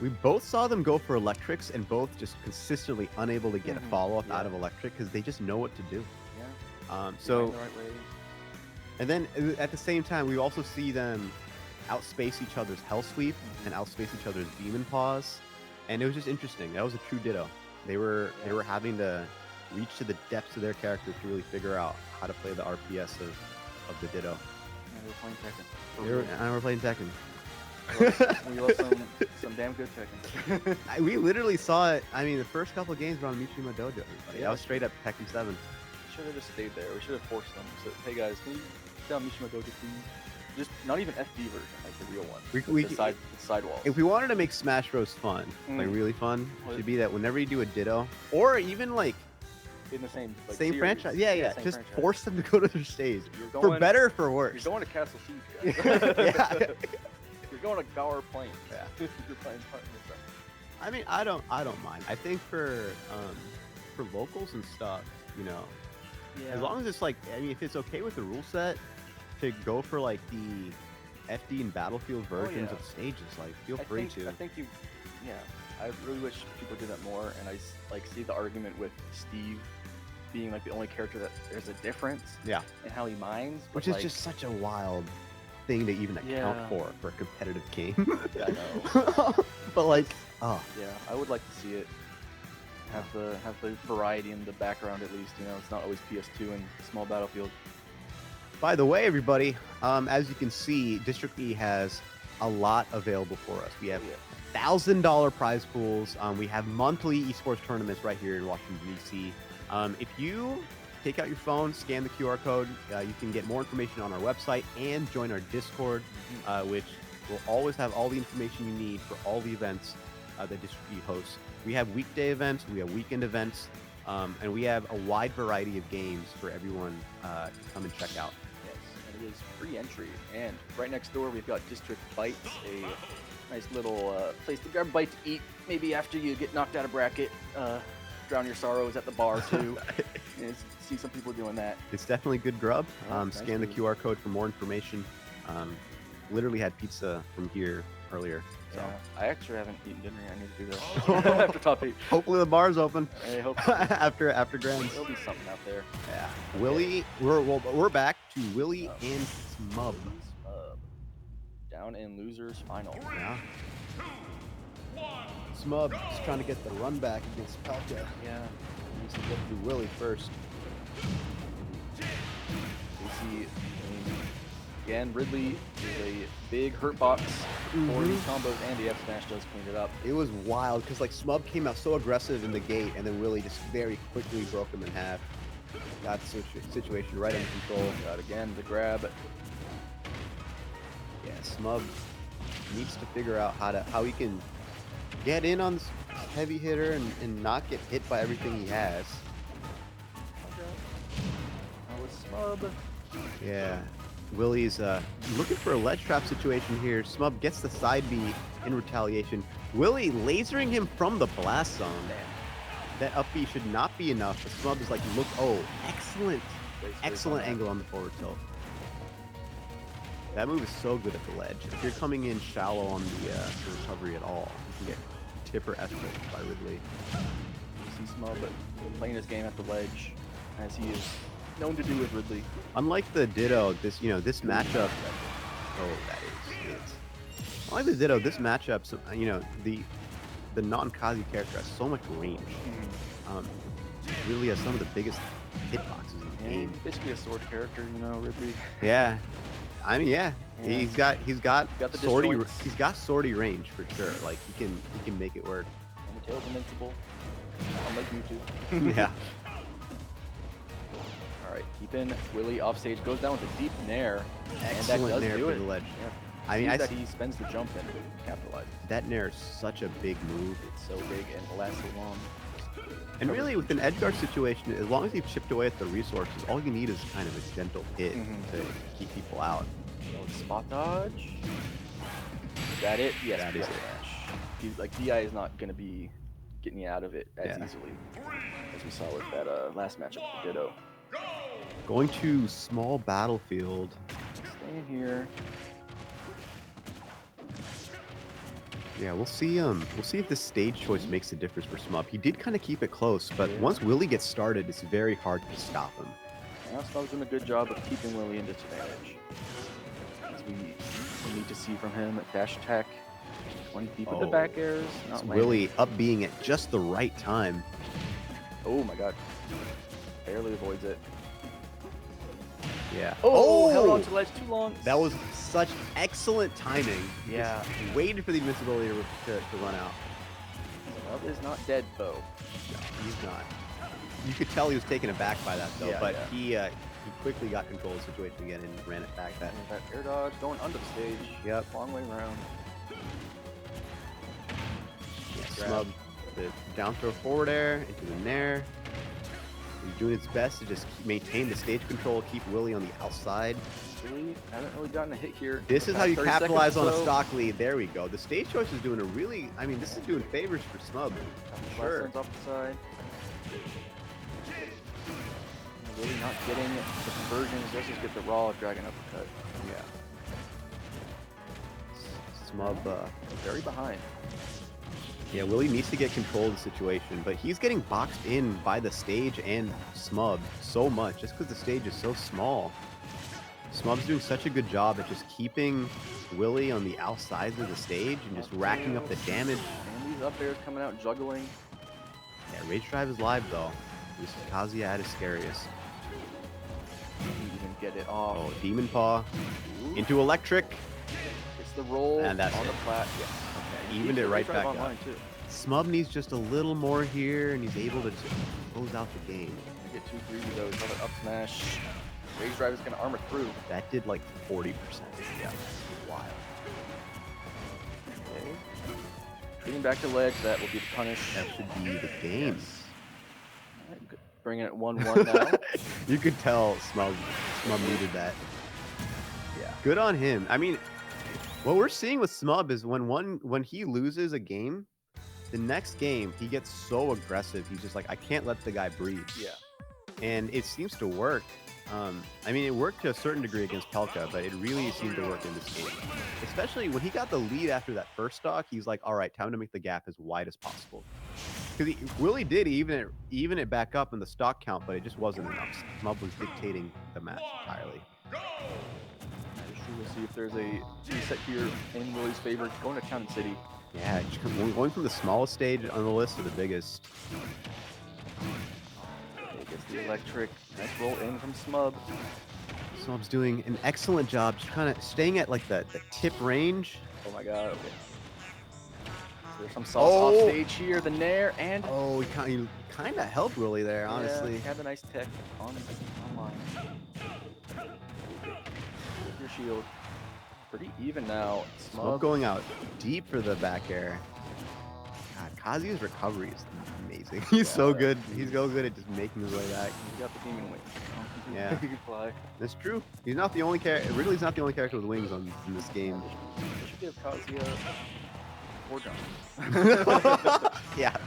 We both saw them go for electrics, and both just consistently unable to get a Mhm, follow up yeah. out of electric because they just know what to do. Yeah. So Going the right way. and then at the same time, we also see them outspace each other's hell sweep and outspace each other's demon paws, and it was just interesting. That was a true ditto. They were having to reach to the depths of their characters to really figure out how to play the RPS of the ditto. Yeah, they were playing Tekken. And we're playing Tekken. We love some damn good Tekken. We literally saw it. I mean, the first couple of games were on Mishima Dojo. Everybody. Yeah. That was straight up Tekken 7. should have just stayed there. We should have forced them. So, hey guys, can you down Mishima Dojo, please? Just not even FD version, like the real one. The sidewalls. If we wanted to make Smash Bros fun, like really fun, it should be that whenever you do a Ditto, or even like in the same same franchise, yeah, just franchise. force them to go to their stage, You're going, for better or for worse. You're going to Castle Siege, yeah. You're going to Gower Plains. Yeah. You're playing partner. I mean, I don't mind. I think for locals and stuff, you know, as long as it's like, I mean, if it's okay with the rule set to go for like the FD and Battlefield versions of stages, like feel free to. I think I really wish people did that more, and I like see the argument with Steve being like the only character that there's a difference. Yeah. In how he mines, which is just such a wild thing to even account for a competitive game. Yeah, I know. But like, yeah, I would like to see it have the variety in the background at least. You know, it's not always PS2 and small Battlefield. By the way, everybody, as you can see, District E has a lot available for us. We have $1,000 prize pools. We have monthly esports tournaments right here in Washington, D.C. If you take out your phone, scan the QR code, you can get more information on our website and join our Discord, which will always have all the information you need for all the events that District E hosts. We have weekday events, we have weekend events, and we have a wide variety of games for everyone to come and check out. Yes, and it is free entry. And right next door, we've got District Bites, a nice little place to grab a bite to eat, maybe after you get knocked out of bracket. Drown your sorrows at the bar too. And see some people doing that. It's definitely good grub. Yeah, scan the QR code for more information. Literally had pizza from here earlier. So. Yeah, I actually haven't eaten dinner yet. I need to do that after top 8. Hopefully the bar's open. I hope so. after Grands. There'll be something out there. Yeah. Willie, we're back to Willie and Smub. Down in losers final. Yeah. Smub is trying to get the run back against Palka. Yeah. Needs to get through Willie first. We see, again, Ridley is a big hurt box for these combos, and the F smash does clean it up. It was wild because like Smub came out so aggressive in the gate, and then Willie just very quickly broke him in half. Got the situation right under control. Got again the grab. Yeah, Smub needs to figure out how he can get in on this heavy hitter and not get hit by everything he has. Smub. Yeah, Willie's looking for a ledge trap situation here. Smub gets the side B in retaliation. Willie lasering him from the blast zone. That up B should not be enough. But Smub is like, look, excellent angle on the forward tilt. That move is so good at the ledge. If you're coming in shallow on the recovery at all, you can get tipper effort by Ridley. You see Smub playing his game at the ledge, as he is known to do with Ridley. Unlike the Ditto, this matchup. Oh, that is it. Unlike the Ditto, this matchup, the non-Kazi character has so much range. Really has some of the biggest hitboxes in the game. Basically a sword character, Ridley. Yeah. I mean, yeah. He's got the sortie range for sure. Like he can make it work. And the tail's invincible. Unlike you two. Yeah. Alright, keeping Willie off stage, goes down with a deep nair. Excellent and that nair does do for it. the ledge. Yeah. I mean, that he spends the jump and capitalizes. That nair is such a big move. It's so big and lasts so long. And really, with an edge guard situation, as long as you've chipped away at the resources, all you need is kind of a gentle hit to keep people out. Spot dodge. Is that it? Yes, that is it. Like DI is not going to be getting you out of it as easily as we saw with that last matchup with Ditto. Going to small battlefield. Staying here. Yeah, we'll see if this stage choice makes a difference for Smub. He did kind of keep it close, but once Willie gets started, it's very hard to stop him. Now Smub's doing a good job of keeping Willie in disadvantage. As we need to see from him at dash attack. 20 deep with the back airs. Not Willie up being at just the right time. Oh my god. Barely avoids it. Yeah. Oh, held on to the ledge too long. That was such excellent timing. Yeah. Just waited for the invincibility to run out. Smub is not dead, though. No, he's not. You could tell he was taken aback by that though, Yeah, but yeah. he quickly got control of the situation again and ran it back. And that air dodge going under the stage. Yep. Long way around. Yeah, Grab. Smub, the down throw forward air into the nair. He's doing his best to just maintain the stage control, keep Willie on the outside. Really haven't really gotten a hit here. This the is how past you 30 seconds capitalize or on a so. stock lead. There we go. The stage choice is doing a really, I mean, this is doing favors for Smub. Sure. Off the side. Really not getting the conversions. Let's just get the raw dragon uppercut. Yeah. Smub, Very behind. yeah, Willie needs to get control of the situation, but he's getting boxed in by the stage and Smub so much just because the stage is so small. Smub's doing such a good job at just keeping Willie on the outsides of the stage and just racking up the damage. And these up airs coming out juggling. Yeah, Rage Drive is live though. This Kazuya at his scariest. Didn't even get it off. Oh, Demon Paw Ooh. into Electric. It's the roll And that's on it. the plat. Yes. Okay. Evened it right back up. online too. Smub needs just a little more here, and he's able to just close out the game. I get 2 greedy though. Another up smash. Rage Drive is going to armor through. That did like 40%. Yeah. Wild. Okay. Treating back to ledge. That will be the punish. That should be the game. Alright, good. Bringing it 1-1 now. You could tell Smub needed that. Yeah. Good on him. I mean, what we're seeing with Smub is when he loses a game, the next game he gets so aggressive. He's just like, I can't let the guy breathe. Yeah. And it seems to work. I mean, it worked to a certain degree against Pelka, but it really seemed to work in this game. Especially when he got the lead after that first stock, he's like, all right, time to make the gap as wide as possible. Because Willie did even it back up in the stock count, but it just wasn't enough. Smub was dictating the match entirely. We'll see if there's a reset here in Willie's favor. Going to Town and City. Yeah, going from the smallest stage on the list to the biggest. It gets the electric. Nice roll in from Smub. Smub's doing an excellent job, just kind of staying at like the tip range. Oh my god. Okay. There's some sauce off stage here. The nair and Oh, he kind of helped Willie there, honestly. Yeah, had a nice tech online. With your shield. Pretty even now. Smub going out deep for the back air. God, Kazuya's recovery is amazing. He's so good. He's so good at just making his way back. He's got the demon wing. Yeah. He can fly. That's true. He's not the only character. Ridley's not the only character with wings in this game. They should give Kazuya 4 jumps. Yeah.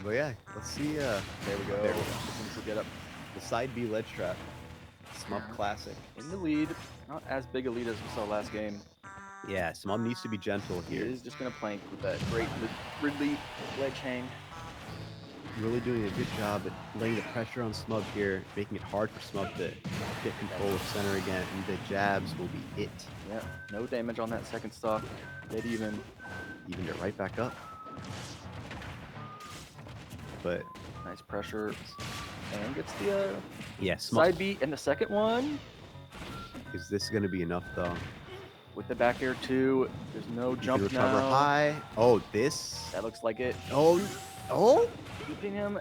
But yeah, let's see. There we go. There we go. This one's to get up The side B ledge trap. Smub classic. in the lead. Not as big a lead as we saw last game. Yeah, Smub needs to be gentle He here. is just going to plank with that great Ridley ledge hang. Really doing a good job at laying the pressure on Smub here, making it hard for Smub to get control of center again, and the jabs will be it. Yeah, no damage on that second stock. Dead even. Evened it right back up. But Nice pressure. And gets the yeah, Smub, side beat in the second one. is this going to be enough though? With the back air too. There's no You can jump recover now. high. Oh, this. That looks like it. Oh, oh. Keeping him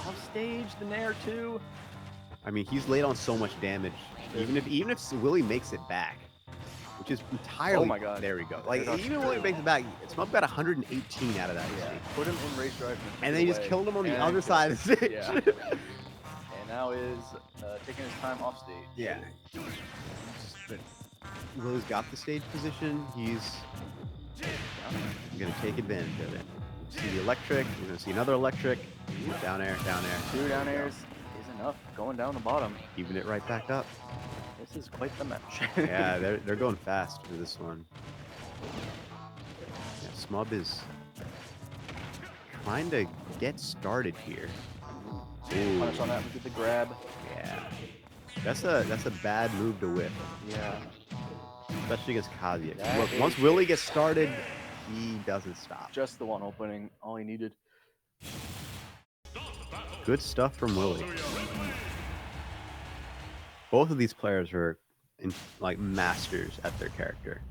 off stage. The nair too. I mean, he's laid on so much damage. Even if Willie makes it back, which is entirely. Oh my God. There we go. The Like air dodge even is when he great. makes it back, Smub got 118 out of that. Yeah. exchange. Put him in race drive. And then he just killed him on the other side of the stage. Yeah. And now is taking his time off stage. Yeah. But Willie's got the stage position. He's going to take advantage of it. See the electric. We're going to see another electric. Down air, down air. 2 down airs is enough. Going down the bottom. Even it right back up. This is quite the match. Yeah, they're going fast for this one. Yeah, Smub is trying to get started here. Ooh, Punish on that. We get the grab. yeah. That's a bad move to whip, Yeah. especially against Kazuya. That Look, is once Willie gets started, he doesn't stop. Just the one opening. All he needed. Good stuff from Willie. Both of these players are like masters at their character.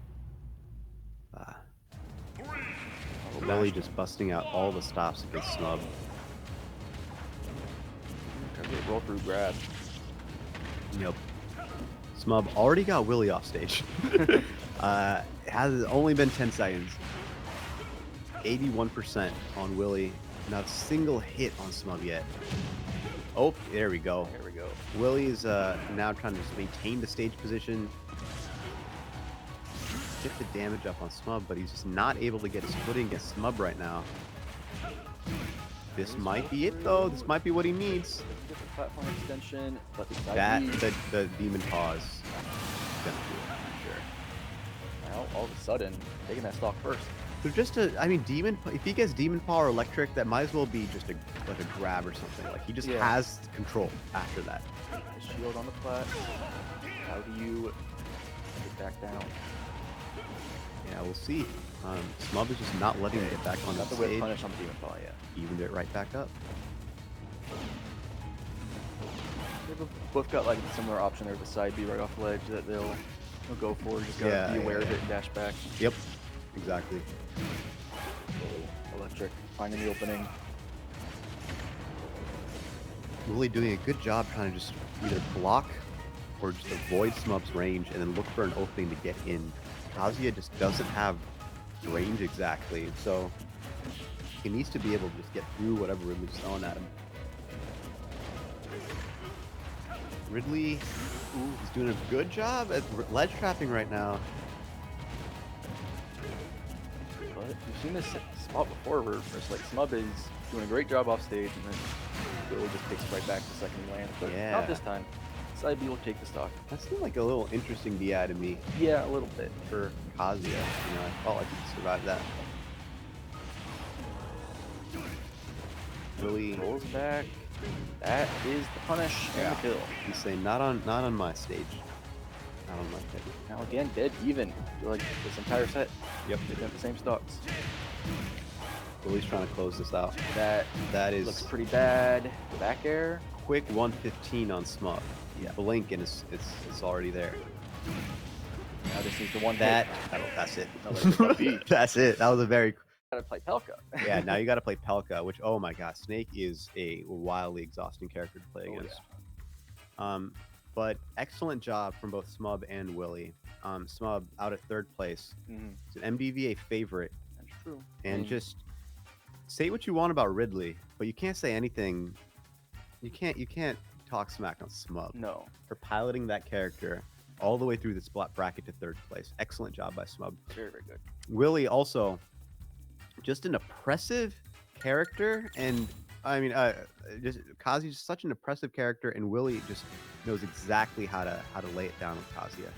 Willie just busting out all the stops against Snub. Trying to get roll through grass. Yep. Smub already got Willie off stage. It has only been 10 seconds. 81% on Willie. Not a single hit on Smub yet. Oh, there we go. There we go. Willie is now trying to just maintain the stage position. Get the damage up on Smub, but he's just not able to get his footing against Smub right now. This might be it, though. This might be what he needs. Get the platform extension, but the side That, B, the demon pause. Is gonna do it, for sure. now all of a sudden taking that stock first. So just I mean, demon. If he gets demon paw or electric, that might as well be just like a grab or something. Like he just Yeah. has control after that. The shield on the plat. How do you get back down? Yeah, we'll see. Smub is just not letting him get back on Got the the whip stage. punish on the demon paw, yeah. Evened it right back up. They've both got like a similar option there, the side B right off the ledge that they'll go for. Just gotta Yeah, be aware yeah, of it and dash back. Yep, exactly. Electric, finding the opening. Willie doing a good job trying to just either block or just avoid Smub's range and then look for an opening to get in. Kazuya just doesn't have range exactly, so he needs to be able to just get through whatever Ridley's throwing at him. Ridley is doing a good job at ledge trapping right now. But we've seen this spot before where it's like Smub is doing a great job off stage and then Willie just takes it right back the second he lands. But Yeah. not this time. Side B will take the stock. That seemed like a little interesting DI to me Yeah, a little bit. for Kazuya. You know, I felt like he could survive that. Willie, Rolls back. That is the punish and Yeah. the kill. he's saying not on my stage. Not on my stage. Now again, dead even. Like this entire set. Yep. They've got the same stocks. Willie's trying to close this out. That is looks pretty bad. Back air. quick 115 on Smub. Yeah. Blink and it's already there. Now this is the one That's it. No, that's gotta be. That's it. That was a very Gotta play Pelka. yeah. Now you got to play Pelka, which oh my god, Snake is a wildly exhausting character to play Oh, against. But excellent job from both Smub and Willie. Smub out at third place. Mhm. It's an MDVA favorite, That's true. and Mm. just say what you want about Ridley, but you can't say anything. You can't talk smack on Smub No. for piloting that character all the way through this bracket to third place. Excellent job by Smub. Very, very good. Willie also just an oppressive character, and I mean, just Kazuya's such an oppressive character, and Willie just knows exactly how to lay it down with Kazuya.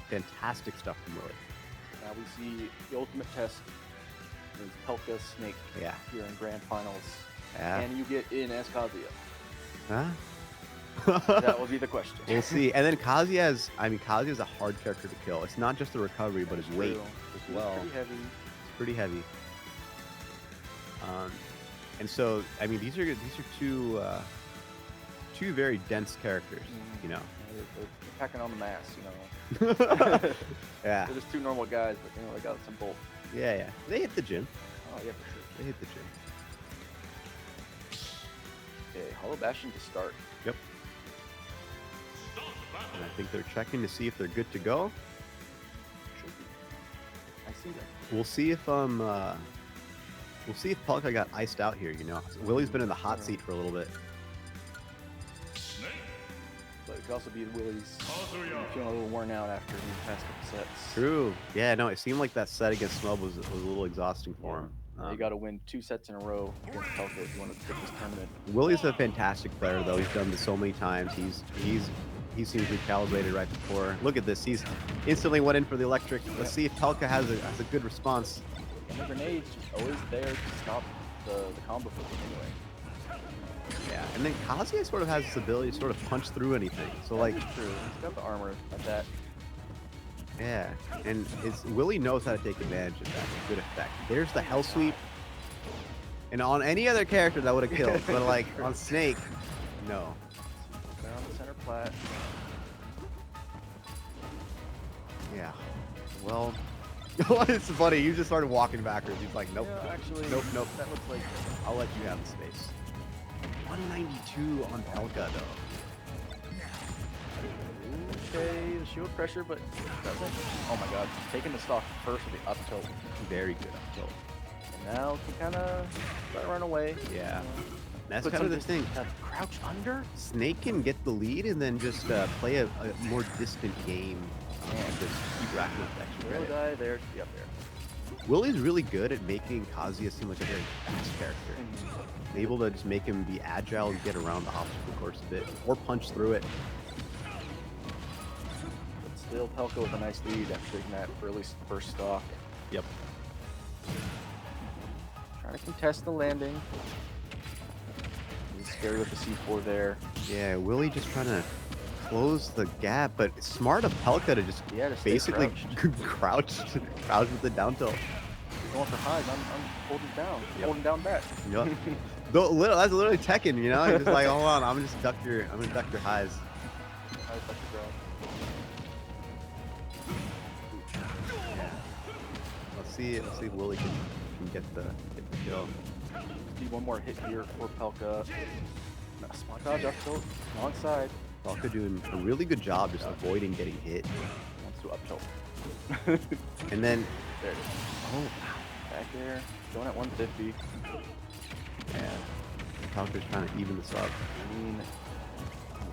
Fantastic stuff from Willie. Now we see the ultimate test is Pelka Snake Yeah. here in grand finals. Yeah. Can you get in as Kazuya? Huh? That will be the question. We'll see. And then Kazuya's a hard character to kill. It's not just the recovery, but his weight True. as He's well. pretty heavy. It's pretty heavy. And so I mean these are two very dense characters, you know. Yeah, they're packing on the mass, you know. Yeah. They're just two normal guys, but you know they got some bulk. Yeah. They hit the gym. Oh yeah, for sure. They hit the gym. Okay, Hollow Bastion to start. Yep. And I think they're checking to see if they're good to go. Should be. I see that. We'll see if Pelka got iced out here, you know. Willie's been in the hot seat for a little bit. But it could also be Willie's feeling a little worn out after these past couple sets. True. Yeah, no, it seemed like that set against Smub was a little exhausting for him. You got to win 2 sets in a row against Pelka if you want to get this tournament. Willie's a fantastic player, though. He's done this so many times. He seems recalibrated right before. Look at this. He's instantly went in for the electric. Let's see if Pelka has a good response. And the grenade's just always there to stop the combo for him anyway. Yeah, and then Kazuya sort of has this ability to sort of punch through anything. So like, That's true. He's got the armor at that. yeah, and Willie knows how to take advantage of that to good effect. There's the Hell Sweep, and on any other character that would have killed, but like on Snake, no. They're on the center plat. Yeah. Well, It's funny. He just started walking backwards. He's like, nope, Yeah, actually, nope, nope. that looks like I'll let you have the space. 192 on Pelka though. okay. The shield pressure, but doesn't. Oh my God! Taking the stock first with the up tilt, Very good up tilt. and now can kind of run away. Yeah. That's Put kind of some the thing. Crouch under. Snake can get the lead and then just play a more distant game and just keep racking up extra Little credit. guy there to be up there. Willie's really good at making Kazuya seem like a very fast character. Able to just make him be agile and get around the obstacle course a bit, or punch through it. But still, Pelka with a nice lead after taking that early first stock. Yep. Trying to contest the landing. He's scary with the C4 there. Yeah, Willie just trying to close the gap, but it's smart of Pelka to just Yeah, to stay basically crouched. crouch with the down tilt. Going for highs. I'm holding down. Yep. Holding down back. Yep. That's literally Tekken, you know? You're just like, hold on, I'm gonna duck your highs. Highs touch the ground. Yeah. Let's see if Willie can get the kill. Need one more hit here for Pelka. No, smart dodge up tilt. Wrong side. Pelka doing a really good job just avoiding getting hit. Wants to up tilt. And then, There it is. oh, Back there. Going at 150. man, Pelka's trying to even this up. I mean,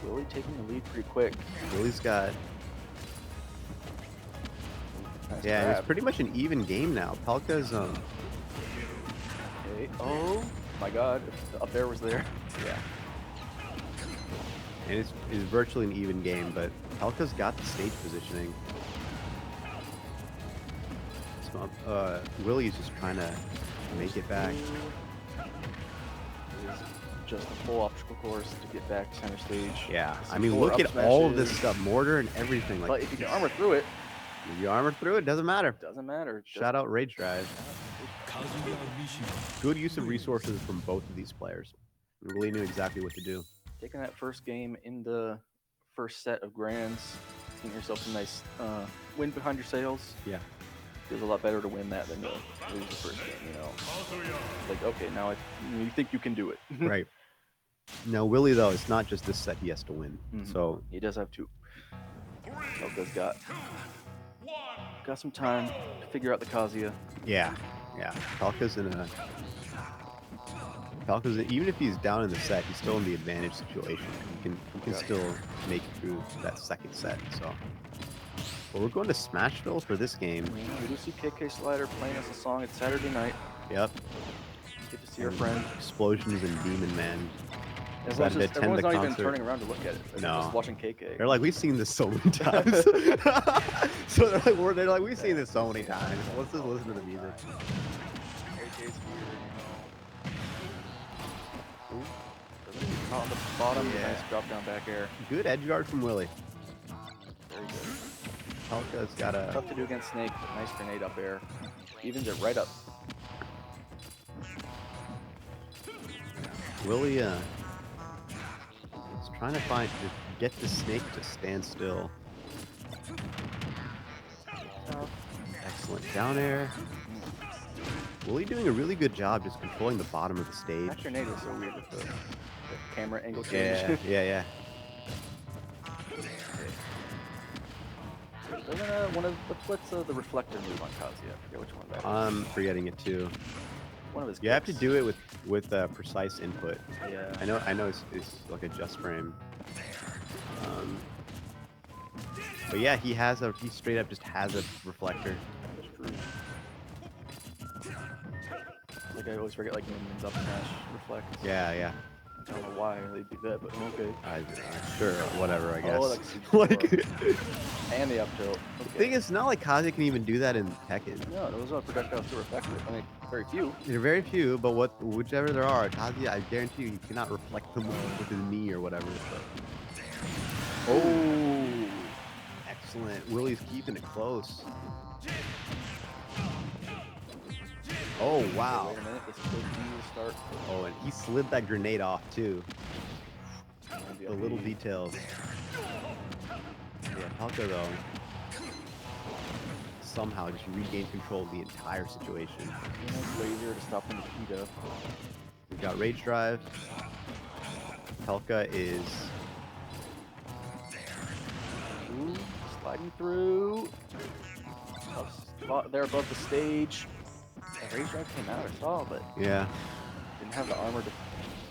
Willie taking the lead pretty quick. Willie's got, Nice yeah, grab. it's pretty much an even game now. Pelka's, Okay. Oh my God! If the up air was there. yeah. And it's virtually an even game, but Pelka's got the stage positioning. So, Willie's just trying to make it back. It is just a full obstacle course to get back to center stage. Yeah, I Some mean, fuller look up at all of smashes. this stuff, mortar and everything. But Like, if you can armor through it, if you armor through it, doesn't matter. doesn't matter. Just Shout out Rage Drive. Good use of resources from both of these players. They really knew exactly what to do. taking that first game in the first set of grands, getting yourself a nice win behind your sails. Yeah. Feels a lot better to win that than to lose the first game, you know. Like, okay, now you think you can do it. Right. Now, Willie, though, it's not just this set he has to win. Mhm. So, He does have two. Pelka's got some time to figure out the Kazuya. yeah. Pelka's even if he's down in the set, he's still in the advantage situation. He can still make it through that second set. So, well, we're going to Smashville for this game. We do see KK Slider playing us a song. It's Saturday night. Yep. Get to see our friend. Explosions and Demon Man. Everyone's, to attend everyone's the not even concert. turning around to look at it. They're No. just watching KK. They're like, we've seen this so many times. So they're like, we've seen this so many times. Let's just listen to the music. KK's here, you know. Ooh. Caught on the bottom. Yeah. Nice drop down back air. Good edge guard from Willie. Very good. Pelka's got a Tough to do against Snake, but nice grenade up air. Evens it right up. Willie. Is trying to get the Snake to stand still. Excellent down air. Willie doing a really good job just controlling the bottom of the stage. That grenade was so weird with the camera angle change. Yeah. Doesn't what's the reflector move on Kazuya? I forget which one that is. I'm forgetting it too. One of his You have to kicks. do it with precise input. Yeah. I know it's like a just frame. But yeah, he straight up just has a reflector. That's true. Like I always forget like minions up smash reflect. Yeah. I don't know why they do that, but okay. Sure, whatever, I guess. Oh, that's Like, and the up tilt. the thing is, it's not like Kazuya can even do that in Tekken. No, those are projectiles to reflect it. I mean, very few. There are very few, but whichever there are, Kazuya, I guarantee you, he cannot reflect them with his knee or whatever. Oh, Excellent. Willie's keeping it close. Oh, wow. wait a minute. This could be the start. Oh, and he slid that grenade off, too. of The little details. Yeah, Pelka, though. somehow just regain control of the entire situation. It's laser to stop the Nikita. We've got Rage Drive. Pelka is... Ooh, sliding through. Spot there above the stage. The Rage Drive came out, I saw, but Yeah. didn't have the armor to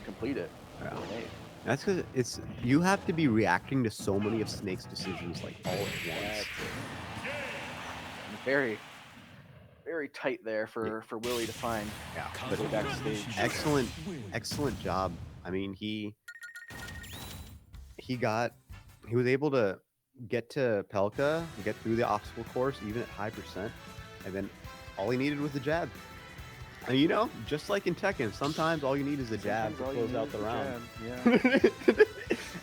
complete it. Yeah. Grenade. That's because you have to be reacting to so many of Snake's decisions like all at once. That's it. Very, very tight there for Willie to find. Yeah. But way backstage. Excellent job. I mean, he was able to get to Pelka, get through the obstacle course even at high percent, and then all he needed was the jab. And you know, just like in Tekken, sometimes all you need is a jab to close out the round. Yeah.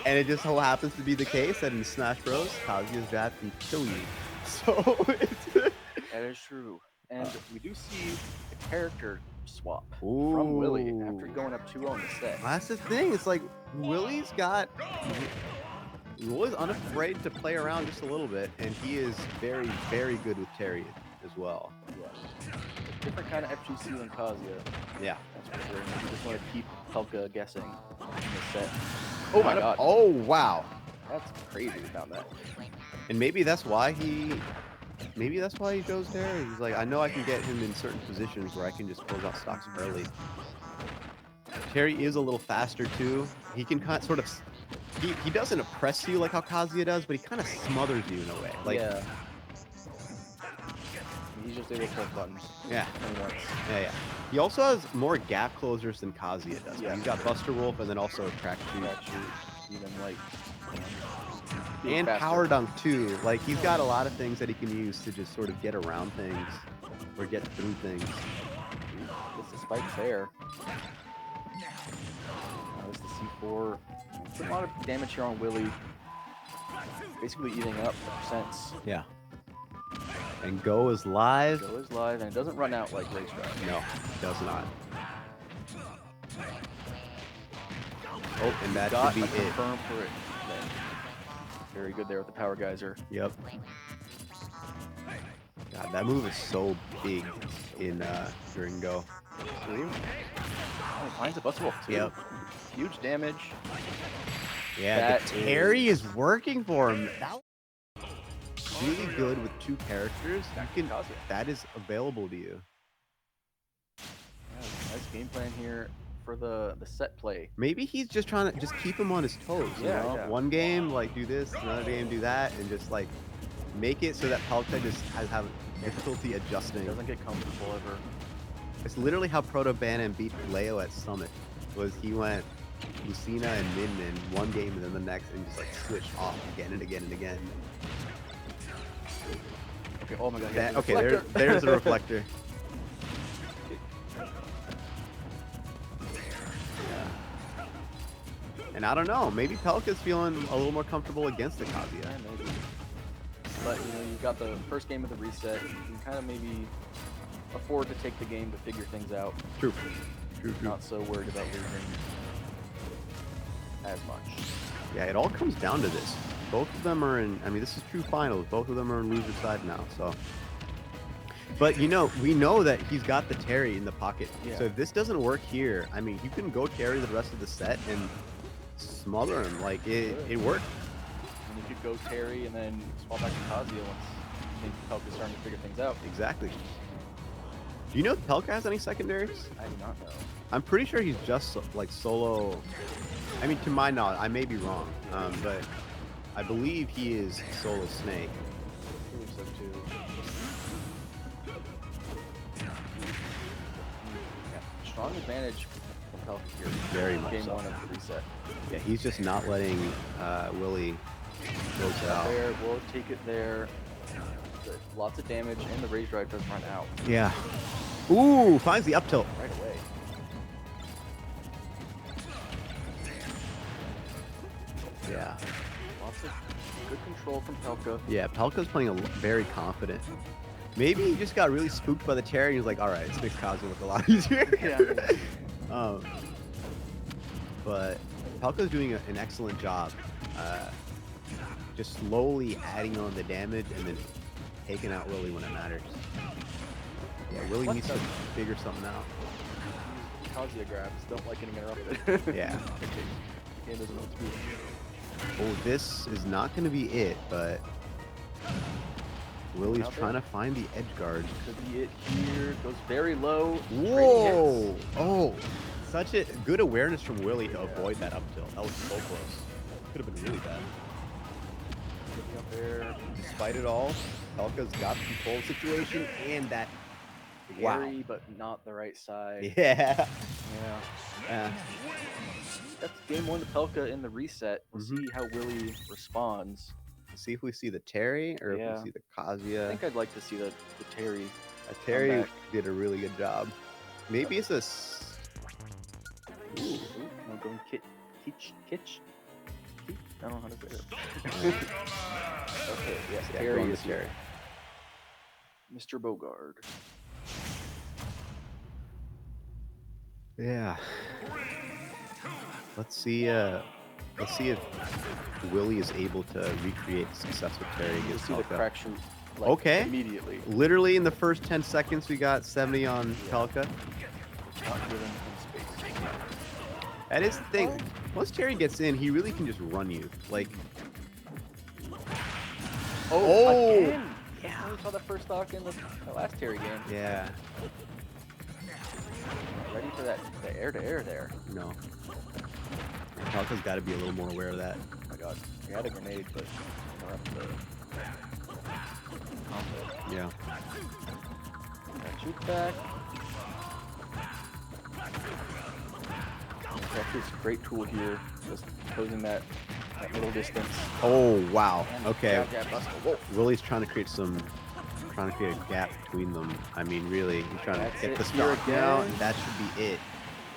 And it just so happens to be the case that in Smash Bros, Kazuya's jab can kill you. So it's That is true. And we do see a character swap from Willie after going up 2-0 in the set. That's the thing. It's like Willie's unafraid to play around just a little bit, and he is very, very good with Terry as well. Yeah. Different kind of FGC than Kazuya. Yeah. That's for sure. You just want to keep Pelka guessing in the set. Oh my god. Oh wow. That's crazy about that. And maybe that's why he chose Terry. He's like, I know I can get him in certain positions where I can just close out stocks early. Terry is a little faster too. He can kind of sort of he doesn't oppress you like how Kazuya does, but he kind of smothers you in a way. Like yeah. He's just able to press buttons. Yeah. Once. Yeah. He also has more gap closers than Kazuya does. Yeah. He's got Buster Wolf and then also Crack Shoot. Even like And faster. Power Dunk too. Like he's got a lot of things that he can use to just sort of get around things or get through things. Gets the spike there. That was the C4. It's a lot of damage here on Willie. Basically eating up the percents. Yeah. And Go is live. Go is live, and it doesn't run out like Race Drive. No, it does not. Oh, and that Got should a be it. confirm for it. Then. Very good there with the Power Geyser. Yep. God, that move is so big in during Go. Oh, he finds a Buster Wolf too. Yep. Huge damage. Yeah, That the Terry is working for him. That was really good with two characters. You can, that is available to you. Yeah, nice game plan here for the set play. Maybe he's just trying to just keep him on his toes. You know? Yeah. One game, like do this, another game, do that, and just like make it so that Pelka just have difficulty adjusting. Doesn't get comfortable ever. It's literally how Proto Bannon beat Leo at Summit. Was he went Lucina and Min in one game and then the next, and just like switched off again and again and again. Okay, oh my god. That, okay, there's the reflector. Yeah. And I don't know, maybe Pelka's feeling a little more comfortable against the Kazuya. Yeah, maybe. But you know, you got the first game of the reset. You can kind of maybe afford to take the game to figure things out. True. Not so worried about losing as much. Yeah, it all comes down to this. Both of them are in, I mean, this is true finals. Both of them are in loser side now, so. But, you know, we know that he's got the Terry in the pocket. Yeah. So if this doesn't work here, I mean, you can go Terry the rest of the set and smother him. Like, it worked. And you could go Terry and then swap back to Kazuya once you think Pelka's starting to figure things out. Exactly. Do you know if Pelka has any secondaries? I do not know. I'm pretty sure he's just, like, solo. I mean, to my knowledge, I may be wrong, but I believe he is solo Snake. I believe so too. Yeah. Strong advantage from Pelka here. Very much Game so. one of the reset. Yeah, he's just not letting Willie close it out. There, we'll take it there. Lots of damage, and the Rage Drive does run out Yeah. Ooh, finds the up tilt. right away. Yeah. Lots of good control from Pelka. Yeah, Pelka's playing very confident. Maybe he just got really spooked by the Terry and he was like, alright, this makes Kazuya look a lot easier. Yeah. But Pelka's doing an excellent job. Just slowly adding on the damage and then taking out Willie when it matters. Yeah, Willie What needs the- to figure something out. Kazuya grabs don't like getting interrupted. Yeah. Game doesn't know what to do. Oh, this is not going to be it, but Willie's Out there. trying to find the edge guard. Could be it here. Goes very low. Whoa! Oh, such a good awareness from Willie to avoid that up tilt. That was so close. Could have been really bad. Getting up there. Despite it all, Pelka's got the control of the situation and that. Wow. Airy, but not the right side. Yeah. Yeah. That's game one to Pelka in the reset. We'll see how Willie responds. See if we see the Terry or if Yeah. we see the I Kazuya. think I'd like to see the Terry. Terry back. did a really good job. Maybe it's a. Ooh, I'm going Kitch. I don't know how to say it. Okay, yes, Yeah, Terry going is to Terry. here. Mr. Bogard. Yeah. Let's see if Willie is able to recreate success with Terry You'll against see the Pelka. crack shoot like, Okay. immediately. Literally in the first 10 seconds, we got 70 on Pelka. Not giving him space. That is the thing. Once Terry gets in, he really can just run you. Like, Oh! Again. Yeah, we saw the first stock in the last Terry game. yeah, Ready for that the air to air there. no. Pelka's got to be a little more aware of that. Oh my god, he had a grenade, but we're up to combo. Yeah. Shoot back. Actually, it's a great tool here, just posing that middle distance. Oh, wow. And Okay. jab, jab, buster. Whoa. Willie's trying to create a gap between them. I mean, really, he's trying That's to get it the here stock now, again. and that should be it.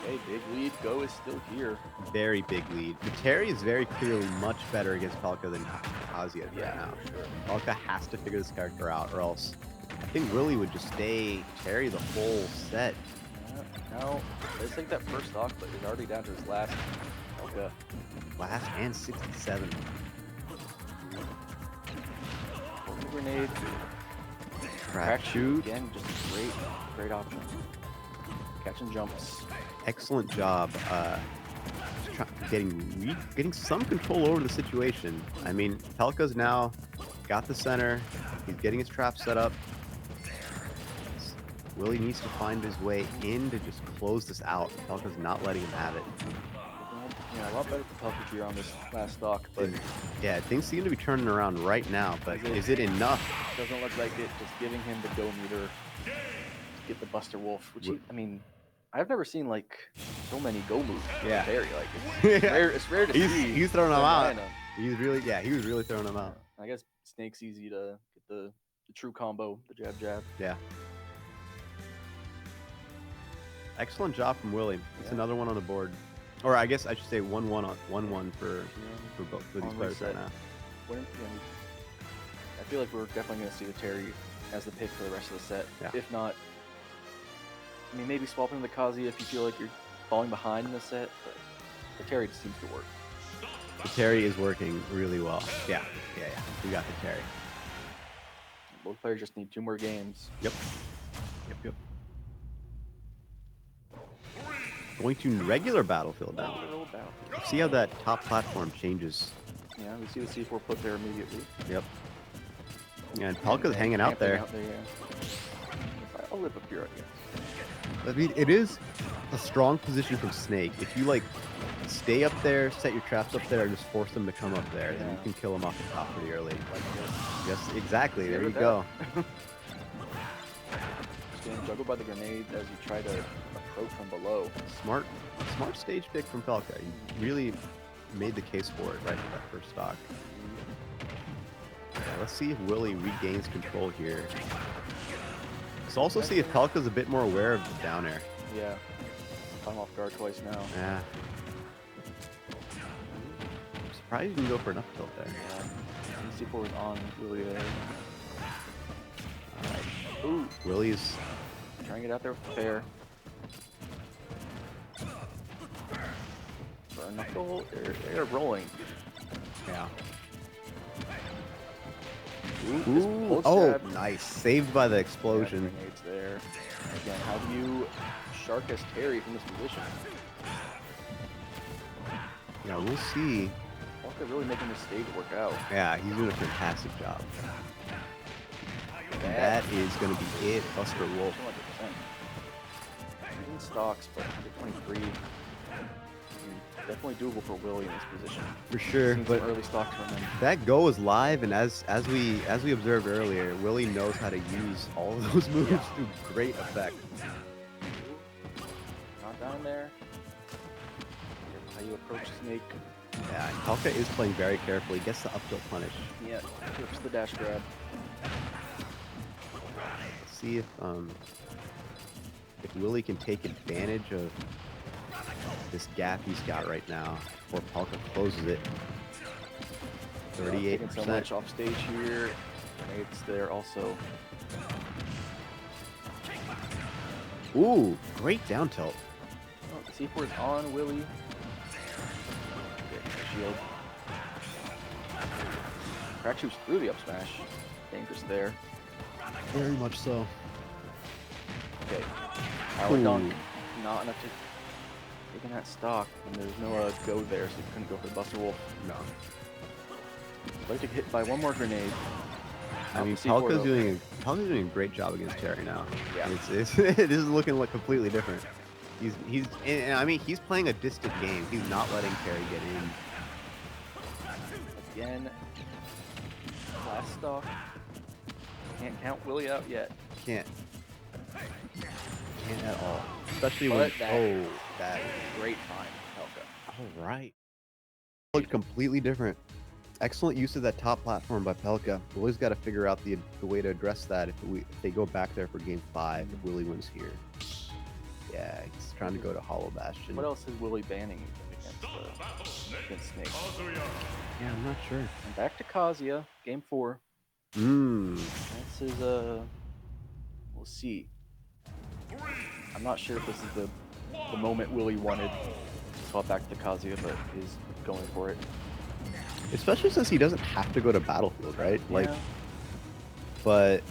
Okay, big lead. Go is still here. Very big lead. But Terry is very clearly much better against Pelka than Kazuya right now. for sure. Pelka has to figure this character out, or else I think Willie would just stay Terry the whole set. Yeah, now, let's take that first stock, but he's already down to his last. Okay. Last and 67. Grenade. Crack shoot. Again, just a great option. Catch and jumps. Excellent job getting some control over the situation. I mean, Pelka's now got the center. He's getting his trap set up. Willie needs to find his way in to just close this out. Pelka's not letting him have it. Yeah, a lot better for Pelka on this last stock, but Yeah, things seem to be turning around right now, but is it enough? doesn't look like it. Just giving him the go meter to get the Buster Wolf, which I mean, I've never seen like so many go moves. Yeah. Terry, like it's rare to see. He's throwing them them out. line 'em. He was really throwing them out. I guess Snake's easy to get the true combo, the jab jab. Yeah. Excellent job from Willie. It's Yeah. another one on the board. Or I guess I should say 1-1 for both for these On players right reset. now. I feel like we're definitely going to see the Terry as the pick for the rest of the set. Yeah. If not, I mean, maybe swapping the Kazuya if you feel like you're falling behind in the set, but the Terry just seems to work. The Terry is working really well. Yeah. We got the Terry. Both players just need 2 more games. Yep. Going to regular battlefield now. Little battlefield. See how that top platform changes. Yeah, we see the C4 put there immediately. Yep. Yeah, and Pelka's hanging out Camping there. Yeah. I'll live up here, I guess. I mean, it is a strong position from Snake. If you like stay up there, set your traps up there, and just force them to come up there, then you Yeah. can kill them off the top pretty early. Like this. Yes, exactly. There you Look at go. Just getting juggled by the grenades as you try to approach from below. Smart stage pick from Pelka. He really made the case for it right at that first stock. Yeah, let's see if Willie regains control here. Let's also see if Pelka's a bit more aware of the down air. Yeah. I'm off guard twice now. Yeah. I'm surprised you didn't go for an up tilt there. Yeah. C4 was on really there. Alright. Ooh. Willie's Trying to get out there with the fair. For a knuckle, they're rolling. yeah. Ooh, Ooh, Oh, jab. nice. Saved by the Yeah, explosion. grenades there. Again, how do you Sharkus carry from this position? Yeah, we'll see. Walker really making this stage work out. Yeah, he's doing a fantastic job. And that is going to be it. Buster Wolf. 200%. In stocks, but 123. Definitely doable for Willie in this position. For sure, Seen but some early stocks from him. that go is live, and as we observed earlier, Willie knows how to use all of those moves to great effect. Not down there. How you approach Snake. Yeah, Palka is playing very carefully. Gets the up tilt punish. Yeah, trips the dash grab. Let's see if Willie can take advantage of this gap he's got right now before Palka closes it. Taking so 38%. much off stage here. Grenades there also. Ooh, great down tilt. Oh, the C4 is on Willie. Okay, shield. Crack shoots through the up smash. Dangerous there. Very much so. Okay. Power dunk. Ooh. Not enough to taking that stock. And there's no go there, so you couldn't go for the Buster Wolf. No. Like to get hit by one more grenade. I mean, C4 Palka's though. doing a great job against Terry now. Yeah. This is looking like completely different. And I mean, he's playing a distant game. He's not letting Terry get in. Again. Last stock. Can't count Willie out yet. Can't at all. Especially when But that- that Great time, Pelka. all right. Looked completely different. Excellent use of that top platform by Pelka. Willie's got to figure out the way to address that if they go back there for game 5 if Willie wins here. Yeah, he's trying to go to Hollow Bastion. What else is Willie banning against Snake? Yeah, I'm not sure. And back to Kazuya, game 4. Mmm. This is we'll see. I'm not sure if this is the moment Willie wanted to swap back to Kazuya, but he's going for it. Especially since he doesn't have to go to Battlefield, right? Like, Yeah. but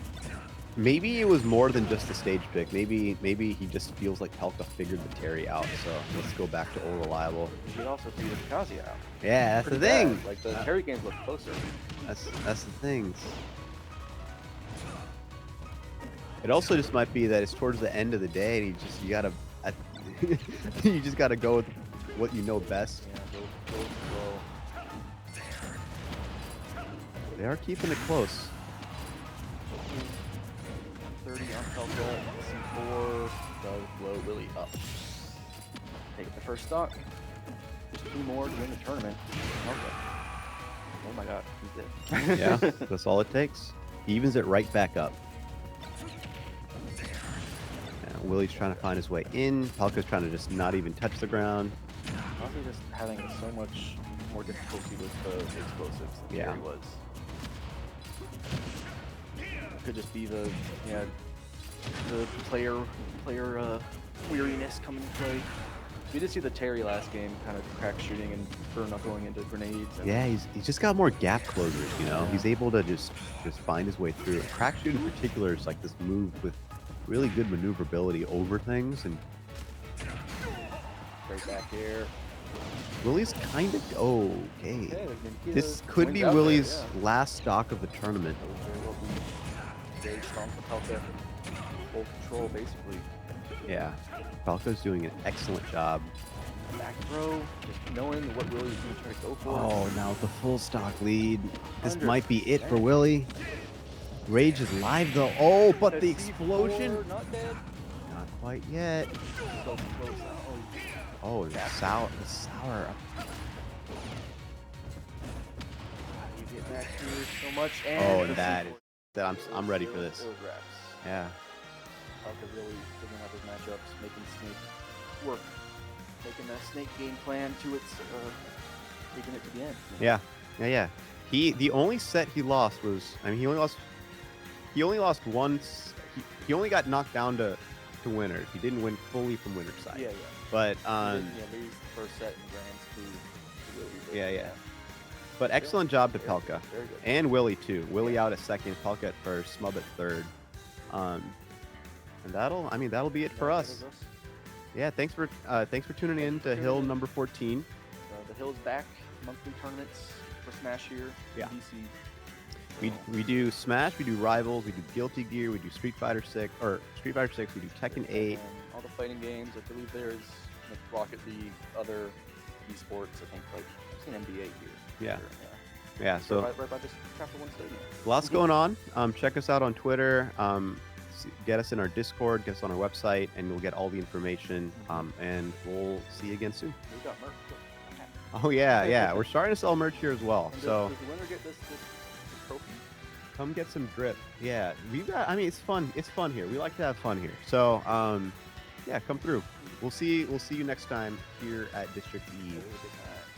maybe it was more than just the stage pick. Maybe he just feels like Pelka figured the Terry out. So let's go back to All Reliable. You could also figure Kazuya out. Yeah, that's the Pretty thing. bad. Like the Terry games look closer. That's the thing. It also just might be that it's towards the end of the day, and you just gotta go with what you know best. Yeah, go slow. They are keeping it close. 30 on Pelka. C4 does blow Willie up. Take the first stock. Just 2 more to win the tournament. Pelka. Oh my god, he's dead. Yeah, that's all it takes. He evens it right back up. Now, Willie's trying to find his way in. Pelka's trying to just not even touch the ground. Also just having so much more difficulty with the explosives than Yeah. Terry was. It could just be the player weariness coming to play. We did see the Terry last game kind of crack shooting and burn up going into grenades. And Yeah, he's just got more gap closers, you know? Yeah. He's able to just find his way through. Crack shoot in particular is like this move with really good maneuverability over things, and right back here. Willie's kind of okay. Okay, This could be Willie's last stock of the tournament. That would very well be very strong for Pelka. Full control, basically. Yeah, Falco's doing an excellent job. Back throw, just knowing what Willie's going to try to go for. Oh, now with the full stock lead. This Under- might be it for Willie. Rage is live though. Oh, but the C4, explosion. Not dead. Not quite yet. So close. Oh, the sour. You get back here so much. And Oh, the and that C4. is that I'm ready for this. It was wraps. Yeah. Pelka really figuring out his matchups, making Snake work, making that Snake game plan to its, taking it to the end. Yeah. The only set he lost was, I mean, he only lost once. He only got knocked down to winners. He didn't win fully from winner's side. Yeah. But Yeah, lose the first set in grands to Willie. Yeah. But excellent job to Very good, Pelka very good. and Willie too. Willie out at second, Pelka at first, Smub at third. And that'll be it for That us. is Yeah, thanks for tuning in for to tuning Hill in. number 14. The Hill's back. Monthly tournaments for Smash here Yeah. in DC. We do Smash, we do Rivals, we do Guilty Gear, we do Street Fighter 6, we do Tekken 8. And all the fighting games. I believe there's like Rocket League, other esports. I think like I've seen NBA here. Yeah. Sure, Yeah, so right by this Chapter 1 stadium. lots going on. Check us out on Twitter. Get us in our Discord, get us on our website, and we'll get all the information. And we'll see you again soon. We got merch. Oh yeah, we're starting to sell merch here as well. And So does the winner get this trophy? come get some drip. Yeah, it's fun. It's fun here. We like to have fun here. So yeah, come through. We'll see you next time here at District E. Look at that.